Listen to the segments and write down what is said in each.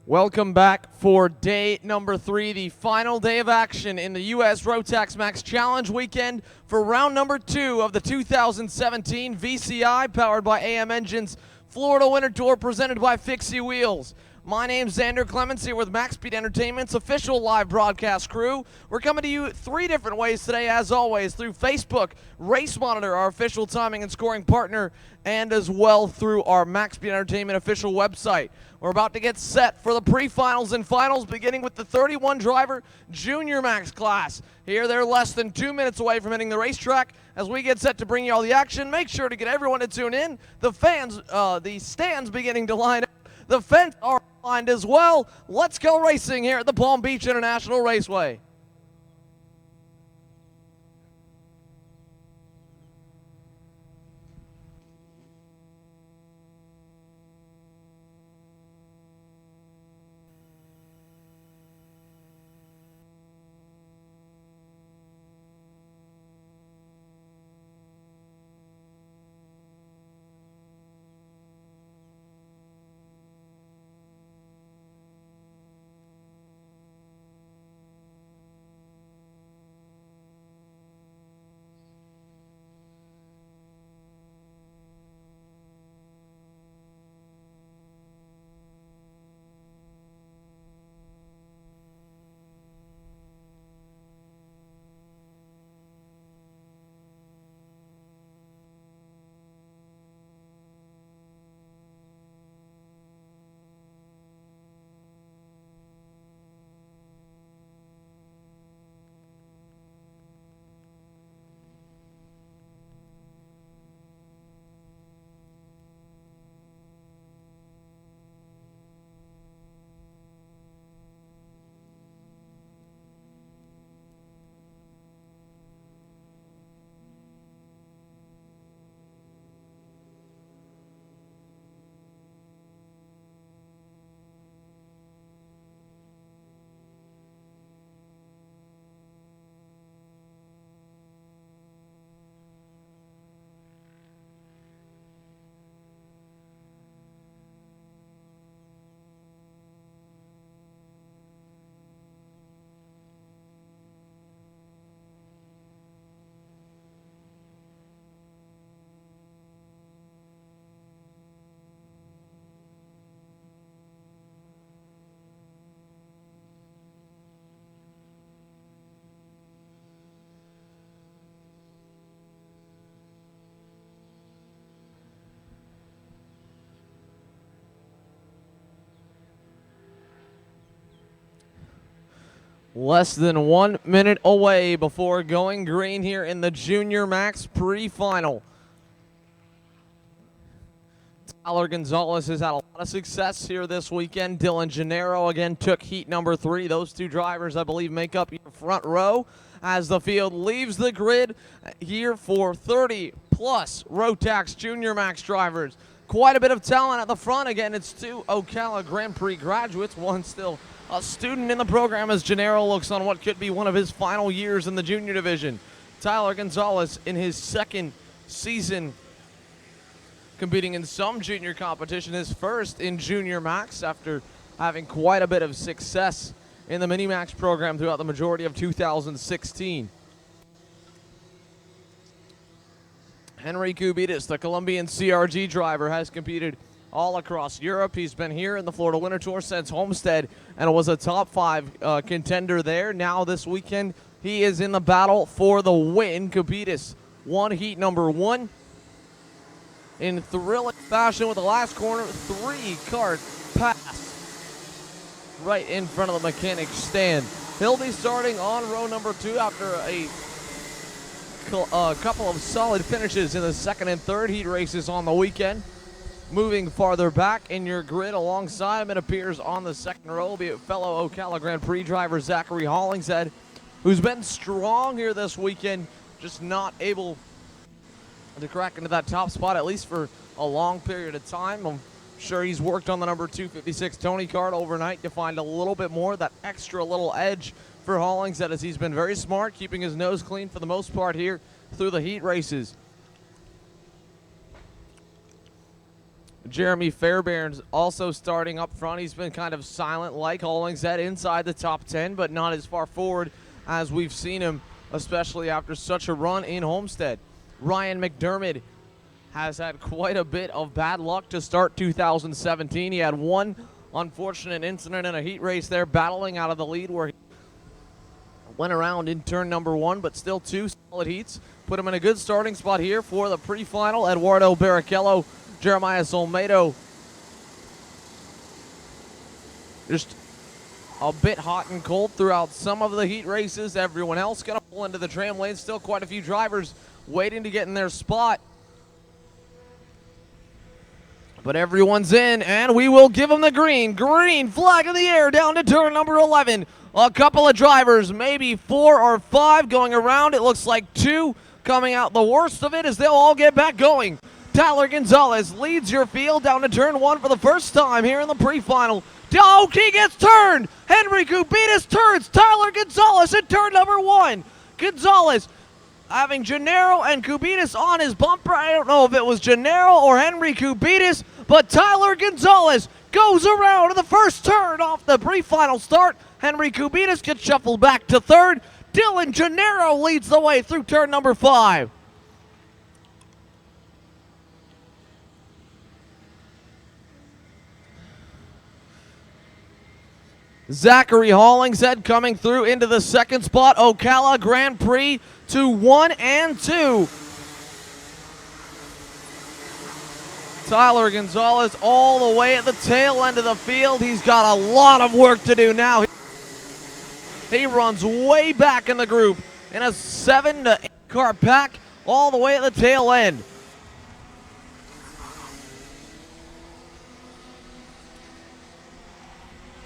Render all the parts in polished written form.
Welcome back for day number 3, the final day of action in the U.S. Rotax Max Challenge weekend for round number 2 of the 2017 VCI powered by AM Engines Florida Winter Tour presented by Fixie Wheels. My name's Xander Clements here with Max Speed Entertainment's official live broadcast crew. We're coming to you 3 different ways today, as always, through Facebook, Race Monitor, our official timing and scoring partner, and as well through our Max Speed Entertainment official website. We're about to get set for the pre-finals and finals, beginning with the 31-driver Junior Max class. Here, they're less than 2 minutes away from hitting the racetrack. As we get set to bring you all the action, make sure to get everyone to tune in. The stands beginning to line up. The fence are lined as well. Let's go racing here at the Palm Beach International Raceway. Less than 1 minute away before going green here in the Junior Max pre-final. Tyler Gonzalez has had a lot of success here this weekend. Dylan Gennaro again took heat number 3. Those 2 drivers, I believe, make up your front row as the field leaves the grid here for 30-plus Rotax Junior Max drivers. Quite a bit of talent at the front. Again, it's 2 Ocala Grand Prix graduates, one still a student in the program as Gennaro looks on what could be one of his final years in the junior division. Tyler Gonzalez in his 2nd season competing in some junior competition, his first in Junior Max after having quite a bit of success in the Mini Max program throughout the majority of 2016. Henry Kubitis, the Colombian CRG driver, has competed all across Europe. He's been here in the Florida Winter Tour since Homestead and was a top 5 contender there. Now this weekend, he is in the battle for the win. Kubitis won heat number 1 in thrilling fashion with the last corner 3-cart pass right in front of the mechanic's stand. He'll be starting on row number 2 after a couple of solid finishes in the 2nd and 3rd heat races on the weekend. Moving farther back in your grid alongside him, it appears on the 2nd row will be fellow Ocala Grand Prix driver Zachary Hollingshead, who's been strong here this weekend, just not able to crack into that top spot, at least for a long period of time. I'm sure he's worked on the number 256 Tony card overnight to find a little bit more, that extra little edge for Hollingshead, as he's been very smart, keeping his nose clean for the most part here through the heat races. Jeremy Fairbairn's also starting up front. He's been kind of silent like Hollingshead inside the top 10, but not as far forward as we've seen him, especially after such a run in Homestead. Ryan McDermott has had quite a bit of bad luck to start 2017. He had one unfortunate incident in a heat race there, battling out of the lead where he went around in turn number 1, but still 2 solid heats. Put him in a good starting spot here for the pre-final. Eduardo Barrichello, Jeremiah Solmedo, just a bit hot and cold throughout some of the heat races. Everyone else going to pull into the tram lane. Still quite a few drivers waiting to get in their spot. But everyone's in, and we will give them the green. Green flag in the air down to turn number 11. A couple of drivers, maybe 4 or 5 going around. It looks like 2 coming out. The worst of it is they'll all get back going. Tyler Gonzalez leads your field down to turn 1 for the first time here in the pre-final. Oh, he gets turned. Henry Kubitis turns Tyler Gonzalez at turn number 1. Gonzalez having Gennaro and Kubitis on his bumper. I don't know if it was Gennaro or Henry Kubitis, but Tyler Gonzalez goes around in the first turn off the pre-final start. Henry Kubitis gets shuffled back to 3rd. Dylan Gennaro leads the way through turn number 5. Zachary Hollingshead coming through into the 2nd spot. Ocala Grand Prix to 1 and 2. Tyler Gonzalez all the way at the tail end of the field. He's got a lot of work to do now. He runs way back in the group in a 7 to 8 car pack all the way at the tail end.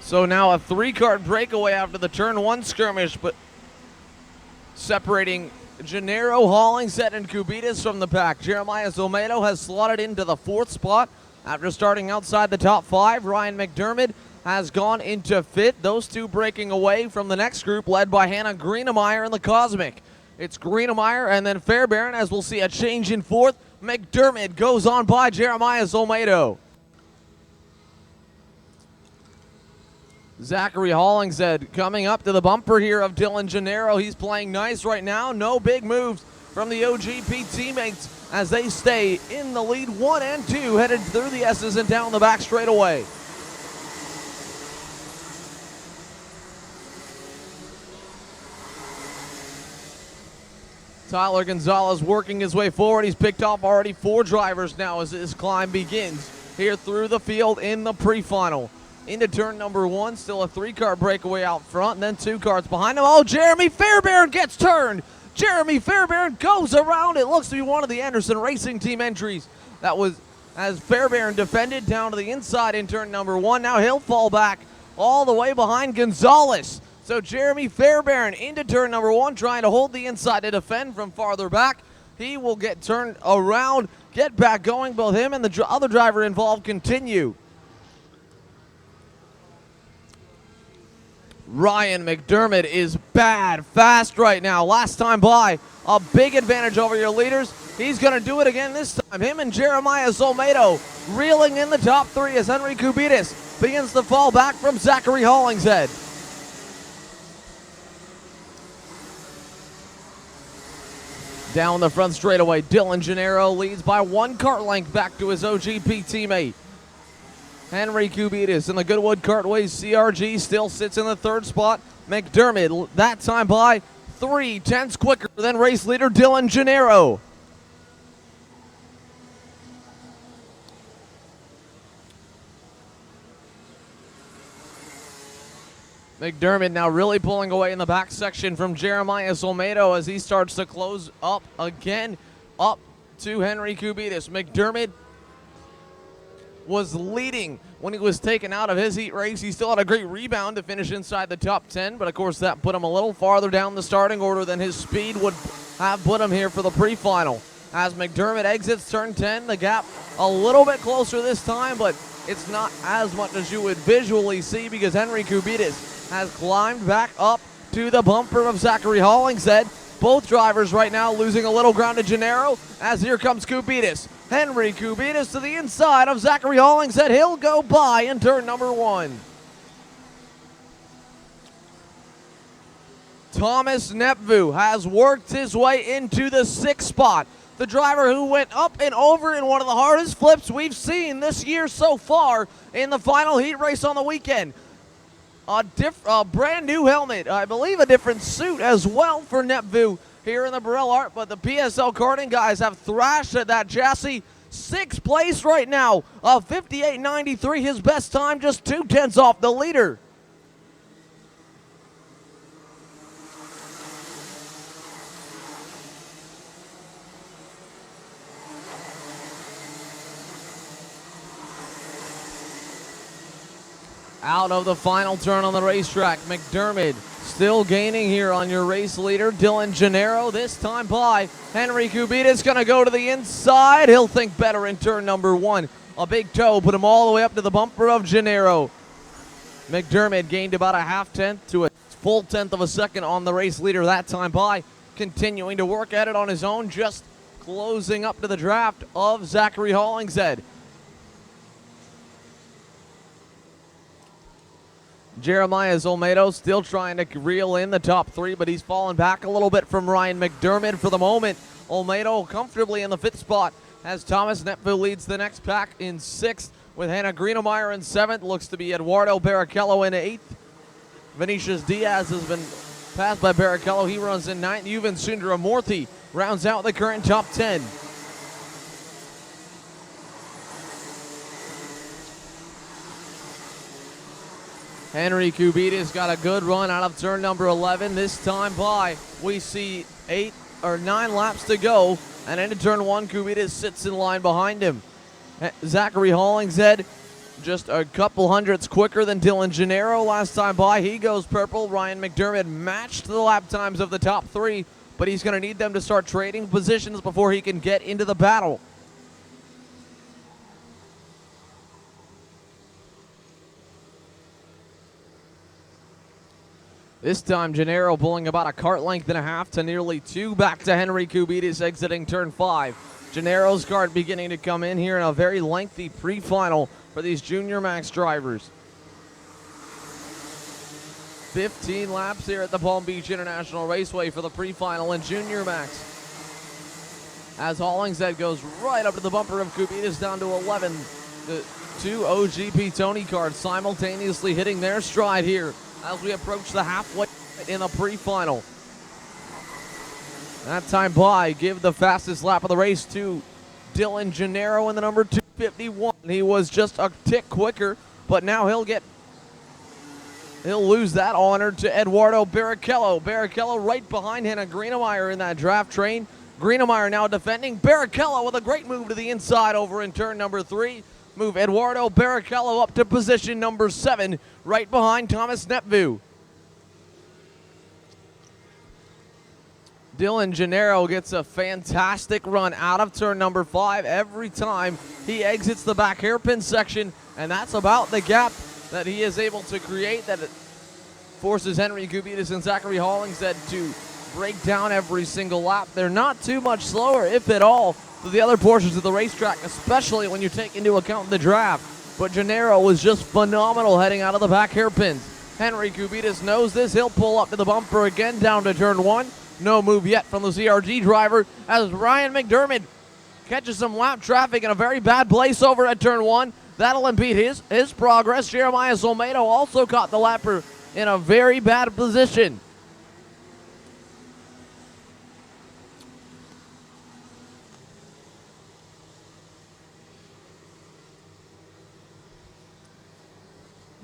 So now a 3-car breakaway after the turn 1 skirmish, but separating Gennaro, Hollingshead, and Kubitis from the pack. Jeremiah Zomedo has slotted into the 4th spot after starting outside the top 5. Ryan McDermott has gone into 5th. Those 2 breaking away from the next group, led by Hannah Greenemeyer in the Cosmic. It's Greenemeyer and then Fairbairn, as we'll see a change in 4th. McDermott goes on by Jeremiah Zomedo. Zachary Hollingshead coming up to the bumper here of Dylan Gennaro. He's playing nice right now. No big moves from the OGP teammates as they stay in the lead. 1 and 2 headed through the S's and down the back straightaway. Tyler Gonzalez working his way forward. He's picked off already 4 drivers now as his climb begins here through the field in the pre-final. Into turn number 1, still a 3-car breakaway out front, and then 2 cars behind him. Oh, Jeremy Fairbairn gets turned. Jeremy Fairbairn goes around. It looks to be one of the Anderson Racing Team entries. That was as Fairbairn defended down to the inside in turn number 1. Now he'll fall back all the way behind Gonzalez. So Jeremy Fairbairn into turn number 1, trying to hold the inside to defend from farther back. He will get turned around, get back going. Both him and the other driver involved continue. Ryan McDermott is bad fast right now. Last time by, a big advantage over your leaders. He's going to do it again this time. Him and Jeremiah Zomedo reeling in the top 3 as Henry Kubitis begins to fall back from Zachary Hollingshead. Down the front straightaway, Dylan Gennaro leads by 1 kart length back to his OGP teammate. Henry Kubitis in the Goodwood Kartways CRG still sits in the 3rd spot. McDermott that time by 3/10 quicker than race leader Dylan Gennaro. McDermott now really pulling away in the back section from Jeremiah Zomedo as he starts to close up again, up to Henry Kubitis. McDermott was leading when he was taken out of his heat race. He still had a great rebound to finish inside the top 10, but of course that put him a little farther down the starting order than his speed would have put him here for the pre-final. As McDermott exits turn 10, the gap a little bit closer this time, but it's not as much as you would visually see because Henry Kubitis has climbed back up to the bumper of Zachary Hollingshead. Both drivers right now losing a little ground to Gennaro as here comes Kubitis. Henry Kubitis to the inside of Zachary Hollingshead. He'll go by in turn number 1. Thomas Nepvu has worked his way into the 6th spot. The driver who went up and over in one of the hardest flips we've seen this year so far in the final heat race on the weekend. A brand new helmet, I believe a different suit as well for Nepvu here in the Burrell Art, but the PSL karting guys have thrashed at that chassis. 6th place right now, a 58.93, his best time, just 0.2 off the leader. Out of the final turn on the racetrack, McDermott still gaining here on your race leader, Dylan Gennaro. This time by Henry Kubitis, going to go to the inside. He'll think better in turn number 1. A big toe put him all the way up to the bumper of Gennaro. McDermott gained about a 0.5 to a full 1/10 of a second on the race leader that time by, continuing to work at it on his own, just closing up to the draft of Zachary Hollingshead. Jeremiah Olmedo still trying to reel in the top 3, but he's fallen back a little bit from Ryan McDermott for the moment. Olmedo comfortably in the 5th spot as Thomas Nepvu leads the next pack in 6th, with Hannah Greenemeyer in 7th. Looks to be Eduardo Barrichello in 8th. Vinicius Diaz has been passed by Barrichello. He runs in 9th. Yuvan Sundaramurthy rounds out the current top 10. Henry Kubitis got a good run out of turn number 11. This time by, we see 8 or 9 laps to go, and into turn 1, Kubitis sits in line behind him. Zachary Hollingshead just a couple hundredths quicker than Dylan Gennaro last time by. He goes purple. Ryan McDermott matched the lap times of the top 3, but he's going to need them to start trading positions before he can get into the battle. This time, Gennaro pulling about a kart length and a half to nearly 2 back to Henry Kubitis exiting turn 5. Gennaro's kart beginning to come in here in a very lengthy pre-final for these Junior Max drivers. 15 laps here at the Palm Beach International Raceway for the pre-final in Junior Max. As Hollingshead goes right up to the bumper of Kubitis down to 11. The 2 OGP Tony karts simultaneously hitting their stride here as we approach the halfway in the pre-final. That time by, give the fastest lap of the race to Dylan Gennaro in the number 251. He was just a tick quicker, but now he'll lose that honor to Eduardo Barrichello. Barrichello right behind Hannah Greenemeyer in that draft train. Greenemeyer now defending. Barrichello with a great move to the inside over in turn number 3. Move Eduardo Barrichello up to position number 7, right behind Thomas Nepvu. Dylan Gennaro gets a fantastic run out of turn number 5 every time he exits the back hairpin section, and that's about the gap that he is able to create that it forces Henry Kubitis and Zachary Hollingshead to break down every single lap. They're not too much slower, if at all, to the other portions of the racetrack, especially when you take into account the draft. But Gennaro was just phenomenal heading out of the back hairpins. Henry Kubitis knows this. He'll pull up to the bumper again down to turn 1. No move yet from the CRG driver as Ryan McDermott catches some lap traffic in a very bad place over at turn 1. That'll impede his progress. Jeremiah Olmedo also caught the lapper in a very bad position.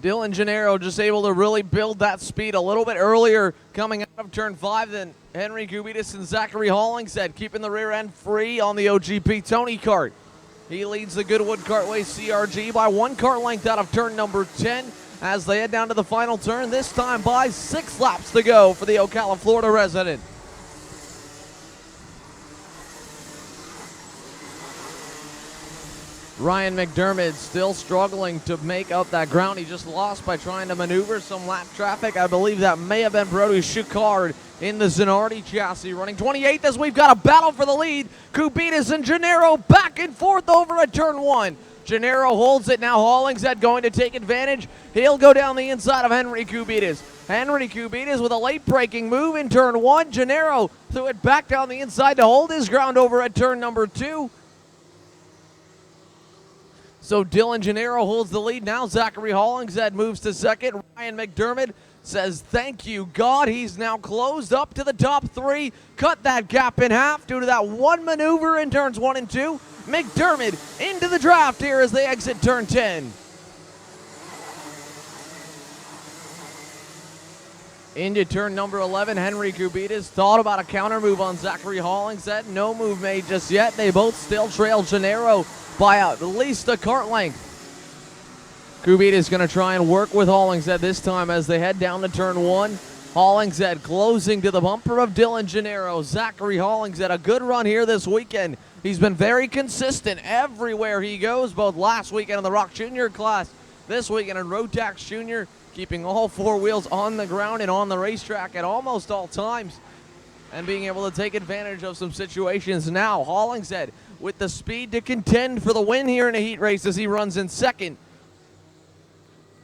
Dylan Gennaro just able to really build that speed a little bit earlier coming out of turn 5 than Henry Kubitis and Zachary Hollingshead, keeping the rear end free on the OGP Tony kart. He leads the Goodwood Kartway CRG by 1 kart length out of turn number 10 as they head down to the final turn, this time by 6 laps to go for the Ocala, Florida resident. Ryan McDermott still struggling to make up that ground he just lost by trying to maneuver some lap traffic. I believe that may have been Brody Chicard in the Zanardi chassis, running 28th as we've got a battle for the lead. Kubitis and Gennaro back and forth over at turn 1. Gennaro holds it now. Hollingshead going to take advantage. He'll go down the inside of Henry Kubitis. Henry Kubitis with a late braking move in turn 1. Gennaro threw it back down the inside to hold his ground over at turn number 2. So Dylan Gennaro holds the lead now. Zachary Hollingshead moves to second. Ryan McDermott says, thank you, God. He's now closed up to the top 3. Cut that gap in half due to that one maneuver in turns 1 and 2. McDermott into the draft here as they exit turn 10. Into turn number 11, Henry Kubitis thought about a counter move on Zachary Hollingshead. No move made just yet. They both still trail Gennaro by at least a kart length. Kubitis going to try and work with Hollingshead this time as they head down to turn 1. Hollingshead closing to the bumper of Dylan Gennaro. Zachary Hollingshead, a good run here this weekend. He's been very consistent everywhere he goes, both last weekend in the Rock Junior class, this weekend in Rotax Junior, keeping all 4 wheels on the ground and on the racetrack at almost all times, and being able to take advantage of some situations now. Hollingshead with the speed to contend for the win here in a heat race as he runs in second.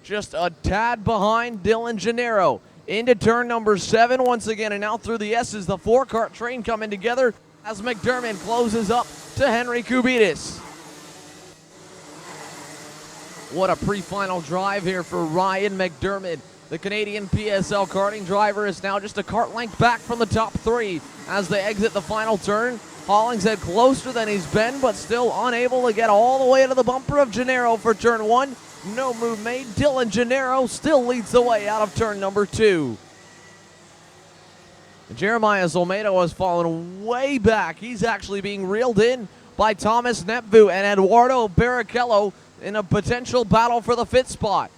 Just a tad behind Dylan Gennaro. Into turn number 7 once again, and out through the S's, the 4-kart train coming together as McDermott closes up to Henry Kubitis. What a pre-final drive here for Ryan McDermott. The Canadian PSL karting driver is now just a kart length back from the top 3 as they exit the final turn. Hollingshead closer than he's been, but still unable to get all the way to the bumper of Gennaro for turn 1. No move made. Dylan Gennaro still leads the way out of turn number 2. Jeremiah Zolmedo has fallen way back. He's actually being reeled in by Thomas Nepvu and Eduardo Barrichello in a potential battle for the 5th spot.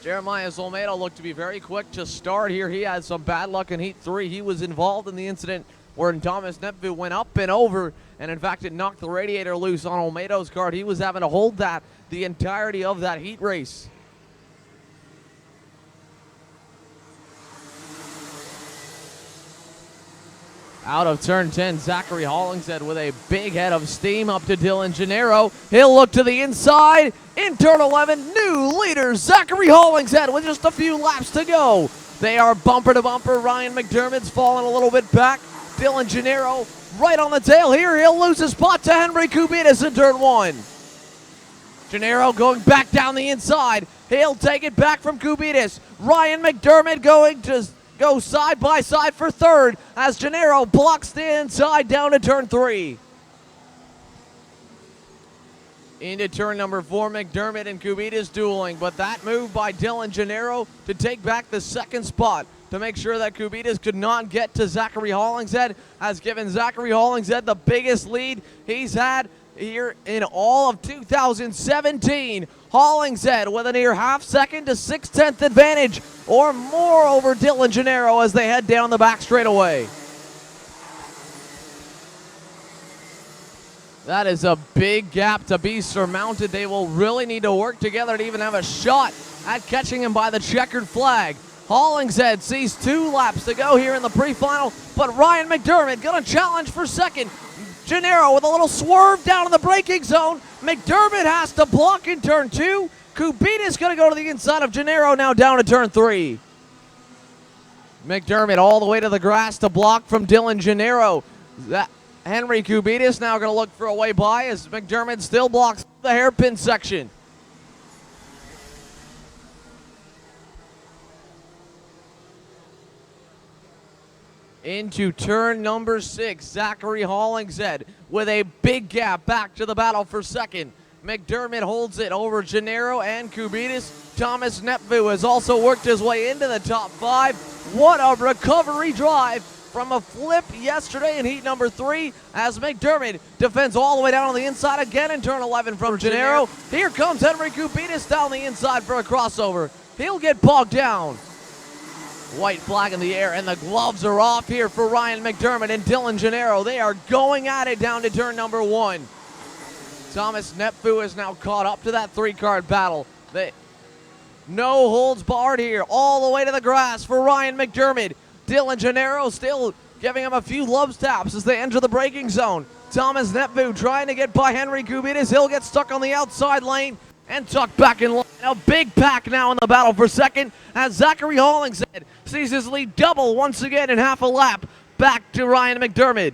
Jeremiah Zolmedo looked to be very quick to start here. He had some bad luck in Heat 3. He was involved in the incident where Thomas Nepvu went up and over, and in fact it knocked the radiator loose on Olmedo's kart. He was having to hold that the entirety of that heat race. Out of turn 10, Zachary Hollingshead with a big head of steam up to Dylan Gennaro. He'll look to the inside. In turn 11, new leader Zachary Hollingshead with just a few laps to go. They are bumper to bumper. Ryan McDermott's fallen a little bit back. Dylan Gennaro right on the tail here. He'll lose his spot to Henry Kubitis in turn 1. Gennaro going back down the inside. He'll take it back from Kubitis. Ryan McDermott going to go side by side for third as Gennaro blocks the inside down to turn 3. Into turn number 4, McDermott and Kubitis dueling, but that move by Dylan Gennaro to take back the 2nd spot to make sure that Kubitis could not get to Zachary Hollingshead has given Zachary Hollingshead the biggest lead he's had here in all of 2017. Hollingshead with a near half-second to 6/10 advantage or more over Dylan Gennaro as they head down the back straightaway. That is a big gap to be surmounted. They will really need to work together to even have a shot at catching him by the checkered flag. Hollingshead sees 2 laps to go here in the pre-final, but Ryan McDermott gonna challenge for second. Gennaro with a little swerve down in the braking zone. McDermott has to block in turn 2. Kubitis going to go to the inside of Gennaro now down to turn 3. McDermott all the way to the grass to block from Dylan Gennaro. Henry Kubitis now going to look for a way by as McDermott still blocks the hairpin section. Into turn number 6, Zachary Hollingshead with a big gap back to the battle for second. McDermott holds it over Gennaro and Kubitis. Thomas Nepvu has also worked his way into the top 5. What a recovery drive from a flip yesterday in heat number 3 as McDermott defends all the way down on the inside again in turn 11 from Gennaro. Here comes Henry Kubitis down the inside for a crossover. He'll get bogged down. White flag in the air, and the gloves are off here for Ryan McDermott and Dylan Gennaro. They are going at it down to turn number 1. Thomas Nepfu is now caught up to that 3-card battle. No holds barred here, all the way to the grass for Ryan McDermott. Dylan Gennaro still giving him a few love taps as they enter the braking zone. Thomas Nepfu trying to get by Henry Kubitas. He'll get stuck on the outside lane and tucked back in line. A big pack now in the battle for second as Zachary Hollingshead sees his lead double once again in half a lap back to Ryan McDermott.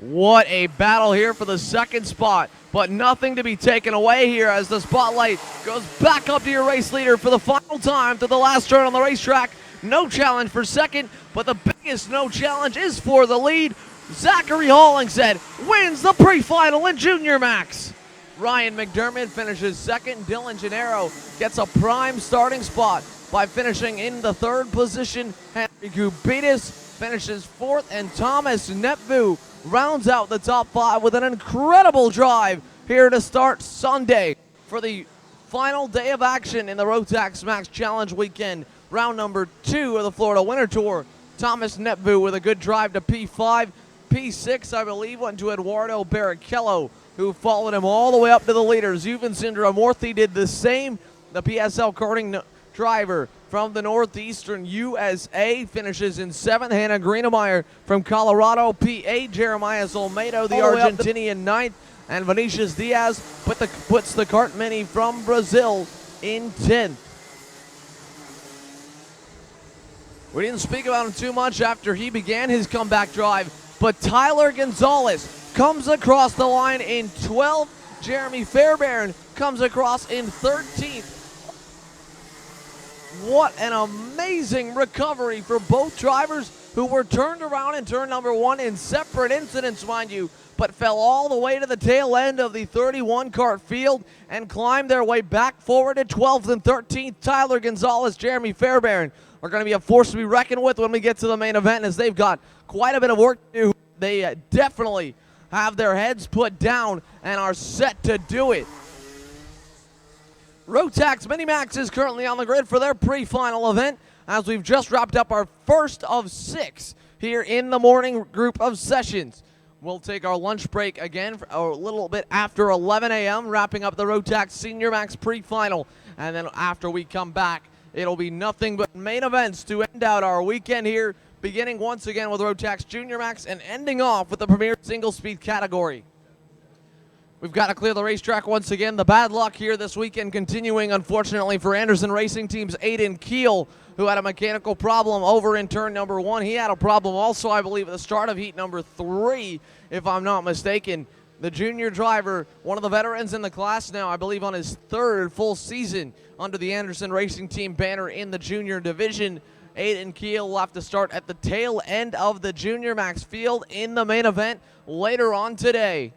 What a battle here for the second spot, but nothing to be taken away here as the spotlight goes back up to your race leader for the final time to the last turn on the racetrack. No challenge for second, but the biggest no challenge is for the lead. Zachary Hollingshead wins the pre-final in Junior Max. Ryan McDermott finishes second. Dylan Gennaro gets a prime starting spot by finishing in the 3rd position. Henry Kubitas finishes 4th, and Thomas Nepfu rounds out the top 5 with an incredible drive here to start Sunday for the final day of action in the Rotax Max Challenge weekend. Round number 2 of the Florida Winter Tour. Thomas Nepfu with a good drive to P5. P6, I believe, went to Eduardo Barrichello, who followed him all the way up to the leaders. Juven Sindramurthy did the same. The PSL karting driver from the Northeastern USA finishes in 7th. Hannah Greenemeyer from Colorado. P8, Jeremiah Zolmedo, the Argentinian, 9th. And Vinicius Diaz puts the kart mini from Brazil in 10th. We didn't speak about him too much after he began his comeback drive, but Tyler Gonzalez comes across the line in 12th. Jeremy Fairbairn comes across in 13th. What an amazing recovery for both drivers who were turned around in turn number 1 in separate incidents, mind you, but fell all the way to the tail end of the 31 kart field and climbed their way back forward to 12th and 13th. Tyler Gonzalez, Jeremy Fairbairn are going to be a force to be reckoned with when we get to the main event, as they've got quite a bit of work to do. They definitely have their heads put down and are set to do it. Rotax Minimax is currently on the grid for their pre-final event, as we've just wrapped up our first of 6 here in the morning group of sessions. We'll take our lunch break again for a little bit after 11 a.m., wrapping up the Rotax Senior Max pre-final. And then after we come back, it'll be nothing but main events to end out our weekend here, beginning once again with Rotax Junior Max and ending off with the Premier Single Speed category. We've got to clear the racetrack once again. The bad luck here this weekend continuing, unfortunately, for Anderson Racing Team's Aiden Keel, who had a mechanical problem over in turn number 1. He had a problem also, I believe, at the start of heat number 3, if I'm not mistaken. The junior driver, one of the veterans in the class now, I believe on his 3rd full season under the Anderson Racing Team banner in the junior division. Aiden Keel will have to start at the tail end of the Junior Max field in the main event later on today.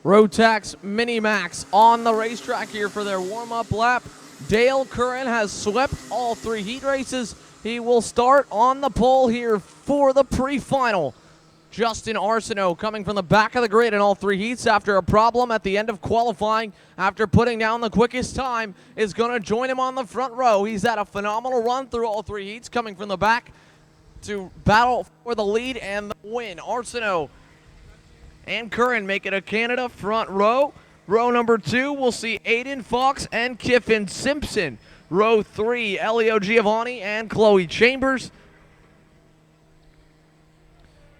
Rotax Mini-Max on the racetrack here for their warm-up lap. Dale Curran has swept all 3 heat races. He will start on the pole here for the pre-final. Justin Arsenault coming from the back of the grid in all 3 heats after a problem at the end of qualifying after putting down the quickest time is going to join him on the front row. He's had a phenomenal run through all 3 heats coming from the back to battle for the lead and the win. Arsenault and Curran make it a Canada front row. Row number 2, we'll see Aiden Fox and Kiffin Simpson. Row 3, Elio Giovanni and Chloe Chambers.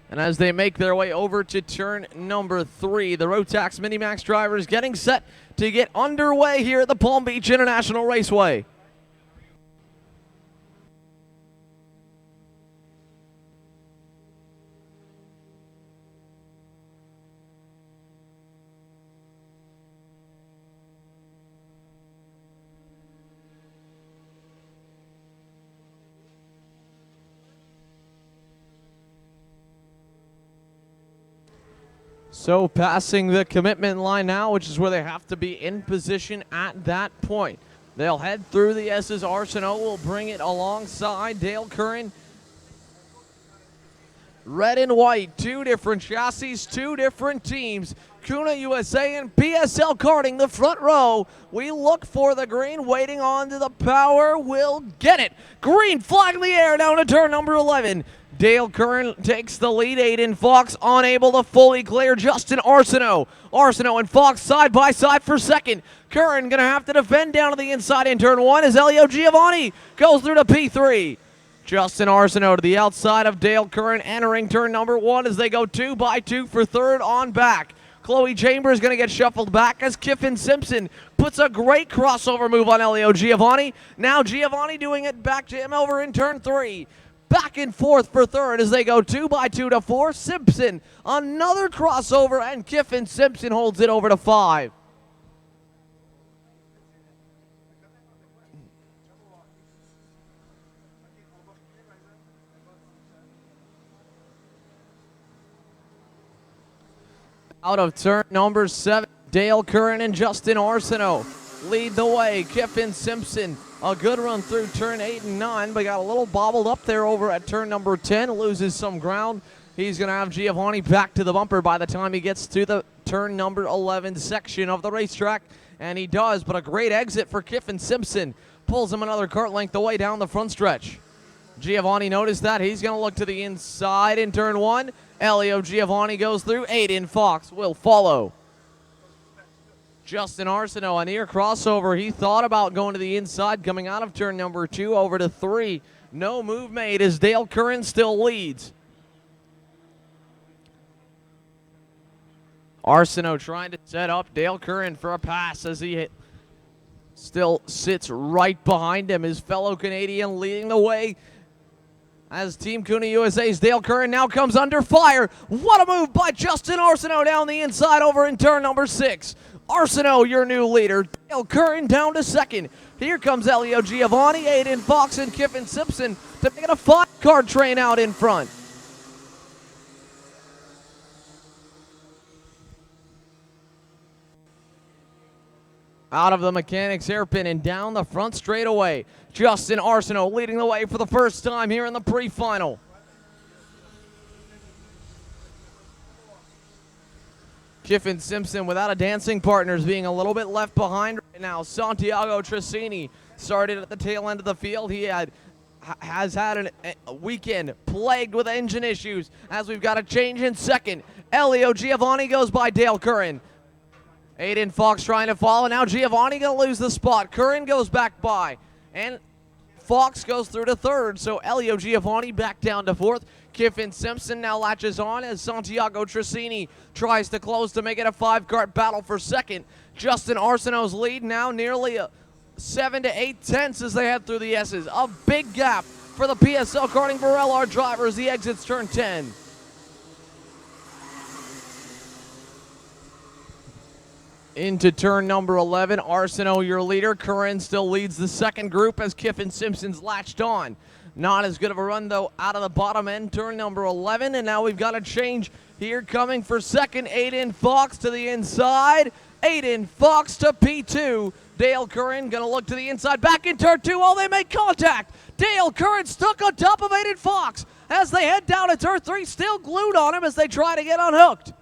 And as they make their way over to turn number 3, the Rotax Mini-Max drivers getting set to get underway here at the Palm Beach International Raceway. So passing the commitment line now, which is where they have to be in position at that point. They'll head through the S's. Arsenault will bring it alongside Dale Curran. Red and white, 2 different chassis, 2 different teams. Kuna USA and PSL Karting, the front row. We look for the green, waiting on to the power. Will get it. Green flag in the air down to turn number 11. Dale Curran takes the lead. Aiden Fox unable to fully clear Justin Arsenault. Arsenault and Fox side by side for second. Curran going to have to defend down to the inside in turn 1 as Elio Giovanni goes through to P3. Justin Arsenault to the outside of Dale Curran entering turn number 1 as they go 2 by 2 for third on back. Chloe Chambers going to get shuffled back as Kiffin Simpson puts a great crossover move on Elio Giovanni. Now Giovanni doing it back to him over in turn 3. Back and forth for third as they go 2 by 2 to 4. Simpson, another crossover, and Kiffin Simpson holds it over to 5. Out of turn number 7, Dale Curran and Justin Arsenault lead the way. Kiffin Simpson, a good run through turn 8 and 9, but got a little bobbled up there over at turn number 10, loses some ground. He's going to have Giovanni back to the bumper by the time he gets to the turn number 11 section of the racetrack, and he does, but a great exit for Kiffin Simpson. Pulls him another kart length away down the front stretch. Giovanni noticed that. He's going to look to the inside in turn 1. Elio Giovanni goes through. Aiden Fox will follow. Justin Arsenault, a near crossover. He thought about going to the inside coming out of turn number 2 over to 3. No move made as Dale Curran still leads. Arsenault trying to set up Dale Curran for a pass as he still sits right behind him. His fellow Canadian leading the way as Team Kuna USA's Dale Curran now comes under fire. What a move by Justin Arsenault down the inside over in turn number 6. Arsenault, your new leader. Dale Curran down to second. Here comes Elio Giovanni, Aiden Fox, and Kiffin Simpson to make it a 5-car train out in front. Out of the mechanics hairpin and down the front straightaway. Justin Arsenault leading the way for the first time here in the pre-final. Kiffin Simpson without a dancing partner is being a little bit left behind right now. Santiago Trissini started at the tail end of the field. He has had a weekend plagued with engine issues as we've got a change in second. Elio Giovanni goes by Dale Curran. Aiden Fox trying to follow. Now Giovanni going to lose the spot. Curran goes back by. And Fox goes through to third. So Elio Giovanni back down to fourth. Kiffin Simpson now latches on as Santiago Trissini tries to close to make it a 5-kart battle for second. Justin Arsenault's lead now nearly 7 to 8 tenths as they head through the S's. A big gap for the PSL Karting for LR drivers. The exits turn 10. Into turn number 11, Arsenault, your leader. Curran still leads the second group as Kiffin Simpson's latched on. Not as good of a run, though, out of the bottom end, turn number 11. And now we've got a change here coming for second. Aiden Fox to the inside. Aiden Fox to P2. Dale Curran going to look to the inside. Back in turn 2. Oh, they make contact. Dale Curran stuck on top of Aiden Fox as they head down to turn 3. Still glued on him as they try to get unhooked.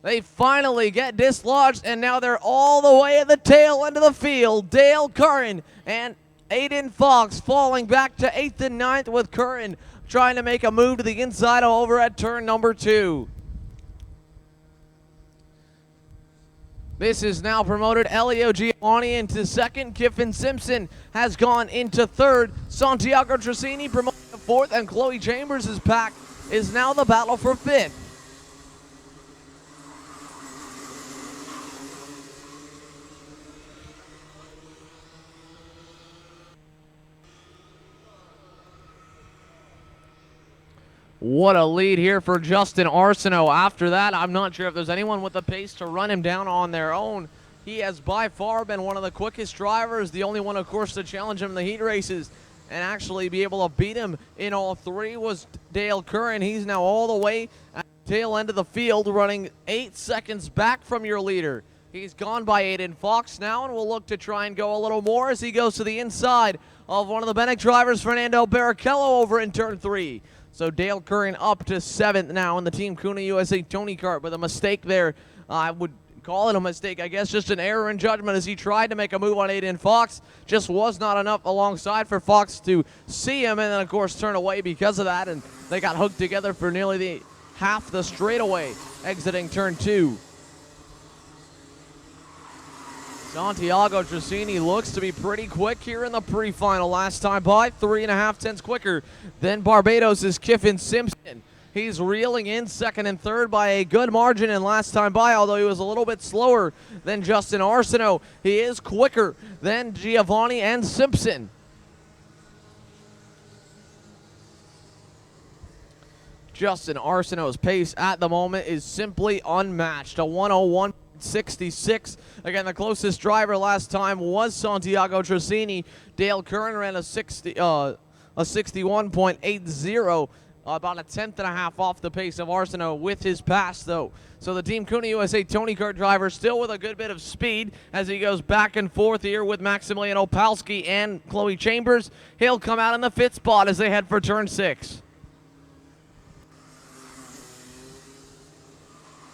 They finally get dislodged, and now they're all the way at the tail end of the field. Dale Curran and Aiden Fox falling back to 8th and 9th, with Curran trying to make a move to the inside over at turn number 2. This is now promoted Elio Giovanni into second. Kiffin Simpson has gone into third. Santiago Tracini promoted to fourth, and Chloe Chambers' pack is now the battle for fifth. What a lead here for Justin Arsenault. After that, I'm not sure if there's anyone with the pace to run him down on their own. He has by far been one of the quickest drivers, the only one, of course, to challenge him in the heat races and actually be able to beat him in all three was Dale Curran. He's now all the way at the tail end of the field, running 8 seconds back from your leader. He's gone by Aiden Fox now, and will look to try and go a little more as he goes to the inside of one of the Bennett drivers, Fernando Barrichello, over in turn 3. So Dale Curran up to 7th now in the Team Kuna USA Tony Kart with a mistake there. I would call it a mistake, I guess, just an error in judgment as he tried to make a move on Aiden Fox. Just was not enough alongside for Fox to see him, and then, of course, turn away because of that, and they got hooked together for nearly half the straightaway exiting turn 2. Santiago Tracini looks to be pretty quick here in the pre-final. Last time by 3.5 tenths quicker than Barbados' Kiffin Simpson. He's reeling in second and third by a good margin, and last time by, although he was a little bit slower than Justin Arsenault, he is quicker than Giovanni and Simpson. Justin Arsenault's pace at the moment is simply unmatched, a 101.66. Again, the closest driver last time was Santiago Tracini. Dale Curran ran a 61.80, about a 10th and a half off the pace of Arsenault with his pass, though. So the Team Kuna USA Tony Kart driver still with a good bit of speed as he goes back and forth here with Maximilian Opalski and Chloe Chambers. He'll come out in the 5th spot as they head for turn 6.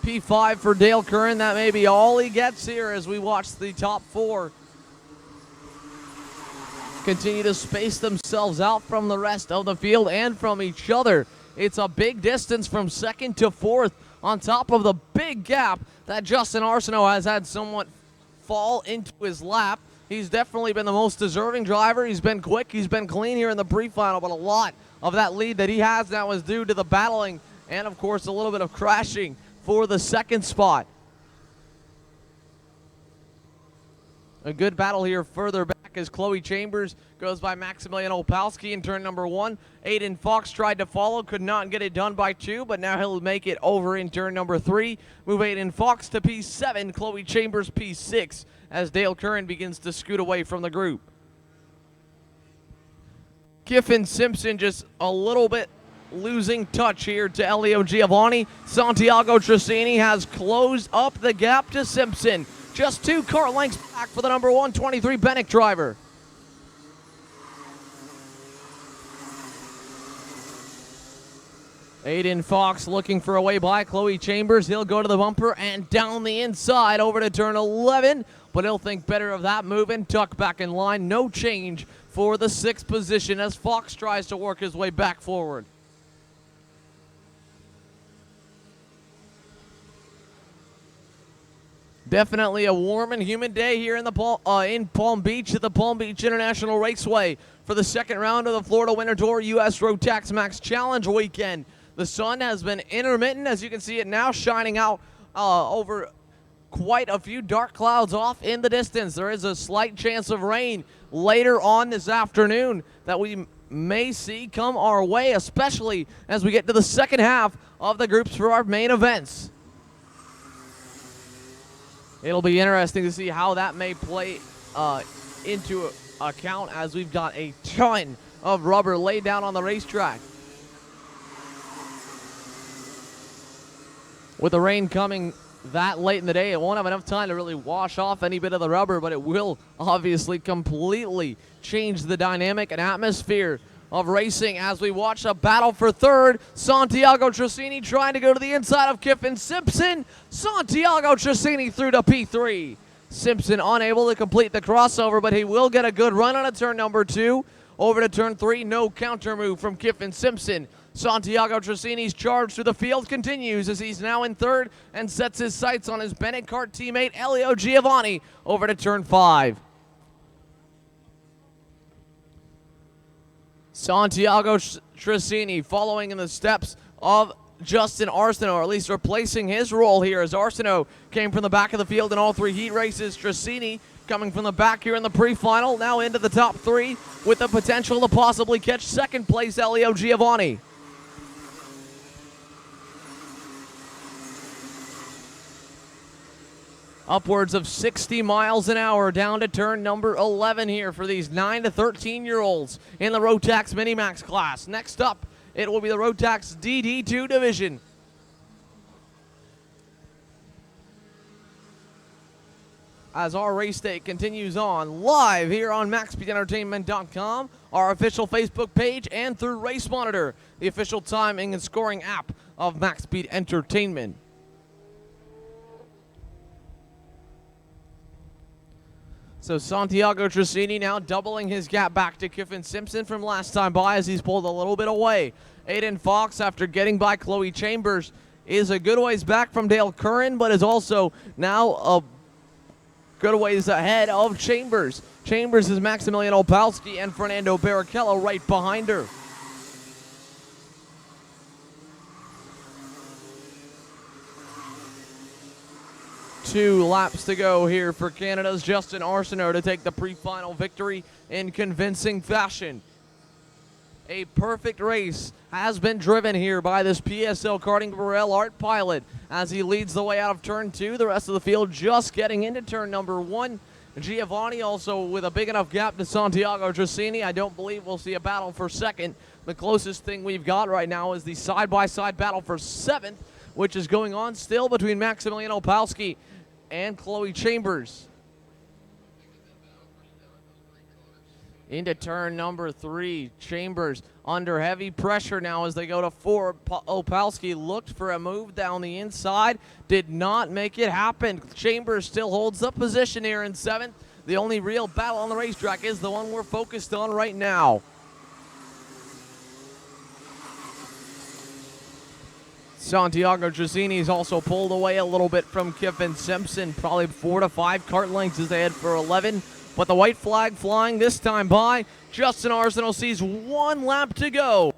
P5 for Dale Curran. That may be all he gets here as we watch the top 4 continue to space themselves out from the rest of the field and from each other. It's a big distance from 2nd to 4th on top of the big gap that Justin Arsenault has had somewhat fall into his lap. He's definitely been the most deserving driver. He's been quick. He's been clean here in the pre-final, but a lot of that lead that he has now is due to the battling and, of course, a little bit of crashing for the 2nd spot. A good battle here further back as Chloe Chambers goes by Maximilian Opalski in turn number 1. Aiden Fox tried to follow, could not get it done by 2, but now he'll make it over in turn number 3. Move Aiden Fox to P7, Chloe Chambers P6 as Dale Curran begins to scoot away from the group. Kiffin Simpson just a little bit losing touch here to Elio Giovanni. Santiago Tracini has closed up the gap to Simpson. Just 2 car lengths back for the number 123 Bennett driver. Aiden Fox looking for a way by Chloe Chambers. He'll go to the bumper and down the inside over to turn 11, but he'll think better of that move and tuck back in line. No change for the 6th position as Fox tries to work his way back forward. Definitely a warm and humid day here in Palm Beach at the Palm Beach International Raceway for the 2nd round of the Florida Winter Tour US Rotax Max Challenge weekend. The sun has been intermittent, as you can see it now shining out over quite a few dark clouds off in the distance. There is a slight chance of rain later on this afternoon that we may see come our way, especially as we get to the 2nd half of the groups for our main events. It'll be interesting to see how that may play into account as we've got a ton of rubber laid down on the racetrack. With the rain coming that late in the day, it won't have enough time to really wash off any bit of the rubber, but it will obviously completely change the dynamic and atmosphere of racing as we watch a battle for third. Santiago Tracini trying to go to the inside of Kiffin Simpson. Santiago Tracini through to P3. Simpson unable to complete the crossover, but he will get a good run on a turn number 2. Over to turn 3, no counter move from Kiffin Simpson. Santiago Tracini's charge through the field continues as he's now in third and sets his sights on his Bennett Kart teammate Elio Giovanni over to turn 5. Santiago Tracini following in the steps of Justin Arsenault, or at least replacing his role here, as Arsenault came from the back of the field in all 3 heat races. Tracini coming from the back here in the pre-final, now into the top 3 with the potential to possibly catch second place Elio Giovanni. Upwards of 60 miles an hour down to turn number 11 here for these 9 to 13-year-olds in the Rotax Minimax class. Next up, it will be the Rotax DD2 division. As our race day continues on live here on MaxSpeedEntertainment.com, our official Facebook page, and through Race Monitor, the official timing and scoring app of MaxSpeed Entertainment. So Santiago Tracini now doubling his gap back to Kiffin Simpson from last time by as he's pulled a little bit away. Aiden Fox, after getting by Chloe Chambers, is a good ways back from Dale Curran, but is also now a good ways ahead of Chambers. Chambers is Maximilian Opalski and Fernando Barrichello right behind her. Two laps to go here for Canada's Justin Arsenault to take the pre-final victory in convincing fashion. A perfect race has been driven here by this PSL Karting Burrell Art pilot as he leads the way out of turn 2. The rest of the field just getting into turn number 1. Giovanni also with a big enough gap to Santiago Tracini. I don't believe we'll see a battle for second. The closest thing we've got right now is the side-by-side battle for 7th, which is going on still between Maximilian Opalski and Chloe Chambers. Into turn number 3. Chambers under heavy pressure now as they go to 4. Opalski looked for a move down the inside, did not make it happen. Chambers still holds up position here in 7th. The only real battle on the racetrack is the one we're focused on right now. Santiago Tracini's also pulled away a little bit from Kiffin Simpson, probably 4 to 5 kart lengths as they head for 11. But the white flag flying this time by. Justin Arsenault sees 1 lap to go.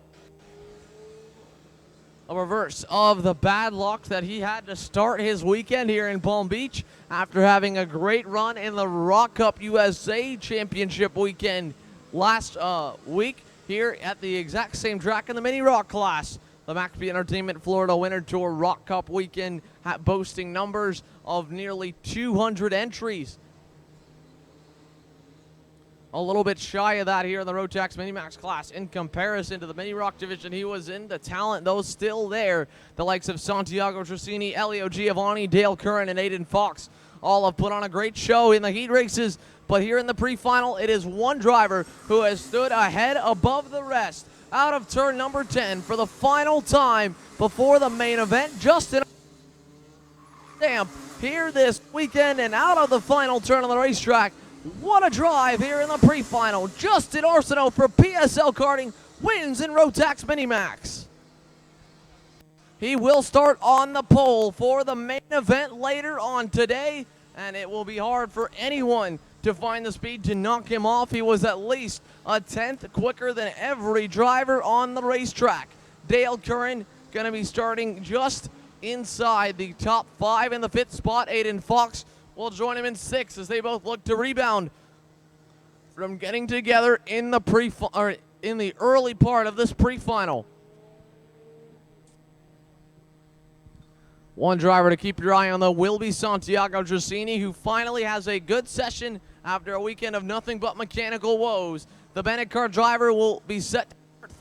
A reverse of the bad luck that he had to start his weekend here in Palm Beach after having a great run in the Rock Cup USA Championship weekend last week here at the exact same track in the Mini Rock class. The MaxSpeed Entertainment Florida Winter Tour Rock Cup weekend boasting numbers of nearly 200 entries. A little bit shy of that here in the Rotax Minimax class in comparison to the Mini Rock division he was in. The talent, though, still there. The likes of Santiago Tracini, Elio Giovanni, Dale Curran, and Aiden Fox all have put on a great show in the heat races. But here in the pre-final, it is one driver who has stood ahead above the rest. Out of turn number 10 for the final time before the main event. Justin Stamp here this weekend and out of the final turn on the racetrack. What a drive here in the pre-final. Justin Arsenault for PSL Karting wins in Rotax Minimax. He will start on the pole for the main event later on today, and it will be hard for anyone to find the speed to knock him off. He was at least a 10th quicker than every driver on the racetrack. Dale Curran going to be starting just inside the top 5 in the 5th spot. Aiden Fox will join him in 6th as they both look to rebound from getting together in the in the early part of this pre-final. One driver to keep your eye on, though, will be Santiago Drazini, who finally has a good session after a weekend of nothing but mechanical woes. The Bennett car driver will be set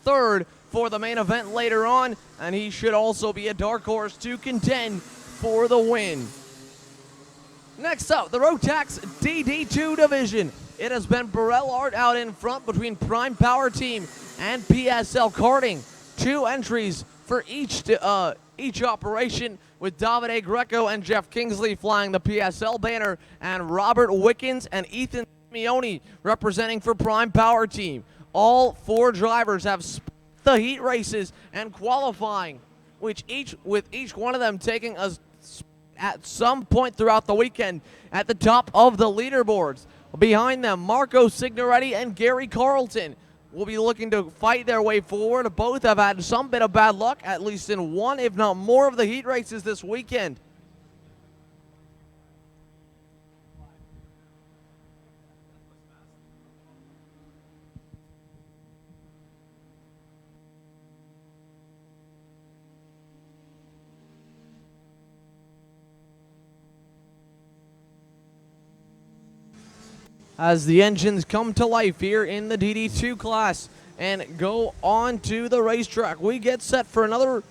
third for the main event later on, and he should also be a dark horse to contend for the win. Next up, the Rotax DD2 division. It has been Burrell Art out in front between Prime Power Team and PSL Karting. 2 entries for each operation, with Davide Greco and Jeff Kingsley flying the PSL banner, and Robert Wickens and Ethan Simeone representing for Prime Power Team. All 4 drivers have split the heat races and qualifying, with each one of them taking us at some point throughout the weekend at the top of the leaderboards. Behind them, Marco Signoretti and Gary Carlton will be looking to fight their way forward. Both have had some bit of bad luck, at least in one, if not more, of the heat races this weekend. As the engines come to life here in the DD2 class and go on to the racetrack, we get set for another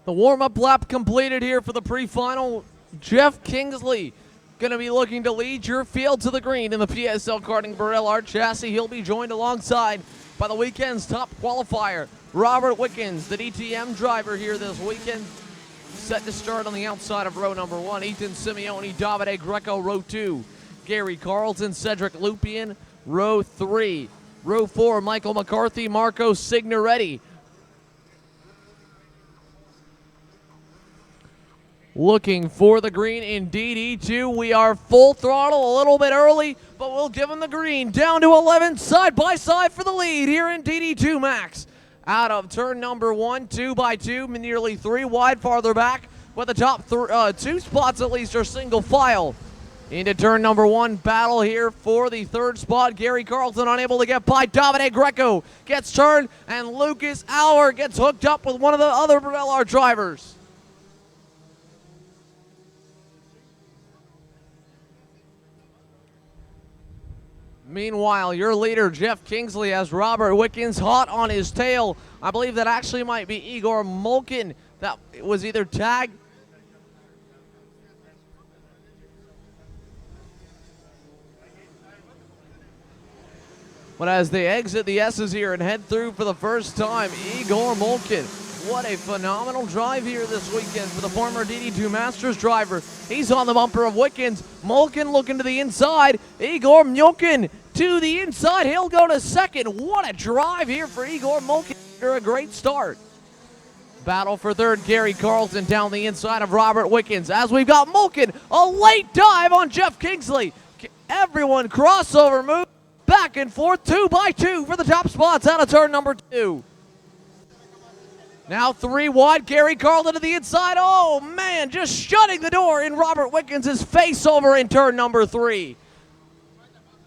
the warm-up lap completed here for the pre-final. Jeff Kingsley going to be looking to lead your field to the green in the PSL Karting Burrell Art chassis. He'll be joined alongside by the weekend's top qualifier, Robert Wickens, the DTM driver here this weekend. Set to start on the outside of row number 1. Ethan Simeone, Davide Greco, row 2. Gary Carlton, Cedric Lupian, row 3. Row 4, Michael McCarthy, Marco Signoretti. Looking for the green in DD2. We are full throttle, a little bit early, but we'll give them the green. Down to 11, side by side for the lead here in DD2 Max. Out of turn number 1, 2 by 2, nearly 3 wide farther back, but the top 2 spots at least are single file. Into turn number 1, battle here for the 3rd spot. Gary Carlton unable to get by. Davide Greco gets turned, and Lucas Auer gets hooked up with one of the other Burrell Art drivers. Meanwhile, your leader, Jeff Kingsley, has Robert Wickens hot on his tail. I believe that actually might be Igor Molkin that was either tagged. But as they exit the S's here and head through for the first time, Igor Molkin. What a phenomenal drive here this weekend for the former DD2 Masters driver. He's on the bumper of Wickens. Molkin looking to the inside. Igor Molkin to the inside. He'll go to second. What a drive here for Igor Molkin after a great start. Battle for third, Gary Carlton down the inside of Robert Wickens. As we've got Molkin, a late dive on Jeff Kingsley. Everyone crossover move back and forth, 2 by 2 for the top spots out of turn number 2. Now 3 wide, Gary Carlton to the inside. Oh man, just shutting the door in Robert Wickens' face over in turn number 3.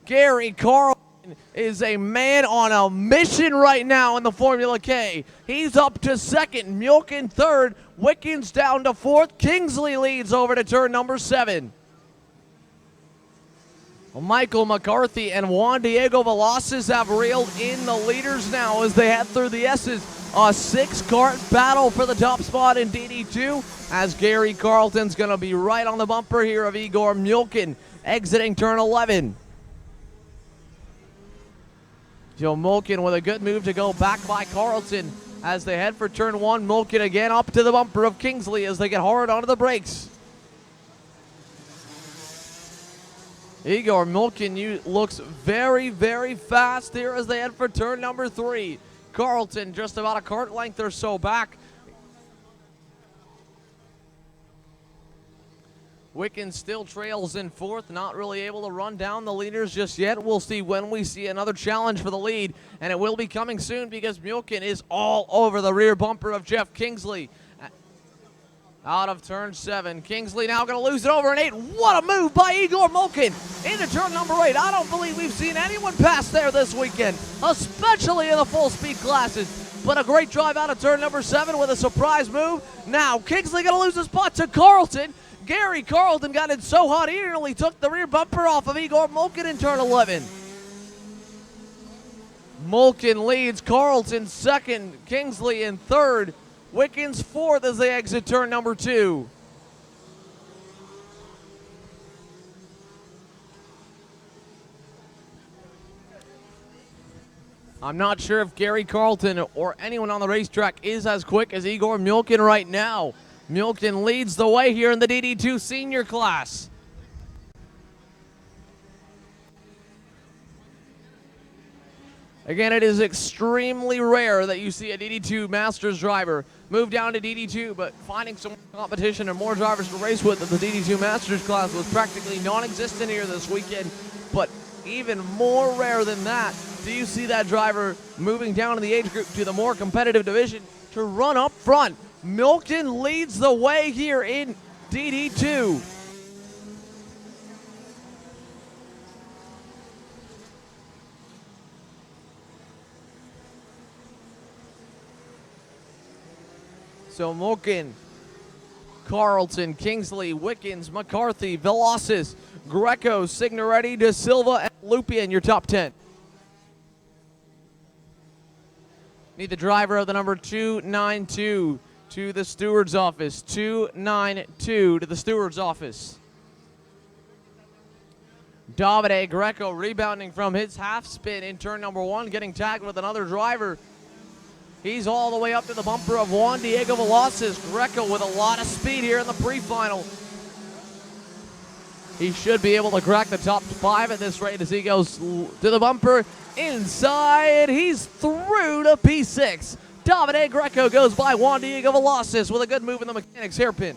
Gary Carlton is a man on a mission right now in the Formula K. He's up to second, Mulkin third, Wickens down to fourth. Kingsley leads over to turn number 7. Michael McCarthy and Juan Diego Velasquez have reeled in the leaders now as they head through the S's. A 6-kart battle for the top spot in DD2 as Gary Carlton's going to be right on the bumper here of Igor Mulkin exiting turn 11. Joe Mulkin with a good move to go back by Carlton as they head for turn 1. Mulkin again up to the bumper of Kingsley as they get hard onto the brakes. Igor Mulkin looks very, very fast here as they head for turn number 3. Carlton just about a kart length or so back. Wickens still trails in fourth, not really able to run down the leaders just yet. We'll see when we see another challenge for the lead, and it will be coming soon because Mulkin is all over the rear bumper of Jeff Kingsley. Out of turn 7. Kingsley now going to lose it over an 8. What a move by Igor Mulkin into turn number 8. I don't believe we've seen anyone pass there this weekend, especially in the full speed classes. But a great drive out of turn number 7 with a surprise move. Now Kingsley going to lose the spot to Carlton. Gary Carlton got it so hot he nearly took the rear bumper off of Igor Mulkin in turn 11. Mulkin leads, Carlton second, Kingsley in third. Wickens fourth as they exit turn number 2. I'm not sure if Gary Carlton or anyone on the racetrack is as quick as Igor Mulkin right now. Mulkin leads the way here in the DD2 senior class. Again, it is extremely rare that you see a DD2 Masters driver move down to DD2, but finding some competition and more drivers to race with in the DD2 Masters class was practically non-existent here this weekend. But even more rare than that, do you see that driver moving down in the age group to the more competitive division to run up front. Mulkin leads the way here in DD2. So Mulkin, Carlton, Kingsley, Wickens, McCarthy, Velasquez, Greco, Signoretti, De Silva, and Lupien, your top 10. Need the driver of the number 292 to the steward's office. 292 to the steward's office. Davide Greco rebounding from his half spin in turn number 1, getting tagged with another driver. He's all the way up to the bumper of Juan Diego Velasquez. Greco with a lot of speed here in the pre-final. He should be able to crack the top 5 at this rate as he goes to the bumper. Inside, he's through to P6. Davide Greco goes by Juan Diego Velasquez with a good move in the mechanics hairpin.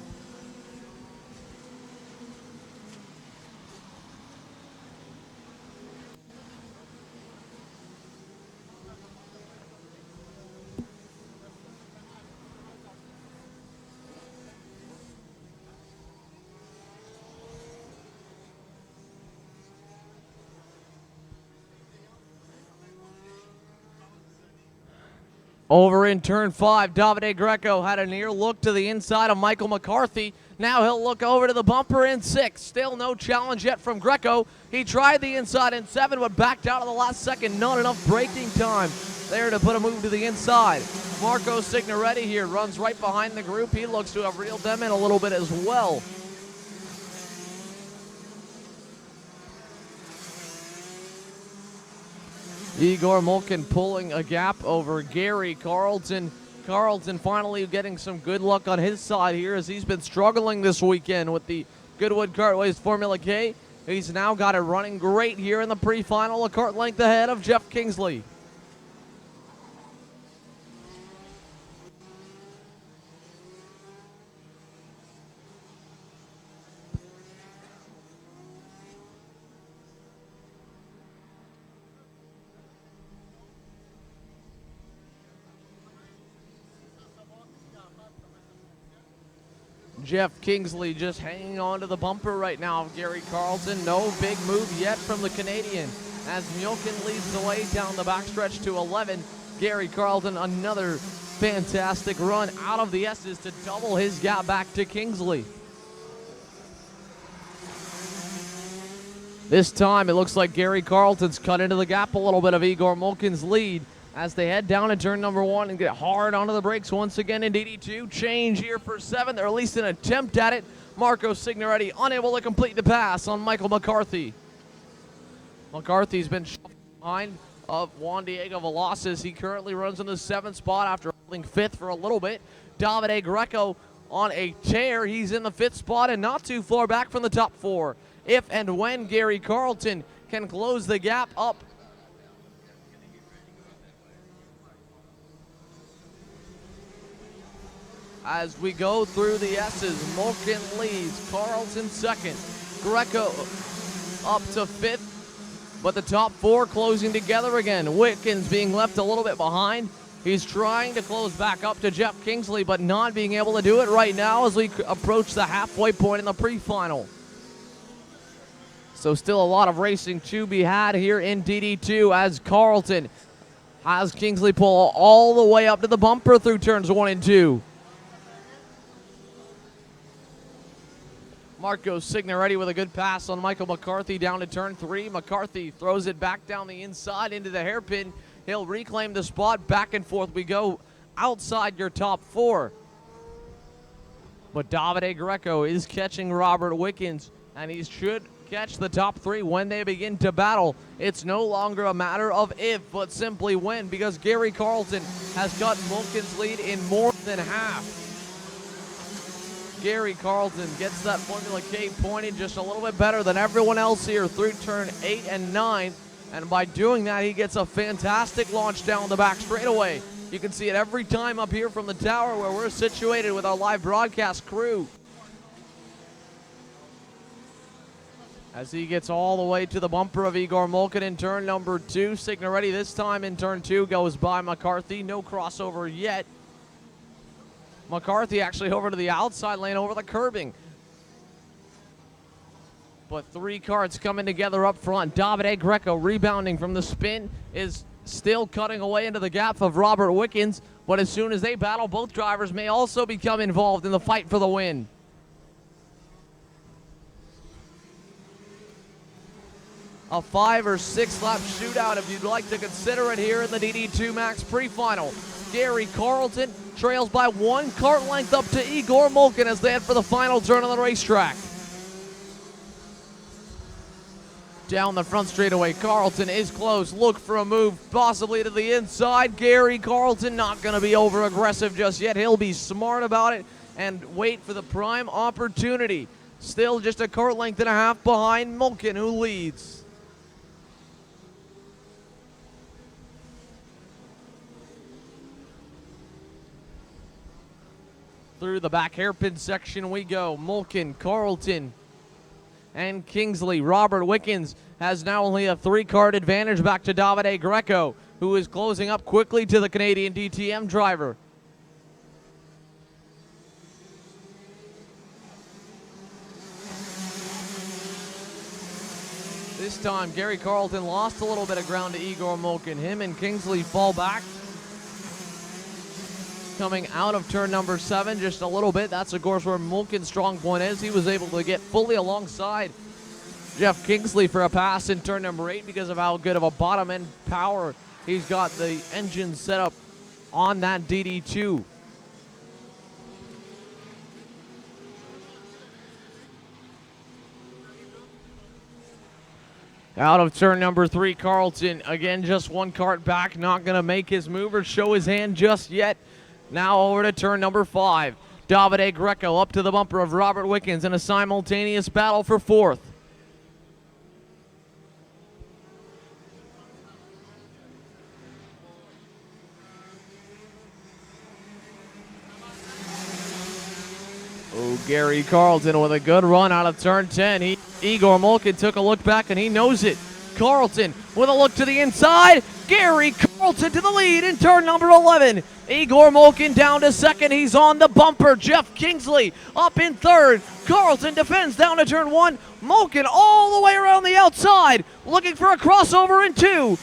Over in turn 5, Davide Greco had a near look to the inside of Michael McCarthy. Now he'll look over to the bumper in 6. Still no challenge yet from Greco. He tried the inside in 7, but backed out at the last second. Not enough braking time there to put a move to the inside. Marco Signoretti here runs right behind the group. He looks to have reeled them in a little bit as well. Igor Mulkin pulling a gap over Gary Carlton. Carlton finally getting some good luck on his side here as he's been struggling this weekend with the Goodwood Kartways Formula K. He's now got it running great here in the pre-final, a kart length ahead of Jeff Kingsley. Jeff Kingsley just hanging on to the bumper right now. Gary Carlton, no big move yet from the Canadian. As Mjolkin leads the way down the backstretch to 11. Gary Carlton, another fantastic run out of the S's to double his gap back to Kingsley. This time it looks like Gary Carlton's cut into the gap a little bit of Igor Molkin's lead as they head down to turn number 1 and get hard onto the brakes once again in DD2. Change here for 7, or at least an attempt at it. Marco Signoretti unable to complete the pass on Michael McCarthy. McCarthy's been shoved behind of Juan Diego Velasquez. He currently runs in the 7th spot after holding 5th for a little bit. Davide Greco on a tear. He's in the 5th spot and not too far back from the top 4. If and when Gary Carlton can close the gap up. As we go through the S's, Molkin leads, Carlton 2nd, Greco up to 5th. But the top 4 closing together again. Wickens being left a little bit behind. He's trying to close back up to Jeff Kingsley, but not being able to do it right now as we approach the halfway point in the pre-final. So still a lot of racing to be had here in DD2 as Carlton has Kingsley pull all the way up to the bumper through turns 1 and 2. Marco Signoretti with a good pass on Michael McCarthy down to turn 3. McCarthy throws it back down the inside into the hairpin. He'll reclaim the spot. Back and forth we go outside your top 4. But Davide Greco is catching Robert Wickens, and he should catch the top 3 when they begin to battle. It's no longer a matter of if, but simply when, because Gary Carlton has cut Molkin's lead in more than half. Gary Carlton gets that Formula K pointed just a little bit better than everyone else here through turn 8 and 9. And by doing that, he gets a fantastic launch down the back straightaway. You can see it every time up here from the tower where we're situated with our live broadcast crew. As he gets all the way to the bumper of Igor Molkin in turn number 2. Signoretti this time in turn 2 goes by McCarthy. No crossover yet. McCarthy actually over to the outside lane over the curbing. But 3 carts coming together up front. Davide Greco rebounding from the spin is still cutting away into the gap of Robert Wickens. But as soon as they battle, both drivers may also become involved in the fight for the win. A 5 or 6 lap shootout if you'd like to consider it here in the DD2 Max pre-final. Gary Carlton trails by 1 kart length up to Igor Molkin as they head for the final turn on the racetrack. Down the front straightaway, Carlton is close. Look for a move, possibly to the inside. Gary Carlton not going to be over-aggressive just yet. He'll be smart about it and wait for the prime opportunity. Still just a kart length and a half behind Molkin, who leads. Through the back hairpin section we go. Molkin, Carlton, and Kingsley. Robert Wickens has now only a 3-kart advantage back to Davide Greco, who is closing up quickly to the Canadian DTM driver. This time, Gary Carlton lost a little bit of ground to Igor Molkin. Him and Kingsley fall back. Coming out of turn number 7 just a little bit. That's, of course, where Molkin's strong point is. He was able to get fully alongside Jeff Kingsley for a pass in turn number 8 because of how good of a bottom end power he's got the engine set up on that DD2. Out of turn number 3, Carlton, again, just 1 kart back, not going to make his move or show his hand just yet. Now over to turn number 5. Davide Greco up to the bumper of Robert Wickens in a simultaneous battle for 4th. Oh, Gary Carlton with a good run out of turn 10. Igor Molkin took a look back and he knows it. Carlton with a look to the inside. Gary Carlton to the lead in turn number 11. Igor Molkin down to second. He's on the bumper. Jeff Kingsley up in third. Carlton defends down to turn one. Molkin all the way around the outside, looking for a crossover in two.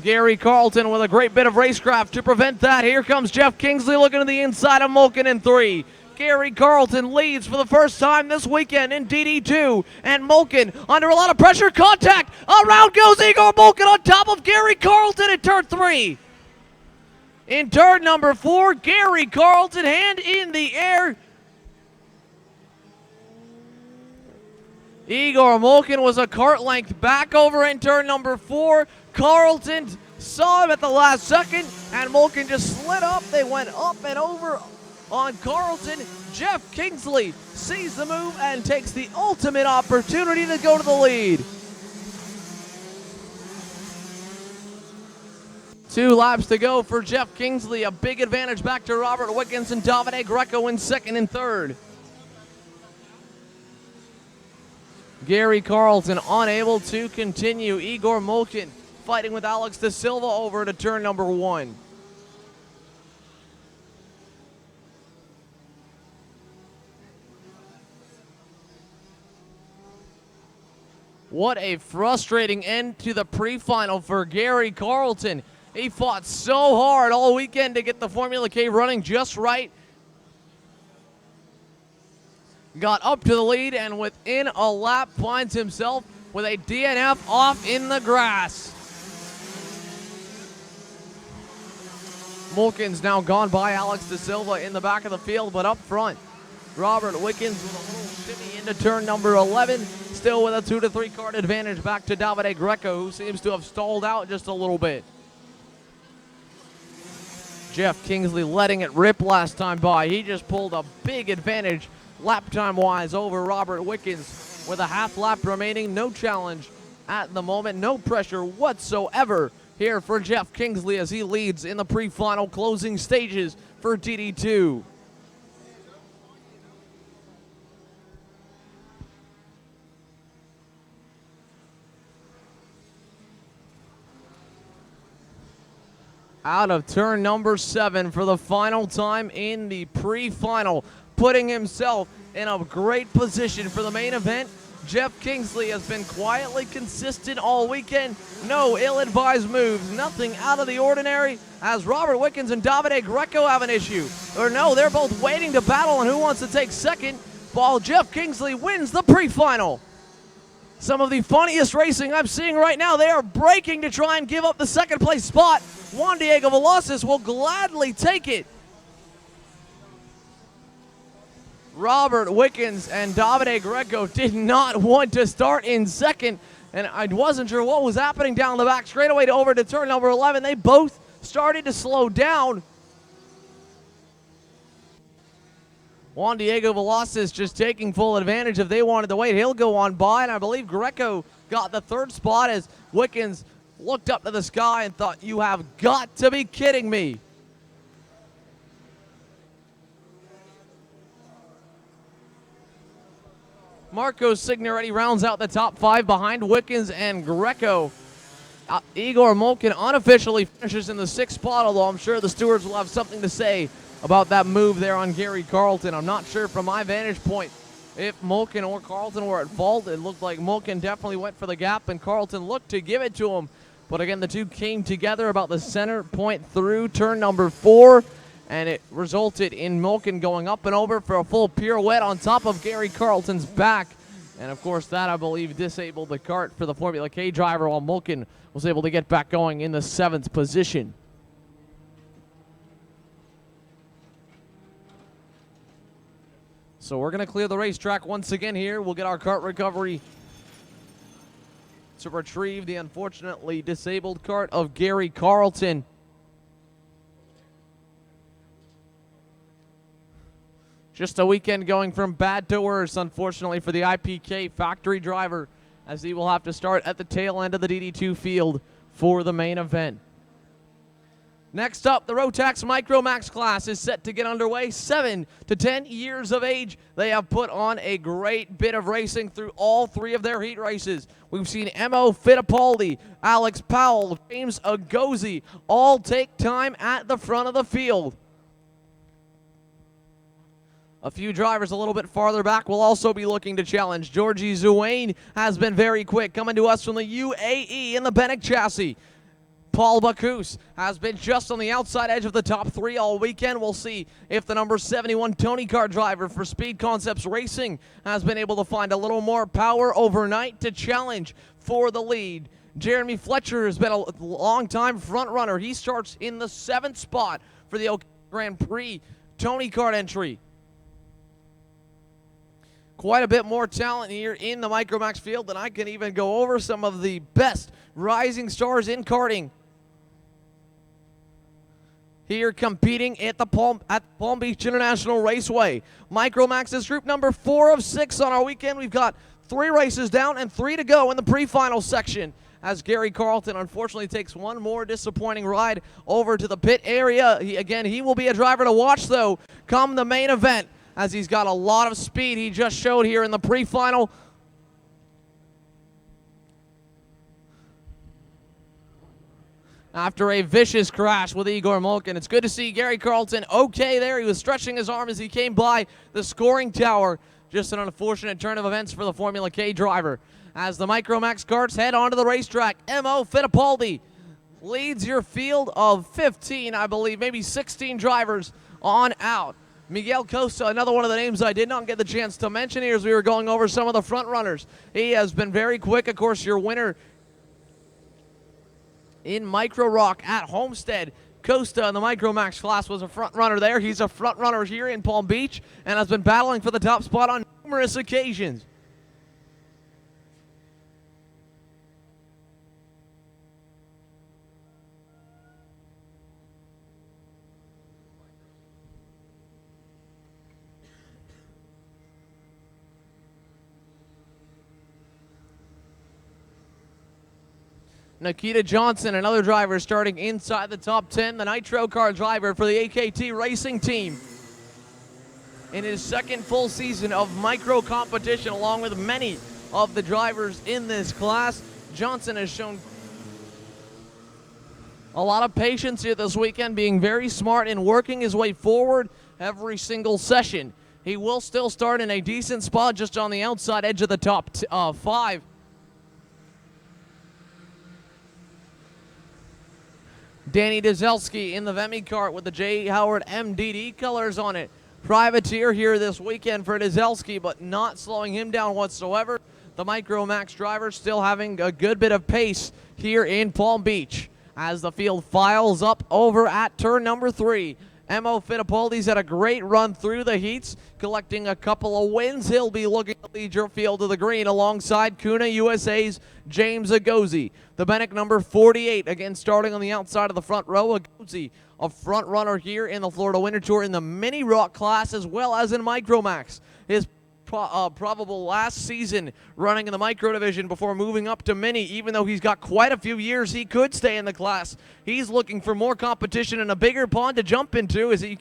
Gary Carlton with a great bit of racecraft to prevent that. Here comes Jeff Kingsley looking to the inside of Molkin in three. Gary Carlton leads for the first time this weekend in DD2, and Molkin under a lot of pressure. Contact. Around goes Igor Molkin on top of Gary Carlton in turn three. In turn number four, Gary Carlton, hand in the air. Igor Molkin was a cart length back over in turn number four. Carlton saw him at the last second, and Molkin just slid up. They went up and over on Carlton. Jeff Kingsley sees the move and takes the ultimate opportunity to go to the lead. 2 laps to go for Jeff Kingsley. A big advantage back to Robert Wickens, and Davide Greco in second and third. Gary Carlton unable to continue. Igor Molkin fighting with Alex De Silva over to turn number one. What a frustrating end to the pre-final for Gary Carlton. He fought so hard all weekend to get the Formula K running just right. Got up to the lead, and within a lap finds himself with a DNF off in the grass. Molkin's now gone by Alex De Silva in the back of the field, but up front, Robert Wickens with a little shimmy into turn number 11, still with a 2 to 3 card advantage back to Davide Greco, who seems to have stalled out just a little bit. Jeff Kingsley letting it rip last time by. He just pulled a big advantage lap time wise over Robert Wickens with a half lap remaining. No challenge at the moment, no pressure whatsoever here for Jeff Kingsley as he leads in the pre-final closing stages for DD2. Out of turn number 7 for the final time in the pre-final, putting himself in a great position for the main event. Jeff Kingsley has been quietly consistent all weekend. No ill-advised moves, nothing out of the ordinary, as Robert Wickens and Davide Greco have an issue. Or no, they're both waiting to battle on who wants to take second, while Jeff Kingsley wins the pre-final. Some of the funniest racing I'm seeing right now. They are braking to try and give up the second place spot. Juan Diego Velasquez will gladly take it. Robert Wickens and Davide Greco did not want to start in second, and I wasn't sure what was happening down the back straightaway over to turn number 11. They both started to slow down. Juan Diego Velasquez just taking full advantage. If they wanted to wait, he'll go on by, and I believe Greco got the third spot as Wickens looked up to the sky and thought, "You have got to be kidding me." Marco Signoretti rounds out the top 5 behind Wickens and Greco. Igor Molkin unofficially finishes in the 6th spot, although I'm sure the stewards will have something to say about that move there on Gary Carlton. I'm not sure from my vantage point if Molkin or Carlton were at fault. It looked like Molkin definitely went for the gap, and Carlton looked to give it to him. But again, the two came together about the center point through turn number 4, and it resulted in Molkin going up and over for a full pirouette on top of Gary Carlton's back. And of course, that, I believe, disabled the kart for the Formula K driver, while Molkin was able to get back going in the 7th position. So we're going to clear the racetrack once again here. We'll get our kart recovery to retrieve the unfortunately disabled kart of Gary Carlton. Just a weekend going from bad to worse, unfortunately, for the IPK factory driver, as he will have to start at the tail end of the DD2 field for the main event. Next up, the Rotax Micromax class is set to get underway. 7 to 10 years of age. They have put on a great bit of racing through all 3 of their heat races. We've seen Mo Fittipaldi, Alex Powell, James Agozi all take time at the front of the field. A few drivers a little bit farther back will also be looking to challenge. Georgie Zuane has been very quick, coming to us from the UAE in the Benek chassis. Paul Bacchus has been just on the outside edge of the top 3 all weekend. We'll see if the number 71 Tony Car driver for Speed Concepts Racing has been able to find a little more power overnight to challenge for the lead. Jeremy Fletcher has been a long-time front runner. He starts in the 7th spot for the Grand Prix Tony Car entry. Quite a bit more talent here in the Micromax field than I can even go over. Some of the best rising stars in karting here competing at the Palm Beach International Raceway. Micromax is group number 4 of 6 on our weekend. We've got 3 races down and 3 to go in the pre-final section, as Gary Carlton unfortunately takes one more disappointing ride over to the pit area. He will be a driver to watch, though, come the main event, as he's got a lot of speed he just showed here in the pre-final. After a vicious crash with Igor Molkin. It's good to see Gary Carlton okay there. He was stretching his arm as he came by the scoring tower. Just an unfortunate turn of events for the Formula K driver. As the Micromax carts head onto the racetrack, Mo Fittipaldi leads your field of 15, I believe, maybe 16 drivers on out. Miguel Costa, another one of the names I did not get the chance to mention here as we were going over some of the front runners. He has been very quick. Of course, your winner in Micro Rock at Homestead. Costa in the Micromax class was a front runner there. He's a front runner here in Palm Beach and has been battling for the top spot on numerous occasions. Nikita Johnson, another driver starting inside the top 10, the Nitro Car driver for the AKT Racing Team. In his 2nd full season of micro competition, along with many of the drivers in this class, Johnson has shown a lot of patience here this weekend, being very smart in working his way forward every single session. He will still start in a decent spot just on the outside edge of the top 5. Danny Dzelski in the Vemi kart with the J. Howard MDD colors on it. Privateer here this weekend for Dzelski, but not slowing him down whatsoever. The Micromax driver still having a good bit of pace here in Palm Beach as the field files up over at turn number 3. Mo Fittipaldi's had a great run through the heats, collecting a couple of wins. He'll be looking to lead your field to the green alongside Kuna USA's James Agozi. The Benek number 48, again starting on the outside of the front row. Agozi, a front runner here in the Florida Winter Tour in the Mini Rock class as well as in Micromax. His probable last season running in the micro division before moving up to mini. Even though he's got quite a few years he could stay in the class, he's looking for more competition and a bigger pond to jump into, as he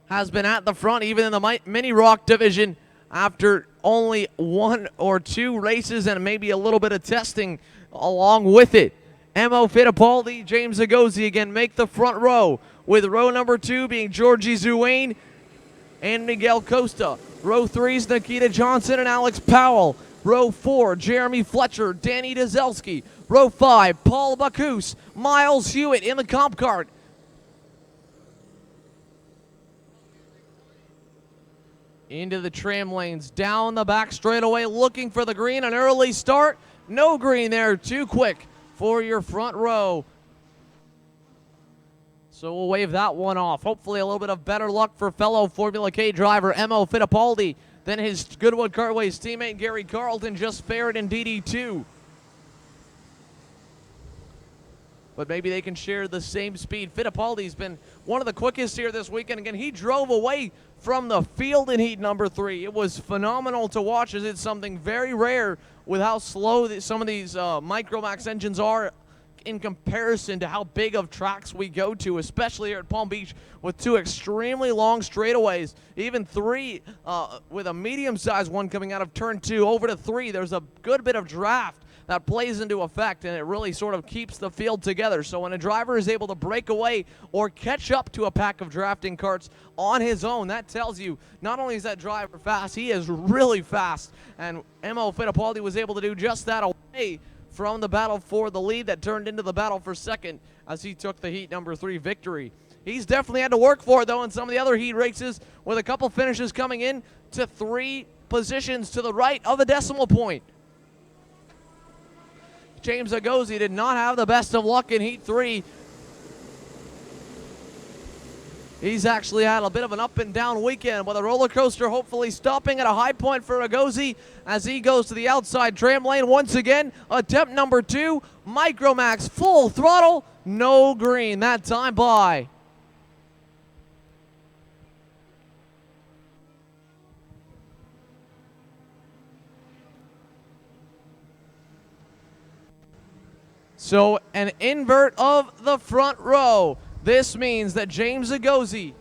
has been at the front even in the mini rock division after only 1 or 2 races and maybe a little bit of testing along with it. Mo Fittipaldi, James Agozi again make the front row, with row number 2 being Georgie Zuane and Miguel Costa. Row 3's Nikita Johnson and Alex Powell. Row 4, Jeremy Fletcher, Danny Dzelski. Row 5, Paul Bacchus, Miles Hewitt in the comp cart. Into the tram lanes, down the back straightaway, looking for the green. An early start, no green there, too quick for your front row. So we'll wave that one off. Hopefully a little bit of better luck for fellow Formula K driver Mo Fittipaldi than his Goodwood Cartways teammate Gary Carlton just fared in DD2. But maybe they can share the same speed. Fittipaldi's been one of the quickest here this weekend. Again, he drove away from the field in heat number 3. It was phenomenal to watch, as it's something very rare with how slow some of these Micromax engines are in comparison to how big of tracks we go to, especially here at Palm Beach with two extremely long straightaways, even three with a medium-sized one coming out of turn 2 over to 3. There's a good bit of draft that plays into effect, and it really sort of keeps the field together. So when a driver is able to break away or catch up to a pack of drafting carts on his own, that tells you not only is that driver fast, he is really fast. And Mo Fittipaldi was able to do just that away from the battle for the lead that turned into the battle for second as he took the heat number 3 victory. He's definitely had to work for it, though, in some of the other heat races, with a couple finishes coming in to 3 positions to the right of the decimal point. James Agozi did not have the best of luck in Heat 3. He's actually had a bit of an up and down weekend, with a roller coaster hopefully stopping at a high point for Agozi as he goes to the outside tram lane once again. Attempt number 2, Micromax full throttle, no green that time by. So an invert of the front row. This means that James Agozi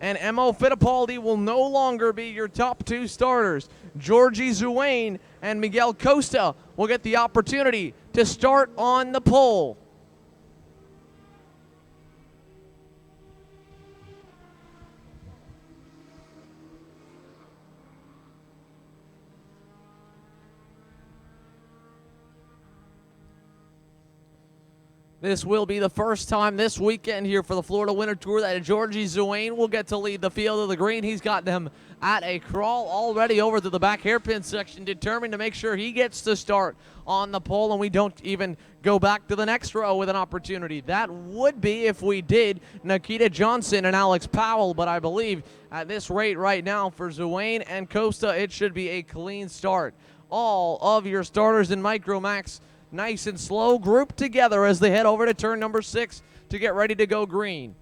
and Mo Fittipaldi will no longer be your top 2 starters. Georgie Zuane and Miguel Costa will get the opportunity to start on the pole. This will be the first time this weekend here for the Florida Winter Tour that Georgie Zuane will get to lead the field of the green. He's got them at a crawl already over to the back hairpin section, determined to make sure he gets to start on the pole and we don't even go back to the next row with an opportunity. That would be, if we did, Nikita Johnson and Alex Powell, but I believe at this rate right now for Zuane and Costa, it should be a clean start. All of your starters in Micromax nice and slow, grouped together as they head over to turn number 6 to get ready to go green.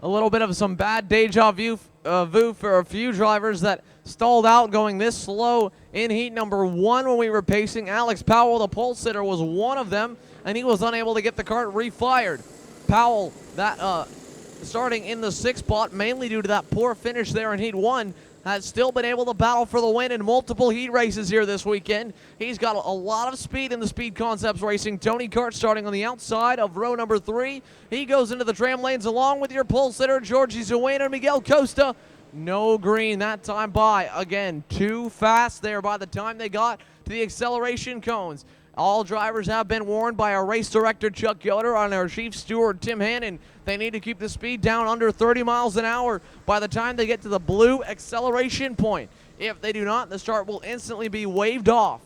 A little bit of some bad deja vu for a few drivers that stalled out going this slow in heat number 1 when we were pacing. Alex Powell, the pole sitter, was one of them, and he was unable to get the kart refired. Powell, that starting in the 6th spot, mainly due to that poor finish there in heat 1, has still been able to battle for the win in multiple heat races here this weekend. He's got a lot of speed in the Speed Concepts Racing Tony kart starting on the outside of row number 3. He goes into the tram lanes along with your pole sitter, Georgie Zuane and Miguel Costa. No green that time by. Again, too fast there by the time they got to the acceleration cones. All drivers have been warned by our race director, Chuck Yoder, and our chief steward, Tim Hannon. They need to keep the speed down under 30 miles an hour by the time they get to the blue acceleration point. If they do not, the start will instantly be waved off.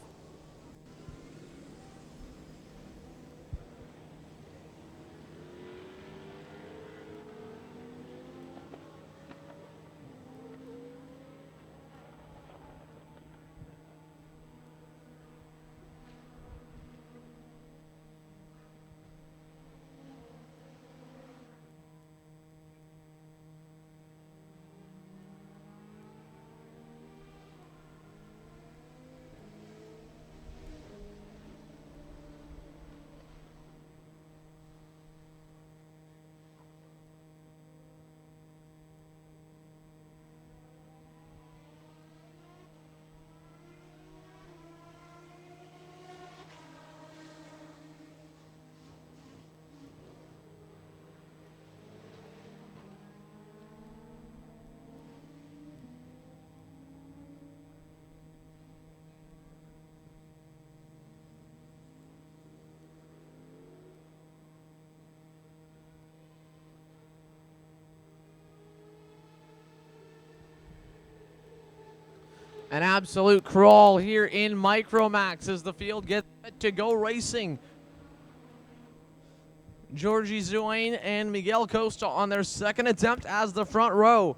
An absolute crawl here in Micromax as the field gets to go racing. Georgie Zuane and Miguel Costa on their second attempt as the front row.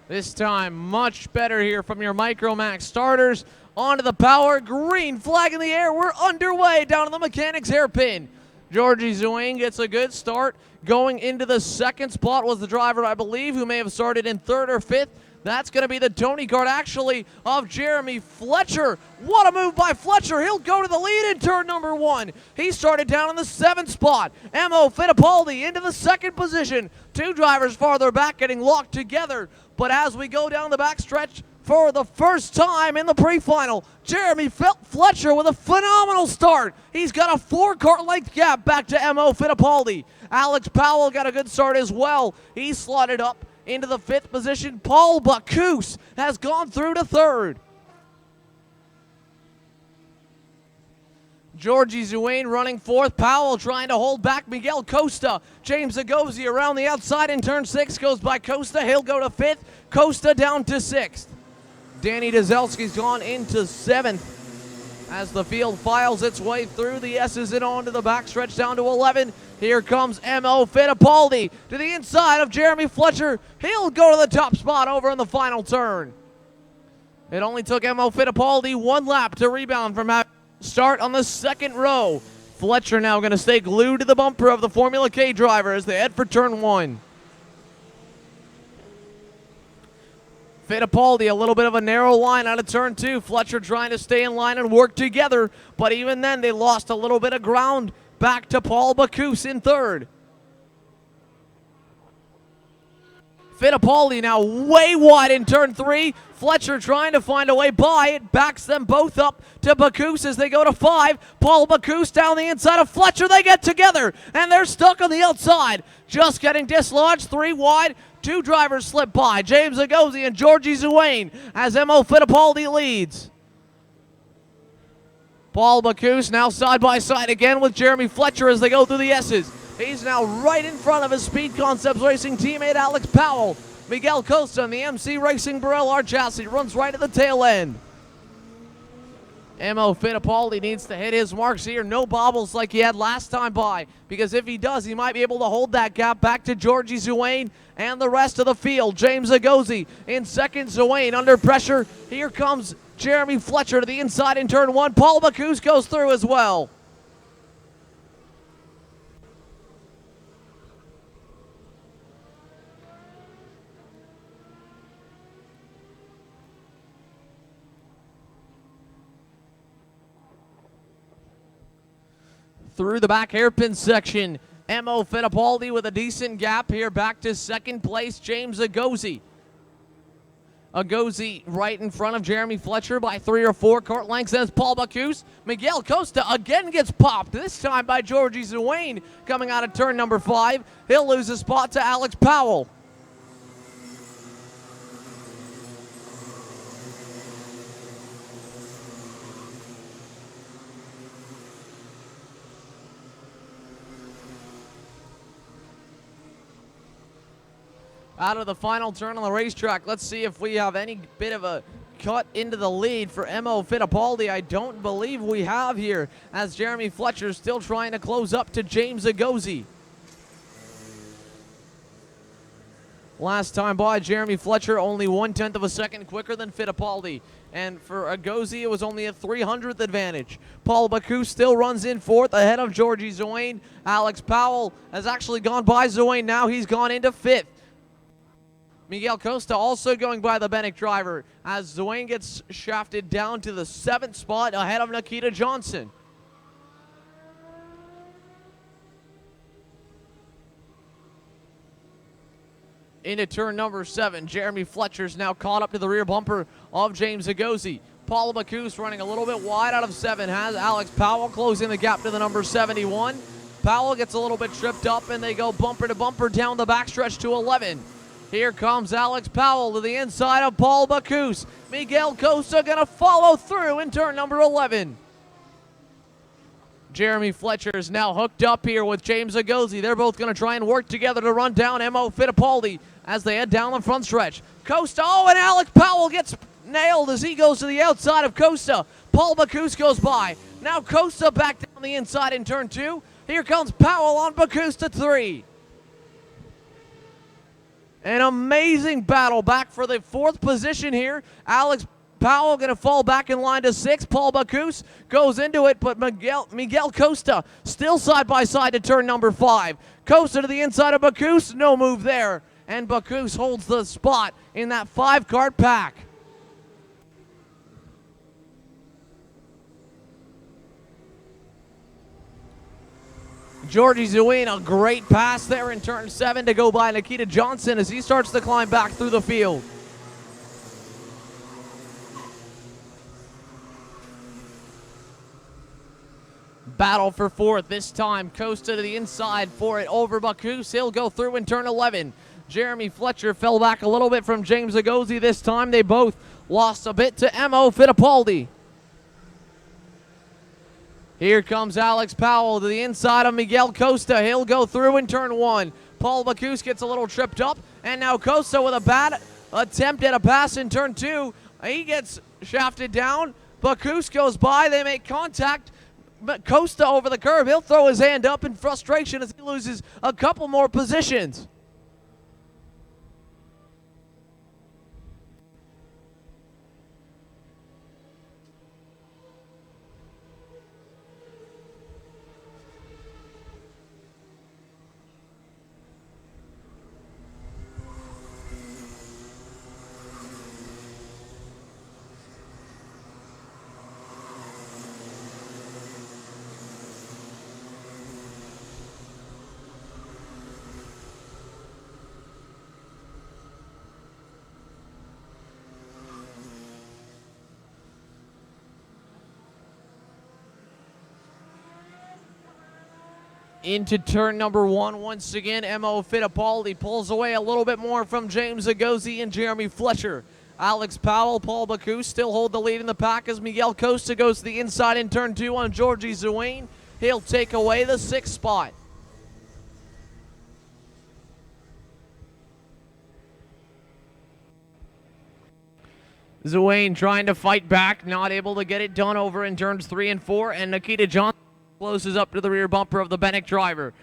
This time, much better here from your Micromax starters. Onto the power, green flag in the air. We're underway down to the mechanics hairpin. Georgie Zuane gets a good start. Going into the second spot was the driver, I believe, who may have started in third or fifth. That's going to be the Tony Kart, actually, of Jeremy Fletcher. What a move by Fletcher. He'll go to the lead in turn number 1. He started down in the 7th spot. Mo Fittipaldi into the 2nd position. 2 drivers farther back getting locked together. But as we go down the backstretch for the first time in the pre-final, Jeremy Fletcher with a phenomenal start. He's got a 4-car length gap back to Mo Fittipaldi. Alex Powell got a good start as well. He slotted up into the 5th position. Paul Bacchus has gone through to 3rd. Georgie Zuane running 4th. Powell trying to hold back Miguel Costa. James Agozi around the outside in turn 6 goes by Costa. He'll go to 5th. Costa down to 6th. Danny Dzelski's gone into 7th as the field files its way through the S's and onto the backstretch down to 11. Here comes Mo Fittipaldi to the inside of Jeremy Fletcher. He'll go to the top spot over in the final turn. It only took Mo Fittipaldi 1 lap to rebound from having start on the 2nd row. Fletcher now going to stay glued to the bumper of the Formula K driver as they head for turn 1. Fittipaldi, a little bit of a narrow line out of turn 2. Fletcher trying to stay in line and work together, but even then they lost a little bit of ground back to Paul Bacchus in 3rd. Fittipaldi now way wide in turn 3. Fletcher trying to find a way by. It backs them both up to Bacchus as they go to 5. Paul Bacchus down the inside of Fletcher. They get together, and they're stuck on the outside. Just getting dislodged, 3 wide. 2 drivers slip by, James Agozi and Georgie Zuane, as Mo Fittipaldi leads. Paul Bacchus now side by side again with Jeremy Fletcher as they go through the S's. He's now right in front of his Speed Concepts Racing teammate Alex Powell. Miguel Costa and the MC Racing Burrell R chassis runs right at the tail end. Mo Fittipaldi needs to hit his marks here. No bobbles like he had last time by, because if he does, he might be able to hold that gap back to Georgie Zuane and the rest of the field. James Agozi in 2nd. Zuane under pressure. Here comes Jeremy Fletcher to the inside in turn 1. Paul Bacchus goes through as well. Through the back hairpin section, Mo Fittipaldi with a decent gap here back to 2nd place, James Agozi. Agozi right in front of Jeremy Fletcher by 3 or 4 kart lengths. As Paul Bacchus. Miguel Costa again gets popped, this time by Georgie Zuane coming out of turn number 5. He'll lose a spot to Alex Powell. Out of the final turn on the racetrack, let's see if we have any bit of a cut into the lead for Mo Fittipaldi. I don't believe we have here, as Jeremy Fletcher still trying to close up to James Agozi. Last time by, Jeremy Fletcher only 1/10 of a second quicker than Fittipaldi. And for Agozi, it was only a 300th advantage. Paul Bacchus still runs in 4th ahead of Georgie Zuane. Alex Powell has actually gone by Zuane. Now he's gone into 5th. Miguel Costa also going by the Bennett driver as Zuane gets shafted down to the 7th spot ahead of Nikita Johnson. Into turn number 7, Jeremy Fletcher's now caught up to the rear bumper of James Agozi. Paul Bacchus running a little bit wide out of 7, has Alex Powell closing the gap to the number 71. Powell gets a little bit tripped up and they go bumper to bumper down the backstretch to 11. Here comes Alex Powell to the inside of Paul Bacchus. Miguel Costa going to follow through in turn number 11. Jeremy Fletcher is now hooked up here with James Agozi. They're both going to try and work together to run down Mo Fittipaldi as they head down the front stretch. Costa, and Alex Powell gets nailed as he goes to the outside of Costa. Paul Bacchus goes by. Now Costa back down the inside in turn 2. Here comes Powell on Bacchus to 3. An amazing battle back for the 4th position here. Alex Powell going to fall back in line to 6. Paul Bacchus goes into it, but Miguel Costa still side by side to turn number 5. Costa to the inside of Bacchus, no move there. And Bacchus holds the spot in that 5-cart pack. Georgie Zuin, a great pass there in turn 7 to go by Nikita Johnson as he starts to climb back through the field. Battle for 4th this time. Costa to the inside for it over Bacchus. He'll go through in turn 11. Jeremy Fletcher fell back a little bit from James Agozi this time. They both lost a bit to M.O. Fittipaldi. Here comes Alex Powell to the inside of Miguel Costa. He'll go through in turn 1. Paul Bacchus gets a little tripped up, and now Costa with a bad attempt at a pass in turn 2. He gets shafted down. Bacchus goes by. They make contact. But Costa over the curb. He'll throw his hand up in frustration as he loses a couple more positions. Into turn number 1 once again. M.O. Fittipaldi pulls away a little bit more from James Agozi and Jeremy Fletcher. Alex Powell, Paul Bacchus still hold the lead in the pack as Miguel Costa goes to the inside in turn 2 on Georgie Zuin. He'll take away the 6th spot. Zuin trying to fight back, not able to get it done over in turns 3 and 4, and Nikita Johnson closes up to the rear bumper of the Benek driver.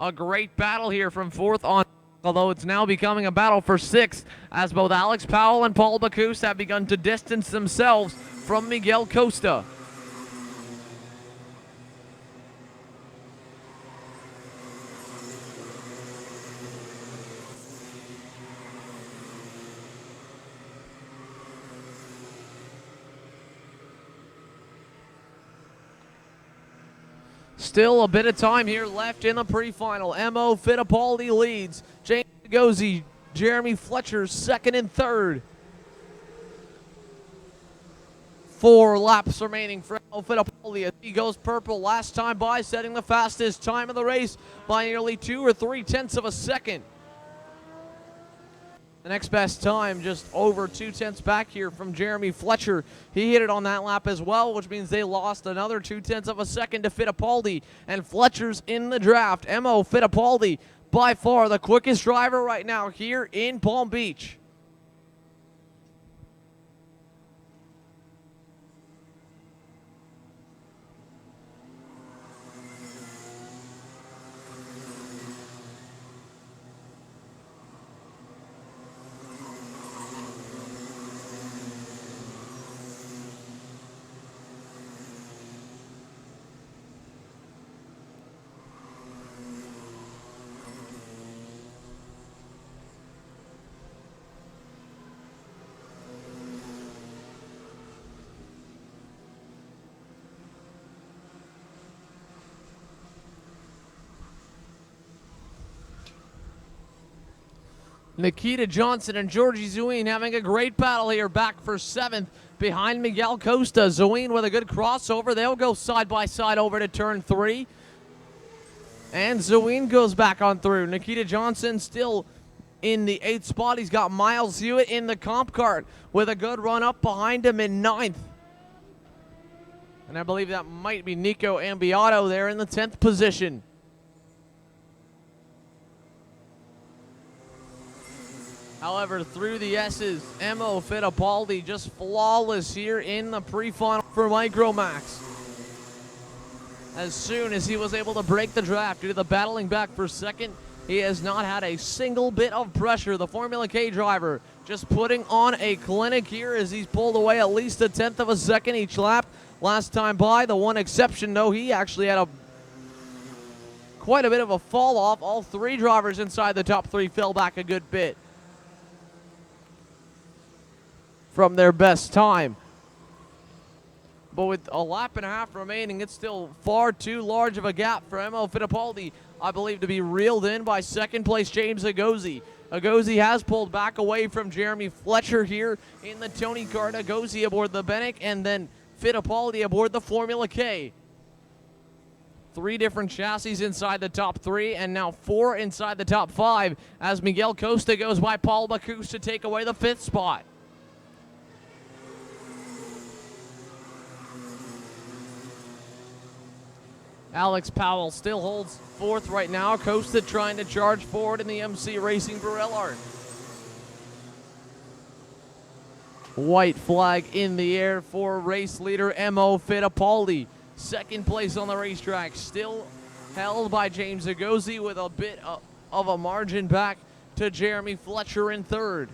A great battle here from 4th on, although it's now becoming a battle for 6th as both Alex Powell and Paul Bacchus have begun to distance themselves from Miguel Costa. Still a bit of time here left in the pre-final. M.O. Fittipaldi leads. James Agozi, Jeremy Fletcher 2nd and 3rd. 4 laps remaining for M.O. Fittipaldi as he goes purple last time by, setting the fastest time of the race by nearly 2 or 3 tenths of a second. The next best time just over 2 tenths back here from Jeremy Fletcher. He hit it on that lap as well, which means they lost another 2 tenths of a second to Fittipaldi. And Fletcher's in the draft. M.O. Fittipaldi, by far the quickest driver right now here in Palm Beach. Nikita Johnson and Georgie Zuin having a great battle here, back for 7th behind Miguel Costa. Zuin with a good crossover. They'll go side by side over to turn 3. And Zuin goes back on through. Nikita Johnson still in the 8th spot. He's got Miles Hewitt in the comp cart with a good run up behind him in 9th. And I believe that might be Nico Ambiato there in the 10th position. However, through the S's, M.O. Fittipaldi just flawless here in the pre-final for Micromax. As soon as he was able to break the draft due to the battling back for 2nd He has not had a single bit of pressure. The Formula K driver just putting on a clinic here as he's pulled away at least a tenth of a second each lap. Last time by, the one exception, though, he actually had quite a bit of a fall off. All three drivers inside the top three fell back a good bit from their best time. But with a lap and a half remaining, it's still far too large of a gap for Emo Fittipaldi, I believe, to be reeled in by second place James Agozi. Agozi has pulled back away from Jeremy Fletcher here in the Tony Kart. Agozi aboard the Benek, and then Fittipaldi aboard the Formula K. 3 different chassis inside the top 3, and now 4 inside the top 5 as Miguel Costa goes by Paul Bacchus to take away the 5th spot. Alex Powell still holds 4th right now. Costa trying to charge forward in the MC Racing Barillard. White flag in the air for race leader Emo Fittipaldi. 2nd place on the racetrack, still held by James Agozi with a bit of a margin back to Jeremy Fletcher in 3rd.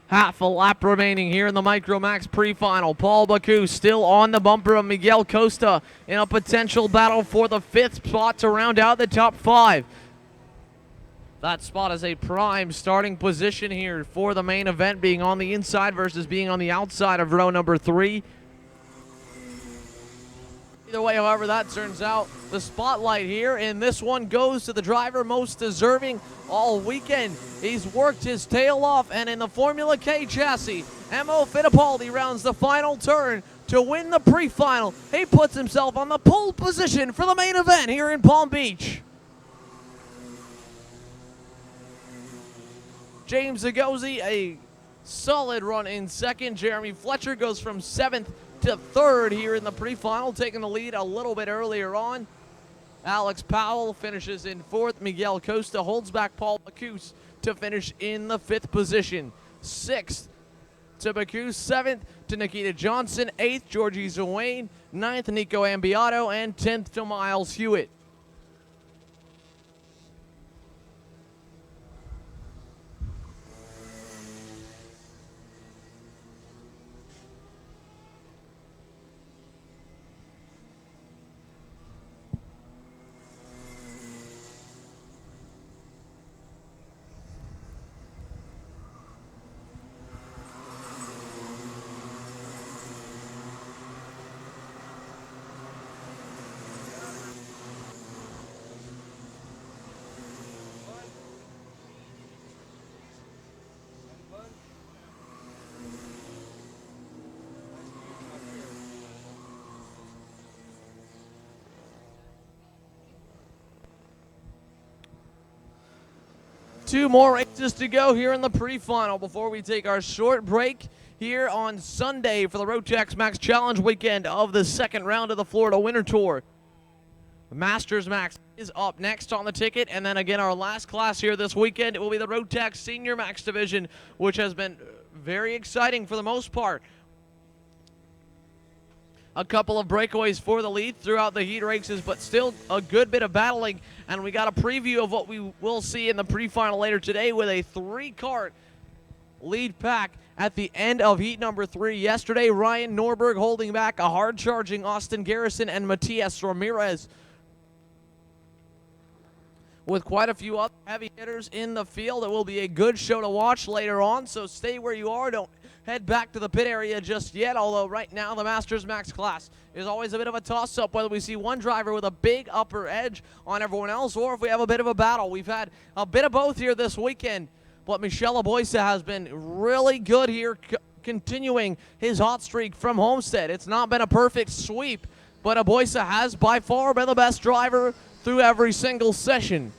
Half a lap remaining here in the Micromax pre-final. Paul Bacchus still on the bumper of Miguel Costa in a potential battle for the 5th spot to round out the top 5. That spot is a prime starting position here for the main event, being on the inside versus being on the outside of row number 3. Either way, however that turns out, the spotlight here in this one goes to the driver most deserving all weekend. He's worked his tail off, and in the Formula K chassis, Emo Fittipaldi rounds the final turn to win the pre-final. He puts himself on the pole position for the main event here in Palm Beach. James Agozi, a solid run in 2nd. Jeremy Fletcher goes from 7th to 3rd here in the pre-final, taking the lead a little bit earlier on. Alex Powell finishes in 4th. Miguel Costa holds back Paul Bacchus to finish in the 5th position. 6th to Bacchus, 7th to Nikita Johnson, 8th Georgie Zawayne, 9th Nico Ambiato, and 10th to Miles Hewitt. Two more races to go here in the pre-final before we take our short break here on Sunday for the Rotax Max Challenge weekend of the 2nd round of the Florida Winter Tour. The Masters Max is up next on the ticket, and then again our last class here this weekend, it will be the Rotax Senior Max Division, which has been very exciting for the most part. A couple of breakaways for the lead throughout the heat races, but still a good bit of battling. And we got a preview of what we will see in the pre-final later today with a 3-kart lead pack at the end of heat number 3. Yesterday, Ryan Norberg holding back a hard-charging Austin Garrison and Matias Ramirez, with quite a few other heavy hitters in the field. It will be a good show to watch later on, so stay where you are. Don't head back to the pit area just yet, although right now the Masters Max class is always a bit of a toss-up, whether we see one driver with a big upper edge on everyone else or if we have a bit of a battle. We've had a bit of both here this weekend, but Michel Aboisa has been really good here, continuing his hot streak from Homestead. It's not been a perfect sweep, but Aboisa has by far been the best driver through every single session.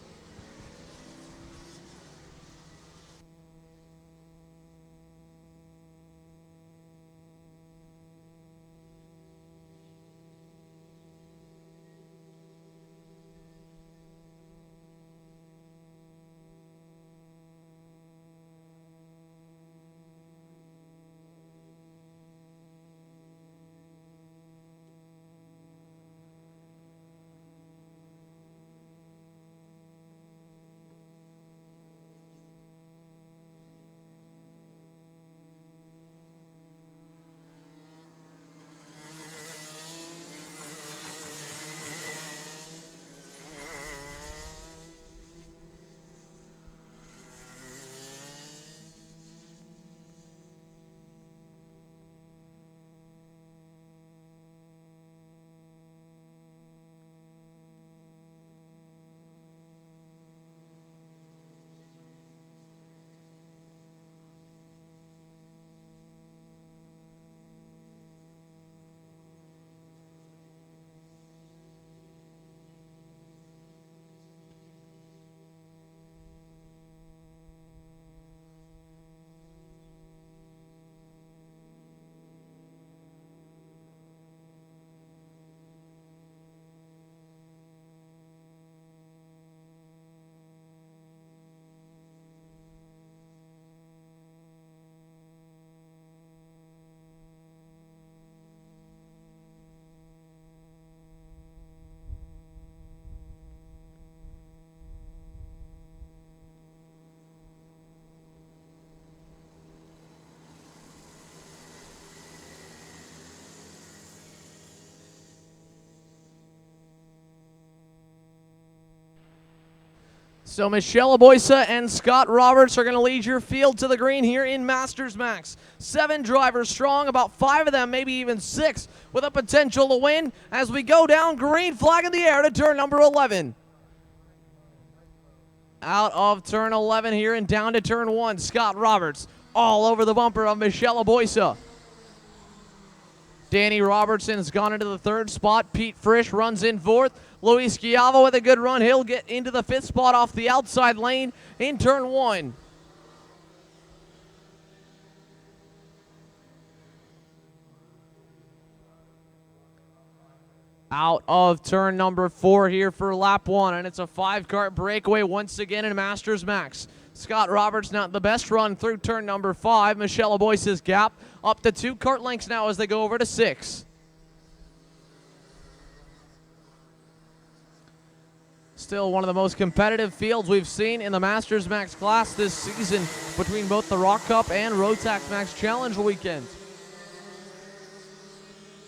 So Michelle Aboisa and Scott Roberts are going to lead your field to the green here in Masters Max. 7 drivers strong, about 5 of them, maybe even 6, with a potential to win as we go down green flag in the air to turn number 11. Out of turn 11 here and down to turn 1. Scott Roberts all over the bumper of Michelle Aboisa. Danny Robertson's gone into the 3rd spot. Pete Frisch runs in 4th. Luis Schiavo with a good run. He'll get into the 5th spot off the outside lane in turn 1. Out of turn number 4 here for lap 1, and it's a 5-kart breakaway once again in Masters Max. Scott Roberts not the best run through turn number 5. Michelle Aboisa's gap up to 2 kart lengths now as they go over to 6. Still one of the most competitive fields we've seen in the Masters Max class this season between both the Rock Cup and Rotax Max Challenge weekend.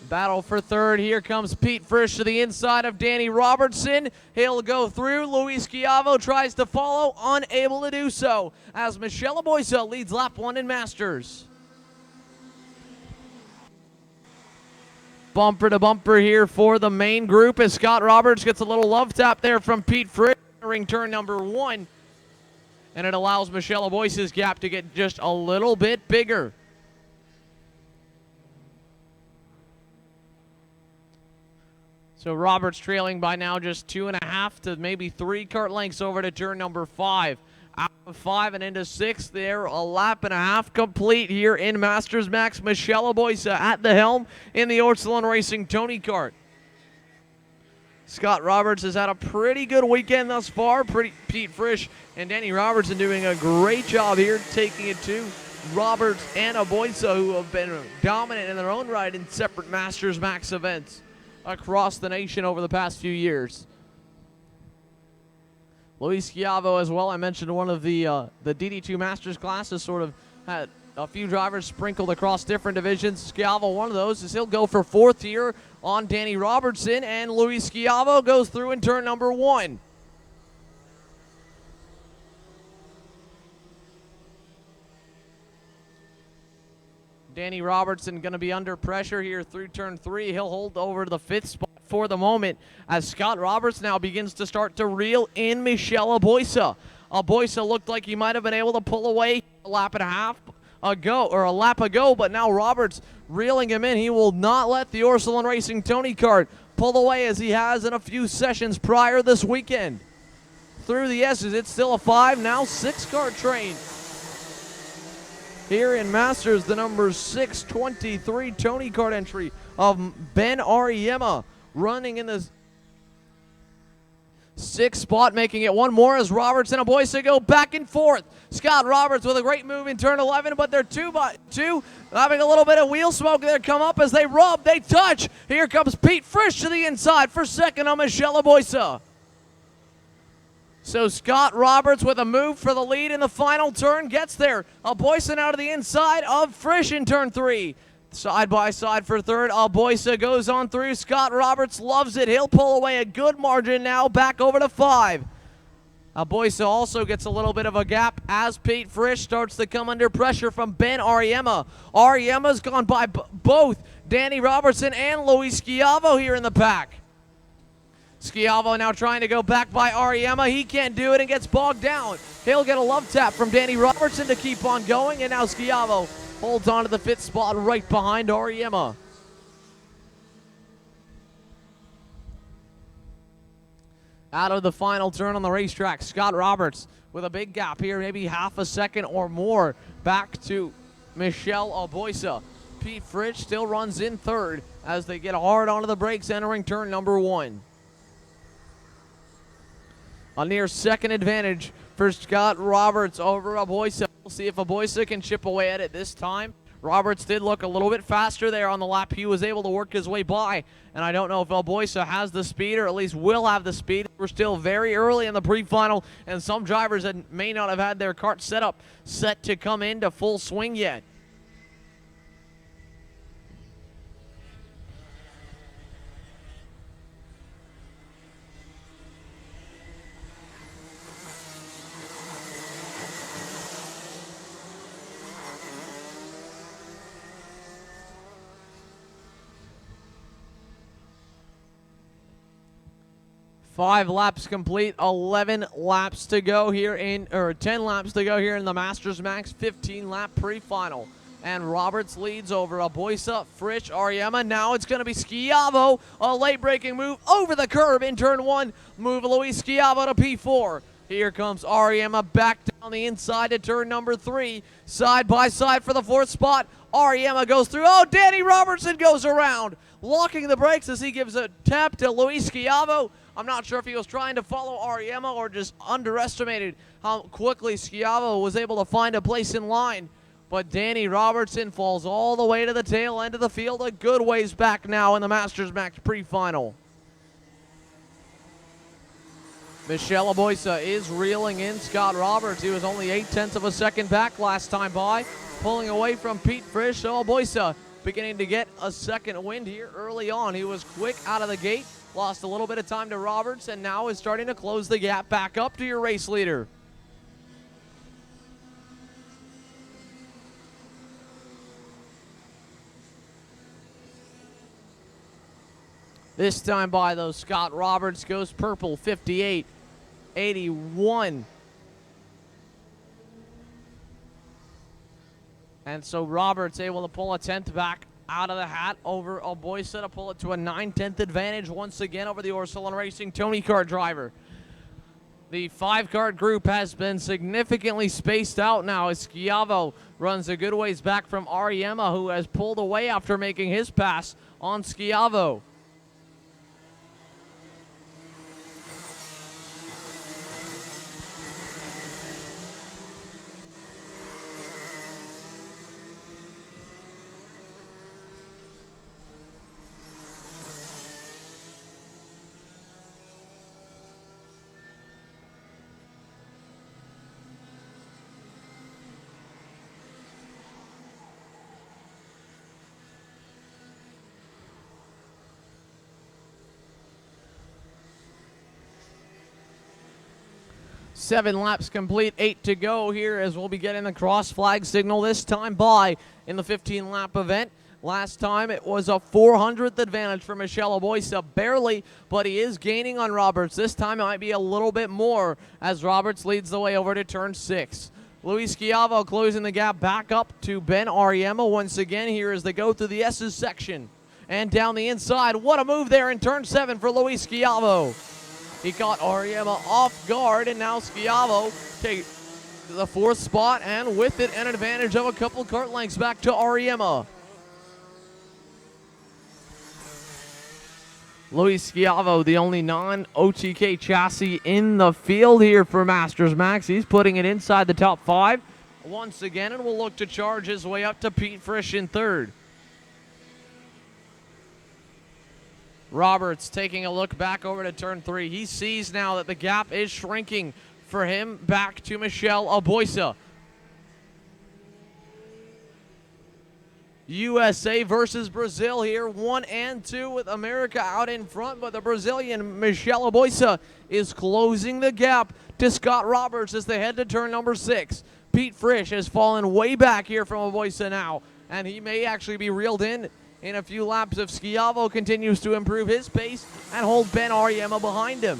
Battle for 3rd. Here comes Pete Frisch to the inside of Danny Robertson. He'll go through. Luis Schiavo tries to follow, unable to do so, as Michelle Aboisa leads lap 1 in Masters. Bumper to bumper here for the main group as Scott Roberts gets a little love tap there from Pete Frisch entering turn number 1. And it allows Michelle Aboisa's gap to get just a little bit bigger. So Roberts trailing by now just 2.5 to maybe 3 kart lengths over to turn number 5. Out of 5 and into 6, they're a lap and a half complete here in Masters Max. Michelle Aboisa at the helm in the Orsilon Racing Tony Kart. Scott Roberts has had a pretty good weekend thus far. Pete Frisch and Danny Robertson doing a great job here, taking it to Roberts and Aboisa, who have been dominant in their own right in separate Masters Max events across the nation over the past few years. Luis Schiavo as well. I mentioned one of the DD2 Masters classes sort of had a few drivers sprinkled across different divisions. Schiavo, one of those, is he'll go for 4th here on Danny Robertson, and Luis Schiavo goes through in turn number 1. Danny Robertson going to be under pressure here through turn 3. He'll hold over to the 5th spot for the moment as Scott Roberts now begins to start to reel in Michelle Aboisa. Aboisa looked like he might have been able to pull away a lap ago, but now Roberts reeling him in. He will not let the Orsilon Racing Tony Kart pull away as he has in a few sessions prior this weekend. Through the S's, it's still a 5, now 6 kart train. Here in Masters, the number 623 Tony Kart entry of Ben Ariema running in the 6th spot, making it one more as Roberts and Aboisa go back and forth. Scott Roberts with a great move in turn 11, but they're 2 by 2, having a little bit of wheel smoke there come up as they rub, they touch. Here comes Pete Frisch to the inside for 2nd on Michelle Aboisa. So Scott Roberts with a move for the lead in the final turn gets there. Aboisa out of the inside of Frisch in turn 3. Side by side for 3rd. Aboisa goes on through. Scott Roberts loves it. He'll pull away a good margin now back over to 5. Aboisa also gets a little bit of a gap as Pete Frisch starts to come under pressure from Ben Ariema. Ariema's gone by both Danny Robertson and Luis Schiavo here in the pack. Schiavo now trying to go back by Ariema. He can't do it and gets bogged down. He'll get a love tap from Danny Robertson to keep on going, and now Schiavo holds on to the 5th spot right behind Ariema. Out of the final turn on the racetrack, Scott Roberts with a big gap here, maybe half a second or more back to Michelle Aboisa. Pete Frisch still runs in 3rd as they get hard onto the brakes entering turn number 1. A near 2nd advantage for Scott Roberts over Aboisa. We'll see if Aboisa can chip away at it this time. Roberts did look a little bit faster there on the lap. He was able to work his way by, and I don't know if Aboisa has the speed, or at least will have the speed. We're still very early in the pre-final, and some drivers that may not have had their kart set to come into full swing yet. 5 laps complete, 11 laps to go here in, or 10 laps to go here in the Masters Max 15-lap pre-final. And Roberts leads over Aboisa, Frisch, Ariema. Now it's going to be Schiavo. A late-breaking move over the curb in turn 1. Move Luis Schiavo to P4. Here comes Ariema back down the inside to turn number 3. Side by side for the 4th spot. Ariema goes through. Oh, Danny Robertson goes around, locking the brakes as he gives a tap to Luis Schiavo. I'm not sure if he was trying to follow Ariema or just underestimated how quickly Schiavo was able to find a place in line. But Danny Robertson falls all the way to the tail end of the field, a good ways back now in the Masters Max pre-final. Michelle Aboisa is reeling in Scott Roberts. He was only 0.8 of a second back last time by, pulling away from Pete Frisch. So Aboisa beginning to get a second wind here early on. He was quick out of the gate, lost a little bit of time to Roberts, and now is starting to close the gap back up to your race leader. This time by, though, Scott Roberts goes purple, 58-81. And so Roberts able to pull a 10th back out of the hat over Aboisa to pull it to a 9/10 advantage once again over the Orsilon Racing Tony Kart driver. The 5-kart group has been significantly spaced out now as Schiavo runs a good ways back from Ariema, who has pulled away after making his pass on Schiavo. Seven laps complete, 8 to go here as we'll be getting the cross flag signal this time by in the 15-lap event. Last time it was a 400th advantage for Michelle Aboisa, barely, but he is gaining on Roberts. This time it might be a little bit more as Roberts leads the way over to turn 6. Luis Schiavo closing the gap back up to Ben Ariema once again here as they go through the S's section. And down the inside, what a move there in turn 7 for Luis Schiavo. He caught Ariema off guard, and now Schiavo takes the 4th spot, and with it, an advantage of a couple kart lengths back to Ariema. Luis Schiavo, the only non-OTK chassis in the field here for Masters Max. He's putting it inside the top 5 once again, and will look to charge his way up to Pete Frisch in 3rd. Roberts taking a look back over to turn 3. He sees now that the gap is shrinking for him back to Michelle Aboisa. USA versus Brazil here, 1 and 2 with America out in front, but the Brazilian Michelle Aboisa is closing the gap to Scott Roberts as they head to turn number 6. Pete Frisch has fallen way back here from Aboisa now, and he may actually be reeled in a few laps if Schiavo continues to improve his pace and hold Ben Ariema behind him.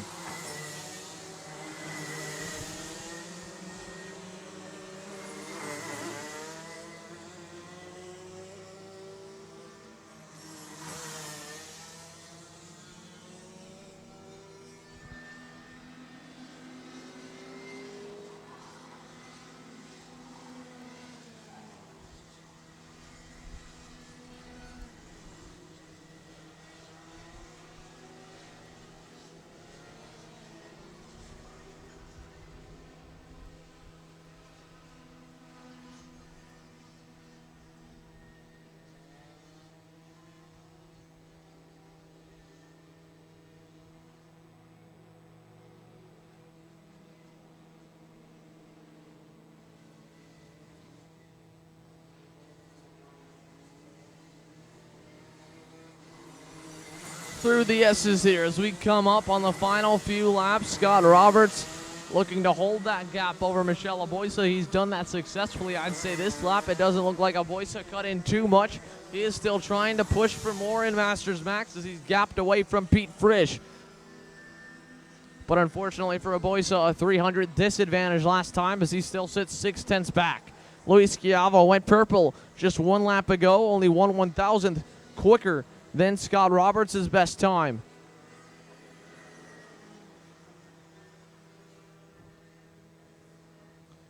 Through the S's here as we come up on the final few laps. Scott Roberts looking to hold that gap over Michelle Aboisa. He's done that successfully. I'd say this lap it doesn't look like Aboisa cut in too much. He is still trying to push for more in Masters Max as he's gapped away from Pete Frisch. but unfortunately for Aboisa, a 300 disadvantage last time as he still sits 6/10 back. Luis Schiavo went purple just 1 lap ago, only 1/1000th quicker than Scott Roberts' best time.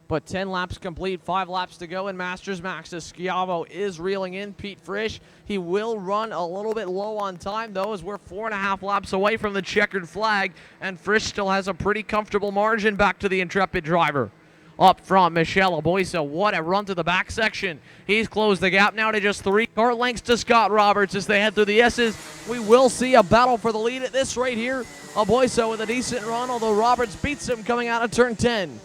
But 10 laps complete, 5 laps to go in Masters Max as Schiavo is reeling in Pete Frisch. He will run a little bit low on time, though, as we're 4.5 laps away from the checkered flag, and Frisch still has a pretty comfortable margin back to the Intrepid driver. Up front, Michel Aboisa, what a run to the back section. He's closed the gap now to just 3 car lengths to Scott Roberts as they head through the S's. We will see a battle for the lead at this rate here. Aboisa with a decent run, although Roberts beats him coming out of turn 10.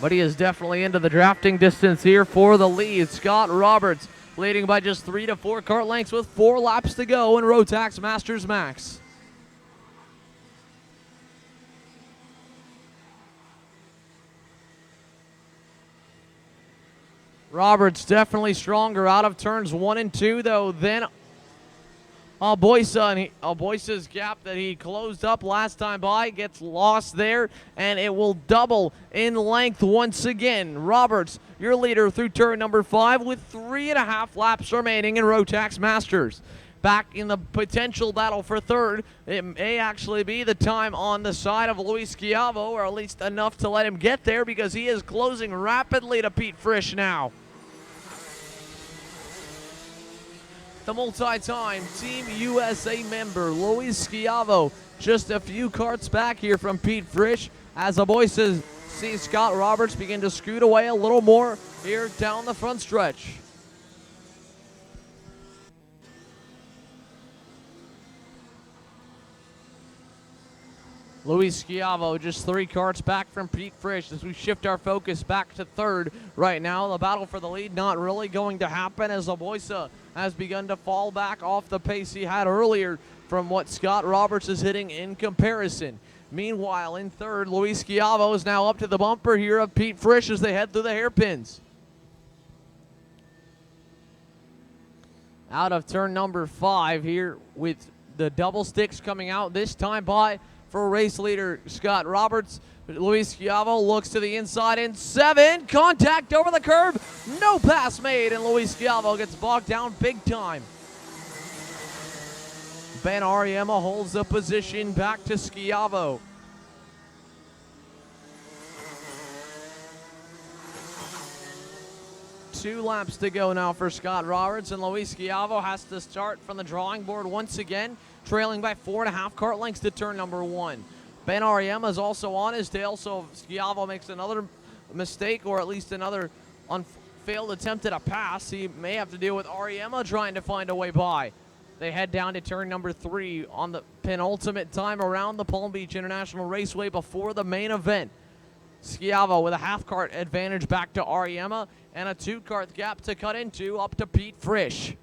But he is definitely into the drafting distance here for the lead. Scott Roberts leading by just 3 to 4 car lengths with 4 laps to go in Rotax Masters Max. Roberts definitely stronger out of turns 1 and 2, though, than Aboisa, and Aboisa's gap that he closed up last time by gets lost there, and it will double in length once again. Roberts, your leader through turn number 5 with 3.5 laps remaining in Rotax Masters. Back in the potential battle for third, it may actually be the time on the side of Luis Schiavo, or at least enough to let him get there, because he is closing rapidly to Pete Frisch now. The multi-time Team USA member, Luis Schiavo, just a few karts back here from Pete Frisch as Aboisa sees Scott Roberts begin to scoot away a little more here down the front stretch. Luis Schiavo just 3 karts back from Pete Frisch as we shift our focus back to third right now. The battle for the lead not really going to happen as Aboisa has begun to fall back off the pace he had earlier from what Scott Roberts is hitting in comparison. Meanwhile, in third, Luis Schiavo is now up to the bumper here of Pete Frisch as they head through the hairpins. Out of turn number 5 here with the double sticks coming out this time by for race leader Scott Roberts. Luis Schiavo looks to the inside in 7. Contact over the curb. No pass made, and Luis Schiavo gets bogged down big time. Ben Ariema holds the position back to Schiavo. Two laps to go now for Scott Roberts, and Luis Schiavo has to start from the drawing board once again, trailing by 4.5 kart lengths to turn number 1. Ben Ariema is also on his tail, so if Schiavo makes another mistake or at least another failed attempt at a pass, he may have to deal with Ariema trying to find a way by. They head down to turn number 3 on the penultimate time around the Palm Beach International Raceway before the main event. Schiavo with a half kart advantage back to Ariema and a 2 kart gap to cut into up to Pete Frisch.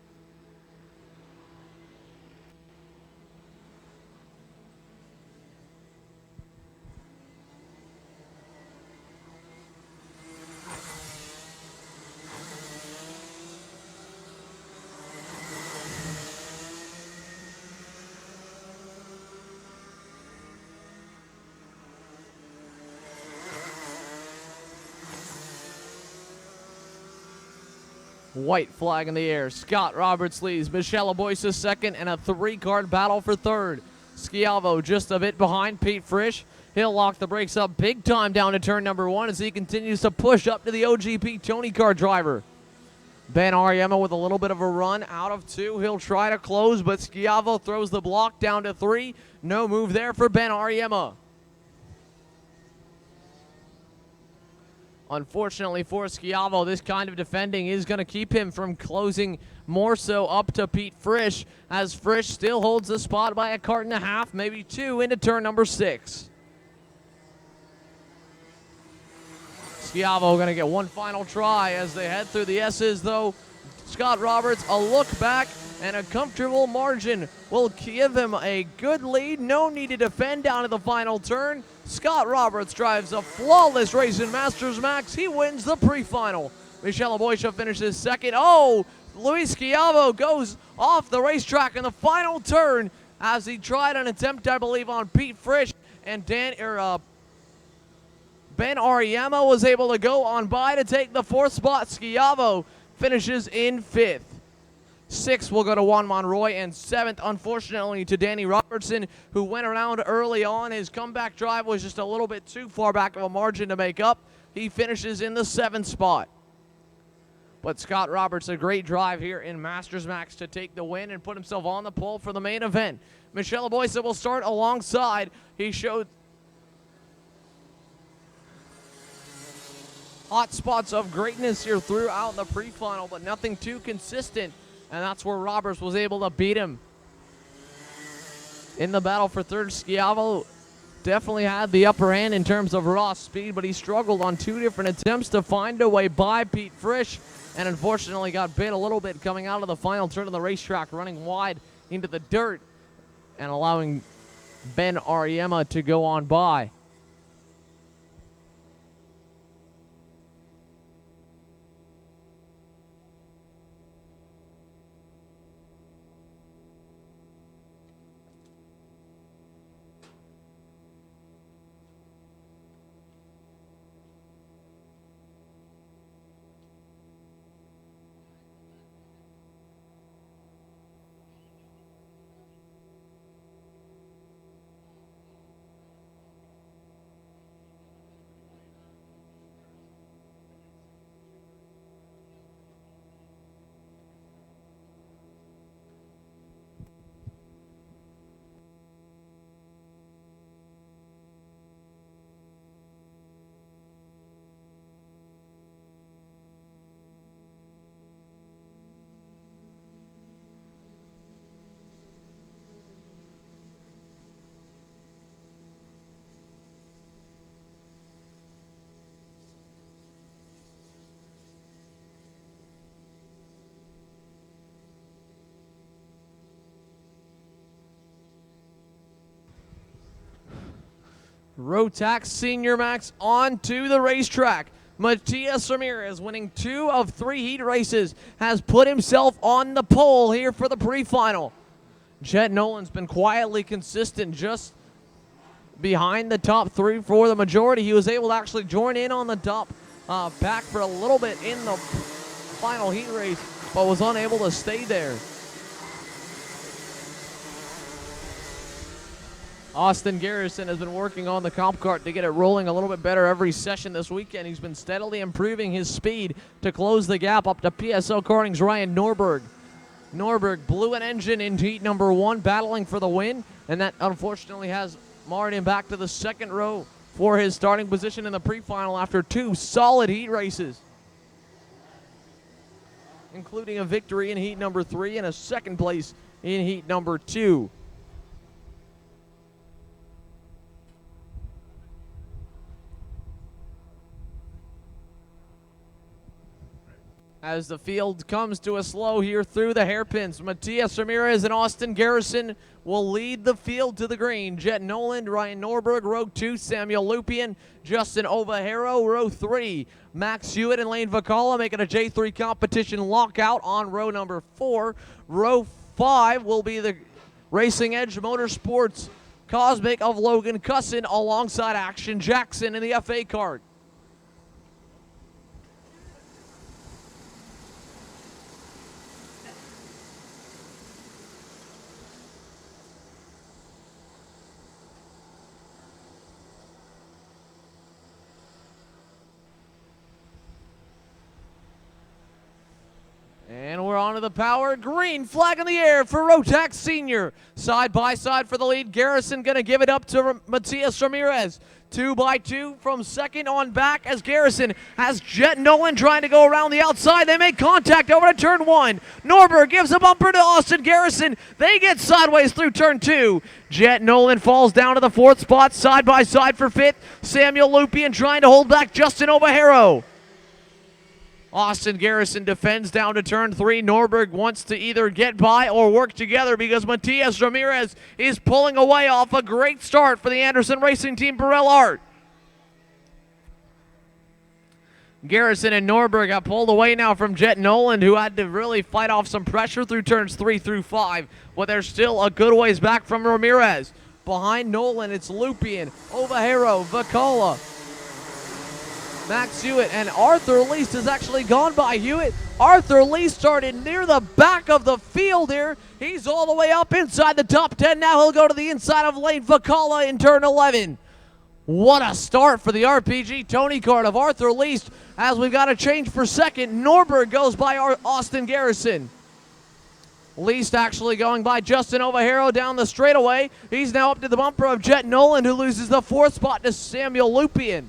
White flag in the air. Scott Roberts leads. Michel Aboisa second, and a 3-kart battle for third. Schiavo just a bit behind Pete Frisch. He'll lock the brakes up big time down to turn number 1 as he continues to push up to the OGP Tony Kart driver. Ben Ariema with a little bit of a run out of 2. He'll try to close, but Schiavo throws the block down to 3. No move there for Ben Ariema. Unfortunately for Schiavo, this kind of defending is going to keep him from closing more so up to Pete Frisch, as Frisch still holds the spot by a kart and a half, maybe 2 into turn number 6. Schiavo going to get one final try as they head through the S's, though. Scott Roberts, a look back and a comfortable margin will give him a good lead. No need to defend down to the final turn. Scott Roberts drives a flawless race in Masters Max. He wins the pre-final. Michel Aboisa finishes second. Oh, Luis Schiavo goes off the racetrack in the final turn as he tried an attempt, I believe, on Pete Frisch, and Ben Ariema was able to go on by to take the 4th spot. Schiavo finishes in 5th. 6th will go to Juan Monroy, and 7th, unfortunately, to Danny Robertson, who went around early on. His comeback drive was just a little bit too far back of a margin to make up. He finishes in the 7th spot. But Scott Roberts, a great drive here in Masters Max to take the win and put himself on the pole for the main event. Michele Boyce will start alongside. He showed hot spots of greatness here throughout the pre-final, but nothing too consistent, and that's where Roberts was able to beat him. In the battle for 3rd, Schiavo definitely had the upper hand in terms of raw speed, but he struggled on 2 different attempts to find a way by Pete Frisch, and unfortunately got bit a little bit coming out of the final turn of the racetrack, running wide into the dirt and allowing Ben Ariema to go on by. Rotax Senior Max on to the racetrack. Matias Ramirez, winning 2 of 3 heat races, has put himself on the pole here for the pre-final. Jet Nolan's been quietly consistent, just behind the top 3 for the majority. He was able to actually join in on the top back for a little bit in the final heat race, but was unable to stay there. Austin Garrison has been working on the comp cart to get it rolling a little bit better every session this weekend. He's been steadily improving his speed to close the gap up to PSL Karting's Ryan Norberg. Norberg blew an engine into heat number 1, battling for the win, and that unfortunately has marred him back to the 2nd row for his starting position in the pre-final after 2 solid heat races, including a victory in heat number 3 and a 2nd place in heat number 2. As the field comes to a slow here through the hairpins, Matias Ramirez and Austin Garrison will lead the field to the green. Jet Nolan, Ryan Norberg, row 2, Samuel Lupien, Justin Ovejero, row 3. Max Hewitt and Lane Vacala making a J3 competition lockout on row number 4. Row 5 will be the Racing Edge Motorsports Cosmic of Logan Cussin alongside Action Jackson in the FA cart. And we're on to the power. Green flag in the air for Rotax Senior. Side by side for the lead. Garrison going to give it up to Matias Ramirez. 2 by 2 from 2nd on back as Garrison has Jet Nolan trying to go around the outside. They make contact over to turn 1. Norberg gives a bumper to Austin Garrison. They get sideways through turn 2. Jet Nolan falls down to the 4th spot. Side by side for 5th. Samuel Lupien trying to hold back Justin Ovejero. Austin Garrison defends down to turn 3. Norberg wants to either get by or work together because Matias Ramirez is pulling away off a great start for the Anderson Racing Team Burrell Art. Garrison and Norberg have pulled away now from Jet Noland, who had to really fight off some pressure through turns 3 through 5, but they're still a good ways back from Ramirez. Behind Noland, it's Lupien, Ovejero, Vacola, Max Hewitt, and Arthur Least has actually gone by Hewitt. Arthur Least started near the back of the field here. He's all the way up inside the top 10. Now he'll go to the inside of lane Vacola in turn 11. What a start for the RPG Tony Kart of Arthur Least, as we've got a change for second. Norberg goes by Austin Garrison. Least actually going by Justin Ovejero down the straightaway. He's now up to the bumper of Jet Noland, who loses the 4th spot to Samuel Lupien.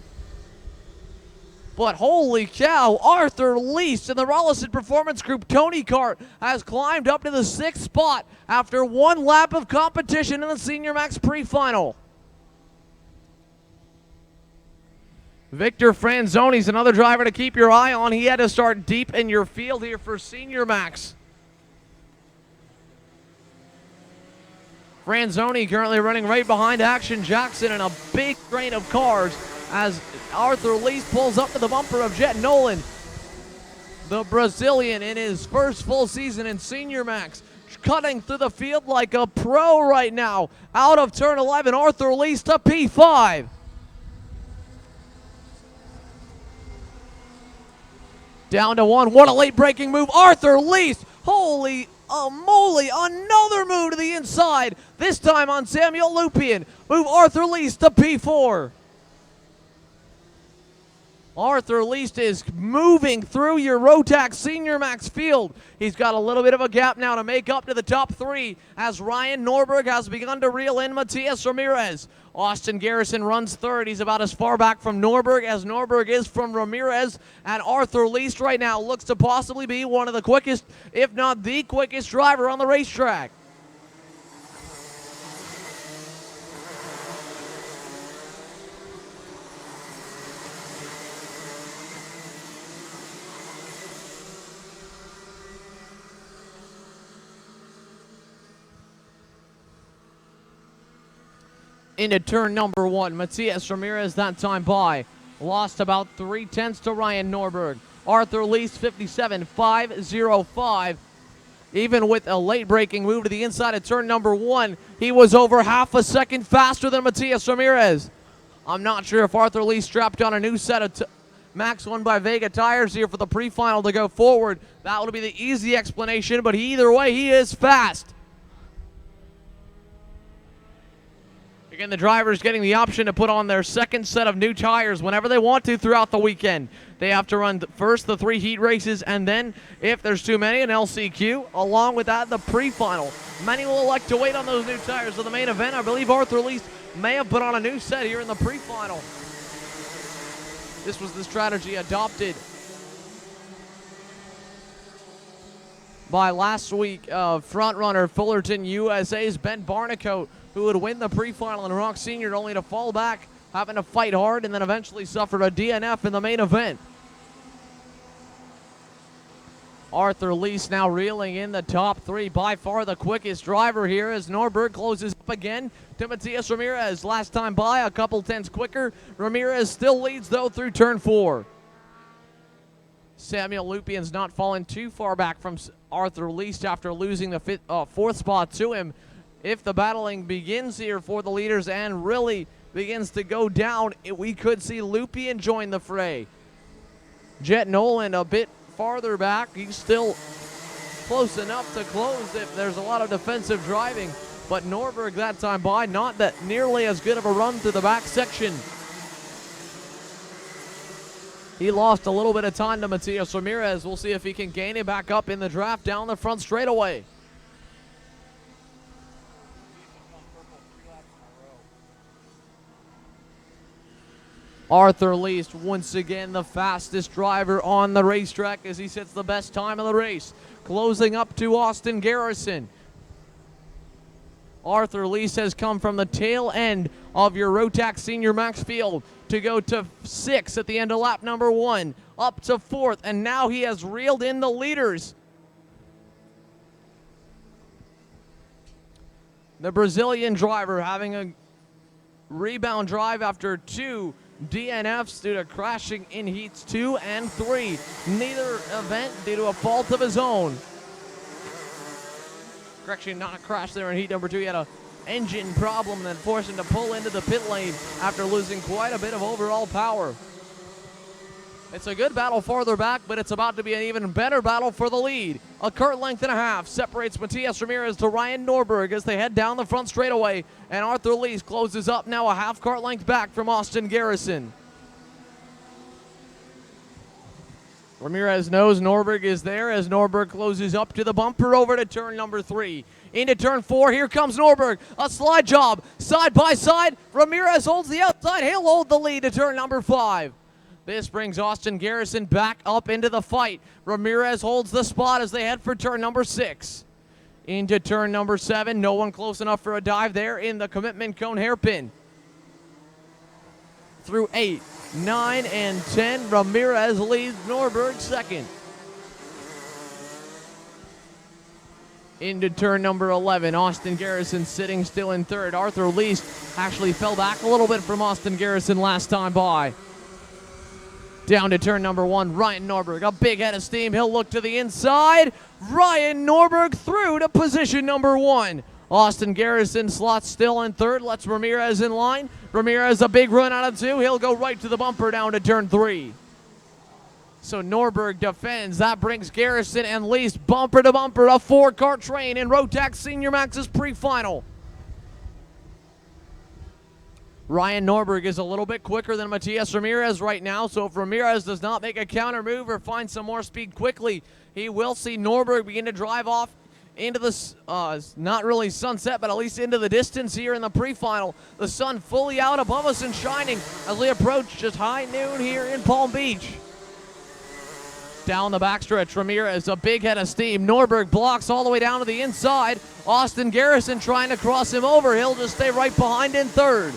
But holy cow, Arthur Least and the Rollison Performance Group Tony Kart has climbed up to the 6th spot after 1 lap of competition in the Senior Max pre-final. Victor Franzoni's another driver to keep your eye on. He had to start deep in your field here for Senior Max. Franzoni currently running right behind Action Jackson in a big train of cars as Arthur Least pulls up to the bumper of Jet Noland. The Brazilian in his first full season in Senior Max, cutting through the field like a pro right now. Out of turn 11, Arthur Least to P5. Down to 1. What a late braking move. Arthur Least. Holy moly. Another move to the inside. This time on Samuel Lupien. Move Arthur Least to P4. Arthur Least is moving through your Rotax Senior Max field. He's got a little bit of a gap now to make up to the top 3 as Ryan Norberg has begun to reel in Matias Ramirez. Austin Garrison runs 3rd. He's about as far back from Norberg as Norberg is from Ramirez. And Arthur Least right now looks to possibly be one of the quickest, if not the quickest driver on the racetrack. Into turn number 1. Matias Ramirez that time by. Lost about 3/10 to Ryan Norberg. Arthur Least 57.505. Even with a late braking move to the inside of turn number 1, he was over half a second faster than Matias Ramirez. I'm not sure if Arthur Least strapped on a new set of Max 1 by Vega tires here for the pre-final to go forward. That would be the easy explanation, but either way, he is fast. Again, the drivers getting the option to put on their second set of new tires whenever they want to throughout the weekend. They have to run first the 3 heat races, and then, if there's too many, an LCQ. Along with that, the pre-final. Many will elect to wait on those new tires for the main event. I believe Arthur Least may have put on a new set here in the pre-final. This was the strategy adopted by last week front-runner Fullerton USA's Ben Barnicoat, who would win the pre-final in Rock Senior, only to fall back, having to fight hard, and then eventually suffered a DNF in the main event. Arthur Least now reeling in the top 3, by far the quickest driver here as Norberg closes up again to Matias Ramirez. Last time by, a couple tenths quicker. Ramirez still leads, though, through turn 4. Samuel Lupien's not fallen too far back from Arthur Least after losing the 4th spot to him. If the battling begins here for the leaders and really begins to go down, we could see Lupien join the fray. Jet Noland a bit farther back. He's still close enough to close if there's a lot of defensive driving. But Norberg that time by, not that nearly as good of a run through the back section. He lost a little bit of time to Matias Ramirez. We'll see if he can gain it back up in the draft down the front straightaway. Arthur Least, once again the fastest driver on the racetrack as he sets the best time of the race. Closing up to Austin Garrison. Arthur Least has come from the tail end of your Rotax Senior Max field to go to 6 at the end of lap number 1, up to 4th, and now he has reeled in the leaders. The Brazilian driver having a rebound drive after 2 DNFs due to crashing in heats 2 and 3. Neither event due to a fault of his own. Correction, not a crash there in heat number 2. He had a engine problem that forced him to pull into the pit lane after losing quite a bit of overall power. It's a good battle farther back, but it's about to be an even better battle for the lead. A kart length and a half separates Matias Ramirez to Ryan Norberg as they head down the front straightaway, and Arthur Lease closes up now a half kart length back from Austin Garrison. Ramirez knows Norberg is there as Norberg closes up to the bumper over to turn number 3. Into turn 4, here comes Norberg. A slide job, side by side. Ramirez holds the outside. He'll hold the lead to turn number 5. This brings Austin Garrison back up into the fight. Ramirez holds the spot as they head for turn number 6. Into turn number 7, no one close enough for a dive there in the commitment cone hairpin. Through 8, 9, and 10, Ramirez leads Norberg second. Into turn number 11, Austin Garrison sitting still in third. Arthur Lease actually fell back a little bit from Austin Garrison last time by. Down to turn number 1, Ryan Norberg, a big head of steam. He'll look to the inside. Ryan Norberg through to position number 1. Austin Garrison slots still in third, lets Ramirez in line. Ramirez a big run out of 2. He'll go right to the bumper down to turn 3. So Norberg defends. That brings Garrison and Lease bumper to bumper, a 4-kart train in Rotax Senior Max's pre-final. Ryan Norberg is a little bit quicker than Matias Ramirez right now, so if Ramirez does not make a counter move or find some more speed quickly, he will see Norberg begin to drive off into the, not really sunset, but at least into the distance here in the pre-final. The sun fully out above us and shining as we approach just high noon here in Palm Beach. Down the backstretch, Ramirez, a big head of steam. Norberg blocks all the way down to the inside. Austin Garrison trying to cross him over. He'll just stay right behind in third.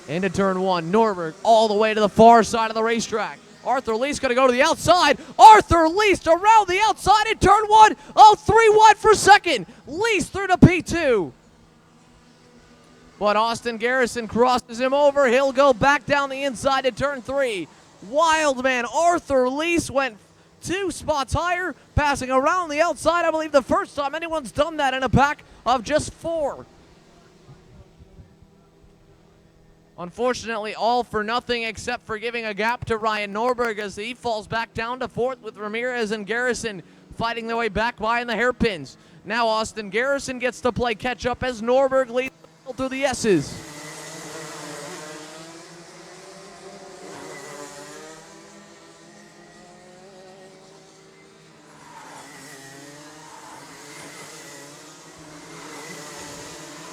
Into turn 1, Norberg all the way to the far side of the racetrack. Arthur Lease going to go to the outside. Arthur Lease around the outside in turn 1. Oh, 3 wide for second. Lease through to P2. But Austin Garrison crosses him over. He'll go back down the inside to turn 3. Wild man Arthur Lease went 2 spots higher, passing around the outside. I believe the first time anyone's done that in a pack of just 4. Unfortunately, all for nothing except for giving a gap to Ryan Norberg as he falls back down to 4th with Ramirez and Garrison fighting their way back by in the hairpins. Now Austin Garrison gets to play catch-up as Norberg leads through the S's.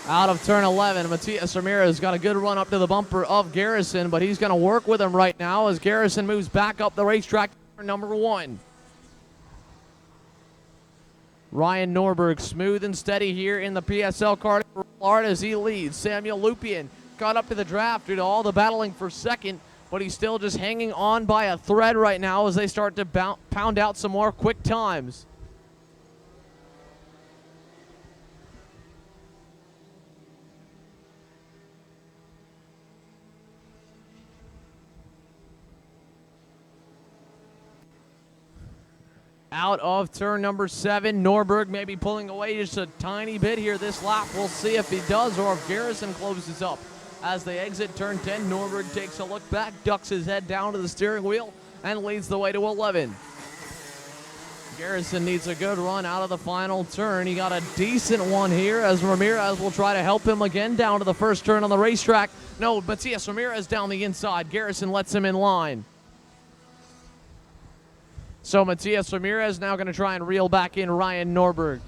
Out of turn 11, Matias Ramirez got a good run up to the bumper of Garrison, but he's going to work with him right now as Garrison moves back up the racetrack to number 1. Ryan Norberg smooth and steady here in the PSL kart as he leads. Samuel Lupien got up to the draft due to all the battling for second, but he's still just hanging on by a thread right now as they start to pound out some more quick times. Out of turn number 7, Norberg may be pulling away just a tiny bit here this lap. We'll see if he does or if Garrison closes up. As they exit turn 10, Norberg takes a look back, ducks his head down to the steering wheel, and leads the way to 11. Garrison needs a good run out of the final turn. He got a decent one here as Ramirez will try to help him again down to the first turn on the racetrack. No, Matias Ramirez down the inside. Garrison lets him in line. So Matias Ramirez now going to try and reel back in Ryan Norberg.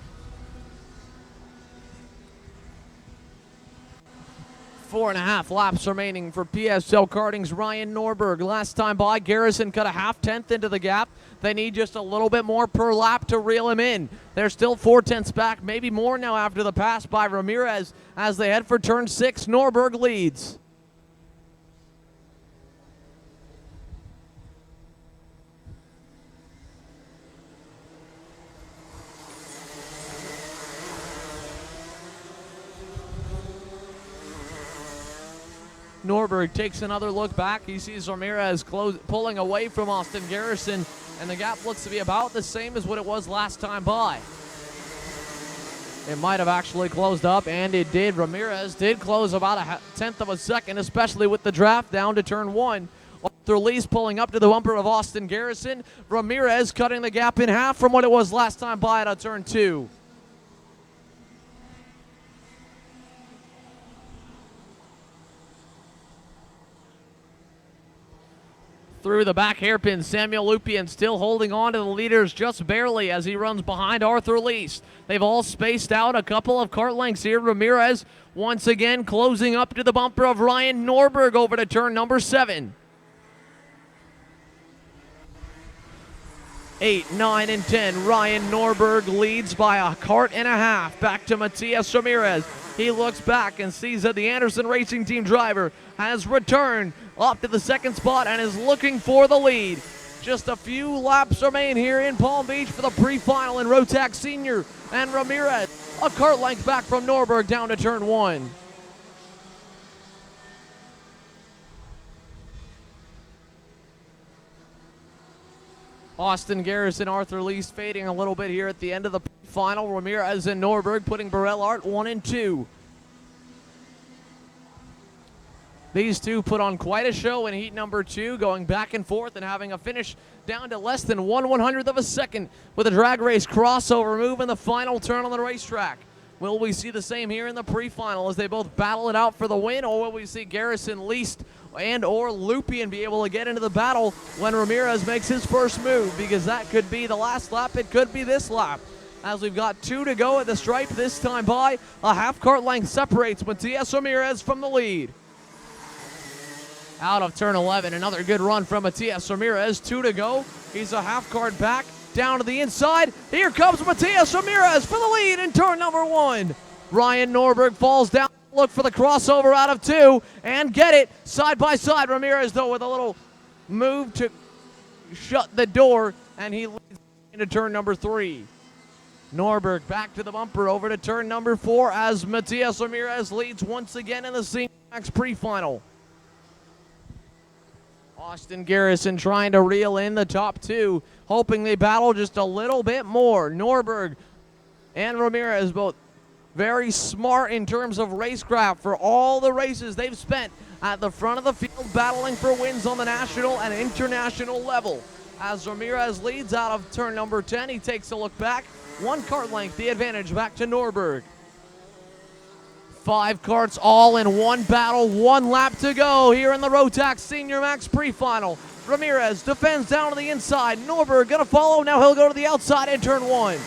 4.5 laps remaining for PSL Karting's Ryan Norberg. Last time by, Garrison cut a 0.5 into the gap. They need just a little bit more per lap to reel him in. They're still 0.4 back, maybe more now after the pass by Ramirez. As they head for turn 6, Norberg leads. Norberg takes another look back. He sees Ramirez pulling away from Austin Garrison, and the gap looks to be about the same as what it was last time by. It might have actually closed up, and it did. Ramirez did close about a tenth of a second, especially with the draft down to turn 1. Arthur Lease pulling up to the bumper of Austin Garrison. Ramirez cutting the gap in half from what it was last time by at a turn 2. Through the back hairpin, Samuel Lupien still holding on to the leaders just barely as he runs behind Arthur Lease. They've all spaced out a couple of kart lengths here. Ramirez once again closing up to the bumper of Ryan Norberg over to turn number 7. 8, 9, and 10. Ryan Norberg leads by a kart and a half. Back to Matias Ramirez. He looks back and sees that the Anderson Racing Team driver has returned up to the second spot and is looking for the lead. Just a few laps remain here in Palm Beach for the pre-final in Rotax Senior. And Ramirez, a kart length back from Norberg down to turn 1. Austin Garrison, Arthur Lease fading a little bit here at the end of the final. Ramirez and Norberg putting Burrell Art 1 and 2. These two put on quite a show in heat number 2, going back and forth and having a finish down to less than 1/100th of a second with a drag race crossover move in the final turn on the racetrack. Will we see the same here in the pre-final as they both battle it out for the win, or will we see Garrison, Lease, and or Lupien be able to get into the battle when Ramirez makes his first move? Because that could be the last lap, it could be this lap. As we've got 2 to go at the stripe this time by, a half kart length separates Matias Ramirez from the lead. Out of turn 11, another good run from Matias Ramirez. 2 to go. He's a half kart back, down to the inside. Here comes Matias Ramirez for the lead in turn number 1. Ryan Norberg falls down. Look for the crossover out of 2 and get it side by side. Ramirez, though, with a little move to shut the door, and he leads into turn number 3. Norberg back to the bumper over to turn number 4 as Matias Ramirez leads once again in the Senior Max pre-final. Austin Garrison trying to reel in the top 2, hoping they battle just a little bit more. Norberg and Ramirez both very smart in terms of racecraft for all the races they've spent at the front of the field battling for wins on the national and international level. As Ramirez leads out of turn number 10, he takes a look back. 1 kart length, the advantage back to Norberg. 5 karts all in one battle, 1 lap to go here in the Rotax Senior Max pre-final. Ramirez defends down to the inside. Norberg gonna follow, now he'll go to the outside in turn 1.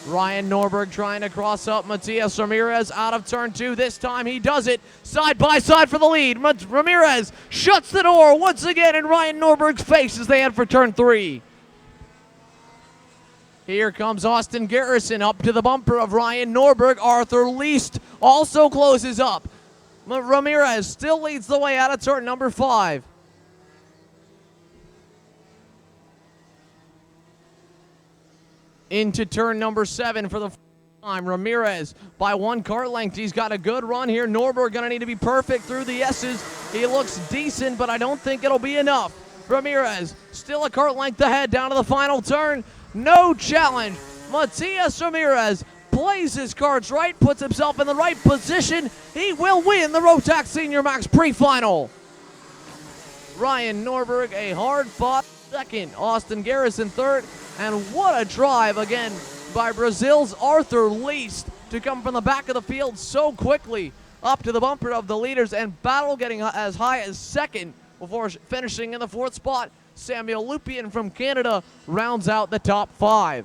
Ryan Norberg trying to cross up Matias Ramirez out of turn 2. This time he does it side by side for the lead. Ramirez shuts the door once again in Ryan Norberg's face as they head for turn 3. Here comes Austin Garrison up to the bumper of Ryan Norberg. Arthur Lease also closes up. Ramirez still leads the way out of turn number 5. Into turn number 7 for the first time. Ramirez by 1 kart length. He's got a good run here. Norberg going to need to be perfect through the S's. He looks decent, but I don't think it'll be enough. Ramirez still a kart length ahead down to the final turn. No challenge. Matias Ramirez plays his cards right, puts himself in the right position. He will win the Rotax Senior Max pre-final. Ryan Norberg, a hard-fought second. Austin Garrison third. And what a drive again by Brazil's Arthur Lease to come from the back of the field so quickly up to the bumper of the leaders and battle getting as high as second before finishing in the 4th spot. Samuel Lupien from Canada rounds out the top 5.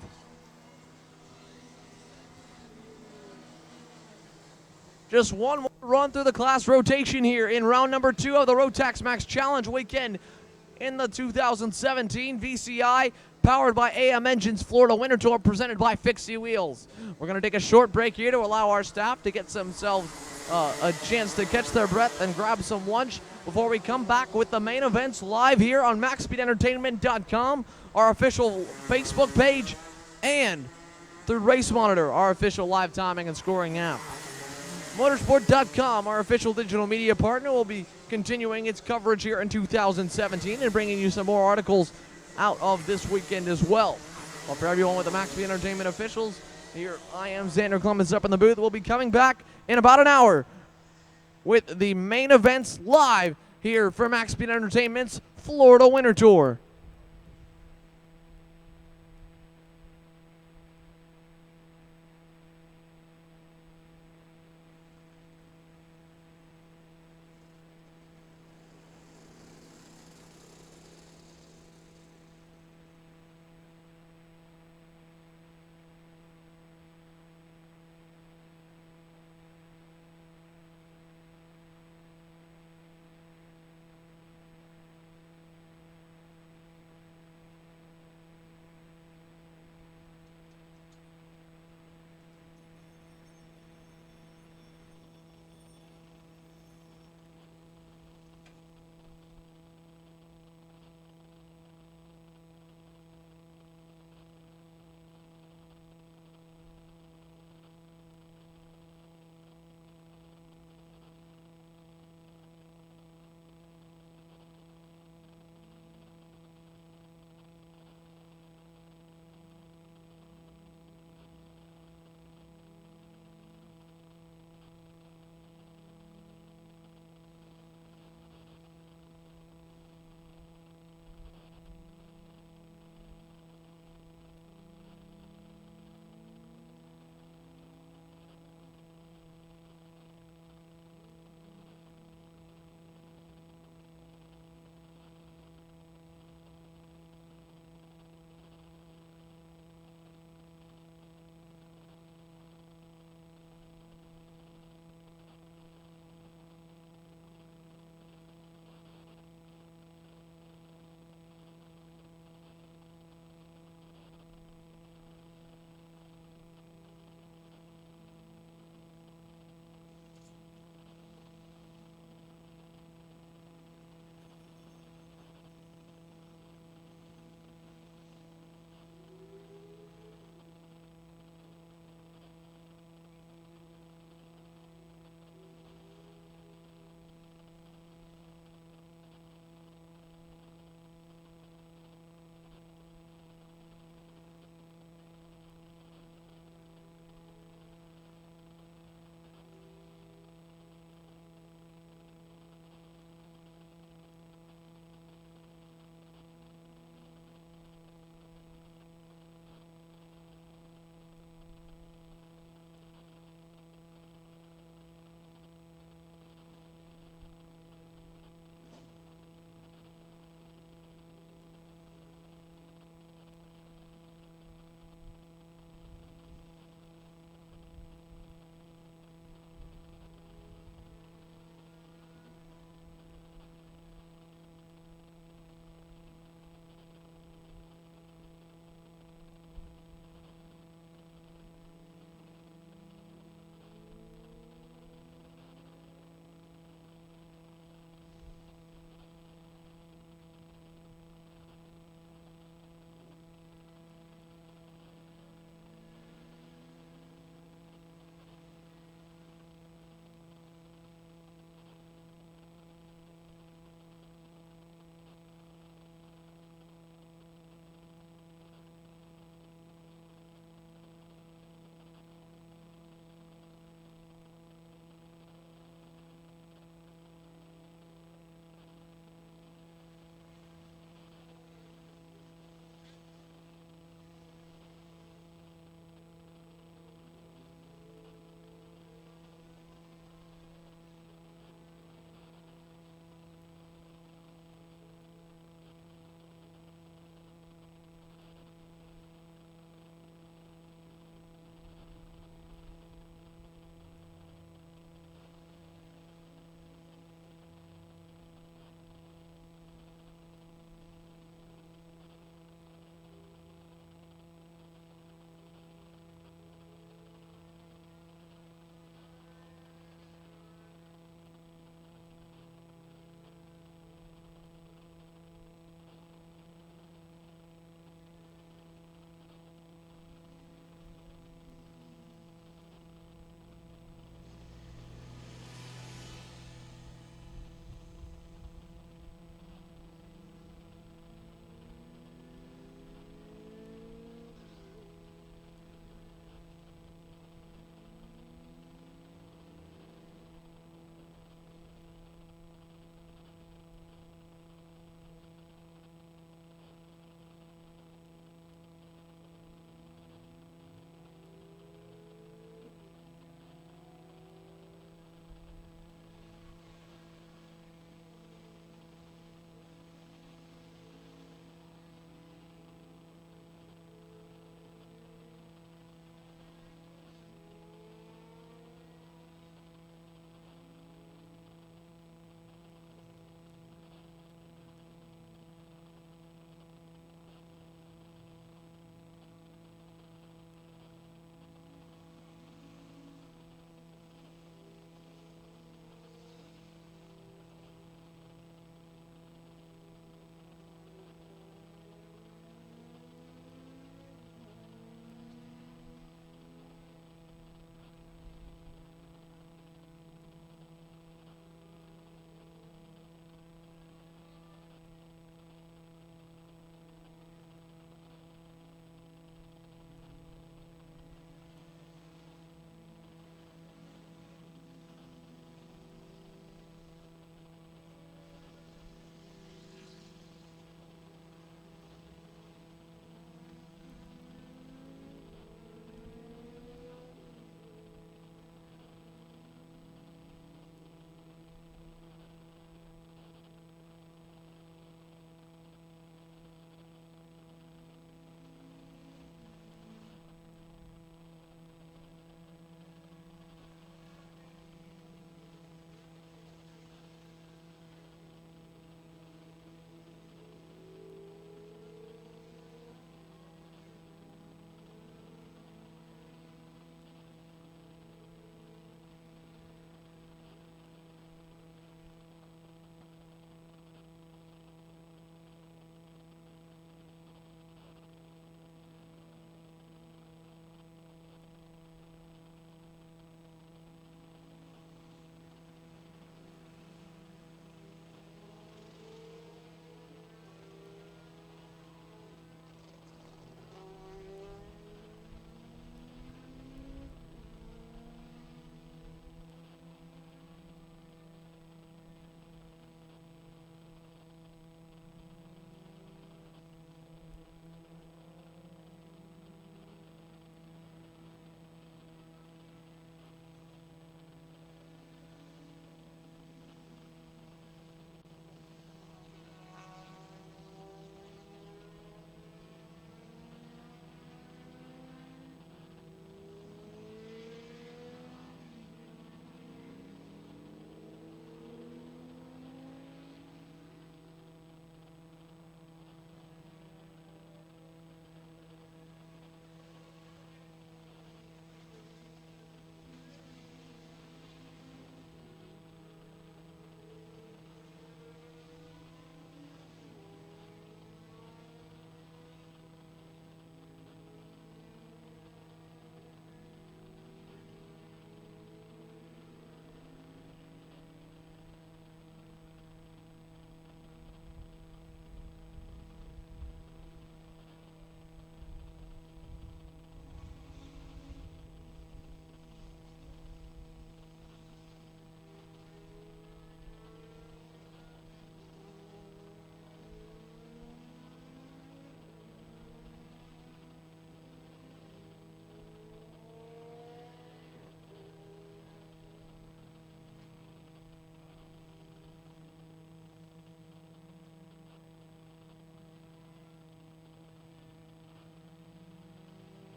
Just one more run through the class rotation here in round number 2 of the Rotax Max Challenge weekend in the 2017 VCI powered by AM Engines Florida Winter Tour presented by Fixie Wheels. We're going to take a short break here to allow our staff to get themselves a chance to catch their breath and grab some lunch before we come back with the main events live here on MaxSpeedEntertainment.com, our official Facebook page, and through Race Monitor, our official live timing and scoring app. Motorsport.com, our official digital media partner, will be continuing its coverage here in 2017 and bringing you some more articles out of this weekend as well. Well, for everyone with the Max Speed Entertainment officials, here I am, Xander Clemens, up in the booth. We'll be coming back in about an hour with the main events live here for Max Speed Entertainment's Florida Winter Tour.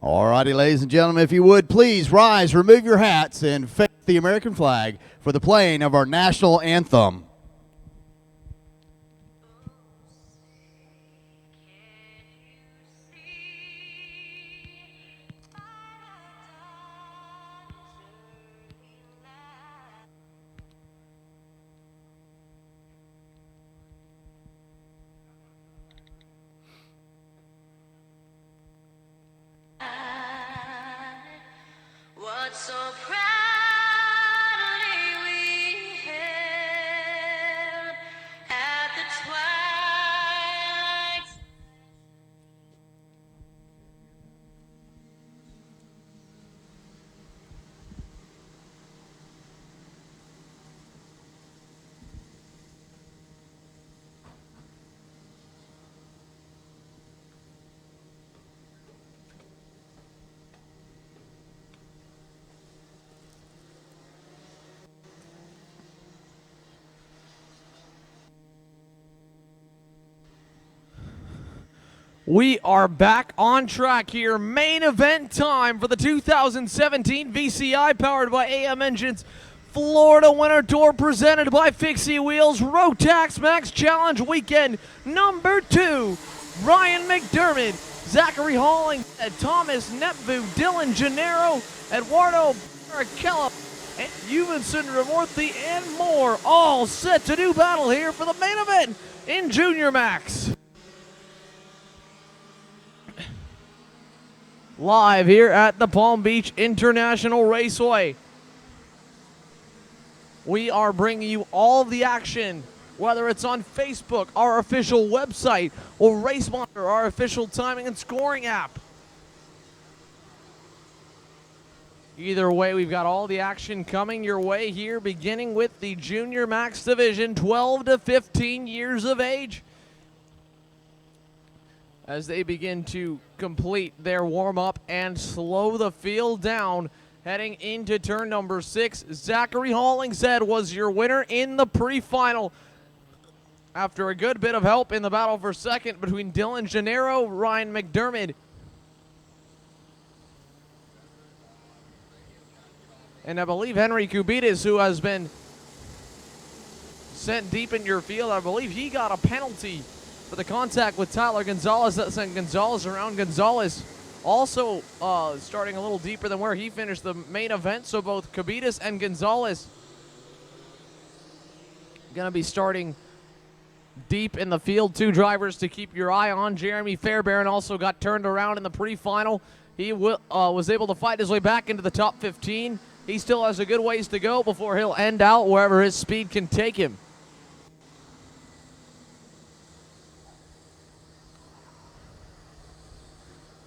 All righty, ladies and gentlemen, if you would, please rise, remove your hats, and face the American flag for the playing of our national anthem. What so proudly we hailed at the twilight. We are back on track here. Main event time for the 2017 VCI powered by AM Engines Florida Winter Tour presented by Fixie Wheels Rotax Max Challenge Weekend number 2. Ryan McDermott, Zachary Halling, Thomas Nepvu, Dylan Gennaro, Eduardo Barrichello, and Ewan Sundaramurthy, and more, all set to do battle here for the main event in Junior Max. Live here at the Palm Beach International Raceway. We are bringing you all of the action, whether it's on Facebook, our official website, or Race Monitor, our official timing and scoring app. Either way, we've got all the action coming your way here, beginning with the Junior Max Division, 12 to 15 years of age, as they begin to complete their warm-up and slow the field down heading into turn number 6. Zachary Hollingshead was your winner in the pre-final after a good bit of help in the battle for second between Dylan Gennaro, Ryan McDermott, and I believe Henry Kubitis, who has been sent deep in your field. I believe he got a penalty for the contact with Tyler Gonzalez that sent Gonzalez around. Gonzalez also starting a little deeper than where he finished the main event, so both Kubitis and Gonzalez going to be starting deep in the field. 2 drivers to keep your eye on. Jeremy Fairbairn also got turned around in the pre-final. He was able to fight his way back into the top 15. He still has a good ways to go before he'll end out wherever his speed can take him.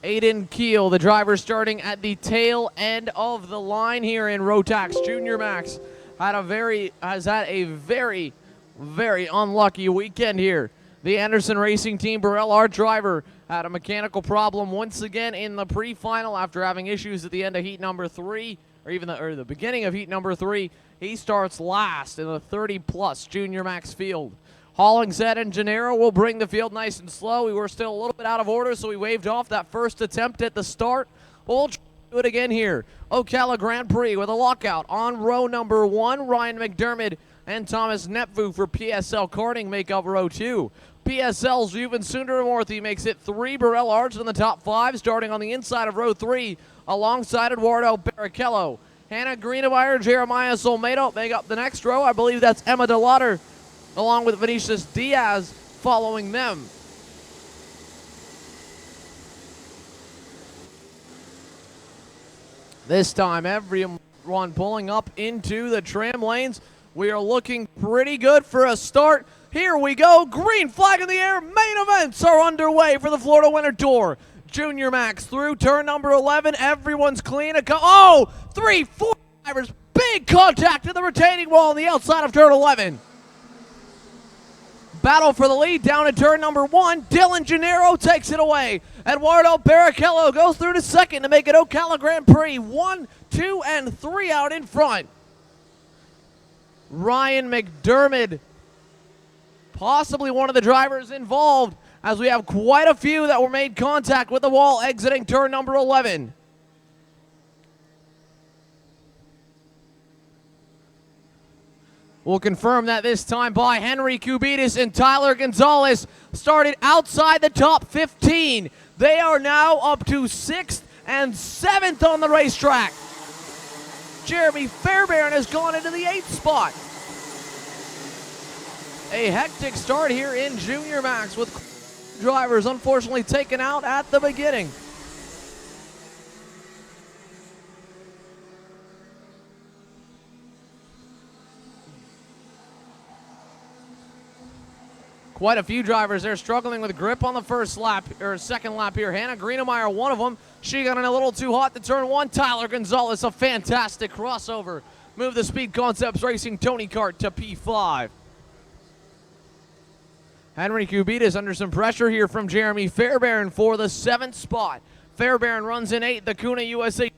Aiden Keel, the driver starting at the tail end of the line here in Rotax Junior Max, has had a very, very unlucky weekend here. The Anderson Racing Team Burrell, our driver, had a mechanical problem once again in the pre-final after having issues at the end of heat number 3, or even the beginning of heat number 3. He starts last in the 30-plus Junior Max field. Hollingshead and Gennaro will bring the field nice and slow. We were still a little bit out of order, so we waved off that first attempt at the start. But we'll try to do it again here. Ocala Grand Prix with a lockout on row number 1. Ryan McDermott and Thomas Nepvu for PSL Karting make up row 2. PSL's Ewan Sundaramurthy makes it 3. Burrell Arts in the top 5, starting on the inside of row 3, alongside Eduardo Barrichello. Hannah Greenemeyer, Jeremiah Solmedo make up the next row. I believe that's Emma DeLauder, along with Vinicius Diaz following them. This time, everyone pulling up into the tram lanes. We are looking pretty good for a start. Here we go, green flag in the air. Main events are underway for the Florida Winter Tour. Junior Max through turn number 11. Everyone's clean. 3, 4 drivers. Big contact to the retaining wall on the outside of turn 11. Battle for the lead down at turn number 1. Dylan Gennaro takes it away. Eduardo Barrichello goes through to second to make it Ocala Grand Prix. 1, 2, and 3 out in front. Ryan McDermott, possibly one of the drivers involved, as we have quite a few that were made contact with the wall exiting turn number 11. We'll confirm that this time by Henry Kubitis and Tyler Gonzalez started outside the top 15. They are now up to 6th and 7th on the racetrack. Jeremy Fairbairn has gone into the 8th spot. A hectic start here in Junior Max with drivers unfortunately taken out at the beginning. Quite a few drivers there struggling with grip on the first lap, or second lap here. Hannah Greenemeyer, one of them. She got in a little too hot to turn one. Tyler Gonzalez, a fantastic crossover. Move the Speed Concepts Racing Tony Kart to P5. Henry Kubitis under some pressure here from Jeremy Fairbairn for the 7th spot. Fairbairn runs in 8th. The Kuna USA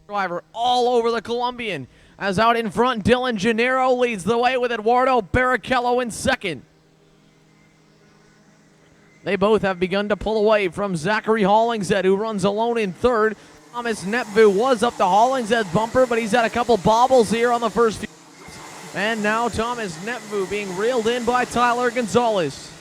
driver all over the Colombian. As out in front, Dylan Gennaro leads the way with Eduardo Barrichello in 2nd. They both have begun to pull away from Zachary Hollingshead, who runs alone in 3rd. Thomas Netvu was up to Hollingshead's bumper, but he's had a couple bobbles here on the first few. And now Thomas Netvu being reeled in by Tyler Gonzalez.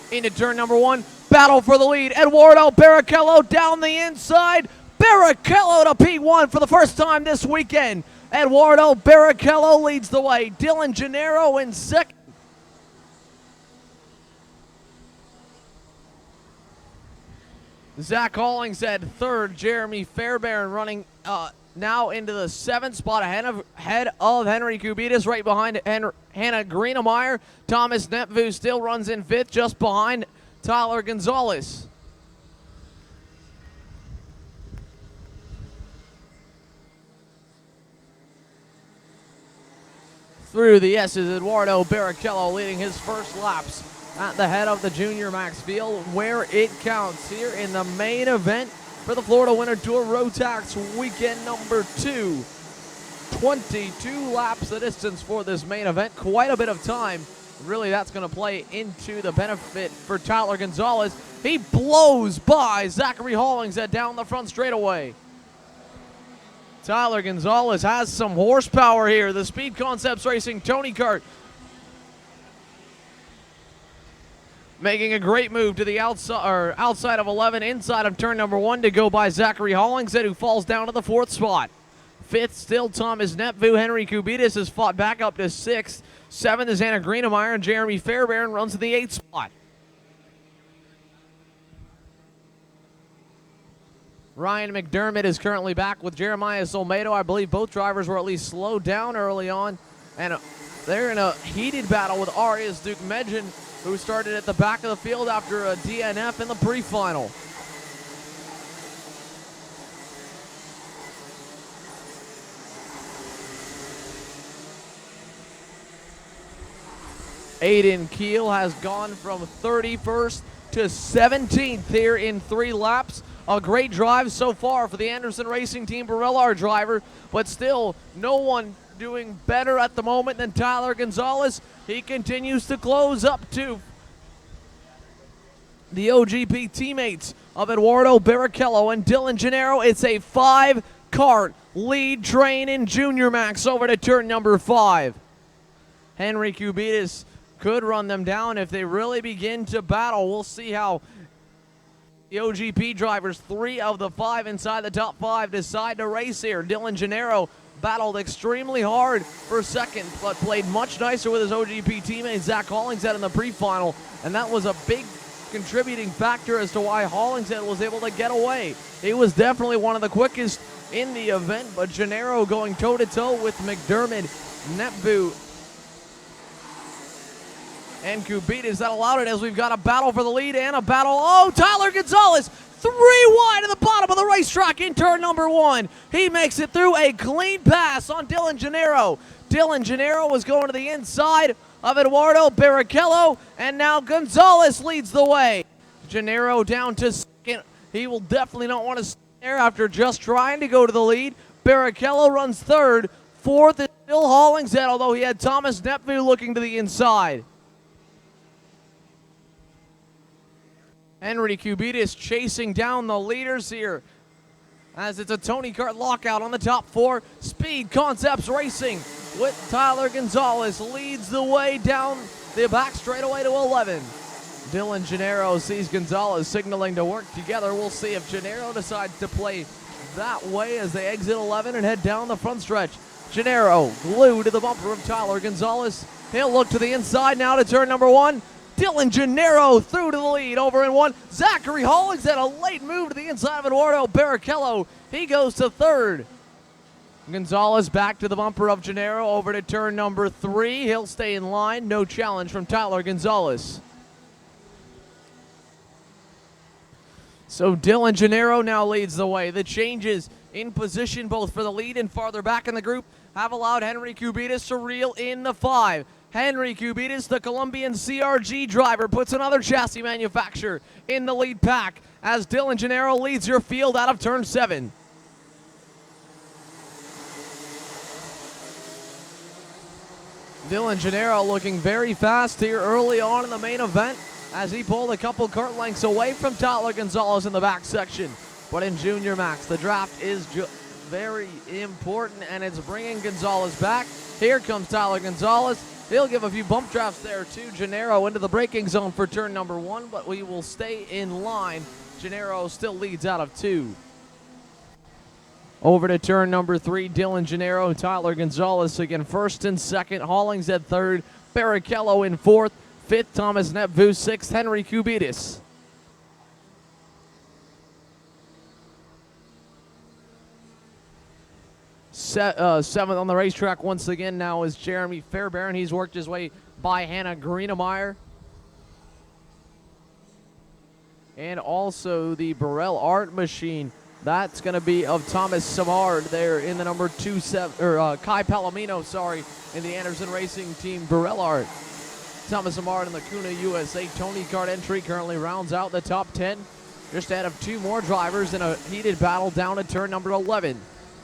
Into turn number 1, battle for the lead. Eduardo Barrichello down the inside. Barrichello to P1 for the first time this weekend. Eduardo Barrichello leads the way. Dylan Gennaro in 2nd. Zach Hollingshead 3rd. Jeremy Fairbairn running now into the 7th spot ahead of Henry Kubitis, right behind Hannah Greenemeyer. Thomas Netvu still runs in 5th, just behind Tyler Gonzalez. Through the S's, Eduardo Barrichello leading his first laps at the head of the Junior Max field, where it counts here in the main event for the Florida Winter Tour Rotax weekend number 2. 22 laps the distance for this main event. Quite a bit of time. Really, that's going to play into the benefit for Tyler Gonzalez. He blows by Zachary Hollingshead down the front straightaway. Tyler Gonzalez has some horsepower here. The Speed Concepts Racing Tony Kart making a great move to the outside of 11, inside of turn number 1 to go by Zachary Hollingshead, who falls down to the 4th spot. 5th still Thomas Netvu. Henry Kubitis has fought back up to 6th. 7th is Hannah Greenemeyer, and Jeremy Fairbairn runs in the 8th spot. Ryan McDermott is currently back with Jeremiah Solmedo. I believe both drivers were at least slowed down early on, and they're in a heated battle with Arias Duke Medjin, who started at the back of the field after a DNF in the pre-final. Aiden Keel has gone from 31st to 17th here in 3 laps. A great drive so far for the Anderson Racing Team Barilla driver, but still no one doing better at the moment than Tyler Gonzalez. He continues to close up to the OGP teammates of Eduardo Barrichello and Dylan Gennaro. It's a 5-kart lead train in Junior Max over to turn number 5. Henry Kubitis could run them down if they really begin to battle. We'll see how the OGP drivers, 3 of the 5 inside the top 5, decide to race here. Dylan Gennaro battled extremely hard for 2nd, but played much nicer with his OGP teammate Zach Hollingshead in the pre-final, and that was a big contributing factor as to why Hollingshead was able to get away. He was definitely one of the quickest in the event, but Gennaro going toe-to-toe with McDermott, Netvu, and Kubitis. That allowed it as we've got a battle for the lead and a battle. Oh, Tyler Gonzalez, 3 wide at the bottom of the racetrack in turn number 1. He makes it through a clean pass on Dylan Gennaro. Dylan Gennaro was going to the inside of Eduardo Barrichello, and now Gonzalez leads the way. Gennaro down to 2nd. He will definitely not want to stay there after just trying to go to the lead. Barrichello runs third. Fourth is Bill Hollingshead, although he had Thomas Nepveu looking to the inside. Henry Kubitis chasing down the leaders here as it's a Tony Kart lockout on the top four. Speed Concepts Racing with Tyler Gonzalez leads the way down the back straightaway to 11. Dylan Gennaro sees Gonzalez signaling to work together. We'll see if Gennaro decides to play that way as they exit 11 and head down the front stretch. Gennaro glued to the bumper of Tyler Gonzalez. He'll look to the inside now to turn number one. Dylan Gennaro through to the lead, over in one. Zachary Hollingshead, a late move to the inside of Eduardo Barrichello. He goes to third. Gonzalez back to the bumper of Gennaro, over to turn number three. He'll stay in line. No challenge from Tyler Gonzalez. So Dylan Gennaro now leads the way. The changes in position both for the lead and farther back in the group have allowed Henry Kubitis to reel in the five. Henry Kubitis, the Colombian CRG driver, puts another chassis manufacturer in the lead pack as Dylan Gennaro leads your field out of turn 7. Dylan Gennaro looking very fast here early on in the main event as he pulled a couple kart lengths away from Tyler Gonzalez in the back section. But in Junior Max, the draft is very important, and it's bringing Gonzalez back. Here comes Tyler Gonzalez. He'll give a few bump drafts there to Gennaro into the braking zone for turn number one, but we will stay in line. Gennaro still leads out of 2. Over to turn number 3, Dylan Gennaro, Tyler Gonzalez again first and second, Hollingshead third, Barrichello in fourth, fifth Thomas Nepveu, sixth Henry Kubitis. Seventh on the racetrack once again now is Jeremy Fairbairn. He's worked his way by Hannah Greenemeyer. And also the Burrell Art Machine. That's going to be of Thomas Samard there in the number 27, or Kai Palomino, sorry, in the Anderson Racing Team Burrell Art. Thomas Samard in the Kuna USA Tony Kart entry currently rounds out the top 10. Just ahead of 2 more drivers in a heated battle down at turn number 11.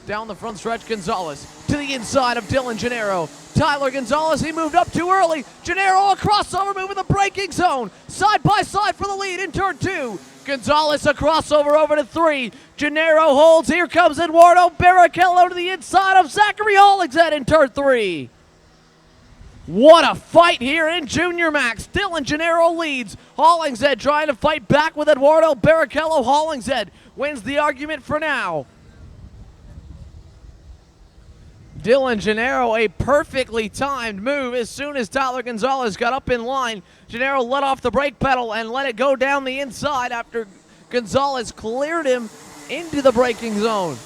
Down the front stretch, Gonzalez to the inside of Dylan Gennaro. Tyler Gonzalez, he moved up too early. Gennaro, a crossover move in the braking zone. Side by side for the lead in turn 2. Gonzalez, a crossover over to 3. Gennaro holds. Here comes Eduardo Barrichello to the inside of Zachary Hollingshead in turn 3. What a fight here in Junior Max. Dylan Gennaro leads. Hollingshead trying to fight back with Eduardo Barrichello. Hollingshead wins the argument for now. Dylan Gennaro, a perfectly timed move. As soon as Tyler Gonzalez got up in line, Gennaro let off the brake pedal and let it go down the inside after Gonzalez cleared him into the braking zone.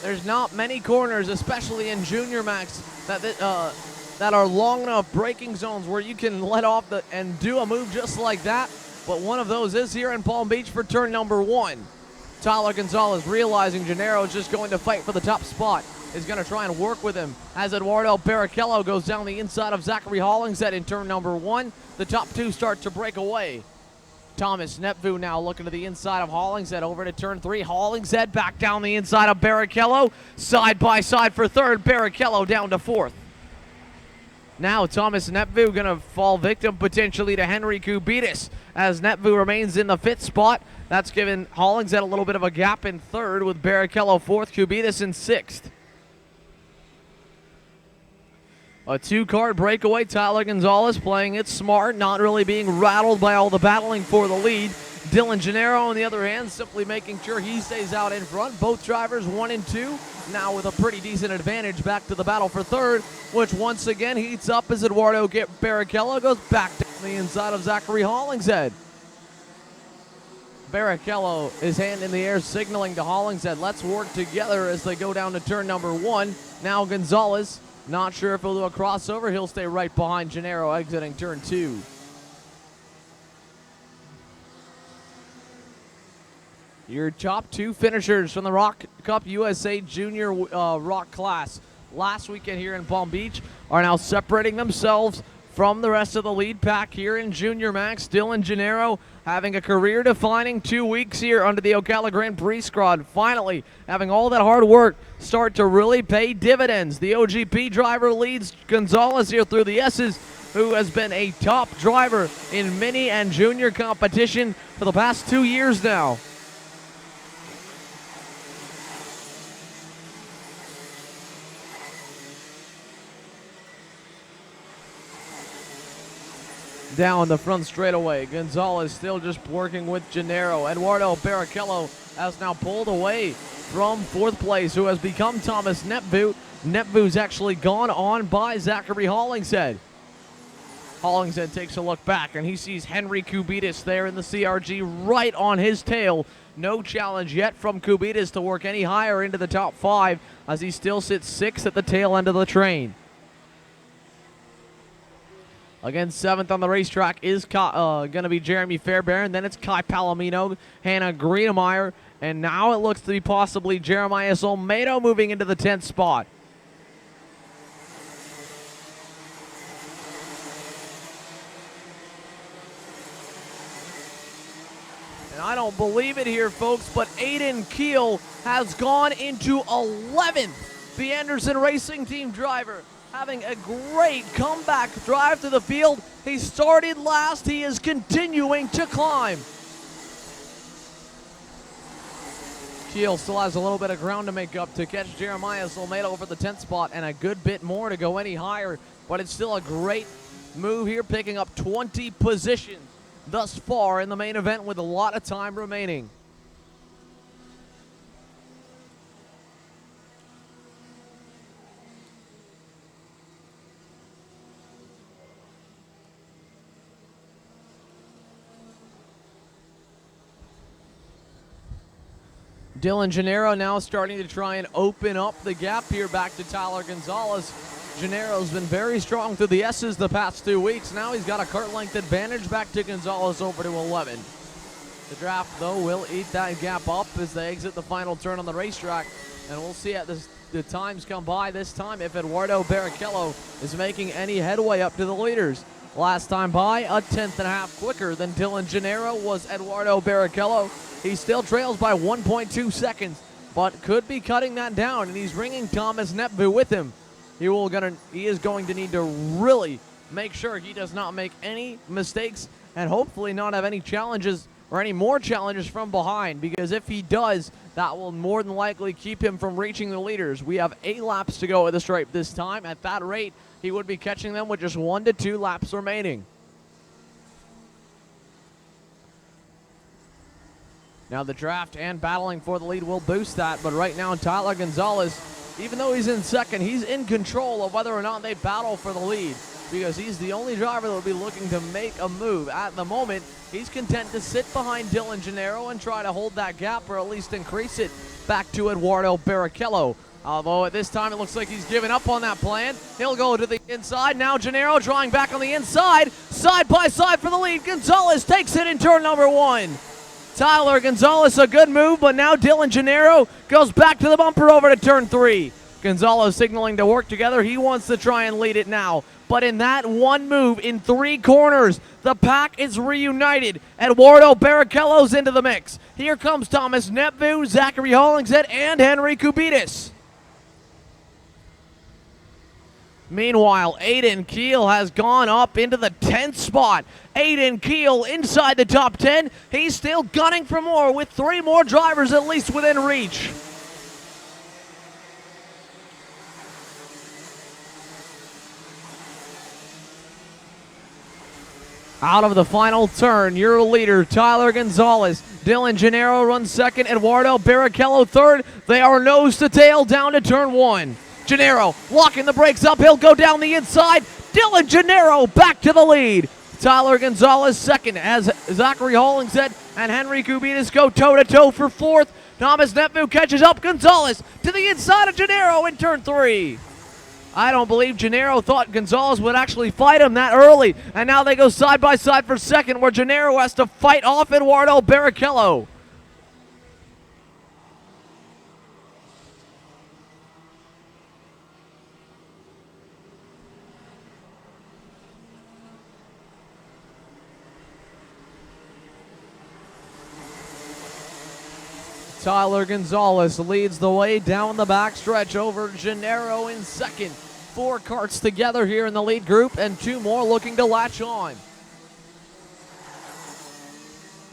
There's not many corners, especially in Junior Max, that are long enough braking zones where you can let off and do a move just like that. But one of those is here in Palm Beach for turn number 1. Tyler Gonzalez, realizing Gennaro is just going to fight for the top spot, is going to try and work with him as Eduardo Barrichello goes down the inside of Zachary Hollingshead in turn number 1. The top 2 start to break away. Thomas Nepveu now looking to the inside of Hollingshead over to turn 3. Hollingshead back down the inside of Barrichello. Side by side for third. Barrichello down to 4th. Now Thomas Nepveu going to fall victim potentially to Henry Kubitis as Nepveu remains in the 5th spot. That's given Hollingshead a little bit of a gap in 3rd with Barrichello 4th, Kubitis in 6th. A 2-card breakaway. Tyler Gonzalez playing it smart, not really being rattled by all the battling for the lead. Dylan Gennaro, on the other hand, simply making sure he stays out in front. Both drivers 1 and 2, now with a pretty decent advantage back to the battle for 3rd, which once again heats up as Eduardo Barrichello goes back down the inside of Zachary Hollingshead. Barrichello, his hand in the air, signaling to Hollingshead, let's work together as they go down to turn number 1. Now Gonzalez, not sure if he'll do a crossover. He'll stay right behind Gennaro exiting turn 2. Your top 2 finishers from the Rock Cup USA Junior Rock class last weekend here in Palm Beach are now separating themselves from the rest of the lead pack here in Junior Max. Dylan Gennaro having a career-defining 2 weeks here under the Ocala Grand Prix squad. Finally, having all that hard work start to really pay dividends. The OGP driver leads Gonzalez here through the S's, who has been a top driver in mini and junior competition for the past 2 years now. Down the front straightaway, Gonzalez still just working with Gennaro. Eduardo Barrichello has now pulled away from fourth place, who has become Thomas Nepvu. Nepvu's actually gone on by Zachary Hollingshead. Hollingshead takes a look back, and he sees Henry Kubitis there in the CRG right on his tail. No challenge yet from Kubitis to work any higher into the top 5, as he still sits 6th at the tail end of the train. Again, 7th on the racetrack is going to be Jeremy Fairbairn. Then it's Kai Palomino, Hannah Greenemeyer, and now it looks to be possibly Jeremiah Olmedo moving into the 10th spot. And I don't believe it here, folks, but Aiden Keel has gone into 11th. The Anderson Racing Team driver having a great comeback drive to the field. He started last. He is continuing to climb. Keel still has a little bit of ground to make up to catch Jeremiah Olmedo over the 10th spot, and a good bit more to go any higher, but it's still a great move here, picking up 20 positions thus far in the main event with a lot of time remaining. Dylan Gennaro now starting to try and open up the gap here back to Tyler Gonzalez. Gennaro's been very strong through the S's the past 2 weeks. Now he's got a kart length advantage back to Gonzalez over to 11. The draft, though, will eat that gap up as they exit the final turn on the racetrack. And we'll see as the times come by this time if Eduardo Barrichello is making any headway up to the leaders. Last time by, a 10th and a half quicker than Dylan Gennaro was Eduardo Barrichello. He still trails by 1.2 seconds, but could be cutting that down, and he's bringing Thomas Nepvu with him. He is going to need to really make sure he does not make any mistakes and hopefully not have any challenges or any more challenges from behind, because if he does, that will more than likely keep him from reaching the leaders. We have 8 laps to go at the stripe this time. At that rate, he would be catching them with just 1 to 2 laps remaining. Now the draft and battling for the lead will boost that, but right now Tyler Gonzalez, even though he's in second, he's in control of whether or not they battle for the lead, because he's the only driver that will be looking to make a move. At the moment, he's content to sit behind Dylan Gennaro and try to hold that gap, or at least increase it back to Eduardo Barrichello. Although at this time it looks like he's given up on that plan. He'll go to the inside. Now Gennaro drawing back on the inside. Side by side for the lead. Gonzalez takes it in turn number 1. Tyler Gonzalez, a good move, but now Dylan Gennaro goes back to the bumper over to turn 3. Gonzalez signaling to work together. He wants to try and lead it now. But in that one move in 3 corners, the pack is reunited. Eduardo Barrichello's into the mix. Here comes Thomas Nepvu, Zachary Hollingshead, and Henry Kubitis. Meanwhile, Aiden Keel has gone up into the 10th spot. Aiden Keel inside the top 10. He's still gunning for more with 3 more drivers at least within reach. Out of the final turn, your leader, Tyler Gonzalez. Dylan Gennaro runs second. Eduardo Barrichello third. They are nose to tail down to turn 1. Gennaro locking the brakes up. He'll go down the inside. Dylan Gennaro back to the lead. Tyler Gonzalez second as Zachary Hollingshead and Henry Kubitis go toe-to-toe for 4th. Thomas Nepvu catches up. Gonzalez to the inside of Gennaro in turn 3. I don't believe Gennaro thought Gonzalez would actually fight him that early. And now they go side by side for second, where Gennaro has to fight off Eduardo Barrichello. Tyler Gonzalez leads the way down the backstretch over Gennaro in second. 4 carts together here in the lead group and 2 more looking to latch on.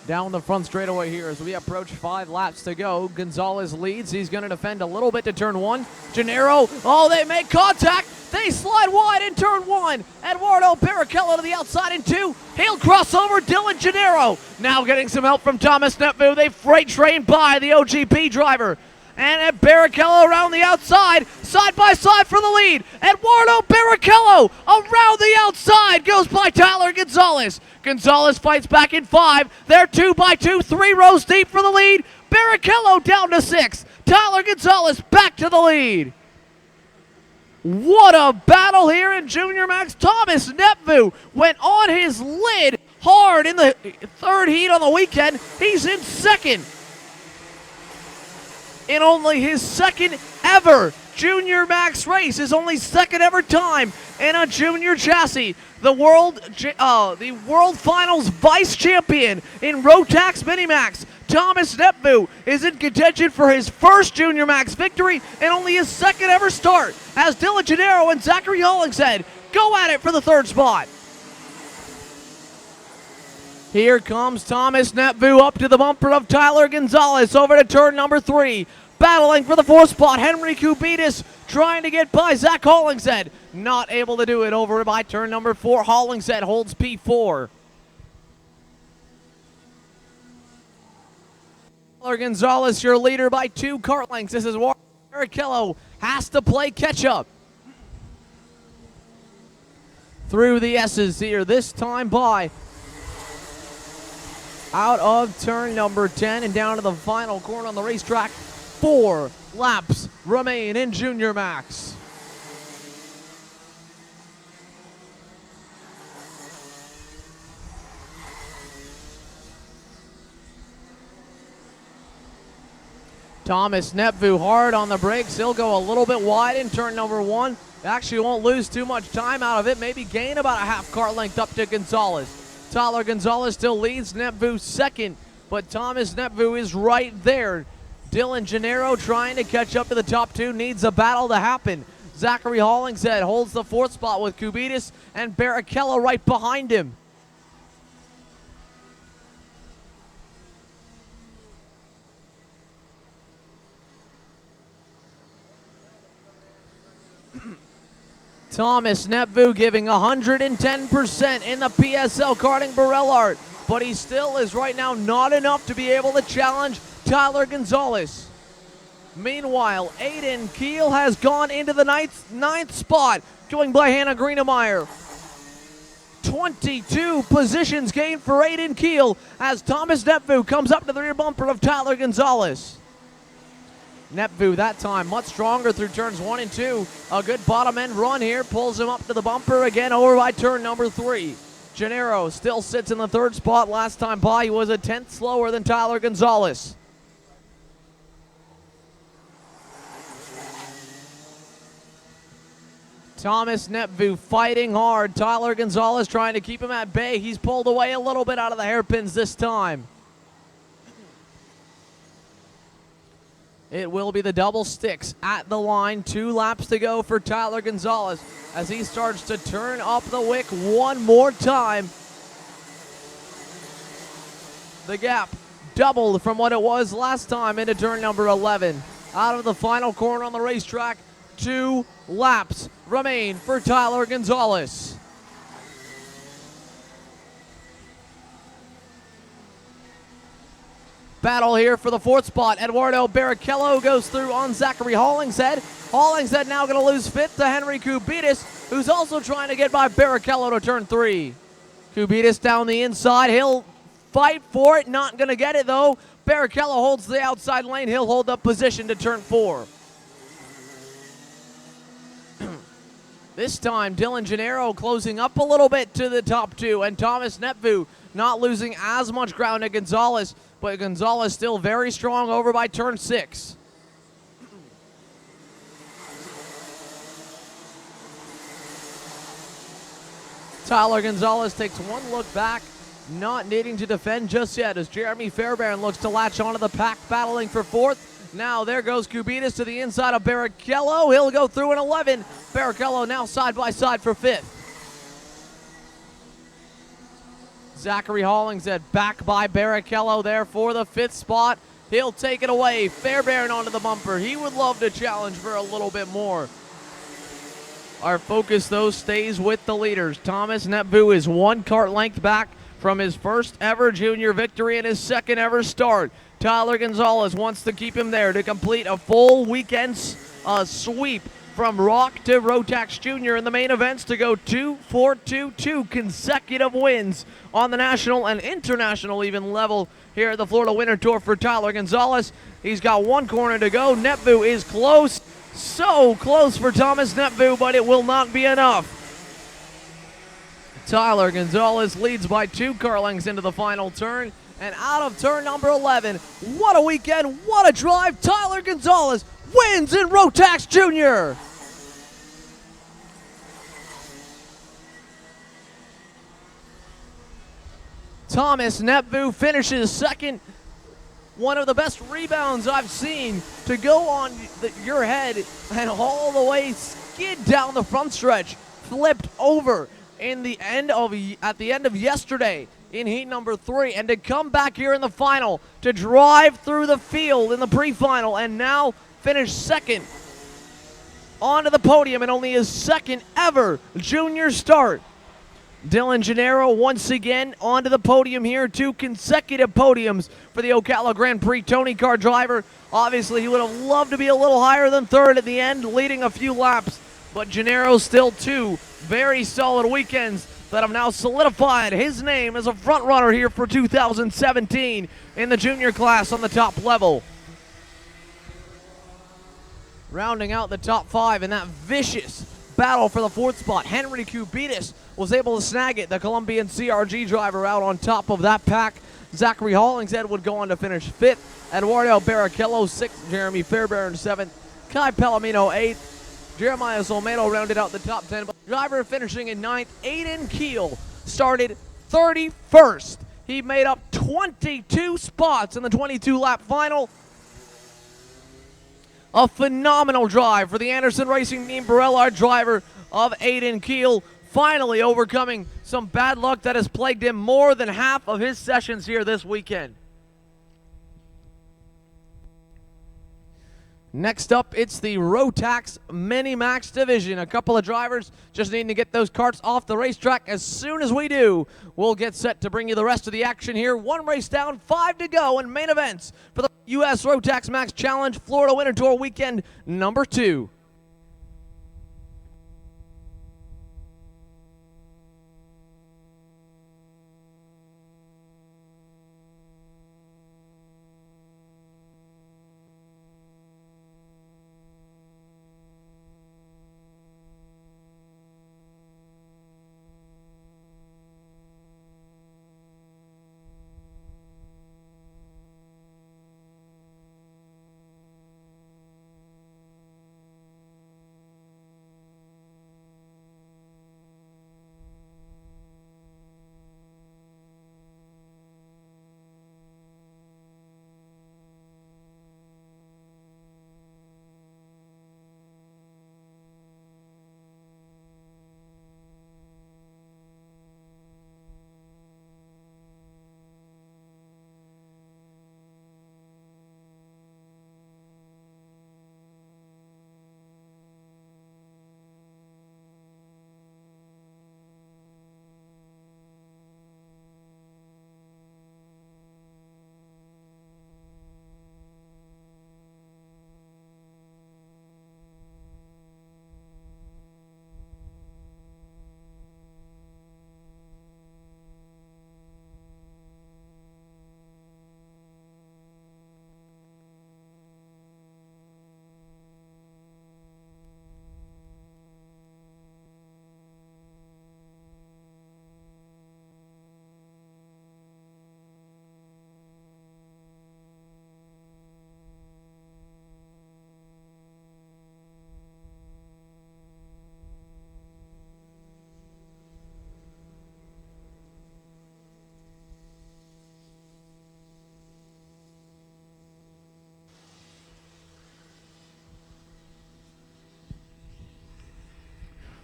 Down the front straightaway here as we approach 5 laps to go. Gonzalez leads. He's going to defend a little bit to turn 1. Gennaro, oh, they make contact. They slide wide in turn 1. Eduardo Barrichello to the outside in 2. He'll cross over Dylan Gennaro. Now getting some help from Thomas Netvu. They freight train by the OGP driver. And Barrichello around the outside, side by side for the lead. Eduardo Barrichello around the outside goes by Tyler Gonzalez. Gonzalez fights back in 5. They're 2 by 2, 3 rows deep for the lead. Barrichello down to 6. Tyler Gonzalez back to the lead. What a battle here in Junior Max. Thomas Netvu went on his lid hard in the 3rd heat on the weekend. He's in 2nd. In only his 2nd ever Junior Max race, his only 2nd ever time in a junior chassis. The World Finals vice champion in Rotax Minimax, Thomas Netvu, is in contention for his 1st Junior Max victory and only his 2nd ever start, as Dylan Gennaro and Zachary Hollingshead go at it for the 3rd spot. Here comes Thomas Netvu up to the bumper of Tyler Gonzalez over to turn number 3. Battling for the 4th spot, Henry Kubitis trying to get by Zach Hollingshead. Not able to do it over by turn number 4. Hollingshead holds P4. Tyler Gonzalez, your leader by 2 kart lengths. This is where Barrichello has to play catch up. Through the S's here, this time by out of turn number 10 and down to the final corner on the racetrack. 4 laps remain in Junior Max. Thomas Netvu hard on the brakes. He'll go a little bit wide in turn number 1. Actually won't lose too much time out of it. Maybe gain about a half car length up to Gonzalez. Tyler Gonzalez still leads, Netvu 2nd, but Thomas Netvu is right there. Dylan Gennaro trying to catch up to the top 2, needs a battle to happen. Zachary Hollingshead holds the 4th spot with Kubitis and Barrichello right behind him. Thomas Netvu giving 110% in the PSL karting Burrell Art, but he still is right now not enough to be able to challenge Tyler Gonzalez. Meanwhile, Aiden Keel has gone into the ninth spot, going by Hannah Greenemeyer. 22 positions gained for Aiden Keel as Thomas Netvu comes up to the rear bumper of Tyler Gonzalez. Netvu that time much stronger through turns 1 and 2. A good bottom end run here pulls him up to the bumper again over by turn number 3. Gennaro still sits in the 3rd spot. Last time by, he was a 10th slower than Tyler Gonzalez. Thomas Netvu fighting hard. Tyler Gonzalez trying to keep him at bay. He's pulled away a little bit out of the hairpins this time. It will be the double sticks at the line. 2 laps to go for Tyler Gonzalez as he starts to turn up the wick one more time. The gap doubled from what it was last time into turn number 11. Out of the final corner on the racetrack, 2 laps remain for Tyler Gonzalez. Battle here for the 4th spot. Eduardo Barrichello goes through on Zachary Hollingshead. Hollingshead now going to lose 5th to Henry Kubitis, who's also trying to get by Barrichello to turn 3. Kubitis down the inside. He'll fight for it. Not going to get it, though. Barrichello holds the outside lane. He'll hold up position to turn 4. This time, Dylan Gennaro closing up a little bit to the top 2, and Thomas Netvu not losing as much ground to Gonzalez, but Gonzalez still very strong over by turn 6. Tyler Gonzalez takes one look back not needing to defend just yet as Jeremy Fairbairn looks to latch onto the pack, battling for fourth. Now there goes Kubitis to the inside of Barrichello. He'll go through in 11. Barrichello now side by side for fifth. Zachary Hollingshead back by Barrichello there for the fifth spot. He'll take it away. Fairbairn onto the bumper. He would love to challenge for a little bit more. Our focus, though, stays with the leaders. Thomas Netbu is 1 kart length back from his first ever junior victory and his second ever start. Tyler Gonzalez wants to keep him there to complete a full weekend sweep from Rock to Rotax Jr. in the main events to go 2-4-2-2 consecutive wins on the national and international even level here at the Florida Winter Tour for Tyler Gonzalez. He's got 1 corner to go. Netbu is close. So close for Thomas Netbu, but it will not be enough. Tyler Gonzalez leads by 2 car lengths into the final turn. And out of turn number 11, what a weekend, what a drive. Tyler Gonzalez wins in Rotax Jr. Thomas Netbu finishes second. One of the best rebounds I've seen to go on your head and all the way skid down the front stretch, flipped over at the end of yesterday in heat number 3, and to come back here in the final to drive through the field in the pre-final and now finish second onto the podium in only his second ever junior start. Dylan Gennaro once again onto the podium here. 2 consecutive podiums for the Ocala Grand Prix Tony car driver. Obviously, he would have loved to be a little higher than third at the end, leading a few laps. But Gennaro still 2 very solid weekends that have now solidified his name as a front runner here for 2017 in the junior class on the top level. Rounding out the top 5 in that vicious battle for the 4th spot, Henry Kubitis was able to snag it. The Colombian CRG driver out on top of that pack. Zachary Hollingshead would go on to finish 5th. Eduardo Barrichello 6th. Jeremy Fairbairn 7th. Kai Palomino 8th. Jeremiah Solmano rounded out the top 10. But the driver finishing in 9th. Aiden Keel started 31st. He made up 22 spots in the 22-lap final. A phenomenal drive for the Anderson Racing Team Barellard driver of Aiden Keel, finally overcoming some bad luck that has plagued him more than half of his sessions here this weekend. Next up, it's the Rotax Mini-Max division. A couple of drivers just needing to get those carts off the racetrack. As soon as we do, we'll get set to bring you the rest of the action here. 1 race down, 5 to go in main events for the U.S. Rotax Max Challenge Florida Winter Tour Weekend number 2.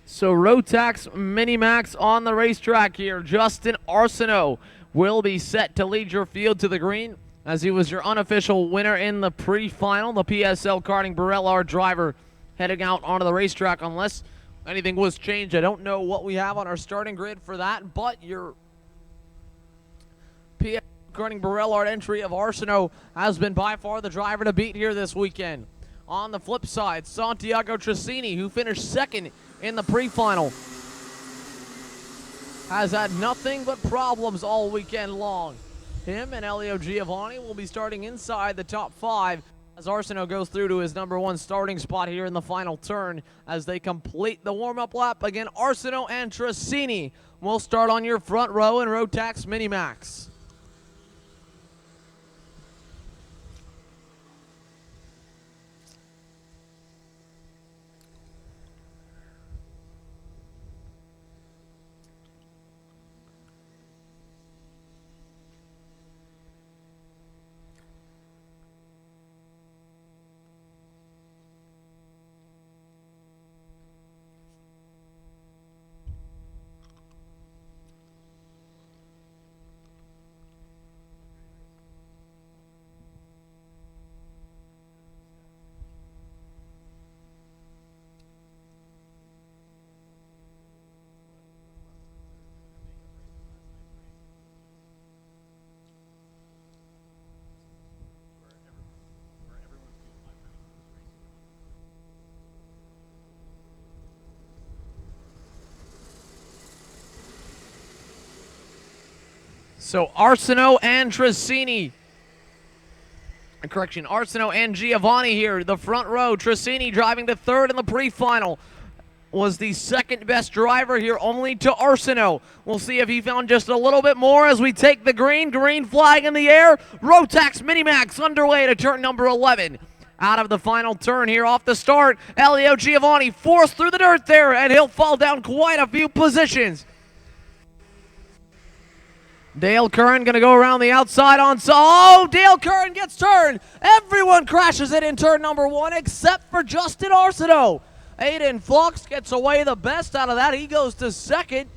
So Rotax Mini-Max on the racetrack here. Justin Arsenault will be set to lead your field to the green, as he was your unofficial winner in the pre-final. The PSL Karting Barellard driver heading out onto the racetrack unless anything was changed. I don't know what we have on our starting grid for that, but your PSL Karting Barellard entry of Arsenault has been by far the driver to beat here this weekend. On the flip side, Santiago Tracini, who finished second in the pre-final, has had nothing but problems all weekend long. Him and Elio Giovanni will be starting inside the top 5 as Arsenault goes through to his number 1 starting spot here in the final turn as they complete the warm-up lap. Again, Arsenault and Tracini will start on your front row in Rotax Mini-Max. So Arsenault and Tracini, Arsenault and Giovanni here, the front row. Tracini driving to third in the pre-final. Was the second best driver here, only to Arsenault. We'll see if he found just a little bit more as we take the green flag in the air. Rotax Mini-Max underway to turn number 11. Out of the final turn here off the start, Elio Giovanni forced through the dirt there, and he'll fall down quite a few positions. Dale Curran going to go around the outside on... Oh, Dale Curran gets turned. Everyone crashes it in turn number 1 except for Justin Arsenault. Aiden Fox gets away the best out of that. He goes to second.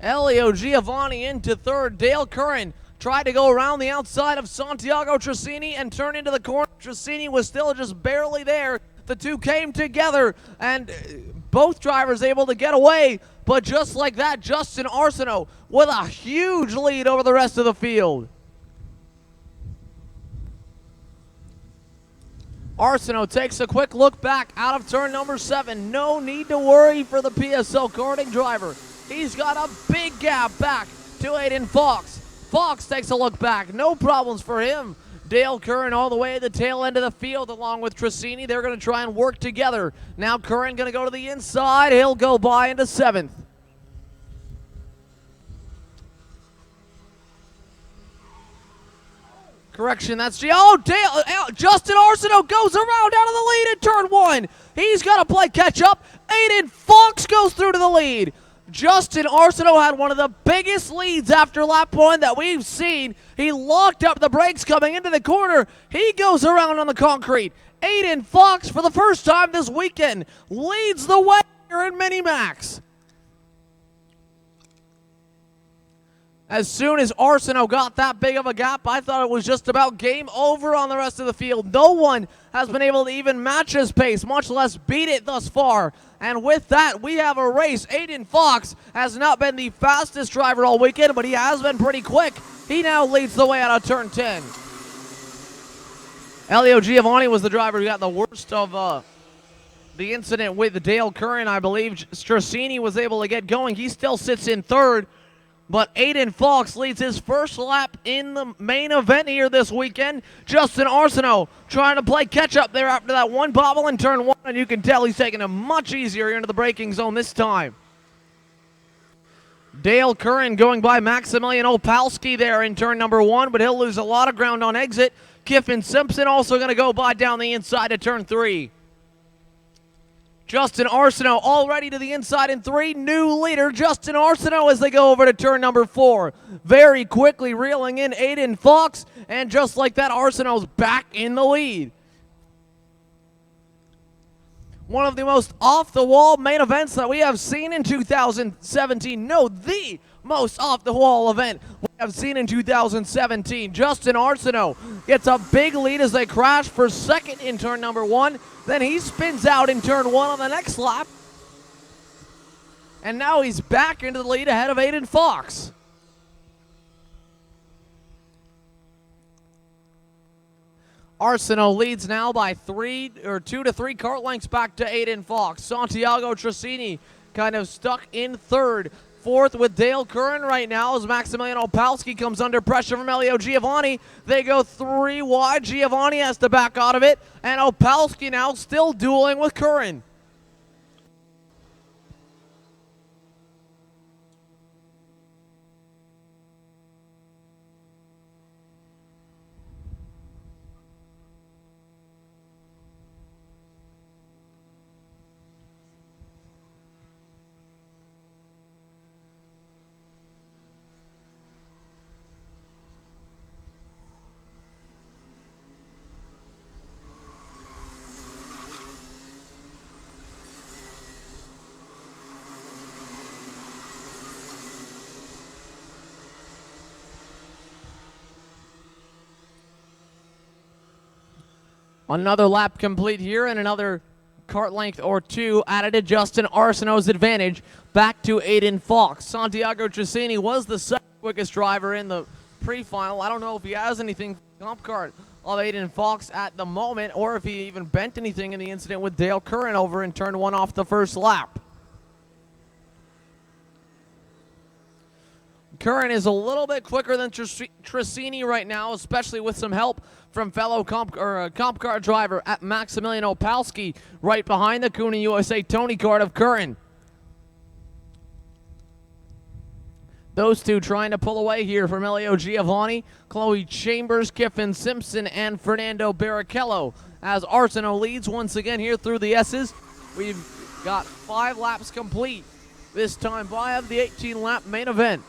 Elio Giovanni into third. Dale Curran tried to go around the outside of Santiago Tracini and turn into the corner. Tracini was still just barely there. The two came together, and both drivers able to get away. But just like that, Justin Arsenault with a huge lead over the rest of the field. Arsenault takes a quick look back out of turn number 7. No need to worry for the PSL karting driver. He's got a big gap back to Aiden Fox. Fox takes a look back. No problems for him. Dale Curran all the way at the tail end of the field along with Tracini. They're going to try and work together. Now Curran going to go to the inside. He'll go by into 7th. Correction, that's Justin Arsenault goes around out of the lead in turn 1. He's got to play catch up. Aiden Fox goes through to the lead. Justin Arsenault had one of the biggest leads after lap 1 that we've seen. He locked up the brakes coming into the corner. He goes around on the concrete. Aiden Fox, for the first time this weekend, leads the way here in Mini-Max. As soon as Arsenault got that big of a gap, I thought it was just about game over on the rest of the field. No one has been able to even match his pace, much less beat it thus far. And with that, we have a race. Aiden Fox has not been the fastest driver all weekend, but he has been pretty quick. He now leads the way out of turn 10. Elio Giovanni was the driver who got the worst of the incident with Dale Curran, I believe. Tracini was able to get going. He still sits in third. But Aiden Fox leads his first lap in the main event here this weekend. Justin Arsenault trying to play catch-up there after that one bobble in turn 1, and you can tell he's taking it much easier into the braking zone this time. Dale Curran going by Maximilian Opalski there in turn number 1, but he'll lose a lot of ground on exit. Kiffin Simpson also going to go by down the inside of turn 3. Justin Arsenault already to the inside in 3. New leader, Justin Arsenault, as they go over to turn number 4. Very quickly reeling in Aiden Fox, and just like that, Arsenault's back in the lead. One of the most off-the-wall main events that we have seen in 2017. No, the most off-the-wall event we have seen in 2017. Justin Arsenault gets a big lead as they crash for second in turn number 1. Then he spins out in turn 1 on the next lap. And now he's back into the lead ahead of Aiden Fox. Arsenault leads now by 2 to 3 kart lengths back to Aiden Fox. Santiago Trissini kind of stuck in third. Fourth with Dale Curran right now as Maximilian Opalski comes under pressure from Elio Giovanni. They go 3 wide. Giovanni has to back out of it. And Opalski now still dueling with Curran. Another lap complete here and another kart length or 2 added to Justin Arsenault's advantage back to Aiden Fox. Santiago Trissini was the second quickest driver in the pre-final. I don't know if he has anything comp kart of Aiden Fox at the moment or if he even bent anything in the incident with Dale Curran over in turn 1 off the first lap. Curran is a little bit quicker than Trissini right now, especially with some help from fellow comp car driver at Maximilian Opalski right behind the Cooney USA Tony Kart of Curran. Those two trying to pull away here from Elio Giovanni, Chloe Chambers, Kiffin Simpson, and Fernando Barrichello as Arsenault leads once again here through the S's. We've got 5 laps complete this time by of the 18-lap main event.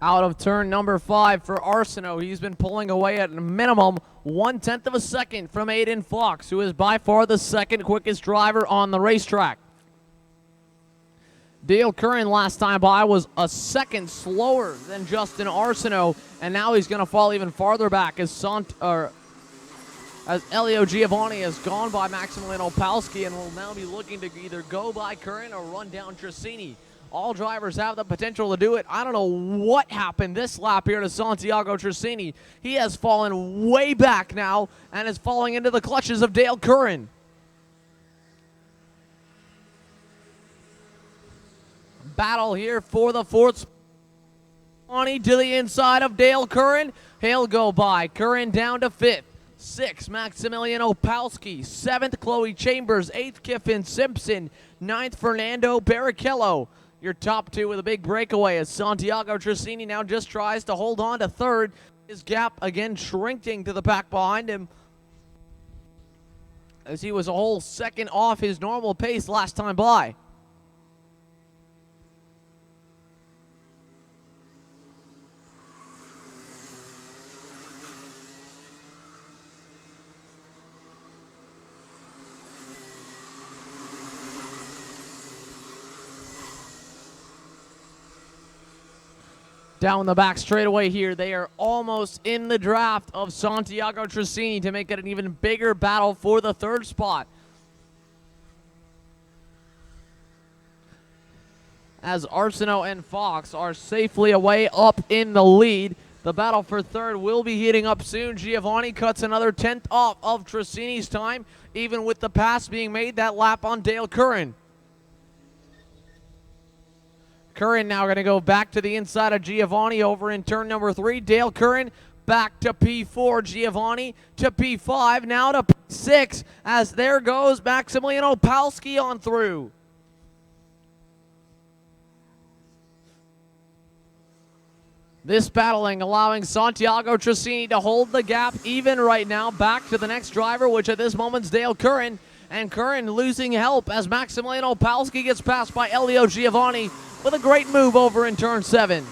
Out of turn number 5 for Arsenault. He's been pulling away at a minimum 1/10 of a second from Aiden Fox, who is by far the second quickest driver on the racetrack. Dale Curran last time by was a second slower than Justin Arsenault, and now he's going to fall even farther back as Elio Giovanni has gone by Maximilian Opalski and will now be looking to either go by Curran or run down Trissini. All drivers have the potential to do it. I don't know what happened this lap here to Santiago Trissini. He has fallen way back now and is falling into the clutches of Dale Curran. Battle here for the 4th spot. To the inside of Dale Curran. He'll go by. Curran down to 5th. 6th, Maximilian Opalski. 7th, Chloe Chambers. 8th, Kiffin Simpson. 9th, Fernando Barrichello. Your top 2 with a big breakaway as Santiago Trissini now just tries to hold on to 3rd. His gap again shrinking to the pack behind him as he was a whole second off his normal pace last time by. Down the back straightaway here, they are almost in the draft of Santiago Trissini to make it an even bigger battle for the 3rd spot. As Arsenault and Fox are safely away up in the lead, the battle for 3rd will be heating up soon. Giovanni cuts another 10th off of Trissini's time, even with the pass being made that lap on Dale Curran. Curran now going to go back to the inside of Giovanni over in turn number 3. Dale Curran back to P4. Giovanni to P5. Now to P6 as there goes Maximilian Opalski on through. This battling allowing Santiago Trissini to hold the gap even right now. Back to the next driver, which at this moment is Dale Curran. And Curran losing help as Maximilian Opalski gets passed by Elio Giovanni with a great move over in turn 7.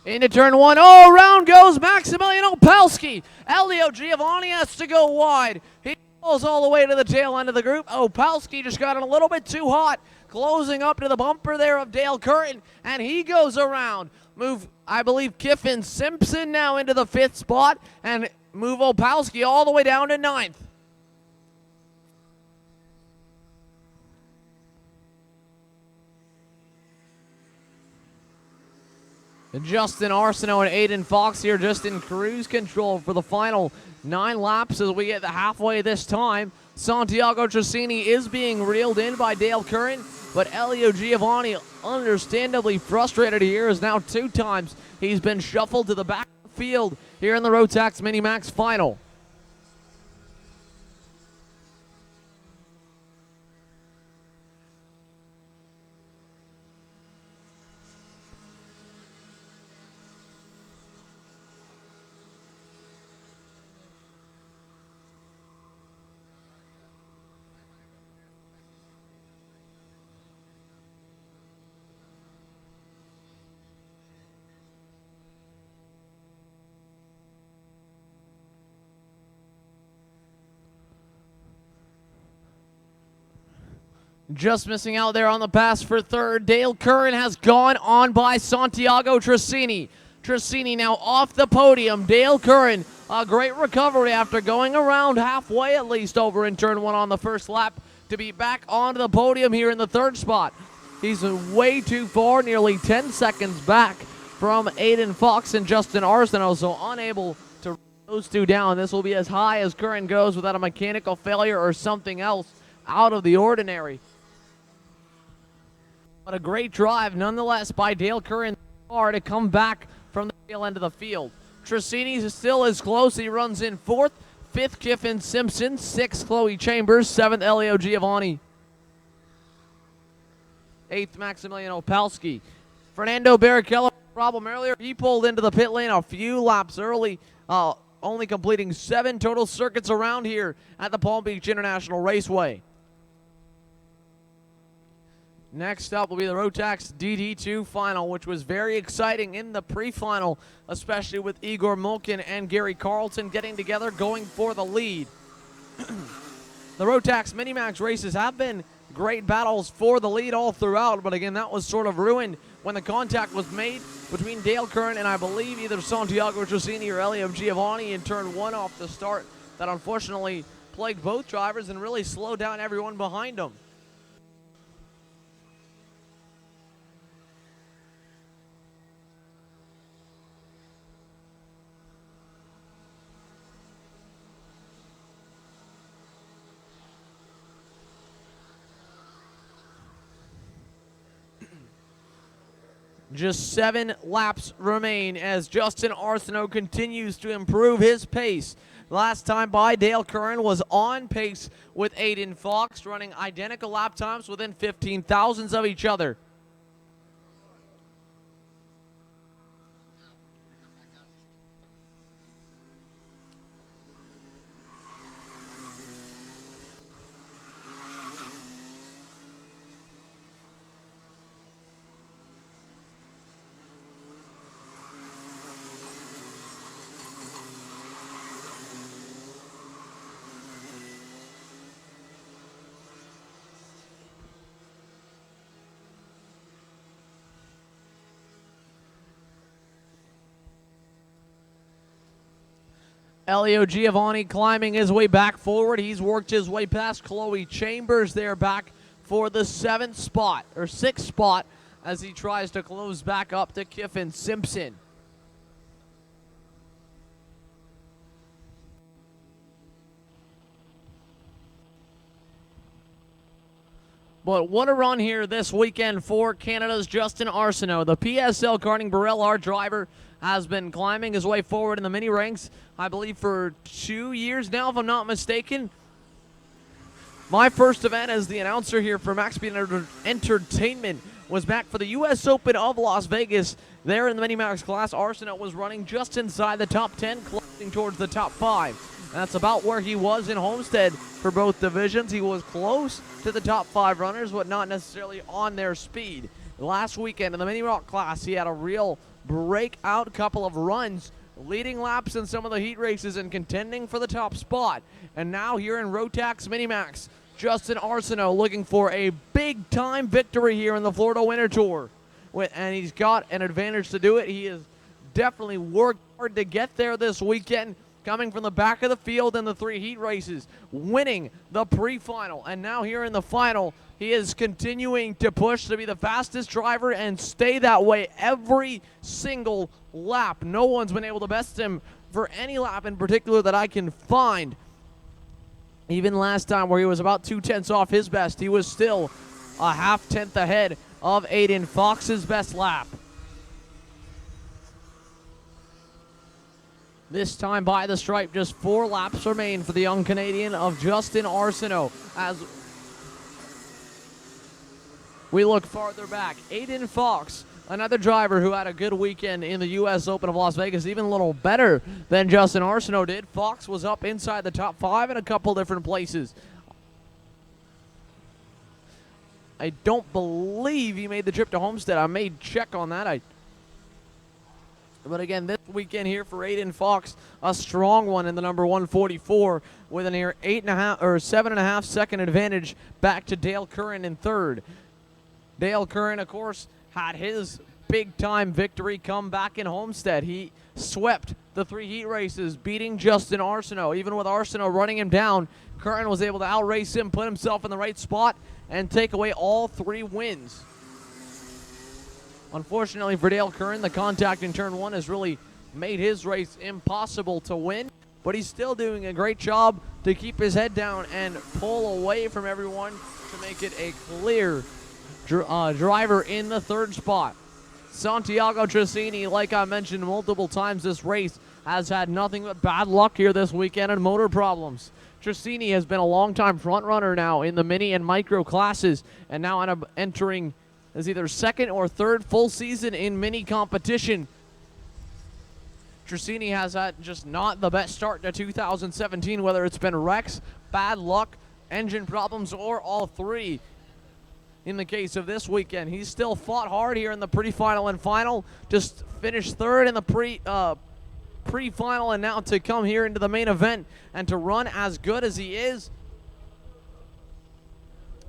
Into turn 1. Oh, around goes Maximilian Opalski. Elio Giovanni has to go wide. He falls all the way to the tail end of the group. Opalski just got a little bit too hot, closing up to the bumper there of Dale Curran, and he goes around. Move, I believe, Kiffin Simpson now into the 5th spot, and move Opalski all the way down to 9th. Justin Arsenault and Aiden Fox here just in cruise control for the final 9 laps as we get the halfway this time. Santiago Trissini is being reeled in by Dale Curran, but Elio Giovanni, understandably frustrated here, as now 2 times he's been shuffled to the back of the field here in the Rotax Minimax final. Just missing out there on the pass for 3rd. Dale Curran has gone on by Santiago Trissini. Trissini now off the podium. Dale Curran, a great recovery after going around halfway at least over in turn 1 on the first lap to be back onto the podium here in the 3rd spot. He's way too far, nearly 10 seconds back from Aiden Fox and Justin Arsenault, so unable to run those 2 down. This will be as high as Curran goes without a mechanical failure or something else out of the ordinary. But a great drive, nonetheless, by Dale Curran to come back from the tail end of the field. Trissini still is close. He runs in 4th. 5th, Kiffin Simpson. 6th, Chloe Chambers. 7th, Elio Giovanni. 8th, Maximilian Opalski. Fernando Barrichello, problem earlier. He pulled into the pit lane a few laps early, only completing 7 total circuits around here at the Palm Beach International Raceway. Next up will be the Rotax DD2 final, which was very exciting in the pre-final, especially with Igor Mulkin and Gary Carlton getting together, going for the lead. The Rotax Minimax races have been great battles for the lead all throughout, but again, that was sort of ruined when the contact was made between Dale Curran and I believe either Santiago Trissini or Elio Giovanni in turn 1 off the start. That unfortunately plagued both drivers and really slowed down everyone behind them. Just 7 laps remain as Justin Arsenault continues to improve his pace. Last time by, Dale Curran was on pace with Aiden Fox, running identical lap times within 15 thousandths of each other. Elio Giovanni climbing his way back forward. He's worked his way past Chloe Chambers there back for the 7th spot, or 6th spot, as he tries to close back up to Kiffin Simpson. But what a run here this weekend for Canada's Justin Arsenault. The PSL Karting Burrell, our driver, has been climbing his way forward in the mini ranks, I believe, for 2 years now, if I'm not mistaken. My first event as the announcer here for Max Speed Entertainment was back for the U.S. Open of Las Vegas. There in the Mini-Max class, Arsenault was running just inside the top 10, closing towards the top 5. And that's about where he was in Homestead for both divisions. He was close to the top 5 runners, but not necessarily on their speed. Last weekend in the Mini Rock class, he had a real breakout couple of runs, leading laps in some of the heat races and contending for the top spot. And now here in Rotax Mini-Max, Justin Arsenault looking for a big-time victory here in the Florida Winter Tour. And he's got an advantage to do it. He has definitely worked hard to get there this weekend, coming from the back of the field in the 3 heat races, winning the pre-final. And now here in the final, he is continuing to push to be the fastest driver and stay that way every single lap. No one's been able to best him for any lap in particular that I can find. Even last time where he was about 2/10 off his best, he was still a 0.5 ahead of Aiden Fox's best lap. This time by the stripe, just 4 laps remain for the young Canadian of Justin Arsenault. As we look farther back, Aiden Fox, another driver who had a good weekend in the U.S. Open of Las Vegas, even a little better than Justin Arsenault did. Fox was up inside the top 5 in a couple different places. I don't believe he made the trip to Homestead. I may check on that. But again, this weekend here for Aiden Fox, a strong one in the number 144 with a near 8.5 or 7.5 second advantage back to Dale Curran in 3rd. Dale Curran, of course, had his big-time victory come back in Homestead. He swept the 3 heat races, beating Justin Arsenault. Even with Arsenault running him down, Curran was able to outrace him, put himself in the right spot, and take away all 3 wins. Unfortunately for Dale Curran, the contact in turn 1 has really made his race impossible to win, but he's still doing a great job to keep his head down and pull away from everyone to make it a clear driver in the 3rd spot. Santiago Trissini, like I mentioned multiple times this race, has had nothing but bad luck here this weekend and motor problems. Trissini has been a long-time front runner now in the mini and micro classes, and now entering as either 2nd or 3rd full season in mini competition. Trissini has had just not the best start to 2017, whether it's been wrecks, bad luck, engine problems, or all 3. In the case of this weekend, he's still fought hard here in the pre-final and final. Just finished 3rd in the pre-final, and now to come here into the main event and to run as good as he is,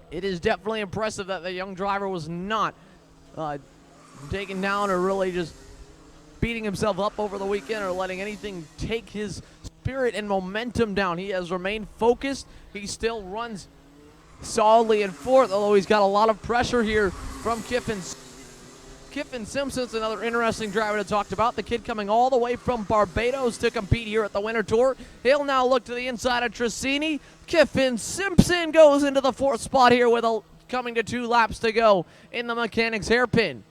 it is definitely impressive that the young driver was not taken down or really just beating himself up over the weekend or letting anything take his spirit and momentum down. He has remained focused. He still runs solidly in 4th, although he's got a lot of pressure here from Kiffin. Kiffin Simpson's another interesting driver to talk about. The kid coming all the way from Barbados to compete here at the Winter Tour. He'll now look to the inside of Trissini. Kiffin Simpson goes into the 4th spot here with coming to 2 laps to go in the Mechanics Hairpin.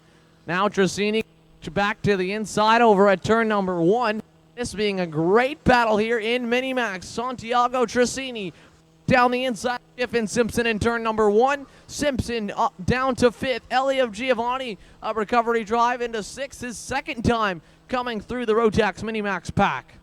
Now Trissini back to the inside over at turn number 1. This being a great battle here in Mini-Max. Santiago Trissini down the inside, Kiffin Simpson in turn number 1. Simpson up, down to 5th. Elio Giovanni, a recovery drive into 6th, his 2nd time coming through the Rotax Mini-Max pack.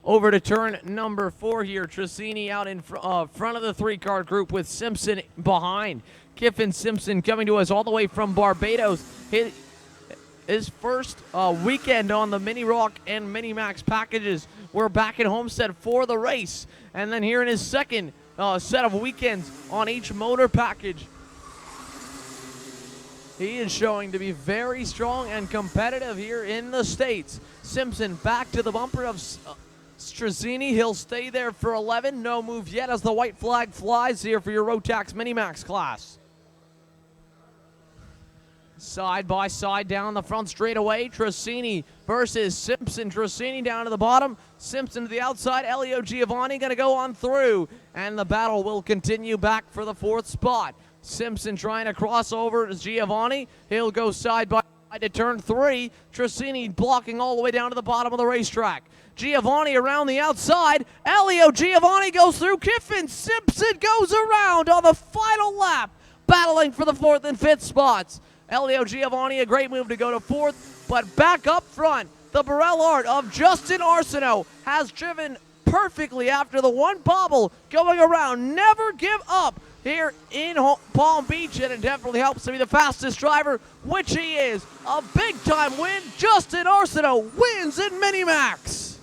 Over to turn number 4 here. Trissini out in front of the 3-car group with Simpson behind. Kiffin Simpson coming to us all the way from Barbados. His first weekend on the Mini Rock and Mini Max packages. We're back at Homestead for the race. And then here in his 2nd set of weekends on each motor package. He is showing to be very strong and competitive here in the States. Simpson back to the bumper of Strazzini. He'll stay there for 11. No move yet as the white flag flies here for your Rotax Minimax class. Side by side down the front straightaway. Trassini versus Simpson. Trassini down to the bottom. Simpson to the outside. Elio Giovanni going to go on through. And the battle will continue back for the 4th spot. Simpson trying to cross over to Giovanni. He'll go side by side to turn 3. Trassini blocking all the way down to the bottom of the racetrack. Giovanni around the outside. Elio Giovanni goes through. Kiffin Simpson goes around on the final lap, battling for the 4th and 5th spots. Elio Giovanni, a great move to go to 4th, but back up front, the Burrell art of Justin Arsenault has driven perfectly after the one bobble going around. Never give up here in Palm Beach, and it definitely helps to be the fastest driver, which he is. A big-time win. Justin Arsenault wins in Minimax.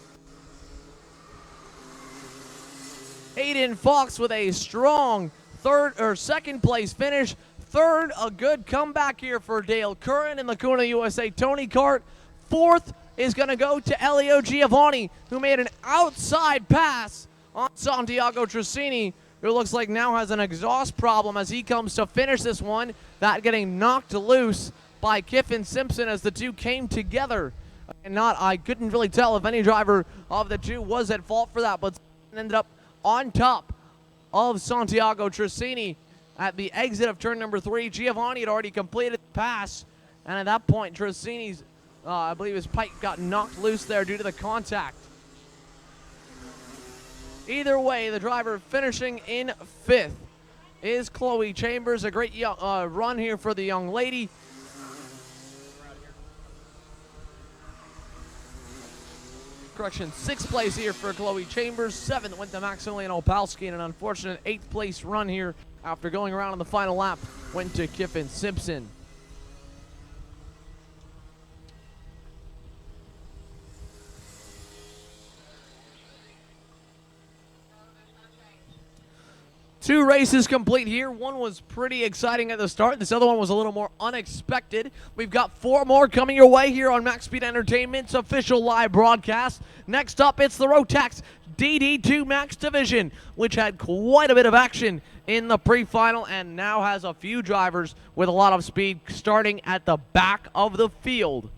Hayden Fox with a strong 2nd place finish. 3rd, a good comeback here for Dale Curran in Laguna USA Tony Kart. 4th is going to go to Elio Giovanni, who made an outside pass on Santiago Trassini, who looks like now has an exhaust problem as he comes to finish this one. That getting knocked loose by Kiffin Simpson as the two came together. And I couldn't really tell if any driver of the two was at fault for that, but ended up on top of Santiago Trassini at the exit of turn number 3. Giovanni had already completed the pass, and at that point, Trassini's, I believe his pipe got knocked loose there due to the contact. Either way, the driver finishing in 5th is Chloe Chambers. A great run here for the young lady. Correction, 6th place here for Chloe Chambers. 7th went to Maximilian Opalski, and an unfortunate 8th place run here after going around on the final lap went to Kiffin Simpson. Two races complete here. One was pretty exciting at the start. This other one was a little more unexpected. We've got 4 more coming your way here on Max Speed Entertainment's official live broadcast. Next up, it's the Rotax DD2 Max Division, which had quite a bit of action in the pre-final and now has a few drivers with a lot of speed starting at the back of the field.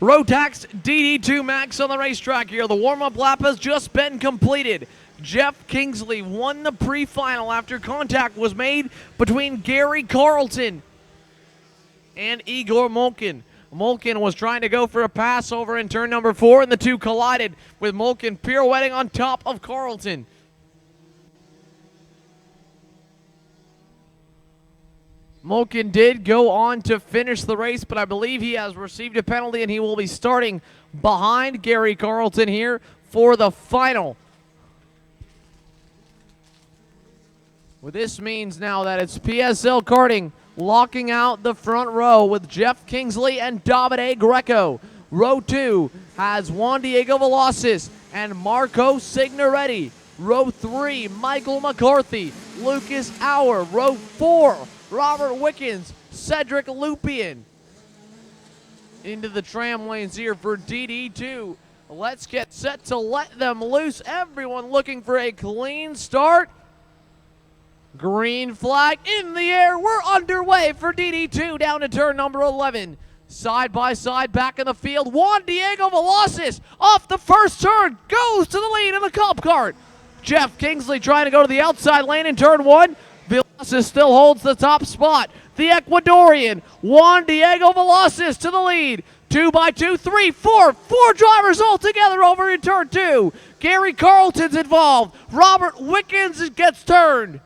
Rotax DD2 Max on the racetrack here. The warm-up lap has just been completed. Jeff Kingsley won the pre-final after contact was made between Gary Carlton and Igor Molkin. Molkin was trying to go for a pass over in turn number 4, and the two collided with Molkin pirouetting on top of Carlton. Molkin did go on to finish the race, but I believe he has received a penalty, and he will be starting behind Gary Carlton here for the final. Well, this means now that it's PSL Karting locking out the front row with Jeff Kingsley and Davide Greco. Row 2 has Juan Diego Velasquez and Marco Signoretti. Row 3, Michael McCarthy, Lucas Auer. Row 4, Robert Wickens, Cedric Lupien. Into the tram lanes here for DD2. Let's get set to let them loose. Everyone looking for a clean start. Green flag in the air. We're underway for DD2 down to turn number 11. Side by side back in the field. Juan Diego Velasquez off the first turn goes to the lead in the Cup Kart. Jeff Kingsley trying to go to the outside lane in turn 1. Velasquez still holds the top spot. The Ecuadorian Juan Diego Velasquez to the lead. 2 by 2, 3, 4. 4 drivers all together over in turn 2. Gary Carlton's involved. Robert Wickens gets turned.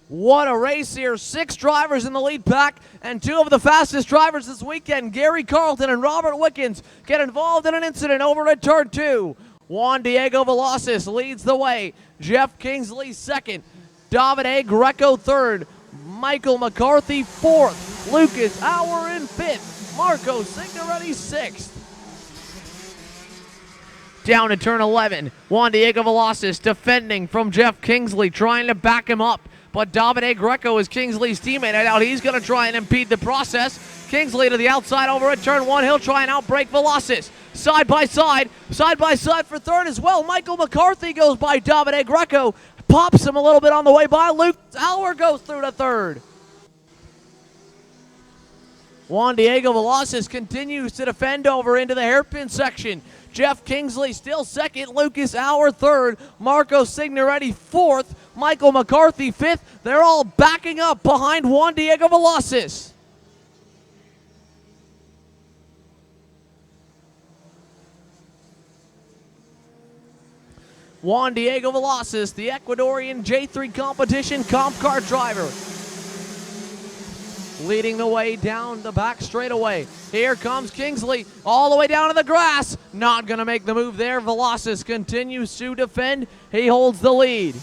What a race here. 6 drivers in the lead pack, and 2 of the fastest drivers this weekend, Gary Carlton and Robert Wickens, get involved in an incident over at turn 2. Juan Diego Velasquez leads the way. Jeff Kingsley second. Davide Greco third. Michael McCarthy fourth. Lucas Auer in fifth. Marco Signoretti sixth. Down to turn 11. Juan Diego Velasquez defending from Jeff Kingsley, trying to back him up. But Davide Greco is Kingsley's teammate. I doubt he's going to try and impede the process. Kingsley to the outside over at turn 1. He'll try and outbrake Velasquez. Side by side for third as well. Michael McCarthy goes by Davide Greco. Pops him a little bit on the way by. Luke Auer goes through to third. Juan Diego Velasquez continues to defend over into the hairpin section. Jeff Kingsley still second. Lucas Auer third. Marco Signoretti fourth. Michael McCarthy fifth. They're all backing up behind Juan Diego Velasquez. Juan Diego Velasquez, the Ecuadorian J3 competition comp car driver, leading the way down the back straightaway. Here comes Kingsley all the way down to the grass. Not going to make the move there. Velasquez continues to defend. He holds the lead.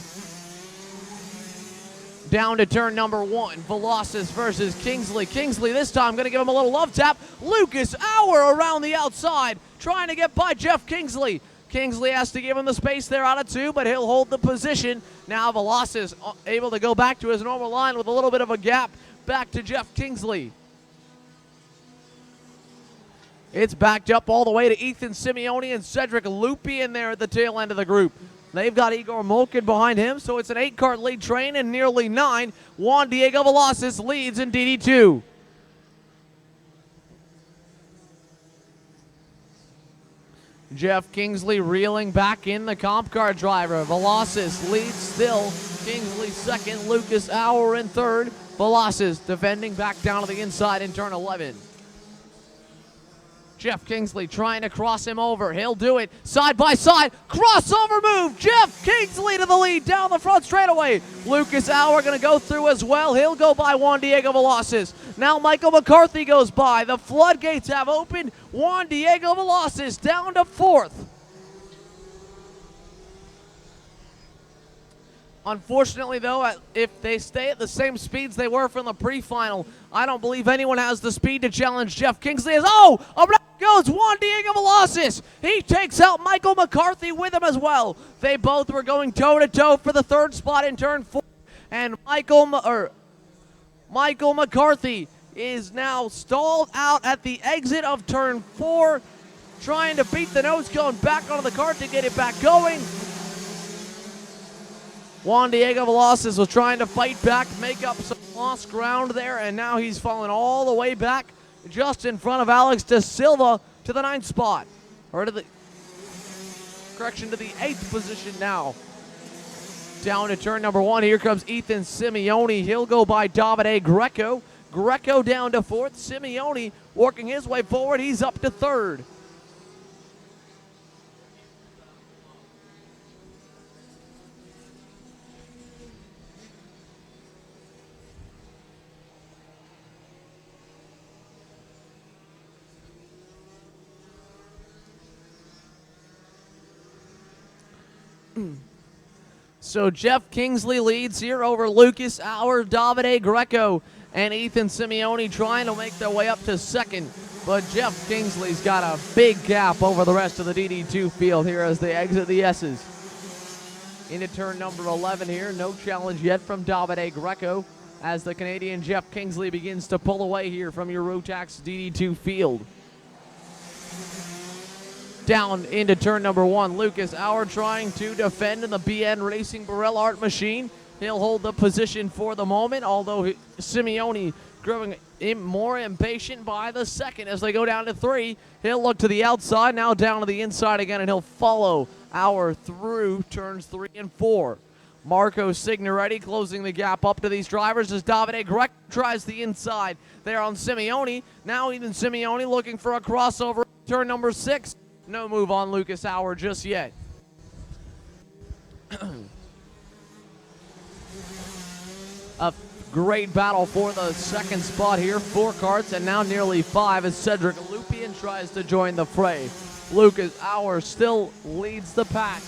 Down to turn number 1. Velasquez versus Kingsley. Kingsley this time going to give him a little love tap. Lucas Auer around the outside trying to get by Jeff Kingsley. Kingsley has to give him the space there out of 2, but he'll hold the position. Now Velasquez able to go back to his normal line with a little bit of a gap back to Jeff Kingsley. It's backed up all the way to Ethan Simeone and Cedric Lupien there at the tail end of the group. They've got Igor Molkin behind him, so it's an 8-car lead train and nearly 9. Juan Diego Velasquez leads in DD2. Jeff Kingsley reeling back in the comp car driver. Velasquez leads still. Kingsley second. Lucas Auer in third. Velasquez defending back down to the inside in turn 11. Jeff Kingsley trying to cross him over. He'll do it. Side by side. Crossover move. Jeff Kingsley to the lead down the front straightaway. Lucas Auer going to go through as well. He'll go by Juan Diego Velasquez. Now Michael McCarthy goes by. The floodgates have opened. Juan Diego Velasquez down to 4th. Unfortunately, though, if they stay at the same speeds they were from the pre-final, I don't believe anyone has the speed to challenge Jeff Kingsley. Around goes Juan Diego Velasquez. He takes out Michael McCarthy with him as well. They both were going toe-to-toe for the 3rd spot in turn 4. And Michael McCarthy is now stalled out at the exit of turn 4, trying to beat the nose cone back onto the kart to get it back going. Juan Diego Velasquez was trying to fight back, make up some lost ground there, and now he's fallen all the way back just in front of Alex De Silva to the 9th spot. Or to the, correction, to the 8th position now. Down to turn number 1, here comes Ethan Simeone. He'll go by Davide Greco. Greco down to 4th. Simeone working his way forward. He's up to 3rd. So Jeff Kingsley leads here over Lucas Auer, Davide Greco, and Ethan Simeone trying to make their way up to 2nd. But Jeff Kingsley's got a big gap over the rest of the DD2 field here as they exit the S's. Into turn number 11 here. No challenge yet from Davide Greco as the Canadian Jeff Kingsley begins to pull away here from your Rotax DD2 field. Down into turn number 1, Lucas Auer trying to defend in the BN Racing Burrell Art machine. He'll hold the position for the moment, although Simeone growing more impatient by the second as they go down to 3. He'll look to the outside, now down to the inside again, and he'll follow Auer through turns 3 and 4. Marco Signoretti closing the gap up to these drivers as Davide Greco tries the inside there on Simeone. Now even Simeone looking for a crossover, turn number 6. No move on Lucas Auer just yet. A great battle for the 2nd spot here. 4 carts and now nearly 5 as Cedric Lupian tries to join the fray. Lucas Auer still leads the pack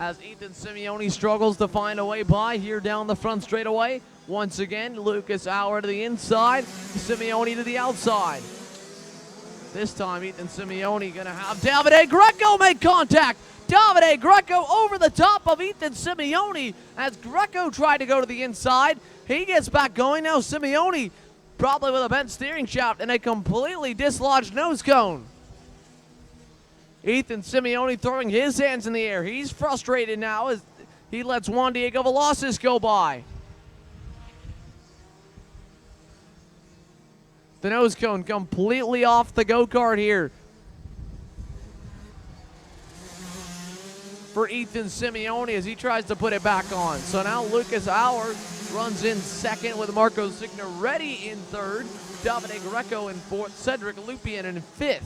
as Ethan Simeone struggles to find a way by here down the front straightaway. Once again, Lucas Auer to the inside, Simeone to the outside. This time, Ethan Simeone going to have Davide Greco make contact. Davide Greco over the top of Ethan Simeone as Greco tried to go to the inside. He gets back going. Now Simeone probably with a bent steering shaft and a completely dislodged nose cone. Ethan Simeone throwing his hands in the air. He's frustrated now as he lets Juan Diego Velasquez go by. The nose cone completely off the go-kart here for Ethan Simeone as he tries to put it back on. So now Lucas Auer runs in 2nd with Marco Signoretti in 3rd, Davide Greco in 4th, Cedric Lupian in 5th.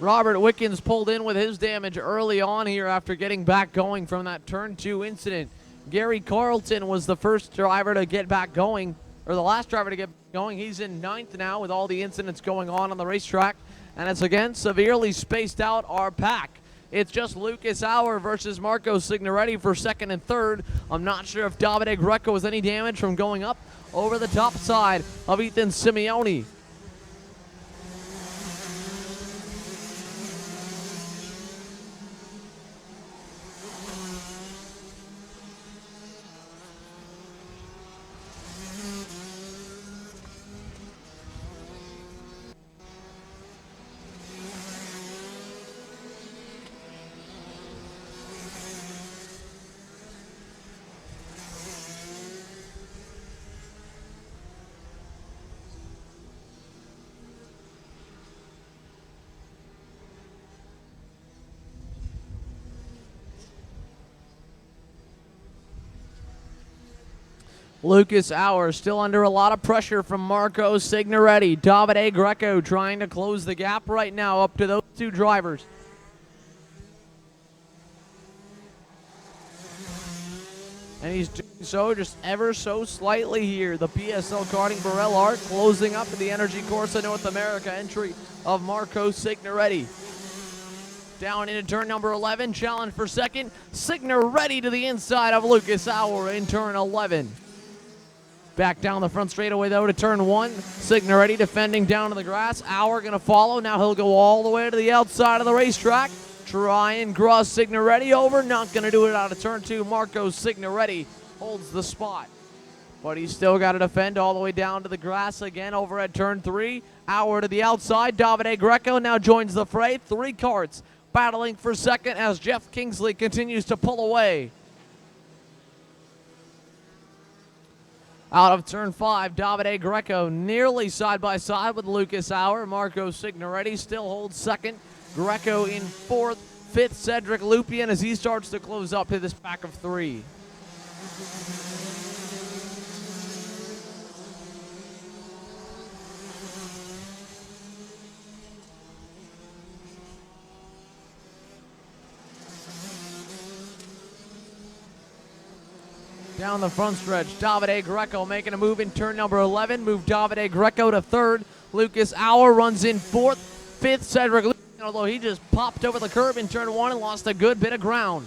Robert Wickens pulled in with his damage early on here after getting back going from that turn 2 incident. Gary Carlton was the first driver to get back going, or the last driver to get going. He's in 9th now with all the incidents going on the racetrack, and it's again severely spaced out our pack. It's just Lucas Auer versus Marco Signoretti for 2nd and 3rd. I'm not sure if Davide Greco was any damage from going up over the top side of Ethan Simeone. Lucas Auer still under a lot of pressure from Marco Signoretti. Davide Greco trying to close the gap right now up to those 2 drivers. And he's doing so just ever so slightly here. The PSL Karting Burrell Art closing up to the Energy Corsa North America entry of Marco Signoretti. Down into turn number 11, challenge for 2nd. Signoretti to the inside of Lucas Auer in turn 11. Back down the front straightaway, though, to turn 1. Signoretti defending down to the grass. Auer going to follow. Now he'll go all the way to the outside of the racetrack. Trying Gross Signoretti over, not going to do it out of turn 2. Marco Signoretti holds the spot. But he's still got to defend all the way down to the grass again over at turn 3. Hour to the outside. Davide Greco now joins the fray. 3 carts battling for second as Jeff Kingsley continues to pull away. Out of turn 5, Davide Greco nearly side by side with Lucas Auer. Marco Signoretti still holds second. Greco in 4th. 5th, Cedric Lupien as he starts to close up to this pack of 3. Down the front stretch, Davide Greco making a move in turn number 11. Move Davide Greco to 3rd. Lucas Auer runs in 4th. 5th, Cedric Lupien, although he just popped over the curb in turn 1 and lost a good bit of ground.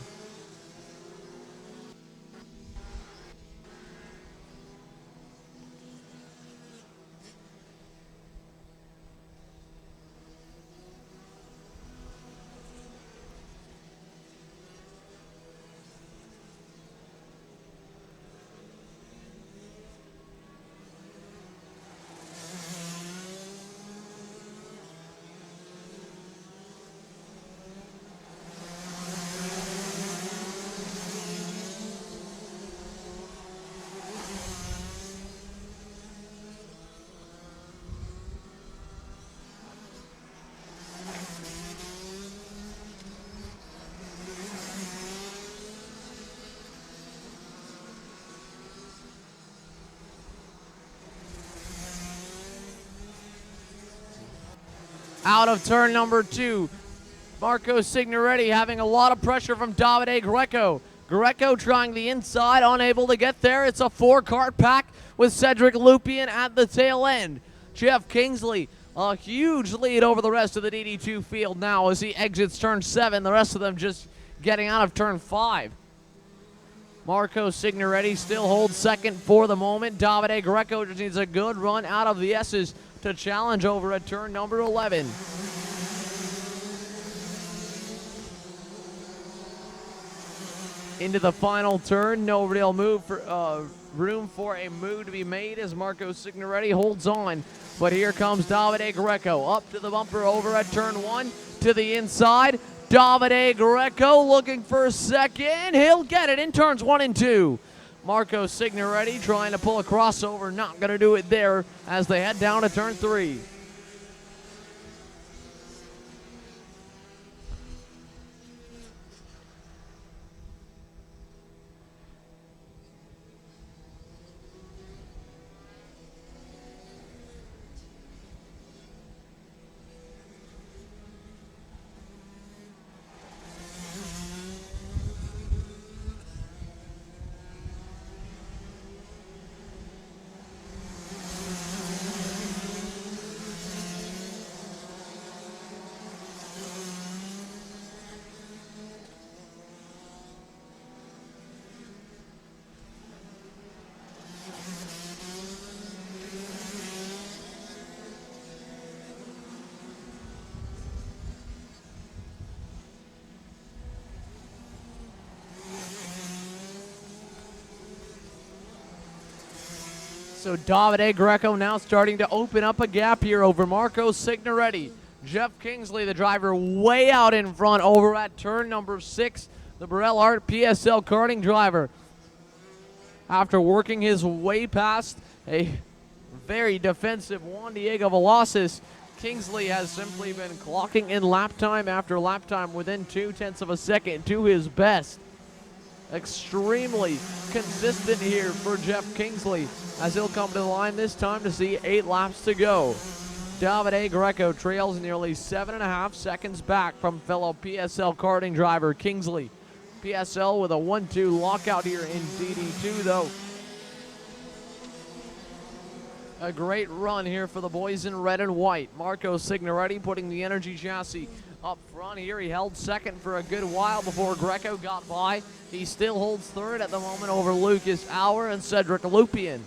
Out of turn number 2, Marco Signoretti having a lot of pressure from Davide Greco. Greco trying the inside, unable to get there. It's a 4-cart pack with Cedric Lupien at the tail end. Jeff Kingsley, a huge lead over the rest of the DD2 field now as he exits turn 7. The rest of them just getting out of turn 5. Marco Signoretti still holds second for the moment. Davide Greco just needs a good run out of the S's to challenge over at turn number 11. Into the final turn, no real room for a move to be made as Marco Signoretti holds on. But here comes Davide Greco up to the bumper over at turn 1 to the inside. Davide Greco looking for a second. He'll get it in turns 1 and 2. Marco Signoretti trying to pull a crossover, not going to do it there as they head down to turn 3. So Davide Greco now starting to open up a gap here over Marco Signoretti. Jeff Kingsley, the driver, way out in front over at turn number 6. The Burrell Art PSL karting driver, after working his way past a very defensive Juan Diego Velasquez, Kingsley has simply been clocking in lap time after lap time within 0.2 of a second to his best. Extremely consistent here for Jeff Kingsley as he'll come to the line this time to see 8 laps to go. Davide Greco trails nearly 7.5 seconds back from fellow PSL karting driver Kingsley. PSL with a 1-2 lockout here in DD2 though. A great run here for the boys in red and white. Marco Signoretti putting the energy chassis up front here. He held second for a good while before Greco got by. He still holds third at the moment over Lucas Auer and Cedric Lupien.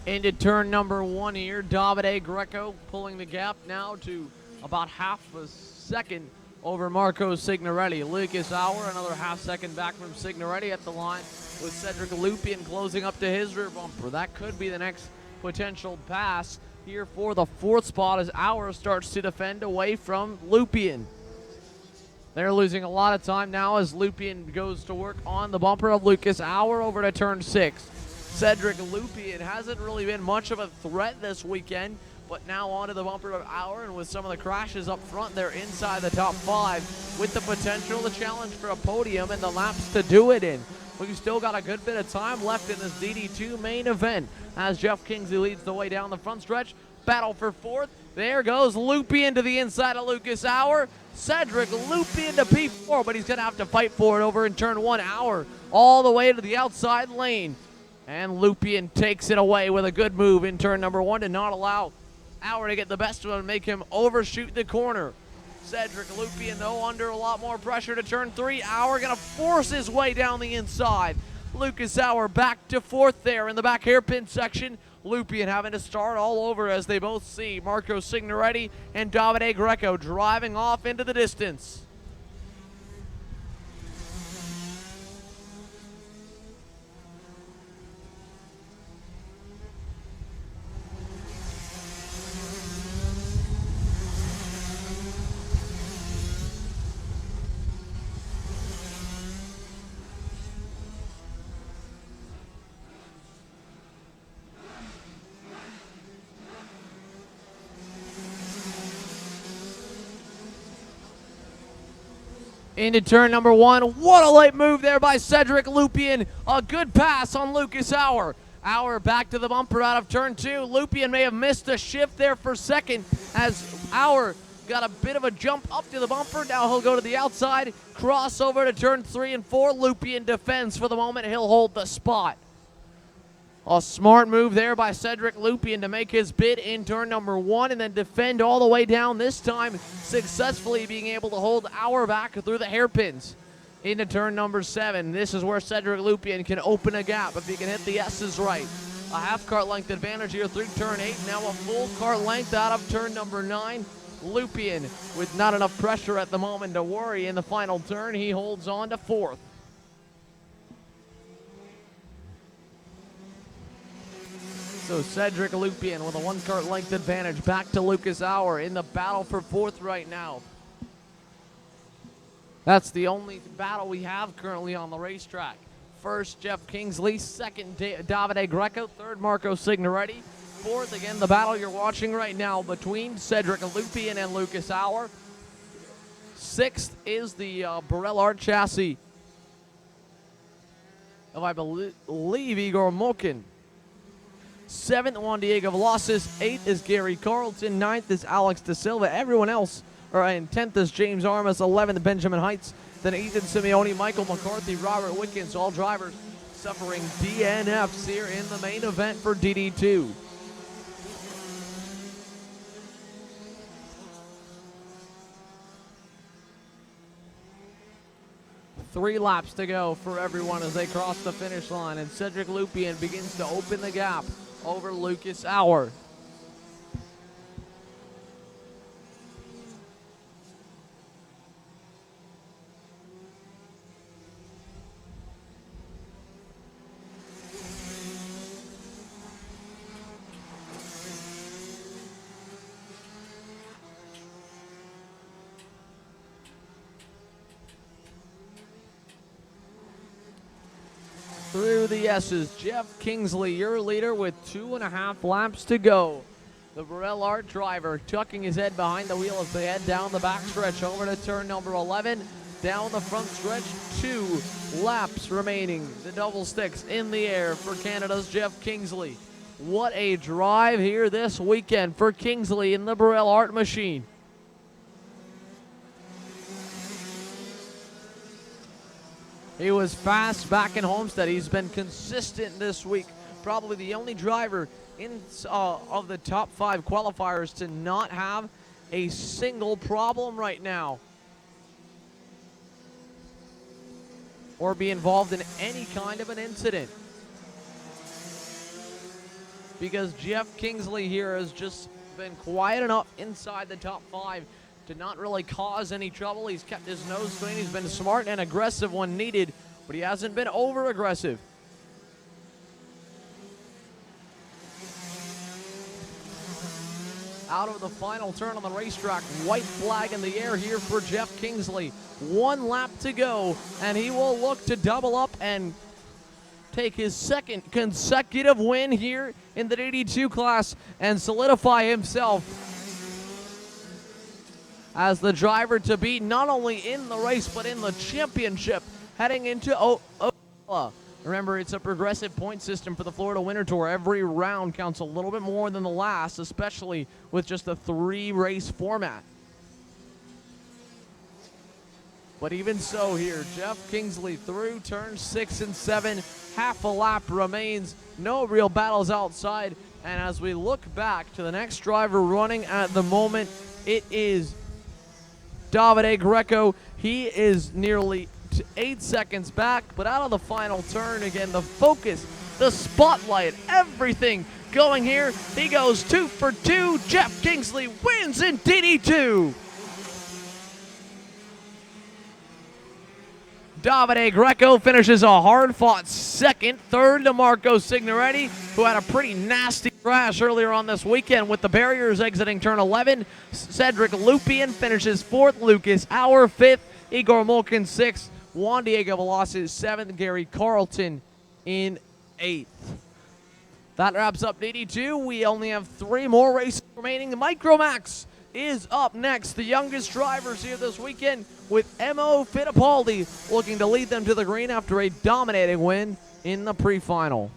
Into turn number 1 here. Davide Greco pulling the gap now to about half a second over Marco Signoretti. Lucas Auer, another half second back from Signoretti at the line, with Cedric Lupien closing up to his rear bumper. That could be the next potential pass here for the 4th spot as Auer starts to defend away from Lupien. They're losing a lot of time now as Lupien goes to work on the bumper of Lucas Auer over to turn 6. Cedric Lupien hasn't really been much of a threat this weekend, but now onto the bumper of Auer, and with some of the crashes up front, they're inside the top 5 with the potential to challenge for a podium and the laps to do it in. We've still got a good bit of time left in this DD2 main event as Jeff Kingsley leads the way down the front stretch. Battle for 4th. There goes Lupien to the inside of Lucas Auer. Cedric Lupien to P4, but he's going to have to fight for it over in turn 1. Auer all the way to the outside lane. And Lupien takes it away with a good move in turn number 1 to not allow Auer to get the best of him and make him overshoot the corner. Cedric Lupien, though, under a lot more pressure to turn 3. Auer going to force his way down the inside. Lucas Auer back to 4th there in the back hairpin section. Lupien having to start all over as they both see Marco Signoretti and Davide Greco driving off into the distance. Into turn number 1. What a late move there by Cedric Lupien. A good pass on Lucas Auer. Auer back to the bumper out of turn 2. Lupien may have missed a shift there for second as Auer got a bit of a jump up to the bumper. Now he'll go to the outside, cross over to turn 3 and 4. Lupien defends for the moment. He'll hold the spot. A smart move there by Cedric Lupien to make his bid in turn number 1 and then defend all the way down, this time successfully being able to hold Auer back through the hairpins. Into turn number 7. This is where Cedric Lupien can open a gap if he can hit the S's right. A half cart length advantage here through turn 8. Now a full cart length out of turn number 9. Lupien with not enough pressure at the moment to worry in the final turn. He holds on to 4th. So Cedric Lupien with a 1 cart length advantage back to Lucas Auer in the battle for 4th right now. That's the only battle we have currently on the racetrack. First, Jeff Kingsley. Second, Davide Greco. Third, Marco Signoretti. 4th, again, the battle you're watching right now between Cedric Lupien and Lucas Auer. 6th is the Burrell Art chassis of, I believe, Igor Mokin. 7th, Juan Diego Velasquez. 8th is Gary Carlton. 9th is Alex Da Silva. Everyone else, and 10th is James Armas. 11th, Benjamin Heights. Then Ethan Simeone, Michael McCarthy, Robert Wickens. All drivers suffering DNFs here in the main event for DD2. Three laps to go for everyone as they cross the finish line, and Cedric Lupien begins to open the gap over Lucas Auer. Through the S's, Jeff Kingsley, your leader with 2.5 laps to go. The Burrell Art driver tucking his head behind the wheel as they head down the backstretch over to turn number 11. Down the front stretch, 2 laps remaining. The double sticks in the air for Canada's Jeff Kingsley. What a drive here this weekend for Kingsley in the Burrell Art machine. He was fast back in Homestead. He's been consistent this week. Probably the only driver in of the top 5 qualifiers to not have a single problem right now, or be involved in any kind of an incident. because Jeff Kingsley here has just been quiet enough inside the top 5 to not really cause any trouble. He's kept his nose clean. He's been smart and aggressive when needed, but he hasn't been over aggressive. Out of the final turn on the racetrack, white flag in the air here for Jeff Kingsley. 1 lap to go, and he will look to double up and take his second consecutive win here in the DD2 class and solidify himself as the driver to beat not only in the race but in the championship heading into Ocala. Remember, it's a progressive point system for the Florida Winter Tour. Every round counts a little bit more than the last, especially with just a 3-race format. But even so here, Jeff Kingsley through turns 6 and 7. Half a lap remains. No real battles outside. And as we look back to the next driver running at the moment, it is Davide Greco. He is nearly 8 seconds back, but out of the final turn, again, the focus, the spotlight, everything going here. He goes 2 for 2. Jeff Kingsley wins in DD2. Davide Greco finishes a hard-fought second. Third to Marco Signoretti, who had a pretty nasty crash earlier on this weekend with the barriers exiting turn 11. Cedric Lupien finishes 4th. Lucas Auer 5th. Igor Molkin 6th. Juan Diego Velasquez 7th. Gary Carlton in 8th. That wraps up DD2. We only have 3 more races remaining. The Micromax is up next. The youngest drivers here this weekend, with Emo Fittipaldi looking to lead them to the green after a dominating win in the pre-final.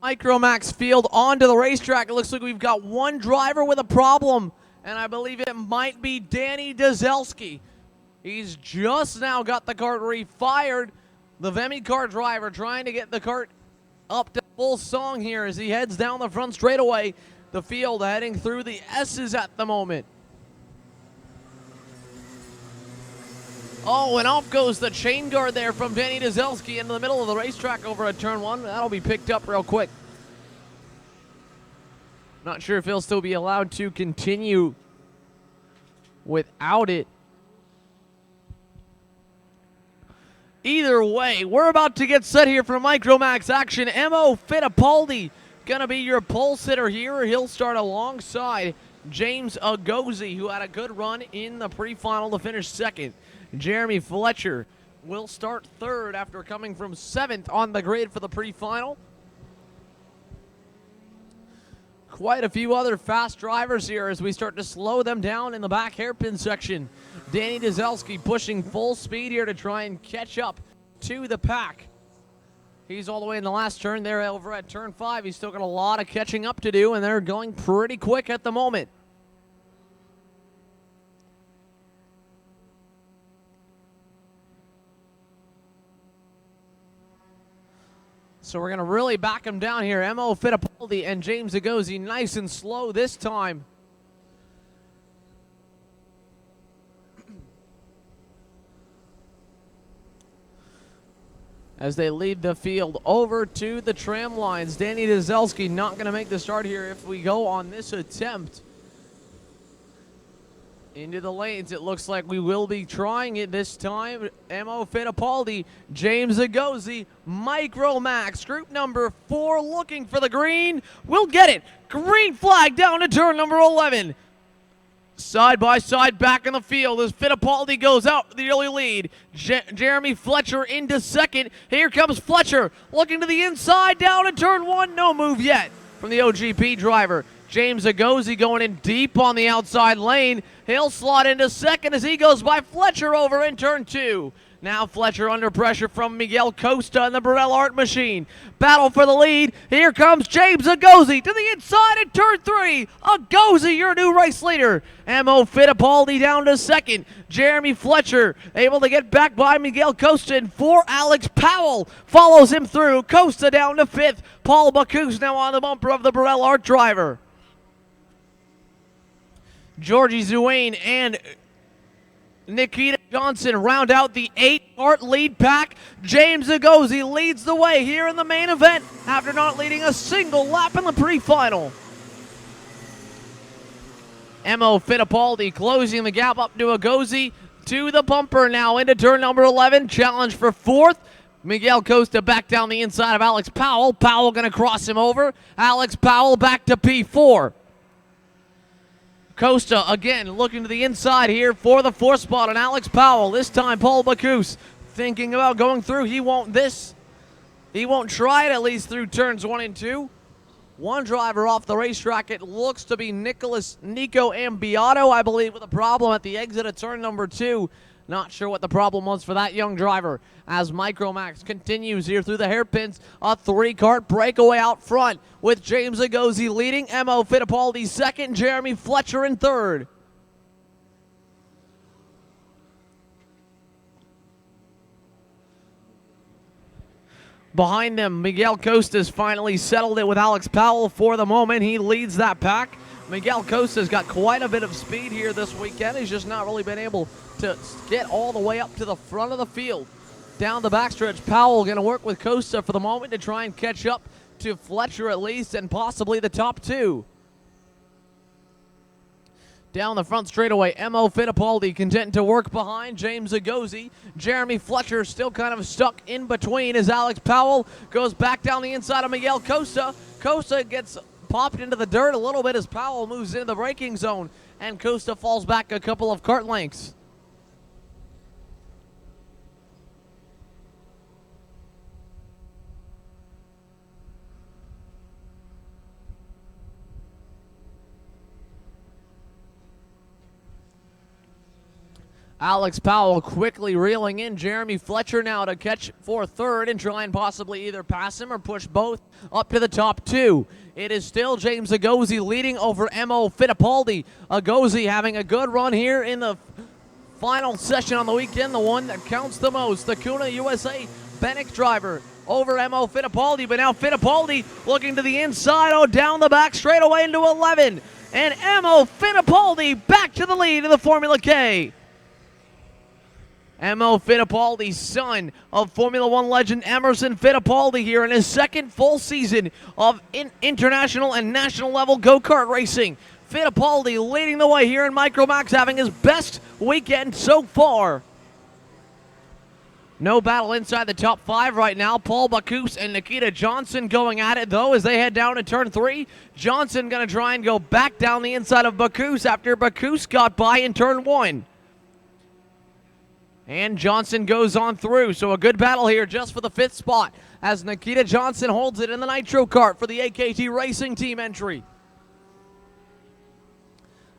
Micromax field onto the racetrack. It looks like we've got one driver with a problem, and I believe it might be Danny Dazelski. He's just now got the kart refired. The Vemi kart driver trying to get the kart up to full song here as he heads down the front straightaway. The field heading through the S's at the moment. Oh, and off goes the chain guard there from Danny Dazelski into the middle of the racetrack over at turn 1. That'll be picked up real quick. Not sure if he'll still be allowed to continue without it. Either way, we're about to get set here for Micromax action. Mo Fittipaldi going to be your pole sitter here. He'll start alongside James Agozi, who had a good run in the pre-final to finish second. Jeremy Fletcher will start third after coming from 7th on the grid for the pre-final. Quite a few other fast drivers here as we start to slow them down in the back hairpin section. Danny Dazelski pushing full speed here to try and catch up to the pack. He's all the way in the last turn there over at turn 5. He's still got a lot of catching up to do, and they're going pretty quick at the moment. So we're going to really back him down here. Mo Fittipaldi and James Agozi nice and slow this time. As they lead the field over to the tram lines. Danny Dazelski not going to make the start here if we go on this attempt. Into the lanes, it looks like we will be trying it this time. Mo Fittipaldi, James Agozi, Micromax, group number 4 looking for the green. We'll get it. Green flag down to turn number 11. Side by side back in the field as Fittipaldi goes out the early lead. Jeremy Fletcher into second. Here comes Fletcher looking to the inside down to turn 1. No move yet from the OGP driver. James Agozi going in deep on the outside lane. He'll slot into second as he goes by Fletcher over in turn 2. Now Fletcher under pressure from Miguel Costa and the Burrell Art Machine. Battle for the lead. Here comes James Agozi to the inside in turn 3. Agozi, your new race leader. Mo Fittipaldi down to second. Jeremy Fletcher able to get back by Miguel Costa, and Alex Powell follows him through. Costa down to 5th. Paul Bacchus now on the bumper of the Burrell Art driver. Georgie Zuane and Nikita Johnson round out the 8-part lead pack. James Agozi leads the way here in the main event after not leading a single lap in the pre-final. Mo Fittipaldi closing the gap up to Agozi to the bumper now into turn number 11. Challenge for 4th. Miguel Costa back down the inside of Alex Powell. Powell going to cross him over. Alex Powell back to P4. Costa again looking to the inside here for the 4th spot on Alex Powell. This time Paul Bacchus thinking about going through. He won't try it at least through turns 1 and 2. One driver off the racetrack. It looks to be Nico Ambiato, I believe, with a problem at the exit of turn number 2. Not sure what the problem was for that young driver as Micromax continues here through the hairpins. A 3-kart breakaway out front with James Agozi leading, Mo Fittipaldi second, Jeremy Fletcher in third. Behind them, Miguel Costa's finally settled it with Alex Powell for the moment. He leads that pack. Miguel Costa's got quite a bit of speed here this weekend. He's just not really been able to get all the way up to the front of the field. Down the backstretch, Powell going to work with Costa for the moment to try and catch up to Fletcher at least and possibly the top 2. Down the front straightaway, Mo Fittipaldi content to work behind James Agozi. Jeremy Fletcher still kind of stuck in between as Alex Powell goes back down the inside of Miguel Costa. Costa gets popped into the dirt a little bit as Powell moves into the braking zone, and Costa falls back a couple of kart lengths. Alex Powell quickly reeling in Jeremy Fletcher now to catch for third and try and possibly either pass him or push both up to the top two. It is still James Agozi leading over M.O. Fittipaldi. Agozi having a good run here in the final session on the weekend, the one that counts the most. The Kuna USA Bennick driver over M.O. Fittipaldi, but now Fittipaldi looking to the inside, down the back straight away into 11. And M.O. Fittipaldi back to the lead in the Formula K. M.O. Fittipaldi, son of Formula One legend Emerson Fittipaldi, here in his second full season of international and national level go-kart racing. Fittipaldi leading the way here in Micromax, having his best weekend so far. No battle inside the top five right now. Paul Bacchus and Nikita Johnson going at it, though, as they head down to turn 3. Johnson going to try and go back down the inside of Bacchus after Bacchus got by in turn 1. And Johnson goes on through, so a good battle here just for the 5th spot as Nikita Johnson holds it in the Nitro Kart for the AKT Racing Team entry.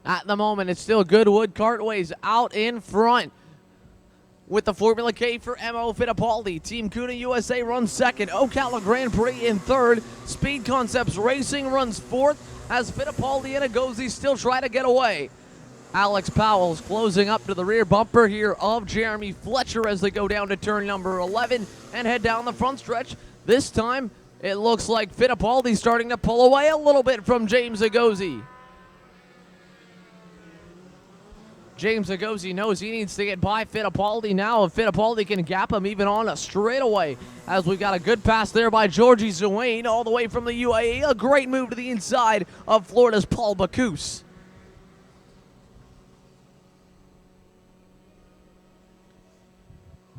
At the moment, it's still Goodwood Kartways out in front with the Formula K for M.O. Fittipaldi. Team Kuna USA runs second. Ocala Grand Prix in third. Speed Concepts Racing runs fourth as Fittipaldi and Agozi still try to get away. Alex Powell's closing up to the rear bumper here of Jeremy Fletcher as they go down to turn number 11 and head down the front stretch. This time, it looks like Fittipaldi's starting to pull away a little bit from James Agozi. James Agozi knows he needs to get by Fittipaldi now. If Fittipaldi can gap him even on a straightaway, as we've got a good pass there by Georgie Zuane all the way from the UAE. A great move to the inside of Florida's Paul Bacchus.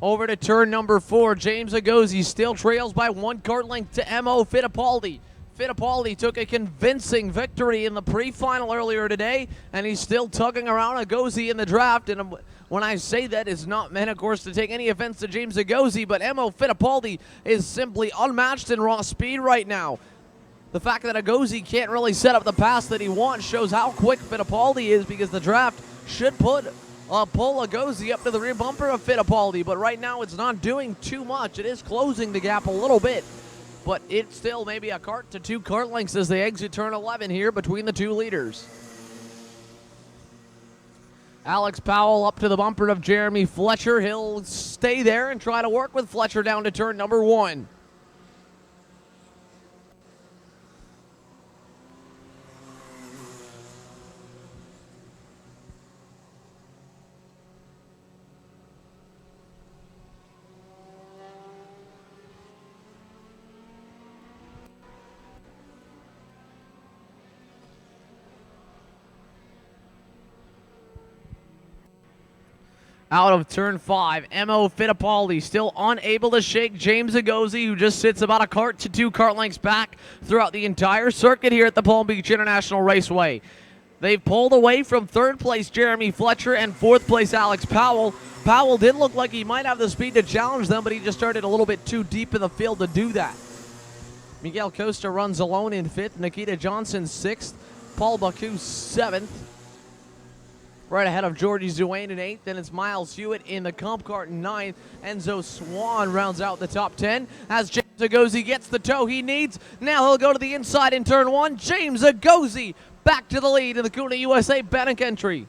Over to turn number 4, James Agozi still trails by 1 kart length to M.O. Fittipaldi. Fittipaldi took a convincing victory in the pre-final earlier today, and he's still tugging around Agozi in the draft. And when I say that, it's not meant, of course, to take any offense to James Agozi, but M.O. Fittipaldi is simply unmatched in raw speed right now. The fact that Agozi can't really set up the pass that he wants shows how quick Fittipaldi is, because the draft should pull Agozi up to the rear bumper of Fittipaldi, but right now it's not doing too much. It is closing the gap a little bit, but it's still maybe a kart to 2 kart lengths as they exit turn 11 here between the 2 leaders. Alex Powell up to the bumper of Jeremy Fletcher. He'll stay there and try to work with Fletcher down to turn number 1. Out of turn 5, M.O. Fittipaldi still unable to shake James Agozi, who just sits about a kart to 2 kart lengths back throughout the entire circuit here at the Palm Beach International Raceway. They've pulled away from 3rd place Jeremy Fletcher and 4th place Alex Powell. Powell did look like he might have the speed to challenge them, but he just started a little bit too deep in the field to do that. Miguel Costa runs alone in 5th, Nikita Johnson 6th, Paul Bacchus 7th. Right ahead of Georgie Zuane in 8th. Then it's Miles Hewitt in the comp kart in 9th. Enzo Swan rounds out the top 10 as James Agozi gets the tow he needs. Now he'll go to the inside in turn 1. James Agozi back to the lead in the Kuna USA Bennick entry.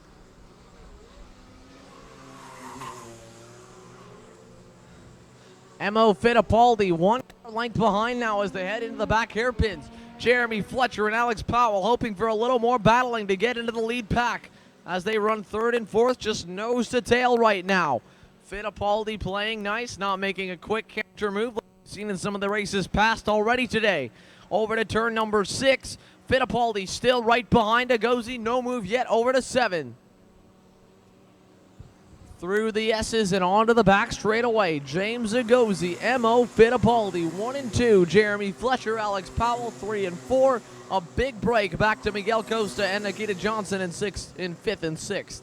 M.O. Fittipaldi 1 length behind now as they head into the back hairpins. Jeremy Fletcher and Alex Powell hoping for a little more battling to get into the lead pack as they run 3rd and 4th, just nose to tail right now. Fittipaldi playing nice, not making a quick counter move like we've seen in some of the races past already today. Over to turn number 6, Fittipaldi still right behind Agozi, no move yet, over to 7. Through the S's and onto the back straight away. James Agozi, M.O. Fittipaldi, 1 and 2. Jeremy Fletcher, Alex Powell, 3 and 4. A big break back to Miguel Costa and Nikita Johnson in 5th and 6th.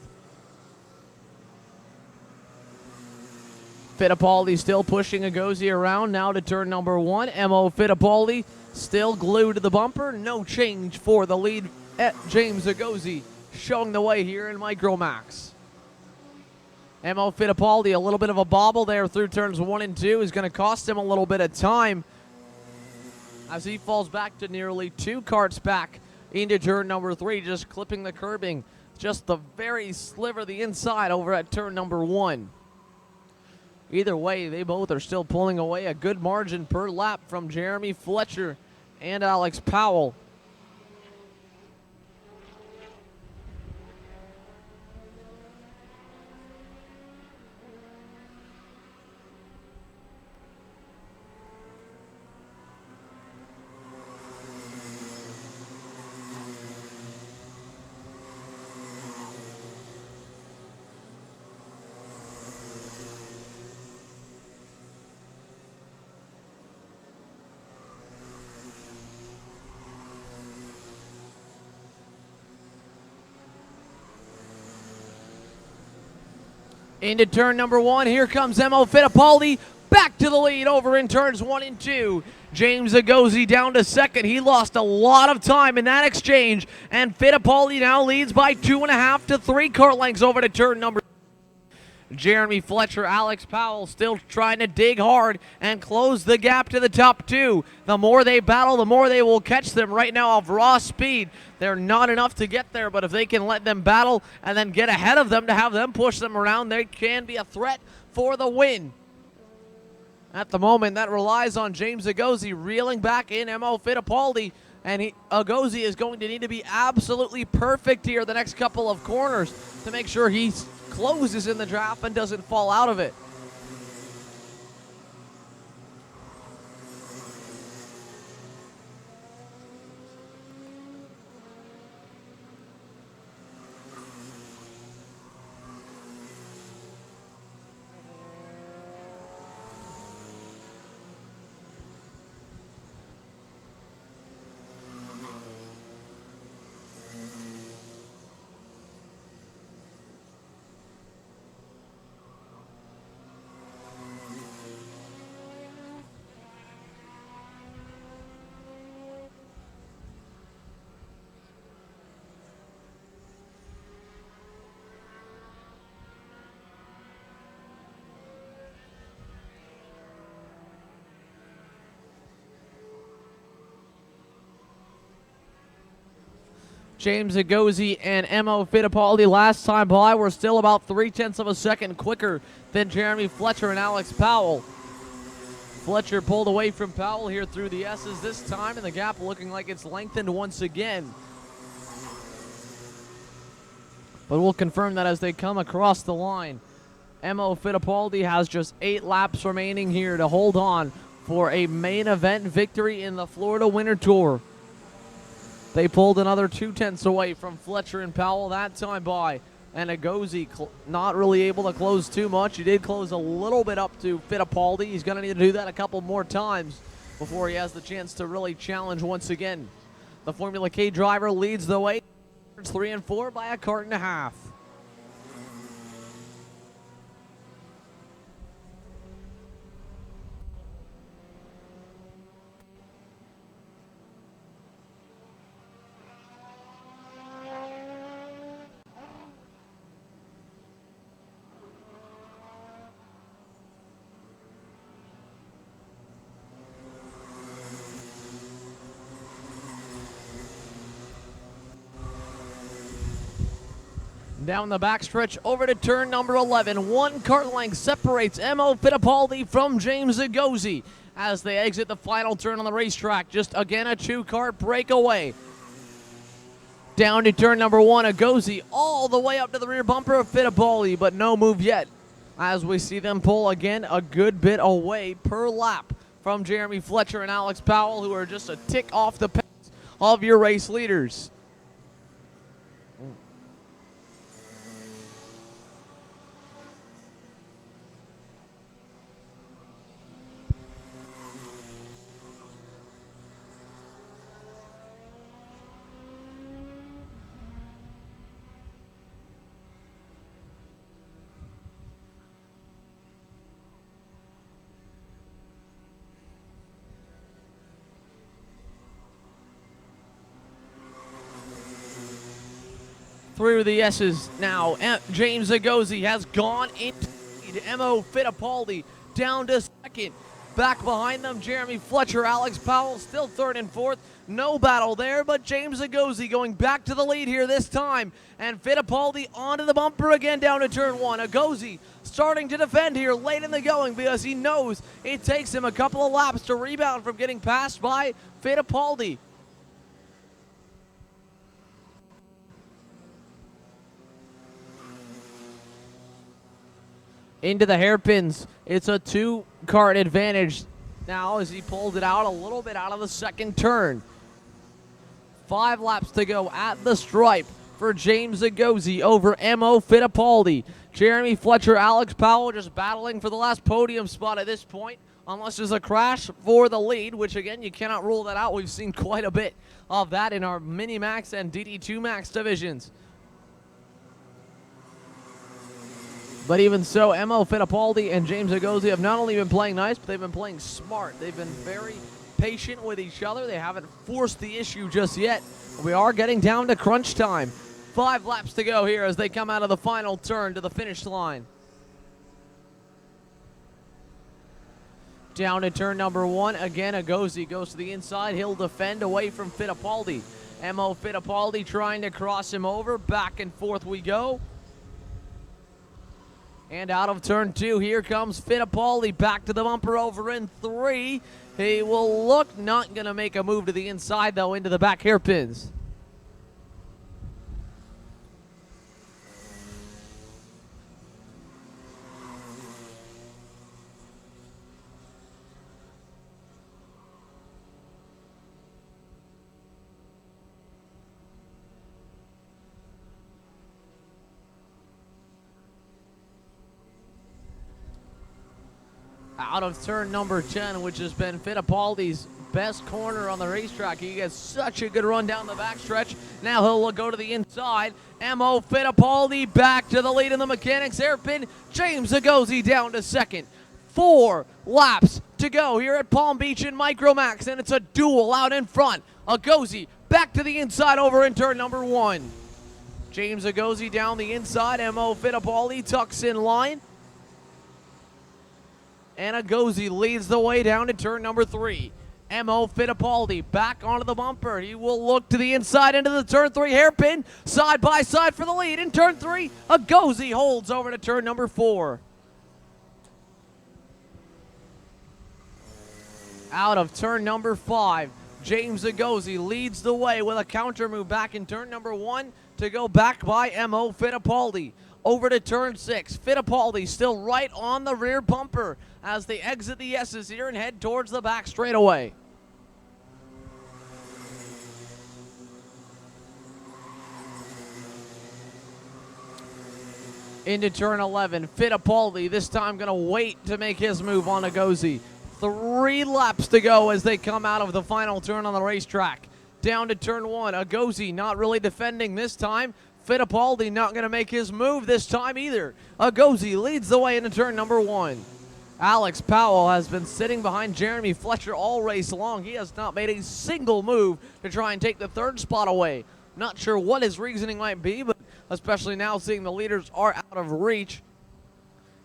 Fittipaldi still pushing Agozi around now to turn number 1. M.O. Fittipaldi still glued to the bumper. No change for the lead at James Agozi, showing the way here in Micromax. Emo Fittipaldi, a little bit of a bobble there through turns 1 and 2 is going to cost him a little bit of time as he falls back to nearly 2 carts back into turn number 3, just clipping the curbing just the very sliver of the inside over at turn number 1. Either way, they both are still pulling away a good margin per lap from Jeremy Fletcher and Alex Powell. Into turn number 1, here comes Emo Fittipaldi, back to the lead over in turns 1 and 2. James Agozi down to second. He lost a lot of time in that exchange, and Fittipaldi now leads by 2.5 to 3 cart lengths over to turn number. Jeremy Fletcher, Alex Powell still trying to dig hard and close the gap to the top 2. The more they battle, the more they will catch them. Right now off raw speed, they're not enough to get there, but if they can let them battle and then get ahead of them to have them push them around, they can be a threat for the win. At the moment, that relies on James Agozi reeling back in Emo Fittipaldi, and Agozi is going to need to be absolutely perfect here the next couple of corners to make sure he closes in the draft and doesn't fall out of it. James Agozi and Emo Fittipaldi last time by were still about 0.3 of a second quicker than Jeremy Fletcher and Alex Powell. Fletcher pulled away from Powell here through the S's this time, and the gap looking like it's lengthened once again. But we'll confirm that as they come across the line. Emo Fittipaldi has just 8 laps remaining here to hold on for a main event victory in the Florida Winter Tour. They pulled another 0.2 away from Fletcher and Powell that time by. And Agozi not really able to close too much. He did close a little bit up to Fittipaldi. He's going to need to do that a couple more times before he has the chance to really challenge once again. The Formula K driver leads the way. 3 and 4 by a cart and a half. Down the backstretch over to turn number 11. 1 cart length separates Emo Fittipaldi from James Agozi as they exit the final turn on the racetrack. Just again a 2-cart breakaway. Down to turn number 1, Agozi all the way up to the rear bumper of Fittipaldi, but no move yet as we see them pull again a good bit away per lap from Jeremy Fletcher and Alex Powell, who are just a tick off the pace of your race leaders. through the S's now. James Agozi has gone into the lead. Mo Fittipaldi down to second. Back behind them, Jeremy Fletcher, Alex Powell still third and fourth. No battle there, but James Agozi going back to the lead here this time. And Fittipaldi onto the bumper again down to turn one. Agozi starting to defend here late in the going because he knows it takes him a couple of laps to rebound from getting passed by Fittipaldi. Into the hairpins. It's a two-car advantage now as he pulled it out a little bit out of the second turn. 5 laps to go at the stripe for James Agozi over Mo Fittipaldi. Jeremy Fletcher, Alex Powell just battling for the last podium spot at this point, unless there's a crash for the lead, which again, you cannot rule that out. We've seen quite a bit of that in our Mini Max and DD2 Max divisions. But even so, Mo Fittipaldi and James Agozi have not only been playing nice, but they've been playing smart. They've been very patient with each other. They haven't forced the issue just yet. We are getting down to crunch time. 5 laps to go here as they come out of the final turn to the finish line. Down to turn number 1. Again, Agozi goes to the inside. He'll defend away from Fittipaldi. Mo Fittipaldi trying to cross him over. Back and forth we go. And out of turn 2, here comes Fittipaldi back to the bumper over in 3. He will look, not going to make a move to the inside, though, into the back hairpins. Out of turn number 10, which has been Fittipaldi's best corner on the racetrack. He gets such a good run down the backstretch. Now he'll go to the inside. Mo Fittipaldi back to the lead in the mechanics hairpin. James Agozi down to second. 4 laps to go here at Palm Beach in Micromax, and it's a duel out in front. Agozi back to the inside over in turn number 1. James Agozi down the inside. Mo Fittipaldi tucks in line. And Agozi leads the way down to turn number 3. Mo Fittipaldi back onto the bumper. He will look to the inside into the turn 3 hairpin. Side by side for the lead in turn 3. Agozi holds over to turn number 4. Out of turn number 5, James Agozi leads the way with a counter move back in turn number 1 to go back by Mo Fittipaldi. Over to turn 6. Fittipaldi still right on the rear bumper as they exit the S's here and head towards the back straightaway. Into turn 11. Fittipaldi this time going to wait to make his move on Agozi. 3 laps to go as they come out of the final turn on the racetrack. Down to turn 1. Agozi not really defending this time. Fittipaldi not going to make his move this time either. Agozi leads the way into turn number 1. Alex Powell has been sitting behind Jeremy Fletcher all race long. He has not made a single move to try and take the 3rd spot away. Not sure what his reasoning might be, but especially now seeing the leaders are out of reach,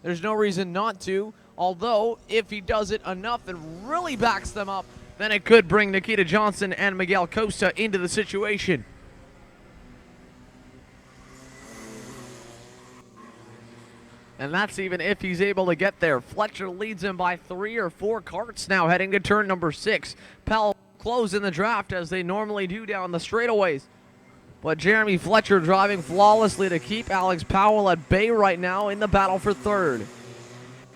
there's no reason not to. Although, if he does it enough and really backs them up, then it could bring Nikita Johnson and Miguel Costa into the situation. And that's even if he's able to get there. Fletcher leads him by 3 or 4 carts now heading to turn number 6. Powell close in the draft as they normally do down the straightaways. But Jeremy Fletcher driving flawlessly to keep Alex Powell at bay right now in the battle for 3rd.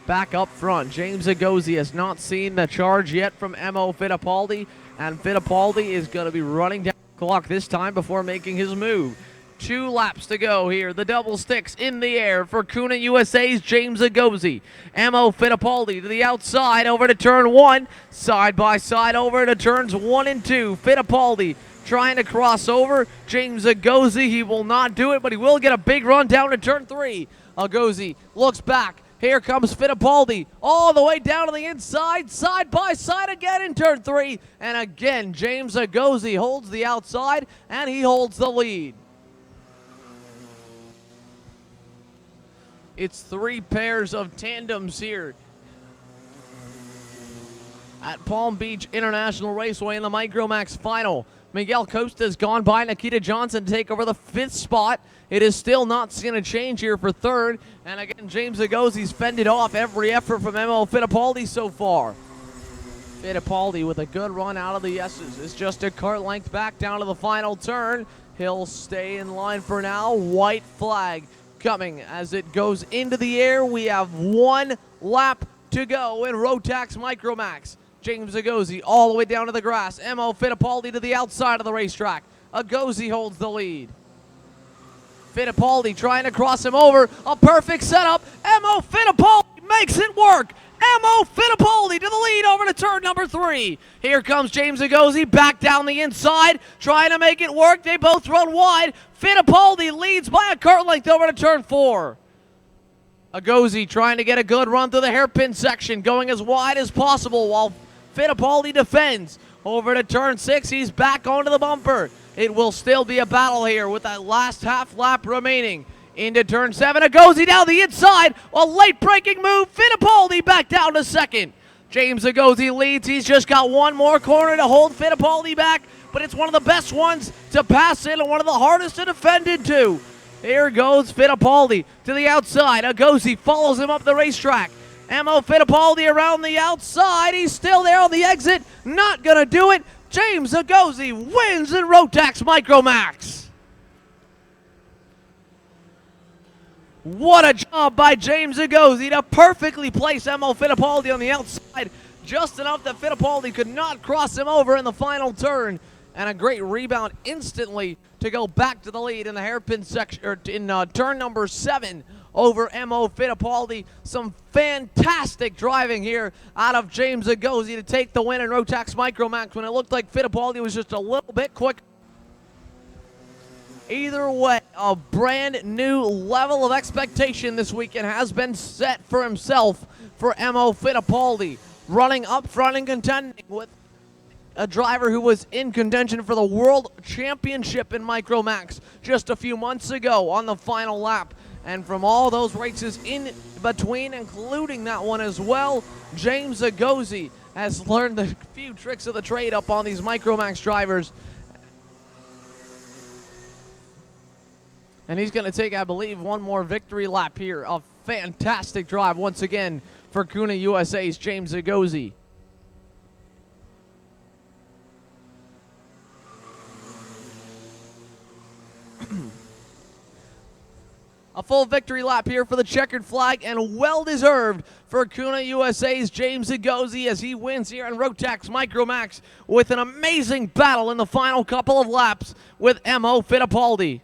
Back up front, James Agozi has not seen the charge yet from Mo Fittipaldi, and Fittipaldi is going to be running down the clock this time before making his move. 2 laps to go here. The double sticks in the air for Kuna USA's James Agozi. Mo Fittipaldi to the outside over to turn 1. Side by side over to turns 1 and 2. Fittipaldi trying to cross over. James Agozi, he will not do it, but he will get a big run down to turn 3. Agozi looks back. Here comes Fittipaldi all the way down to the inside, side by side again in turn 3. And again, James Agozi holds the outside, and he holds the lead. It's 3 pairs of tandems here at Palm Beach International Raceway in the Micromax final. Miguel Costa's gone by Nikita Johnson to take over the 5th spot. It is still not seeing a change here for 3rd. And again, James Agosi's fended off every effort from Emil Fittipaldi so far. Fittipaldi with a good run out of the S's. It's just a kart length back down to the final turn. He'll stay in line for now. White flag coming as it goes into the air. We have 1 lap to go in Rotax Micromax. James Agosi all the way down to the grass. Emil Fittipaldi to the outside of the racetrack. Agosi holds the lead. Fittipaldi trying to cross him over. A perfect setup. Emil Fittipaldi makes it work. Emil Fittipaldi to the lead over to turn number 3. Here comes James Agosi back down the inside, trying to make it work. They both run wide. Fittipaldi leads by a kart length over to turn 4. Agosi trying to get a good run through the hairpin section, going as wide as possible while Fittipaldi defends. Over to turn 6, he's back onto the bumper. It will still be a battle here with that last half lap remaining. Into turn 7, Agosi down the inside. A late braking move, Fittipaldi back down to 2nd. James Agosi leads. He's just got 1 more corner to hold Fittipaldi back, but it's one of the best ones to pass in and one of the hardest to defend into. Here goes Fittipaldi to the outside. Agosi follows him up the racetrack. Emil Fittipaldi around the outside. He's still there on the exit. Not going to do it. James Agosi wins in Rotax Micromax. What a job by James Agosi to perfectly place Emil Fittipaldi on the outside, just enough that Fittipaldi could not cross him over in the final turn. And a great rebound instantly to go back to the lead in the hairpin section, or in turn number 7 over Emil Fittipaldi. Some fantastic driving here out of James Agosi to take the win in Rotax Micromax when it looked like Fittipaldi was just a little bit quick. Either way, a brand new level of expectation this weekend has been set for himself for Emil Fittipaldi, running up front and contending with a driver who was in contention for the World Championship in Micromax just a few months ago on the final lap. And from all those races in between, including that one as well, James Agosi has learned a few tricks of the trade up on these Micromax drivers. And he's going to take, I believe, 1 more victory lap here. A fantastic drive once again for Kuna USA's James Agosi. A full victory lap here for the checkered flag, and well-deserved for Kuna USA's James Agosi as he wins here in Rotax Micromax with an amazing battle in the final couple of laps with Emil Fittipaldi.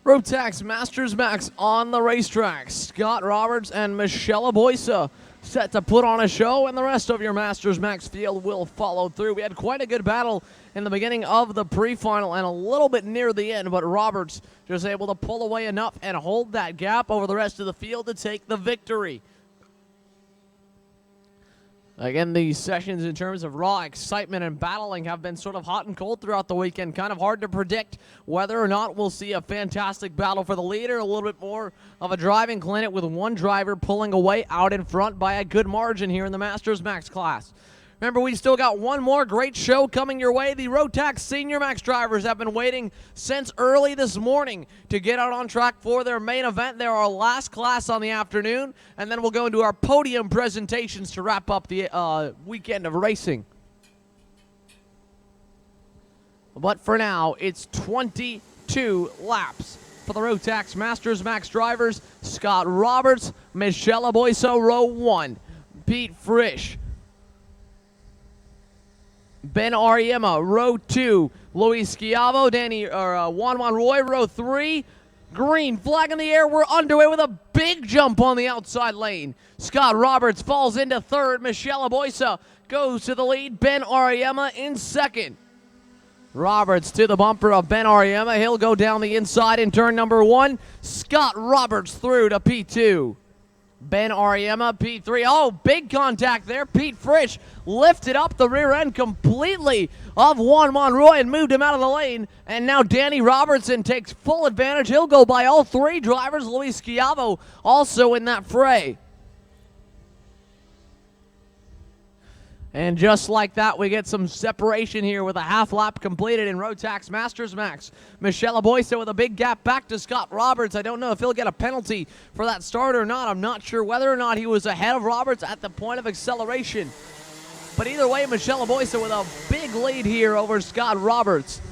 Rotax Masters Max on the racetrack. Scott Roberts and Michelle Boysa set to put on a show, and the rest of your Masters Max field will follow through. We had quite a good battle in the beginning of the pre-final and a little bit near the end, but Roberts just able to pull away enough and hold that gap over the rest of the field to take the victory. Again, these sessions in terms of raw excitement and battling have been sort of hot and cold throughout the weekend. Kind of hard to predict whether or not we'll see a fantastic battle for the leader, a little bit more of a driving clinic with one driver pulling away out in front by a good margin here in the Masters Max class. Remember, we still got one more great show coming your way. The Rotax Senior Max drivers have been waiting since early this morning to get out on track for their main event. They're our last class on the afternoon, and then we'll go into our podium presentations to wrap up the weekend of racing. But for now, it's 22 laps for the Rotax Masters Max drivers. Scott Roberts, Michelle Boysa, row 1. Pete Frisch, Ben Ariema, row 2. Luis Schiavo, Juan Roy, row 3. Green flag in the air. We're underway with a big jump on the outside lane. Scott Roberts falls into third. Michelle Boysa goes to the lead. Ben Ariema in second. Roberts to the bumper of Ben Ariema. He'll go down the inside in turn number 1. Scott Roberts through to P2. Ben Ariema, P3. Oh, big contact there. Pete Frisch lifted up the rear end completely of Juan Monroy and moved him out of the lane. And now Danny Robertson takes full advantage. He'll go by all 3 drivers. Luis Schiavo also in that fray. And just like that, we get some separation here with a half lap completed in Rotax Masters Max. Michelle Boysa with a big gap back to Scott Roberts. I don't know if he'll get a penalty for that start or not. I'm not sure whether or not he was ahead of Roberts at the point of acceleration. But either way, Michelle Boysa with a big lead here over Scott Roberts.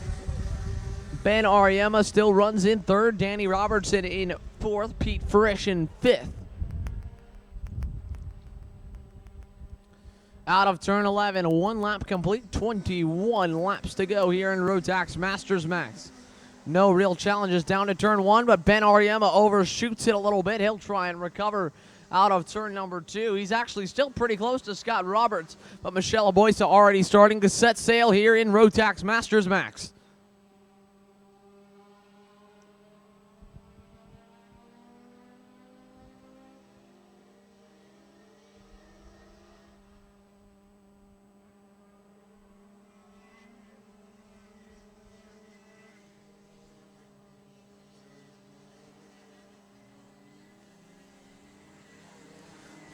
Ben Ariema still runs in third. Danny Robertson in fourth. Pete Frisch in fifth. Out of turn 11, 1 lap complete, 21 laps to go here in Rotax Masters Max. No real challenges down to turn 1, but Ben Ariema overshoots it a little bit. He'll try and recover out of turn number 2. He's actually still pretty close to Scott Roberts, but Michelle Boysa already starting to set sail here in Rotax Masters Max.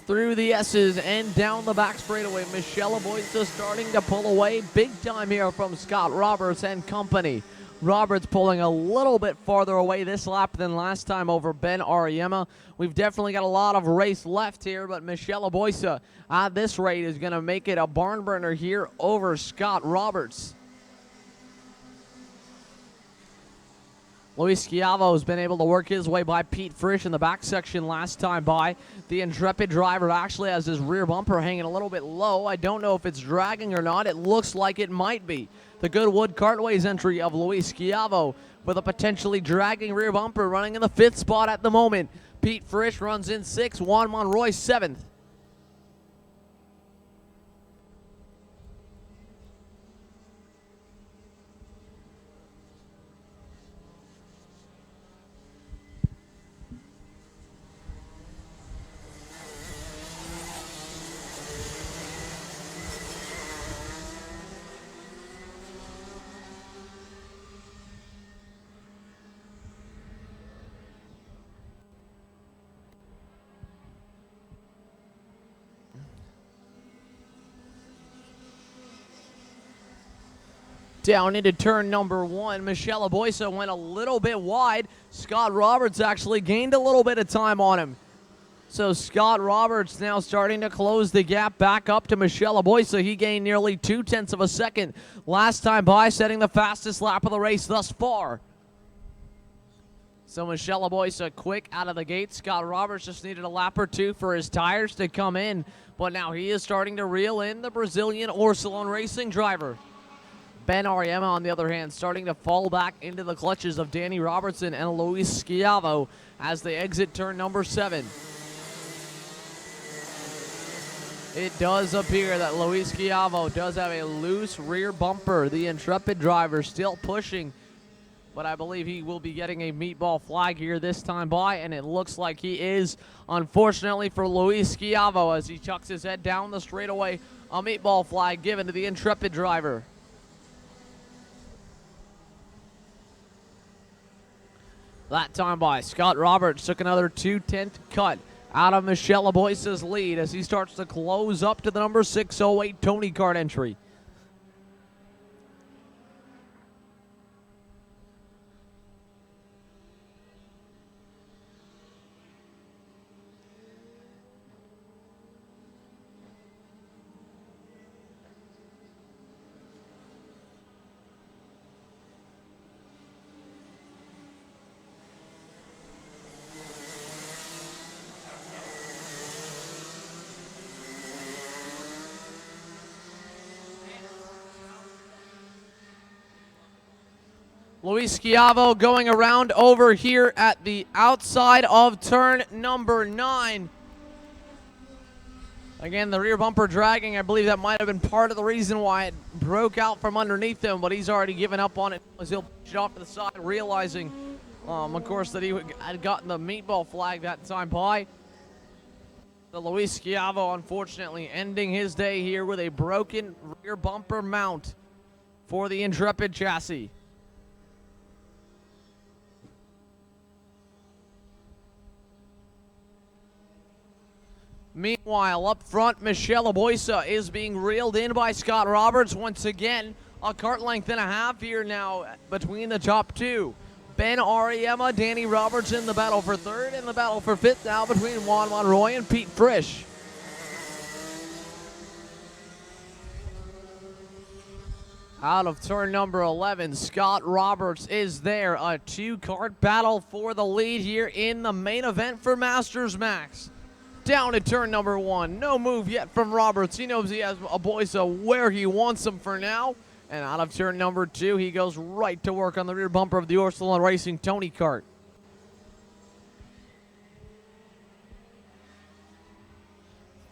Through the S's and down the back straightaway. Michelle Boysa starting to pull away big time here from Scott Roberts and company. Roberts pulling a little bit farther away this lap than last time over Ben Ariema. We've definitely got a lot of race left here, but Michelle Boysa at this rate is going to make it a barn burner here over Scott Roberts. Luis Schiavo has been able to work his way by Pete Frisch in the back section last time by. The intrepid driver actually has his rear bumper hanging a little bit low. I don't know if it's dragging or not. It looks like it might be. The Goodwood Cartways entry of Luis Schiavo with a potentially dragging rear bumper running in the 5th spot at the moment. Pete Frisch runs in 6th. Juan Monroy 7th. Down into turn number 1, Michelle Boysa went a little bit wide. Scott Roberts actually gained a little bit of time on him. So Scott Roberts now starting to close the gap back up to Michelle Boysa. He gained nearly 0.2 of a second last time by, setting the fastest lap of the race thus far. So Michelle Boysa quick out of the gate. Scott Roberts just needed a lap or 2 for his tires to come in, but now he is starting to reel in the Brazilian Orsilon Racing driver. Ben Ariema, on the other hand, starting to fall back into the clutches of Danny Robertson and Luis Schiavo as they exit turn number 7. It does appear that Luis Schiavo does have a loose rear bumper. The Intrepid driver still pushing, but I believe he will be getting a meatball flag here this time by, and it looks like he is, unfortunately for Luis Schiavo, as he chucks his head down the straightaway. A meatball flag given to the Intrepid driver. That time by, Scott Roberts took another 2/10 cut out of Michelle Aboisa's lead as he starts to close up to the number 608 Tony Kart entry. Luis Schiavo going around over here at the outside of turn number 9. Again, the rear bumper dragging. I believe that might have been part of the reason why it broke out from underneath him, but he's already given up on it as he'll push it off to the side, realizing, of course, that he had gotten the meatball flag that time by. The Luis Schiavo, unfortunately, ending his day here with a broken rear bumper mount for the Intrepid chassis. Meanwhile, up front, Michelle Aboisa is being reeled in by Scott Roberts. Once again, a kart length and a half here now between the top two. Ben Ariema, Danny Roberts in the battle for third, and the battle for fifth now between Juan Monroy and Pete Frisch. Out of turn number 11, Scott Roberts is there. A 2-kart battle for the lead here in the main event for Masters Max. Down to turn number 1. No move yet from Roberts. He knows he has Aboisa where he wants him for now. And out of turn number 2, he goes right to work on the rear bumper of the Orsalon Racing Tony Kart.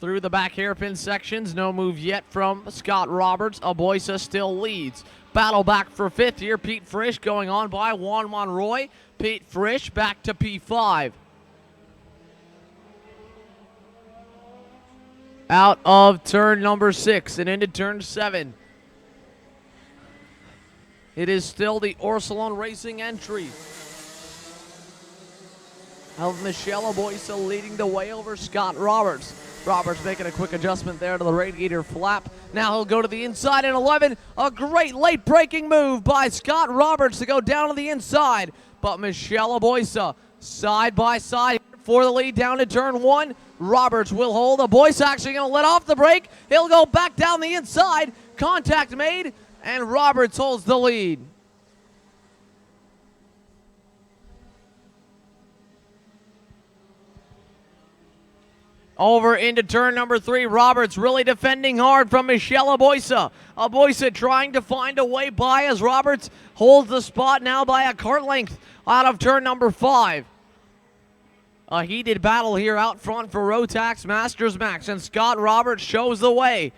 Through the back hairpin sections, no move yet from Scott Roberts. Aboisa still leads. Battle back for 5th here. Pete Frisch going on by Juan Monroy. Pete Frisch back to P5. Out of turn number 6 and into turn 7. It is still the Orsalon Racing entry of Michelle Aboisa leading the way over Scott Roberts. Roberts making a quick adjustment there to the radiator flap. Now he'll go to the inside in 11. A great late braking move by Scott Roberts to go down to the inside. But Michelle Aboisa side by side for the lead down to turn 1. Roberts will hold. Aboisa actually going to let off the brake. He'll go back down the inside. Contact made, and Roberts holds the lead. Over into turn number 3. Roberts really defending hard from Michelle Aboisa. Aboisa trying to find a way by as Roberts holds the spot now by a kart length out of turn number 5. A heated battle here out front for Rotax Masters Max, and Scott Roberts shows the way.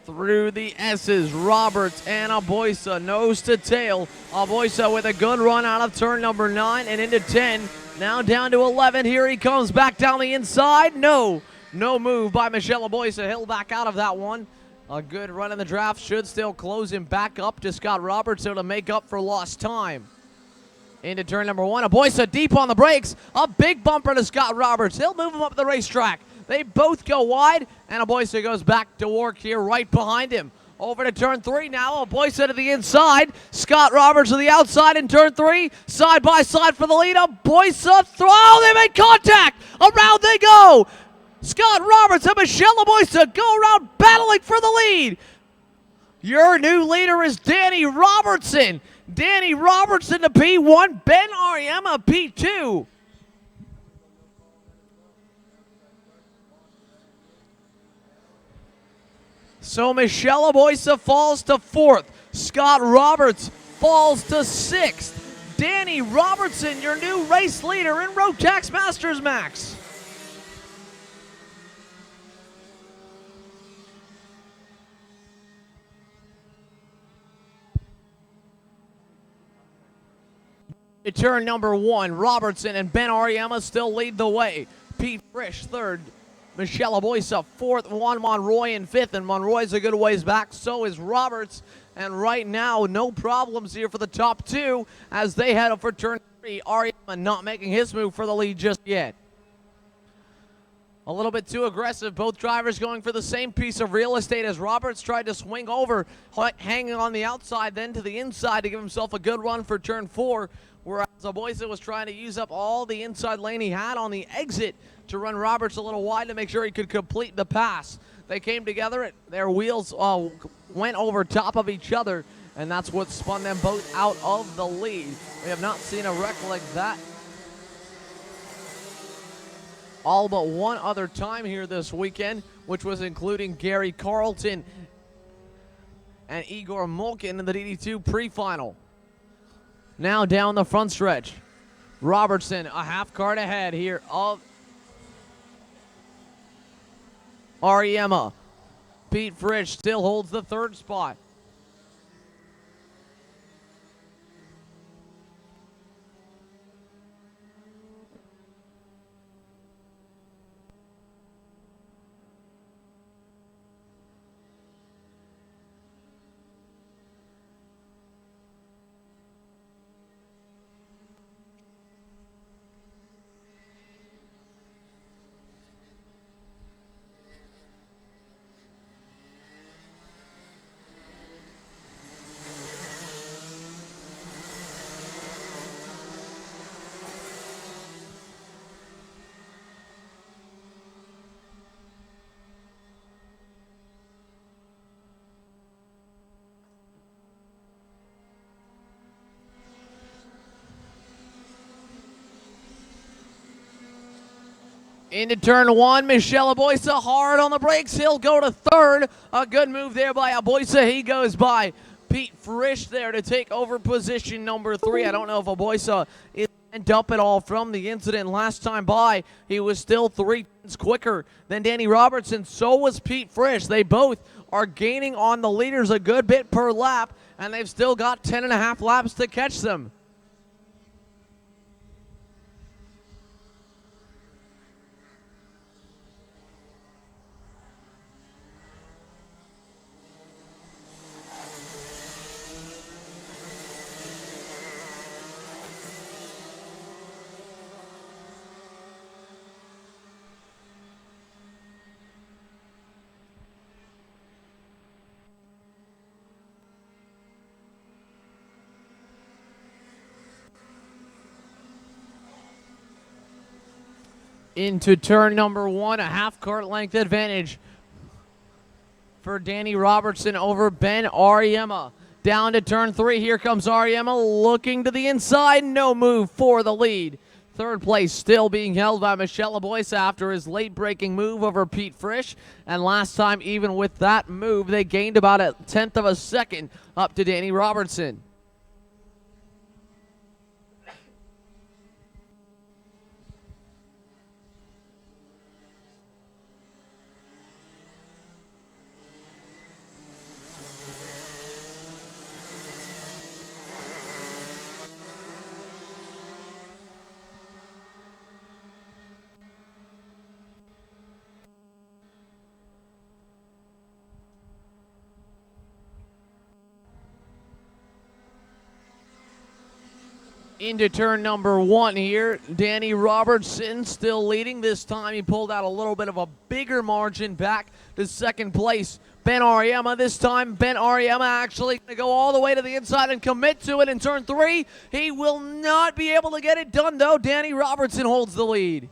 Through the S's, Roberts and Aboisa nose to tail. Aboisa with a good run out of turn number 9 and into 10. Now down to 11. Here he comes back down the inside. No move by Michelle Aboisa. He'll back out of that one. A good run in the draft should still close him back up to Scott Roberts to make up for lost time. Into turn number 1. Aboisa deep on the brakes. A big bumper to Scott Roberts. He'll move him up the racetrack. They both go wide, and Aboisa goes back to work here right behind him. Over to turn 3 now. Aboisa to the inside. Scott Roberts to the outside in turn 3. Side by side for the lead. Aboisa throw. Oh, they make contact. Around they go. Scott Roberts and Michelle Aboisa go around battling for the lead. Your new leader is Danny Robertson. Danny Robertson to P1. Ben Ariema P2. So Michelle Aboisa falls to 4th. Scott Roberts falls to 6th. Danny Robertson, your new race leader in Rotax Masters Max. To turn number 1, Robertson and Ben Ariema still lead the way. Pete Frisch 3rd. Michelle Aboisa 4th, Juan Monroy in 5th, and Monroy's a good ways back, so is Roberts. And right now, no problems here for the top 2 as they head up for turn 3. Ariema not making his move for the lead just yet. A little bit too aggressive, both drivers going for the same piece of real estate as Roberts tried to swing over, hanging on the outside, then to the inside to give himself a good run for turn 4. Whereas Aboisa was trying to use up all the inside lane he had on the exit to run Roberts a little wide to make sure he could complete the pass. They came together, their wheels went over top of each other, and that's what spun them both out of the lead. We have not seen a wreck like that all but one other time here this weekend, which was including Gary Carlton and Igor Molkin in the DD2 pre-final. Now down the front stretch, Robertson a half cart ahead here of Ariema. Pete Frisch still holds the 3rd spot. Into turn 1, Michelle Aboisa hard on the brakes. He'll go to 3rd. A good move there by Aboisa. He goes by Pete Frisch there to take over position number 3. I don't know if Aboisa is bent up at all from the incident last time by. He was still 3 tenths quicker than Danny Robertson. So was Pete Frisch. They both are gaining on the leaders a good bit per lap, and they've still got 10.5 laps to catch them. Into turn number 1, a half cart length advantage for Danny Robertson over Ben Ariema. Down to turn 3, here comes Ariema looking to the inside, no move for the lead. 3rd place still being held by Michelle Aboisa after his late-breaking move over Pete Frisch. And last time, even with that move, they gained about 1/10 of a second up to Danny Robertson. Into turn number 1 here. Danny Robertson still leading. This time he pulled out a little bit of a bigger margin back to 2nd place. Ben Ariema this time. Ben Ariema actually going to go all the way to the inside and commit to it in turn 3. He will not be able to get it done though. Danny Robertson holds the lead.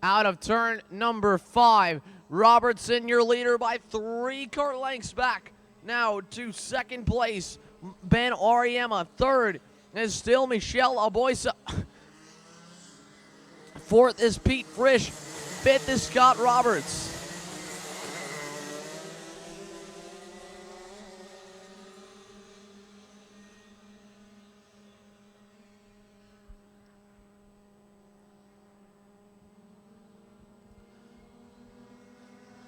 Out of turn number 5. Robertson, your leader by 3 cart lengths back. Now to 2nd place, Ben Ariema. 3rd is still Michelle Aboisa. Fourth is Pete Frisch. Fifth is Scott Roberts.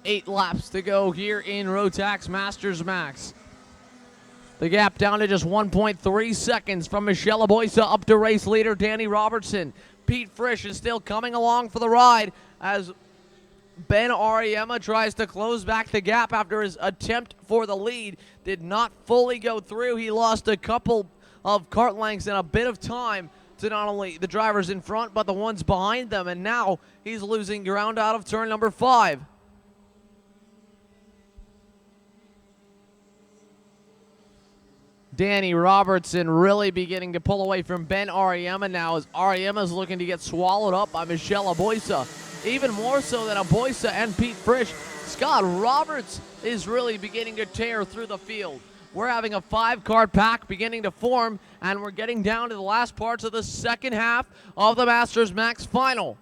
Eight laps to go here in Rotax Masters Max. The gap down to just 1.3 seconds from Michelle Aboisa up to race leader Danny Robertson. Pete Frisch is still coming along for the ride as Ben Ariema tries to close back the gap after his attempt for the lead did not fully go through. He lost a couple of kart lengths and a bit of time to not only the drivers in front but the ones behind them, and now he's losing ground out of turn number 5. Danny Robertson really beginning to pull away from Ben Ariema now as Ariema is looking to get swallowed up by Michelle Aboisa. Even more so than Aboisa and Pete Frisch, Scott Roberts is really beginning to tear through the field. We're having a 5-car pack beginning to form, and we're getting down to the last parts of the second half of the Masters Max final.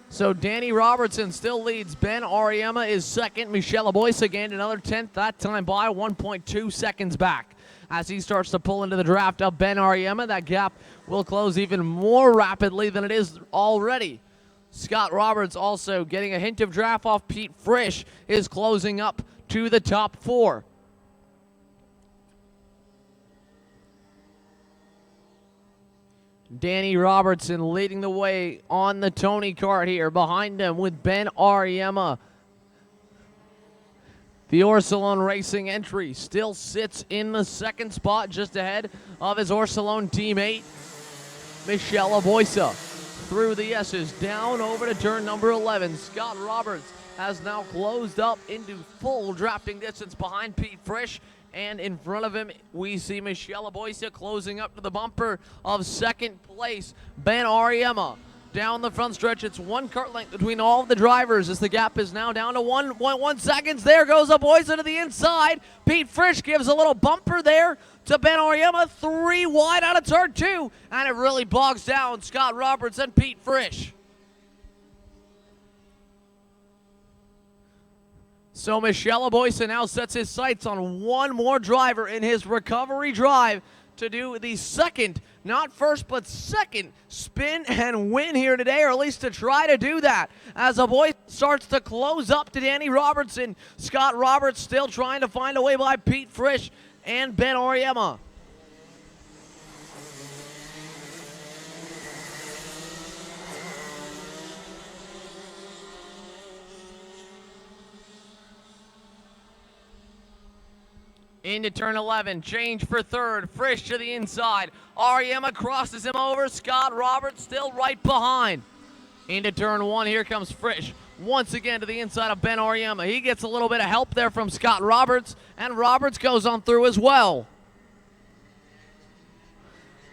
So Danny Robertson still leads. Ben Ariema is second. Michelle Aboisa gained another 10th, that time by 1.2 seconds back. As he starts to pull into the draft of Ben Ariema, that gap will close even more rapidly than it is already. Scott Roberts also getting a hint of draft off Pete Frisch is closing up to the top 4. Danny Robertson leading the way on the Tony kart here. Behind him with Ben Ariema. The Orsilon Racing entry still sits in the second spot just ahead of his Orsilon teammate, Michelle Aboisa. Through the S's, down over to turn number 11. Scott Roberts has now closed up into full drafting distance behind Pete Frisch. And in front of him, we see Michelle Aboisa closing up to the bumper of second place. Ben Ariema down the front stretch. It's 1 kart length between all of the drivers as the gap is now down to 1.1 seconds. There goes Aboisa to the inside. Pete Frisch gives a little bumper there to Ben Ariema. 3 wide out of turn 2. And it really bogs down Scott Roberts and Pete Frisch. So Michelle Aboisa now sets his sights on one more driver in his recovery drive to do the second, not first, but second spin and win here today, or at least to try to do that. As Aboisa starts to close up to Danny Robertson, Scott Roberts still trying to find a way by Pete Frisch and Ben Ariema. Into turn 11, change for third, Frisch to the inside. Ariema crosses him over, Scott Roberts still right behind. Into turn 1, here comes Frisch. Once again to the inside of Ben Ariema. He gets a little bit of help there from Scott Roberts, and Roberts goes on through as well.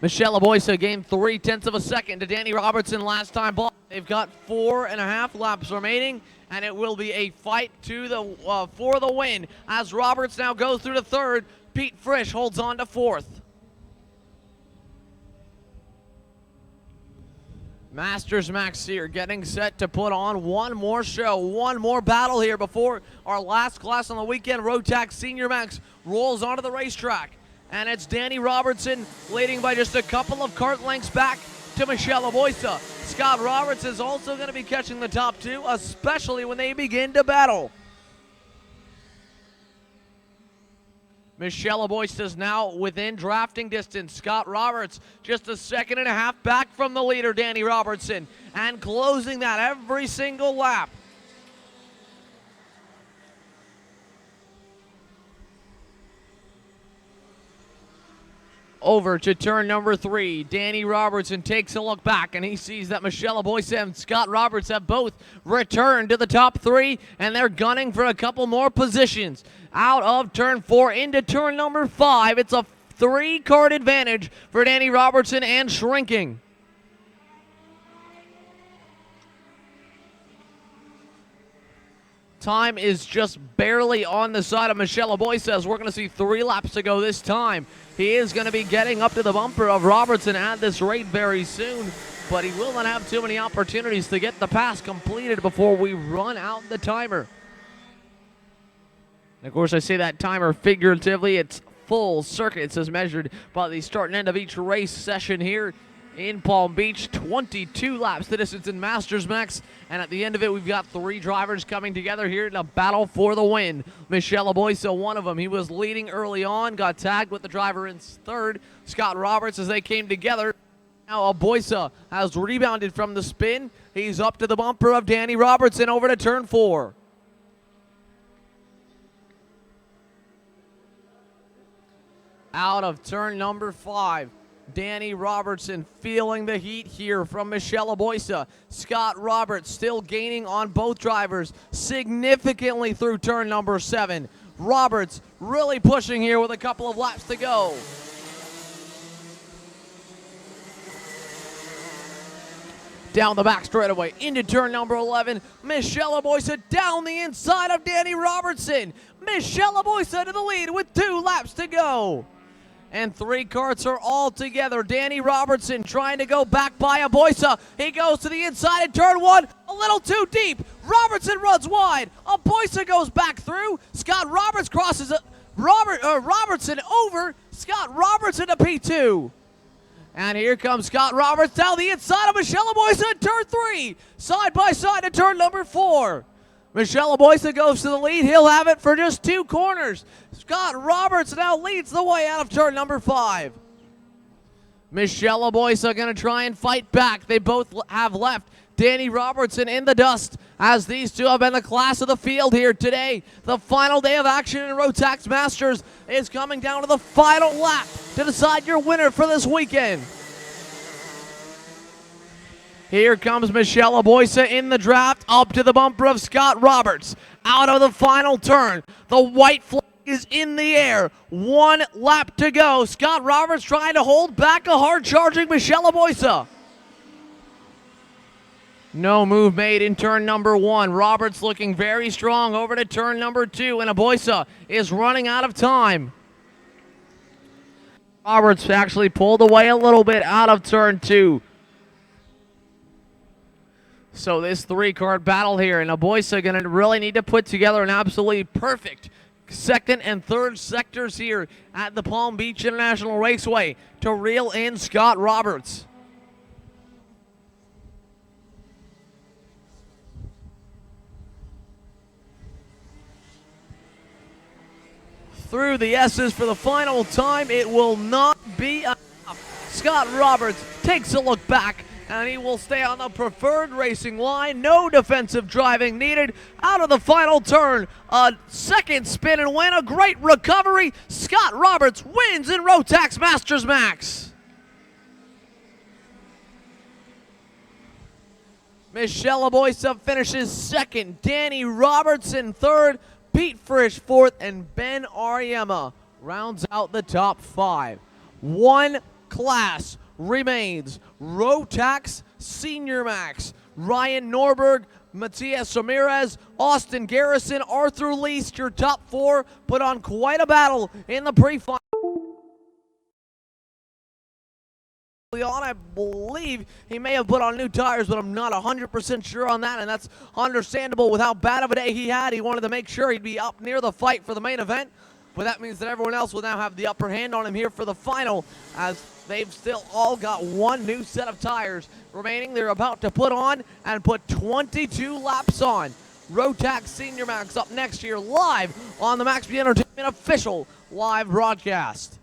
Michelle Aboisa gained 0.3 of a second to Danny Robertson last time ball. They've got 4.5 laps remaining, and it will be a fight to the for the win as Roberts now goes through to third. Pete Frisch holds on to fourth. Masters Max here getting set to put on one more show, one more battle here before our last class on the weekend. Rotax Senior Max rolls onto the racetrack. And it's Danny Robertson leading by just a couple of kart lengths back to Michelle Aboisa. Scott Roberts is also going to be catching the top 2, especially when they begin to battle. Michelle Aboisa is now within drafting distance. Scott Roberts just a 1.5 seconds back from the leader, Danny Robertson, and closing that every single lap. Over to turn number 3. Danny Robertson takes a look back, and he sees that Michelle Aboisa and Scott Roberts have both returned to the top 3, and they're gunning for a couple more positions. Out of turn 4 into turn number 5. It's a 3-kart advantage for Danny Robertson and shrinking. Time is just barely on the side of Michelle Aboysa as we're going to see 3 laps to go this time. He is going to be getting up to the bumper of Robertson at this rate very soon, but he will not have too many opportunities to get the pass completed before we run out the timer. And of course, I say that timer figuratively. It's full circuits as measured by the start and end of each race session here in Palm Beach. 22 laps the distance in Masters Max, and at the end of it, we've got 3 drivers coming together here in a battle for the win. Michelle Aboysa, one of them. He was leading early on, got tagged with the driver in third, Scott Roberts, as they came together. Now Aboysa has rebounded from the spin. He's up to the bumper of Danny Robertson over to turn 4. Out of turn number 5. Danny Robertson feeling the heat here from Michelle Aboysa. Scott Roberts still gaining on both drivers significantly through turn number 7. Roberts really pushing here with a couple of laps to go. Down the back straightaway into turn number 11. Michelle Aboysa down the inside of Danny Robertson. Michelle Aboysa to the lead with 2 laps to go. And 3 carts are all together. Danny Robertson trying to go back by Aboysa. He goes to the inside in turn 1, a little too deep. Robertson runs wide. Aboysa goes back through. Scott Roberts crosses Robertson over. Scott Robertson to P2. And here comes Scott Roberts down the inside of Michelle Aboysa in turn 3. Side by side in turn number 4. Michelle Aboysa goes to the lead. He'll have it for just 2 corners. Scott Roberts now leads the way out of turn number 5. Michelle Aboysa going to try and fight back. They both have left Danny Robertson in the dust, as these two have been the class of the field here today. The final day of action in Rotax Masters is coming down to the final lap to decide your winner for this weekend. Here comes Michelle Aboysa in the draft, up to the bumper of Scott Roberts. Out of the final turn, the white flag is in the air. 1 lap to go. Scott Roberts trying to hold back a hard-charging Michelle Aboysa. No move made in turn number 1. Roberts looking very strong over to turn number 2, and Aboysa is running out of time. Roberts actually pulled away a little bit out of turn 2. So this 3-cart battle here, and Aboysa going to really need to put together an absolutely perfect second and third sectors here at the Palm Beach International Raceway to reel in Scott Roberts. Through the S's for the final time, it will not be enough. Scott Roberts takes a look back, and he will stay on the preferred racing line. No defensive driving needed. Out of the final turn, a second spin and win. A great recovery. Scott Roberts wins in Rotax Masters Max. Michelle Aboysa finishes second. Danny Robertson third. Pete Frisch fourth, and Ben Ariema rounds out the top 5. 1 class remains. Rotax Senior Max. Ryan Norberg, Matias Ramirez, Austin Garrison, Arthur Least, your top 4 put on quite a battle in the pre-final. I believe he may have put on new tires, but I'm not 100% sure on that, and that's understandable with how bad of a day he had. He wanted to make sure he'd be up near the fight for the main event, but that means that everyone else will now have the upper hand on him here for the final, as they've still all got 1 new set of tires remaining. They're about to put on and put 22 laps on. Rotax Senior Max up next year live on the MaxB Entertainment official live broadcast.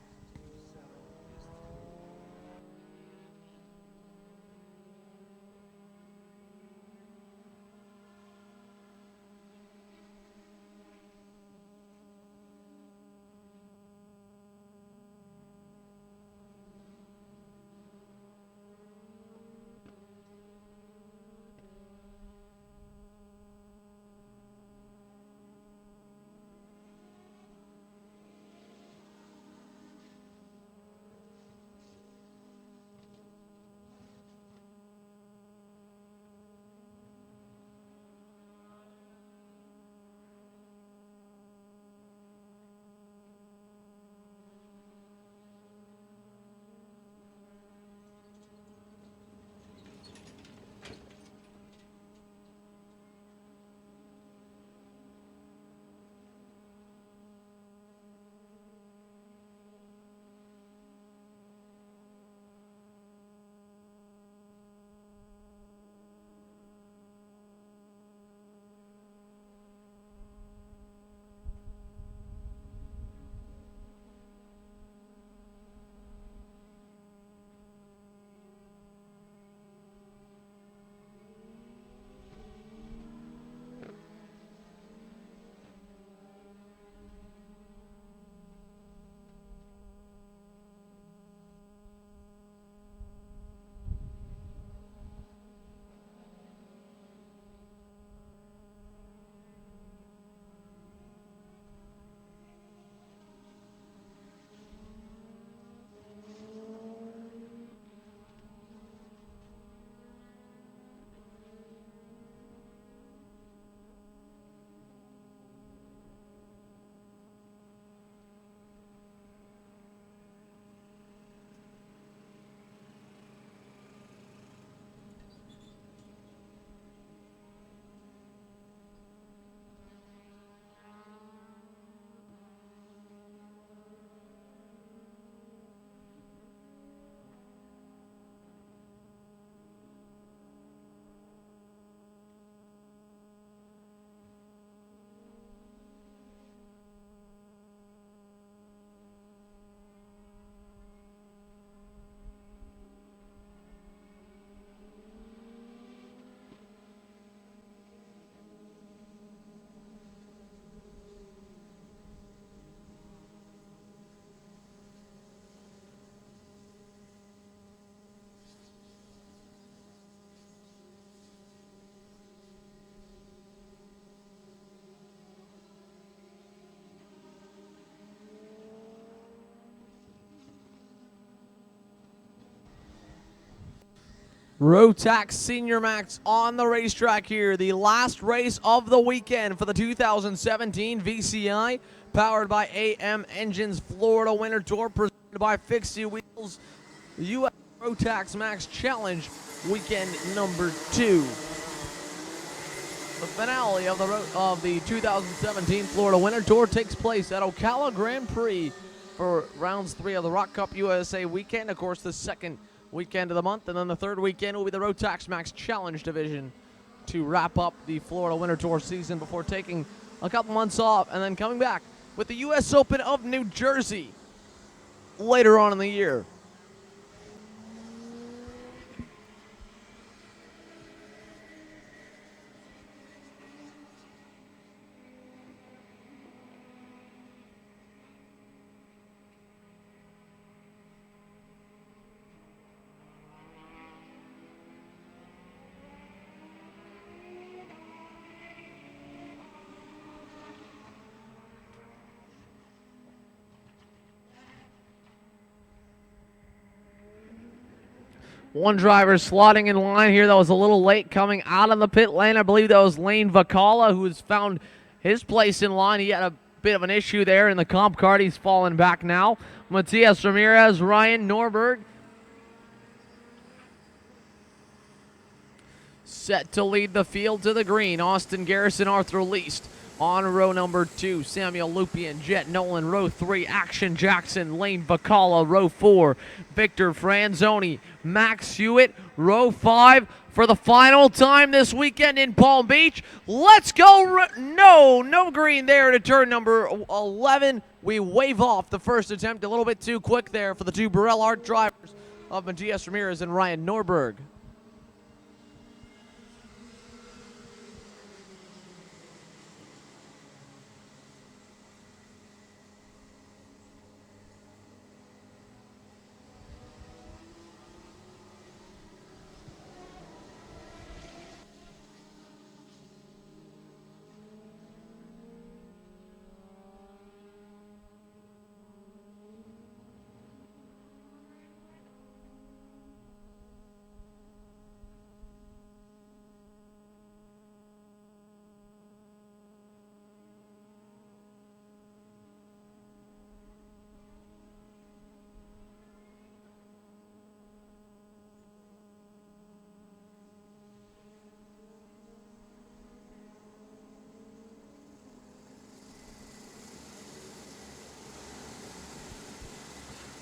Rotax Senior Max on the racetrack here. The last race of the weekend for the 2017 VCI, powered by AM Engines Florida Winter Tour, presented by Fixie Wheels. US Rotax Max Challenge weekend number 2. The finale of the 2017 Florida Winter Tour takes place at Ocala Grand Prix for rounds 3 of the Rock Cup USA weekend. Of course, the second weekend of the month, and then the third weekend will be the Rotax Max Challenge division to wrap up the Florida Winter Tour season before taking a couple months off and then coming back with the US Open of New Jersey later on in the year. One driver slotting in line here that was a little late coming out of the pit lane. I believe that was Lane Vacala, who has found his place in line. He had a bit of an issue there in the comp card. He's fallen back now. Matias Ramirez, Ryan Norberg set to lead the field to the green. Austin Garrison, Arthur Least on row number 2. Samuel Lupien, Jet Nolan, row 3. Action Jackson, Lane Vacala, row 4. Victor Franzoni, Max Hewitt, row 5. For the final time this weekend in Palm Beach. Let's go. No green there to turn number 11. We wave off the first attempt a little bit too quick there for the two Burrell Art drivers of Matias Ramirez and Ryan Norberg.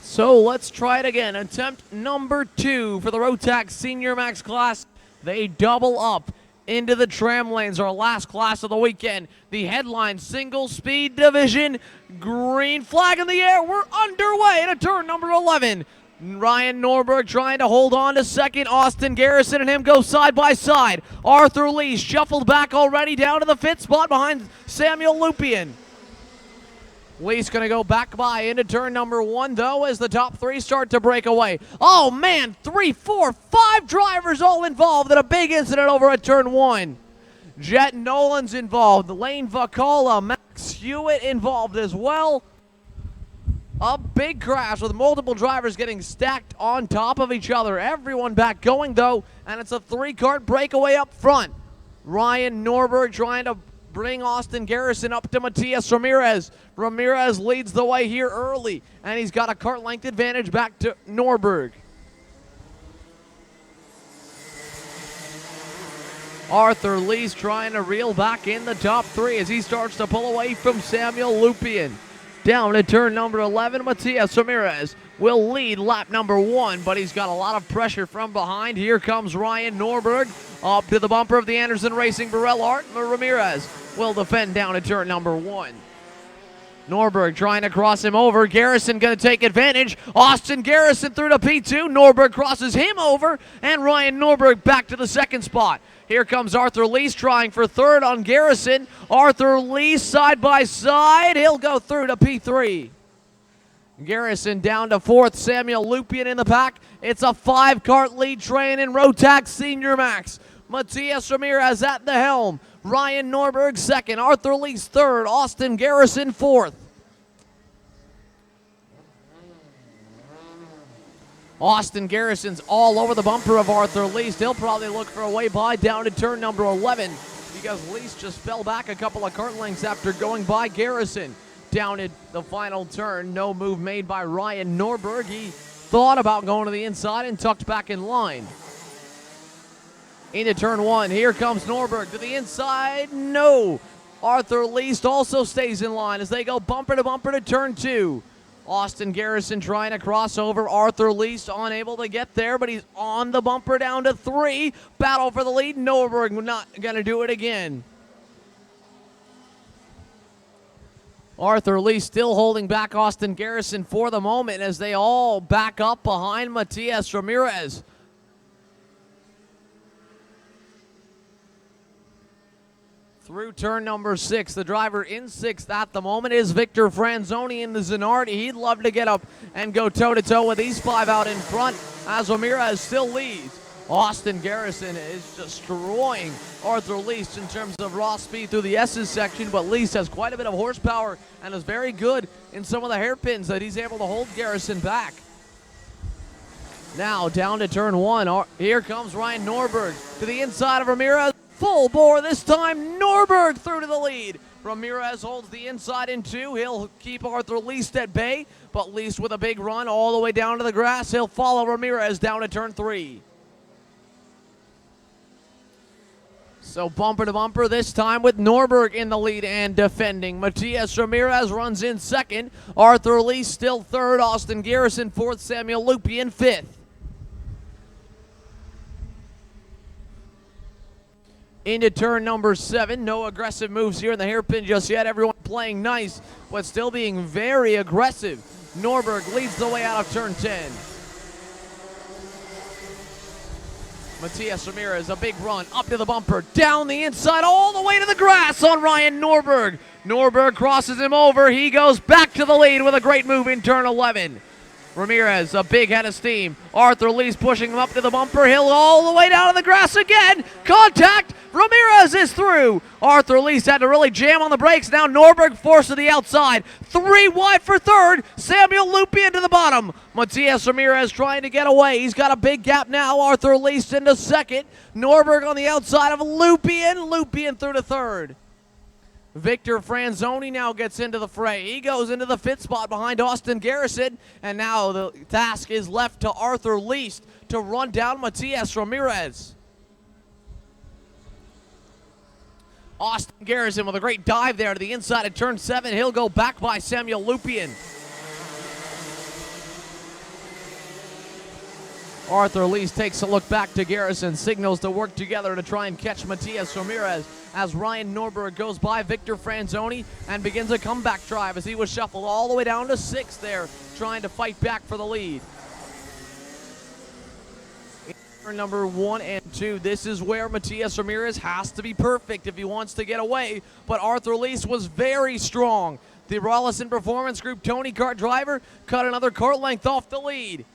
So let's try it again. Attempt number 2 for the Rotax Senior Max class. They double up into the tram lanes, our last class of the weekend. The headline single speed division. Green flag in the air. We're underway to turn number 11. Ryan Norberg trying to hold on to second. Austin Garrison and him go side by side. Arthur Lee shuffled back already down to the 5th spot behind Samuel Lupien. Lee's going to go back by into turn number 1, though, as the top 3 start to break away. Oh, man, 3, 4, 5 drivers all involved in a big incident over at turn 1. Jet Nolan's involved. Lane Vacala, Max Hewitt involved as well. A big crash with multiple drivers getting stacked on top of each other. Everyone back going, though, and it's a 3-kart breakaway up front. Ryan Norberg trying to bring Austin Garrison up to Matias Ramirez. Ramirez leads the way here early, and he's got a kart length advantage back to Norberg. Arthur Lee's trying to reel back in the top 3 as he starts to pull away from Samuel Lupien. Down to turn number 11, Matias Ramirez will lead lap number 1, but he's got a lot of pressure from behind. Here comes Ryan Norberg up to the bumper of the Anderson Racing Burrell Art. Ramirez will defend down to turn number 1. Norberg trying to cross him over. Garrison going to take advantage. Austin Garrison through to P2. Norberg crosses him over, and Ryan Norberg back to the 2nd spot. Here comes Arthur Lease trying for 3rd on Garrison. Arthur Lease side by side. He'll go through to P3. Garrison down to 4th. Samuel Lupien in the pack. It's a 5-kart lead train in Rotax Senior Max. Matias Ramirez at the helm. Ryan Norberg 2nd. Arthur Lease 3rd. Austin Garrison 4th. Austin Garrison's all over the bumper of Arthur Least. He'll probably look for a way by down to turn number 11 because Least just fell back a couple of kart lengths after going by Garrison. Down at the final turn, no move made by Ryan Norberg. He thought about going to the inside and tucked back in line. Into turn 1, here comes Norberg to the inside, no. Arthur Least also stays in line as they go bumper to turn 2. Austin Garrison trying to cross over. Arthur Least unable to get there, but he's on the bumper down to 3. Battle for the lead. Norberg not going to do it again. Arthur Least still holding back Austin Garrison for the moment as they all back up behind Matias Ramirez. Through turn number 6, the driver in 6th at the moment is Victor Franzoni in the Zanardi. He'd love to get up and go toe-to-toe with these 5 out in front as Ramirez still leads. Austin Garrison is destroying Arthur Least in terms of raw speed through the S's section, but Least has quite a bit of horsepower and is very good in some of the hairpins that he's able to hold Garrison back. Now down to turn 1. Here comes Ryan Norberg to the inside of Ramirez. Full bore this time, Norberg through to the lead. Ramirez holds the inside in 2. He'll keep Arthur Least at bay, but Least with a big run all the way down to the grass. He'll follow Ramirez down to turn 3. So bumper to bumper this time with Norberg in the lead and defending. Matias Ramirez runs in 2nd. Arthur Least still 3rd. Austin Garrison 4th. Samuel Lupien 5th. Into turn number 7. No aggressive moves here in the hairpin just yet. Everyone playing nice, but still being very aggressive. Norberg leads the way out of turn 10. Matias Ramirez, a big run up to the bumper, down the inside, all the way to the grass on Ryan Norberg. Norberg crosses him over. He goes back to the lead with a great move in turn 11. Ramirez, a big head of steam. Arthur Least pushing him up to the bumper. He'll all the way down to the grass again. Contact. Ramirez is through. Arthur Least had to really jam on the brakes. Now Norberg forced to the outside. 3 wide for 3rd. Samuel Lupien to the bottom. Matias Ramirez trying to get away. He's got a big gap now. Arthur Least into 2nd. Norberg on the outside of Lupien. Lupien through to 3rd. Victor Franzoni now gets into the fray. He goes into the 5th spot behind Austin Garrison, and now the task is left to Arthur Least to run down Matias Ramirez. Austin Garrison with a great dive there to the inside of turn 7. He'll go back by Samuel Lupien. Arthur Least takes a look back to Garrison, signals to work together to try and catch Matias Ramirez as Ryan Norberg goes by Victor Franzoni and begins a comeback drive as he was shuffled all the way down to 6th there, trying to fight back for the lead. In number 1 and 2, this is where Matias Ramirez has to be perfect if he wants to get away, but Arthur Least was very strong. The Rollison Performance Group Tony Kart driver cut another kart length off the lead.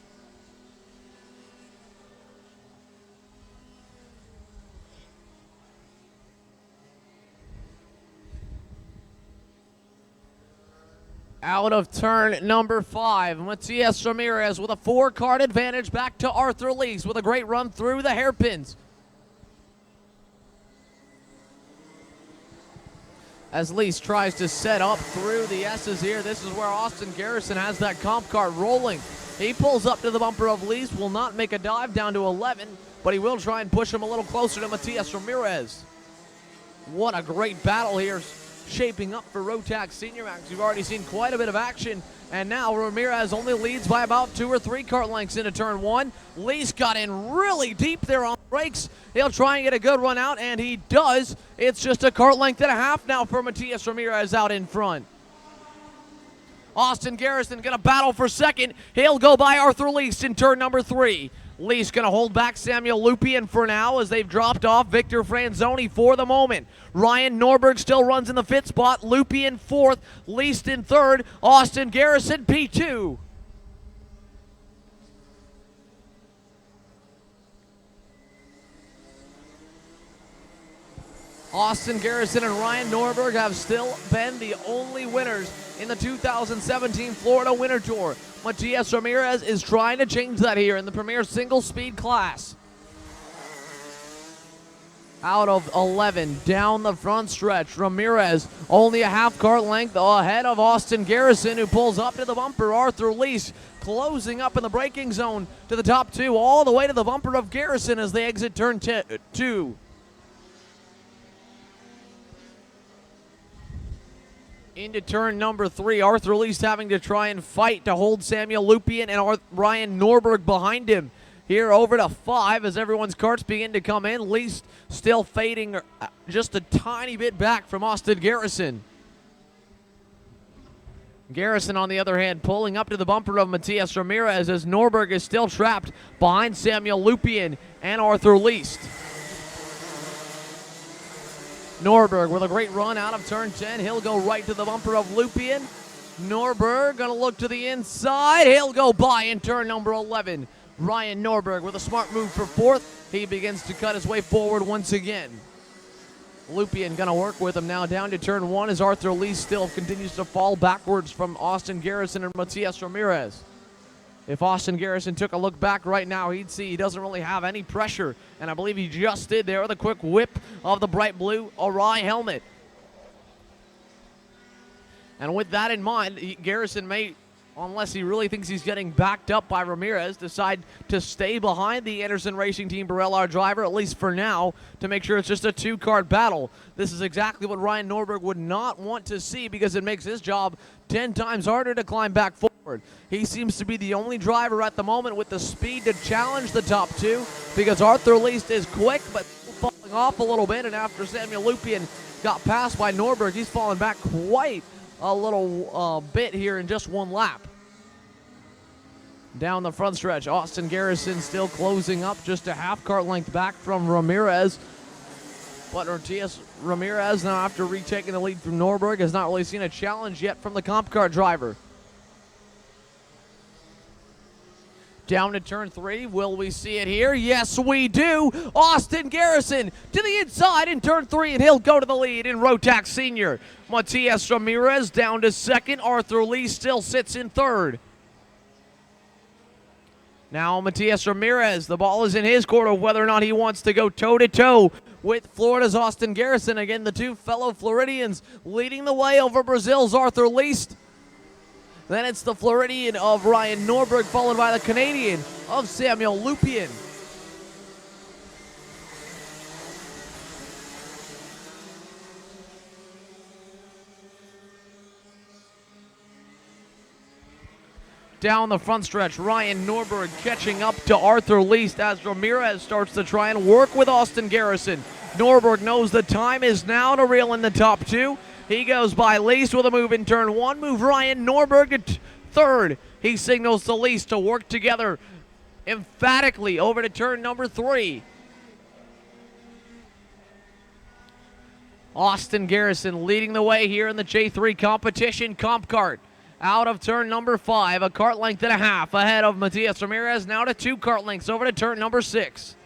Out of turn number 5, Matias Ramirez with a 4-kart advantage back to Arthur Least with a great run through the hairpins. As Least tries to set up through the S's here, this is where Austin Garrison has that comp kart rolling. He pulls up to the bumper of Least, will not make a dive down to 11, but he will try and push him a little closer to Matias Ramirez. What a great battle here shaping up for Rotax Senior Max. We've already seen quite a bit of action, and now Ramirez only leads by about 2 or 3 kart lengths into turn 1. Least got in really deep there on the brakes. He'll try and get a good run out, and he does. It's just a kart length and a half now for Matias Ramirez out in front. Austin Garrison gonna battle for 2nd. He'll go by Arthur Least in turn number 3. Least going to hold back Samuel Lupien for now as they've dropped off Victor Franzoni for the moment. Ryan Norberg still runs in the 5th spot. Lupien 4th. Least in 3rd. Austin Garrison P2. Austin Garrison and Ryan Norberg have still been the only winners in the 2017 Florida Winter Tour. Matias Ramirez is trying to change that here in the Premier Single Speed class. Out of 11, down the front stretch. Ramirez only a half cart length ahead of Austin Garrison, who pulls up to the bumper. Arthur Lease closing up in the braking zone to the top two, all the way to the bumper of Garrison as they exit turn 2. Into turn number 3, Arthur Lease having to try and fight to hold Samuel Lupien and Ryan Norberg behind him. Here over to 5 as everyone's carts begin to come in. Least still fading just a tiny bit back from Austin Garrison. Garrison, on the other hand, pulling up to the bumper of Matias Ramirez as Norberg is still trapped behind Samuel Lupien and Arthur Least. Norberg with a great run out of turn 10. He'll go right to the bumper of Lupien. Norberg going to look to the inside. He'll go by in turn number 11. Ryan Norberg with a smart move for 4th. He begins to cut his way forward once again. Lupien going to work with him now down to turn 1 as Arthur Lee still continues to fall backwards from Austin Garrison and Matias Ramirez. If Austin Garrison took a look back right now, he'd see he doesn't really have any pressure, and I believe he just did there with a quick whip of the bright blue awry helmet. And with that in mind, Garrison may, unless he really thinks he's getting backed up by Ramirez, decide to stay behind the Anderson Racing Team Barellar driver, at least for now, to make sure it's just a 2-card battle. This is exactly what Ryan Norberg would not want to see because it makes his job 10 times harder to climb back forward. He seems to be the only driver at the moment with the speed to challenge the top 2 because Arthur Least is quick but falling off a little bit, and after Samuel Lupien got passed by Norberg, he's fallen back quite a little bit here in just one lap. Down the front stretch, Austin Garrison still closing up just a half cart length back from Ramirez. But Matias Ramirez, now after retaking the lead from Norberg, has not really seen a challenge yet from the comp car driver. Down to turn 3, will we see it here? Yes, we do. Austin Garrison to the inside in turn 3, and he'll go to the lead in Rotax Senior. Matias Ramirez down to 2nd. Arthur Lee still sits in 3rd. Now Matias Ramirez, the ball is in his court of whether or not he wants to go toe-to-toe with Florida's Austin Garrison. Again, the 2 fellow Floridians leading the way over Brazil's Arthur Least. Then it's the Floridian of Ryan Norberg, followed by the Canadian of Samuel Lupien. Down the front stretch, Ryan Norberg catching up to Arthur Least as Ramirez starts to try and work with Austin Garrison. Norberg knows the time is now to reel in the top 2. He goes by Least with a move in turn 1. Move Ryan Norberg to 3rd. He signals to Least to work together emphatically over to turn number 3. Austin Garrison leading the way here in the J3 competition comp cart. Out of turn number 5, a cart length and a half ahead of Matias Ramirez, now to 2 cart lengths over to turn number 6.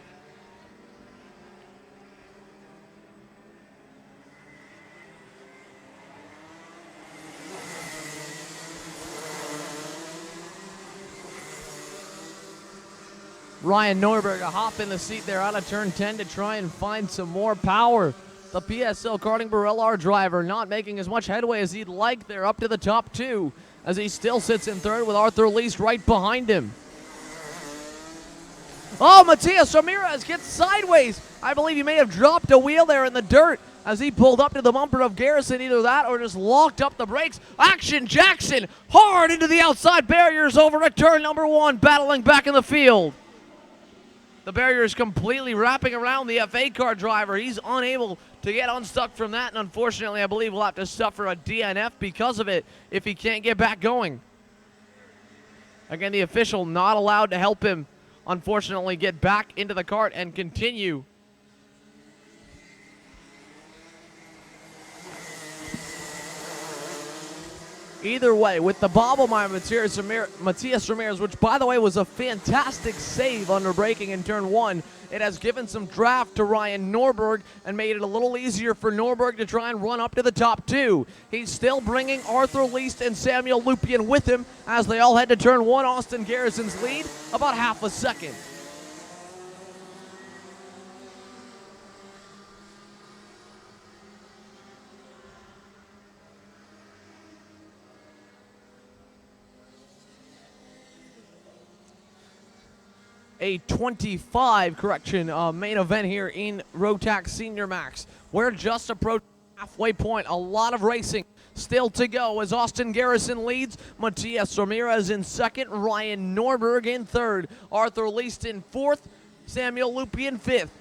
Ryan Norberg a hop in the seat there out of turn 10 to try and find some more power. The PSL Karting Barellar driver not making as much headway as he'd like there up to the top 2 as he still sits in 3rd with Arthur Least right behind him. Oh, Matias Ramirez gets sideways. I believe he may have dropped a wheel there in the dirt as he pulled up to the bumper of Garrison. Either that or just locked up the brakes. Action Jackson hard into the outside barriers over to turn number 1, battling back in the field. The barrier is completely wrapping around the FA car driver. He's unable to get unstuck from that, and unfortunately, I believe we'll have to suffer a DNF because of it if he can't get back going. Again, the official not allowed to help him, unfortunately, get back into the cart and continue. Either way, with the bobble by Matias Ramirez, which by the way was a fantastic save under braking in turn 1, it has given some draft to Ryan Norberg and made it a little easier for Norberg to try and run up to the top 2. He's still bringing Arthur Least and Samuel Lupien with him as they all head to turn 1. Austin Garrison's lead about half a second. A 25 main event here in Rotax Senior Max. We're just approaching halfway point. A lot of racing still to go as Austin Garrison leads. Matias Ramirez in second. Ryan Norberg in third. Arthur Least in fourth. Samuel Lupien fifth.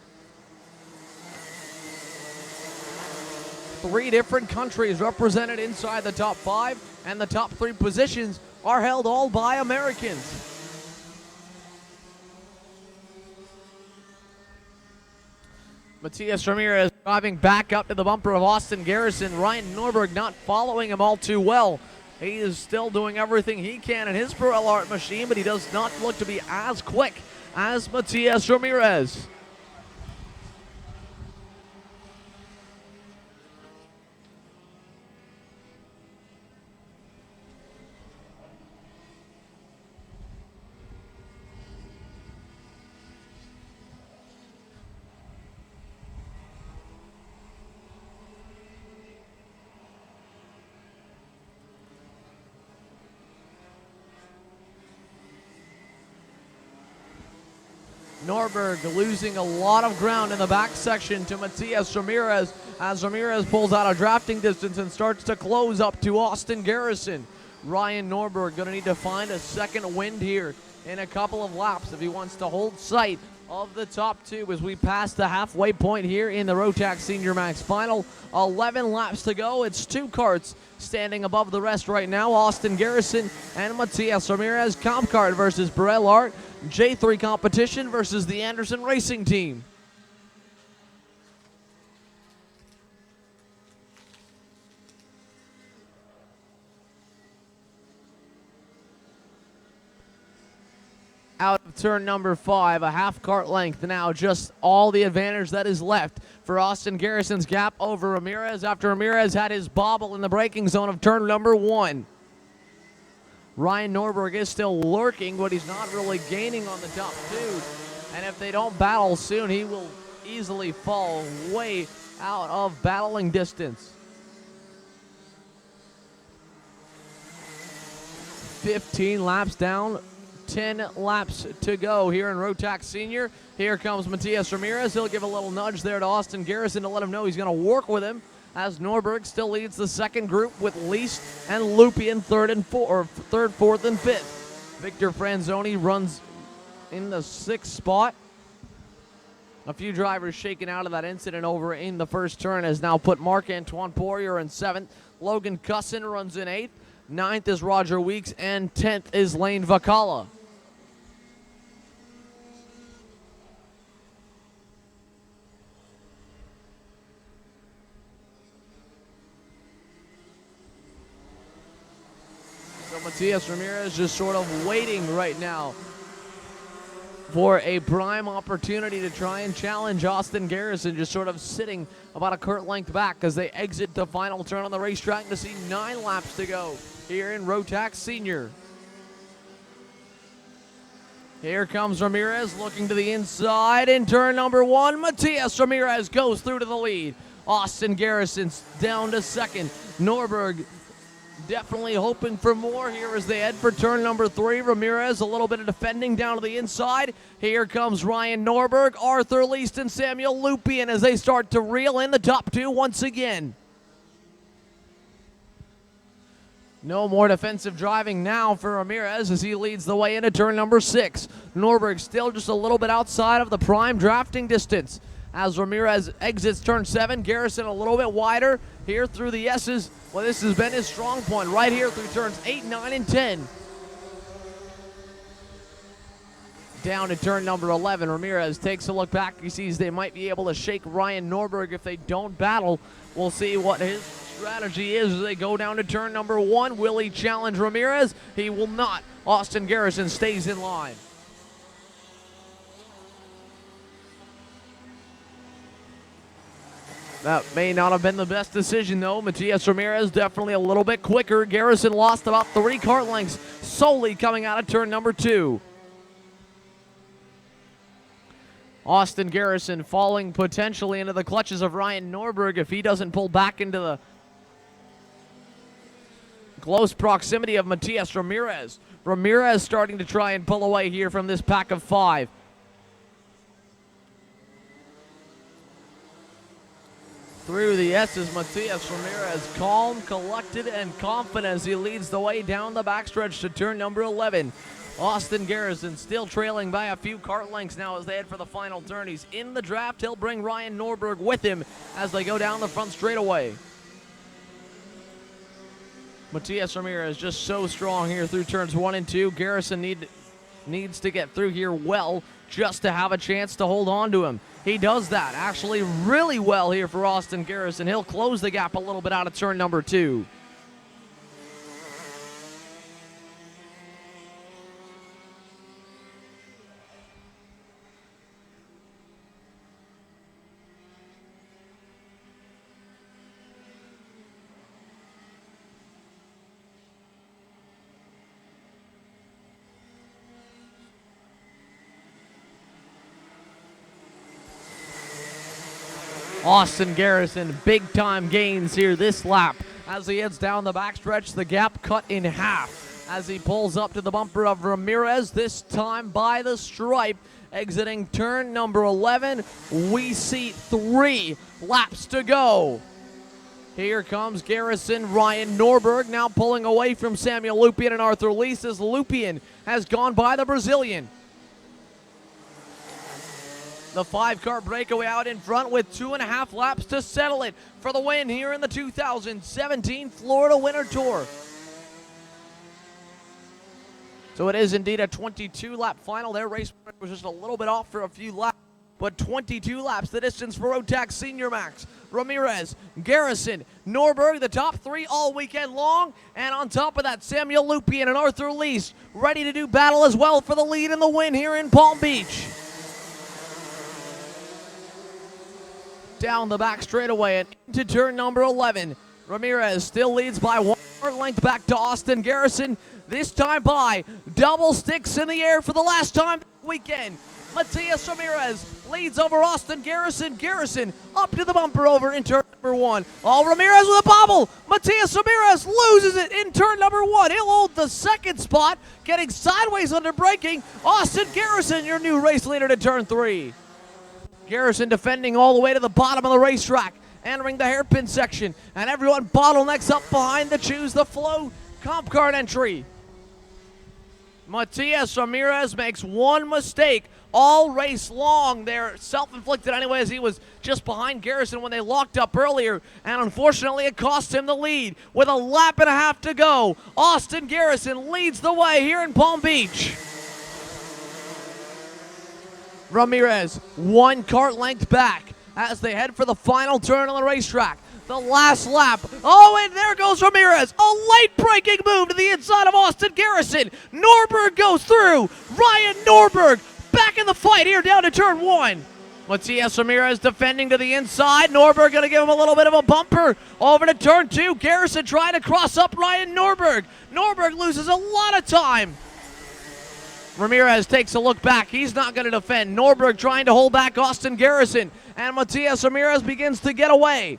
3 different countries represented inside the top 5, and the top 3 positions are held all by Americans. Matias Ramirez driving back up to the bumper of Austin Garrison. Ryan Norberg not following him all too well. He is still doing everything he can in his Pirelli Art machine, but he does not look to be as quick as Matias Ramirez. Norberg losing a lot of ground in the back section to Matias Ramirez as Ramirez pulls out a drafting distance and starts to close up to Austin Garrison. Ryan Norberg going to need to find a second wind here in a couple of laps if he wants to hold sight of the top 2 as we pass the halfway point here in the Rotax Senior Max Final. 11 laps to go. It's 2 karts standing above the rest right now. Austin Garrison and Matias Ramirez. Comp Kart versus Pirelli Art. J3 competition versus the Anderson Racing Team. Out of turn number 5, a half kart length now, just all the advantage that is left for Austin Garrison's gap over Ramirez after Ramirez had his bobble in the braking zone of turn number 1. Ryan Norberg is still lurking, but he's not really gaining on the top 2. And if they don't battle soon, he will easily fall way out of battling distance. 15 laps down. 10 laps to go here in Rotax Senior. Here comes Matias Ramirez. He'll give a little nudge there to Austin Garrison to let him know he's going to work with him as Norberg still leads the second group with Least and Lupien third, fourth, and fifth. Victor Franzoni runs in the 6th spot. A few drivers shaken out of that incident over in the first turn has now put Marc-Antoine Poirier in 7th. Logan Cussin runs in 8th. 9th is Roger Weeks, and 10th is Lane Vacala. So Matias Ramirez just sort of waiting right now for a prime opportunity to try and challenge Austin Garrison, just sort of sitting about a kart length back as they exit the final turn on the racetrack to see 9 laps to go here in Rotax Senior. Here comes Ramirez looking to the inside in turn number 1. Matias Ramirez goes through to the lead. Austin Garrison's down to second. Norberg definitely hoping for more here as they head for turn number 3. Ramirez a little bit of defending down to the inside. Here comes Ryan Norberg, Arthur Least, and Samuel Lupien as they start to reel in the top 2 once again. No more defensive driving now for Ramirez as he leads the way into turn number 6. Norberg still just a little bit outside of the prime drafting distance. As Ramirez exits turn 7, Garrison a little bit wider here through the S's. Well, this has been his strong point right here through turns 8, 9, and 10. Down to turn number 11, Ramirez takes a look back. He sees they might be able to shake Ryan Norberg if they don't battle. We'll see what his Strategy is as they go down to turn number 1. Will he challenge Ramirez? He will not. Austin Garrison stays in line. That may not have been the best decision, though. Matias Ramirez definitely a little bit quicker. Garrison lost about 3 kart lengths solely coming out of turn number 2. Austin Garrison falling potentially into the clutches of Ryan Norberg if he doesn't pull back into the close proximity of Matias Ramirez. Ramirez starting to try and pull away here from this pack of 5. Through the S's, Matias Ramirez calm, collected, and confident as he leads the way down the backstretch to turn number 11. Austin Garrison still trailing by a few kart lengths now as they head for the final turn. He's in the draft. He'll bring Ryan Norberg with him as they go down the front straightaway. Matias Ramirez just so strong here through turns 1 and 2. Garrison needs to get through here well just to have a chance to hold on to him. He does that actually really well here for Austin Garrison. He'll close the gap a little bit out of turn number 2. Austin Garrison, big-time gains here this lap. As he heads down the backstretch, the gap cut in half as he pulls up to the bumper of Ramirez, this time by the stripe. Exiting turn number 11, we see 3 laps to go. Here comes Garrison. Ryan Norberg now pulling away from Samuel Lupien and Arthur Lease as Lupien has gone by the Brazilian. The 5-car breakaway out in front with 2.5 laps to settle it for the win here in the 2017 Florida Winter Tour. So it is indeed a 22-lap final. Their race was just a little bit off for a few laps, but 22 laps the distance for Rotax Senior Max. Ramirez, Garrison, Norberg, the top 3 all weekend long, and on top of that, Samuel Lupien and Arthur Lease ready to do battle as well for the lead and the win here in Palm Beach. Down the back straightaway and into turn number 11. Ramirez still leads by 1 length back to Austin Garrison, this time by double sticks in the air for the last time this weekend. Matias Ramirez leads over Austin Garrison. Garrison up to the bumper over in turn number 1. Ramirez with a bobble. Matias Ramirez loses it in turn number 1. He'll hold the 2nd spot, getting sideways under braking. Austin Garrison, your new race leader to turn 3. Garrison defending all the way to the bottom of the racetrack, entering the hairpin section, and everyone bottlenecks up behind to choose the flow comp card entry. Matias Ramirez makes 1 mistake all race long. They're self-inflicted anyway, as he was just behind Garrison when they locked up earlier, and unfortunately it cost him the lead. With a lap and a half to go, Austin Garrison leads the way here in Palm Beach. Ramirez 1 kart length back as they head for the final turn on the racetrack. The last lap. And there goes Ramirez. A late braking move to the inside of Austin Garrison. Norberg goes through. Ryan Norberg back in the fight here down to turn 1. Matias Ramirez defending to the inside. Norberg going to give him a little bit of a bumper. Over to turn 2. Garrison trying to cross up Ryan Norberg. Norberg loses a lot of time. Ramirez takes a look back. He's not going to defend. Norberg trying to hold back Austin Garrison. And Matias Ramirez begins to get away.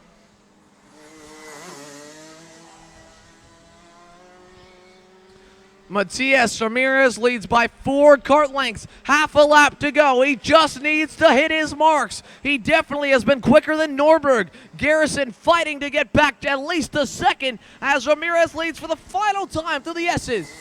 Matias Ramirez leads by 4 kart lengths. Half a lap to go. He just needs to hit his marks. He definitely has been quicker than Norberg. Garrison fighting to get back to at least the 2nd as Ramirez leads for the final time through the S's.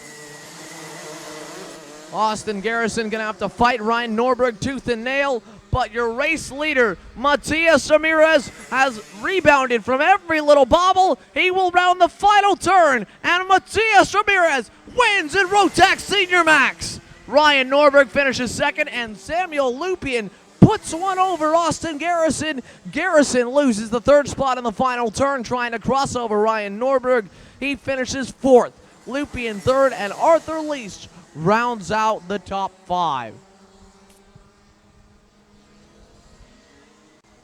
Austin Garrison going to have to fight Ryan Norberg tooth and nail, but your race leader, Matias Ramirez, has rebounded from every little bobble. He will round the final turn, and Matias Ramirez wins in Rotax Senior Max. Ryan Norberg finishes 2nd, and Samuel Lupien puts one over Austin Garrison. Garrison loses the third spot in the final turn, trying to cross over Ryan Norberg. He finishes fourth. Loopy in third, and Arthur Least rounds out the top 5.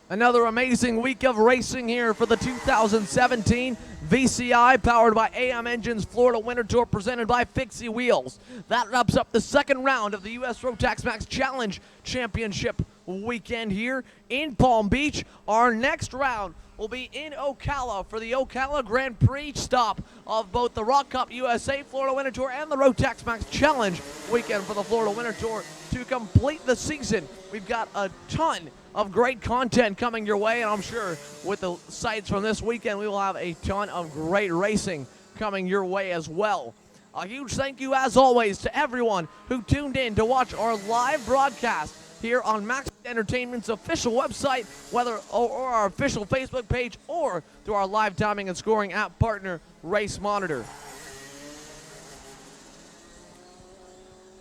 Another amazing week of racing here for the 2017 VCI, powered by AM Engines Florida Winter Tour, presented by Fixie Wheels. That wraps up the second round of the U.S. Rotax Max Challenge Championship weekend here in Palm Beach. Our next round will be in Ocala for the Ocala Grand Prix stop of both the Rock Cup USA Florida Winter Tour and the Rotax Max Challenge weekend for the Florida Winter Tour to complete the season. We've got a ton of great content coming your way, and I'm sure with the sights from this weekend, we will have a ton of great racing coming your way as well. A huge thank you, as always, to everyone who tuned in to watch our live broadcast here on Max Entertainment's official website, whether or our official Facebook page, or through our live timing and scoring app partner, Race Monitor.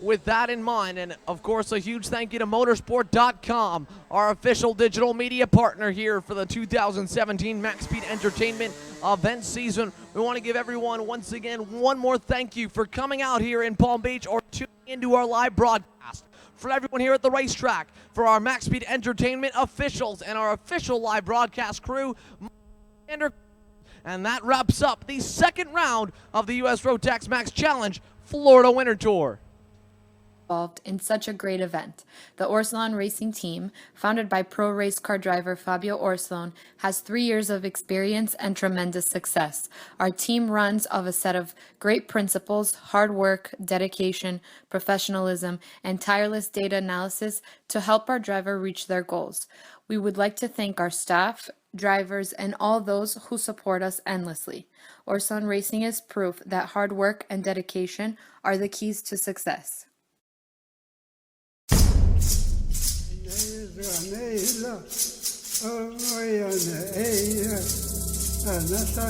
With that in mind, and of course a huge thank you to motorsport.com, our official digital media partner here for the 2017 Max Speed Entertainment event season. We want to give everyone once again one more thank you for coming out here in Palm Beach or tuning into our live broadcast. For everyone here at the racetrack, for our Max Speed Entertainment officials and our official live broadcast crew, and that wraps up the second round of the U.S. Rotax Max Challenge Florida Winter Tour. Involved in such a great event. The Orslon Racing Team, founded by pro race car driver Fabio Orslon, has 3 years of experience and tremendous success. Our team runs off a set of great principles: hard work, dedication, professionalism, and tireless data analysis to help our driver reach their goals. We would like to thank our staff, drivers, and all those who support us endlessly. Orslon Racing is proof that hard work and dedication are the keys to success.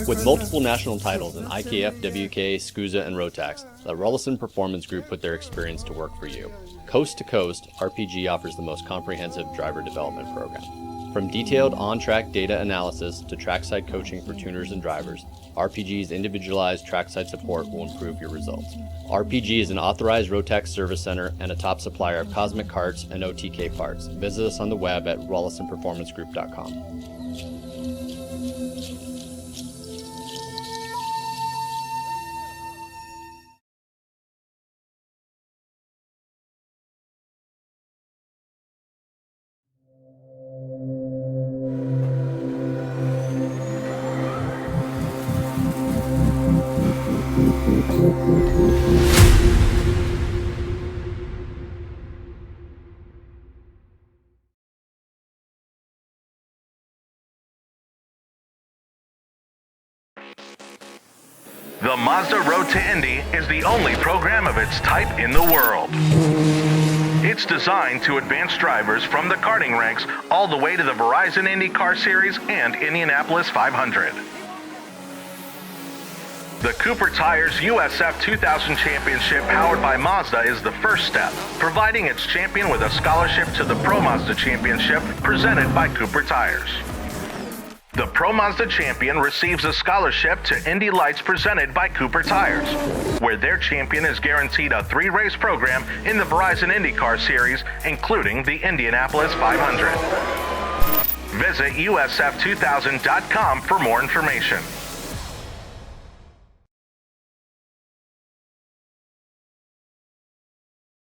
With multiple national titles in IKF, WK, SCUSA, and Rotax, the Rollison Performance Group put their experience to work for you. Coast to coast, RPG offers the most comprehensive driver development program. From detailed on-track data analysis to trackside coaching for tuners and drivers, RPG's individualized trackside support will improve your results. RPG is an authorized Rotax service center and a top supplier of Cosmic Carts and OTK parts. Visit us on the web at rollisonperformancegroup.com. The Mazda Road to Indy is the only program of its type in the world. It's designed to advance drivers from the karting ranks all the way to the Verizon IndyCar Series and Indianapolis 500. The Cooper Tires USF 2000 Championship powered by Mazda is the first step, providing its champion with a scholarship to the Pro Mazda Championship presented by Cooper Tires. The Pro Mazda champion receives a scholarship to Indy Lights presented by Cooper Tires, where their champion is guaranteed a 3-race program in the Verizon IndyCar Series, including the Indianapolis 500. Visit USF2000.com for more information.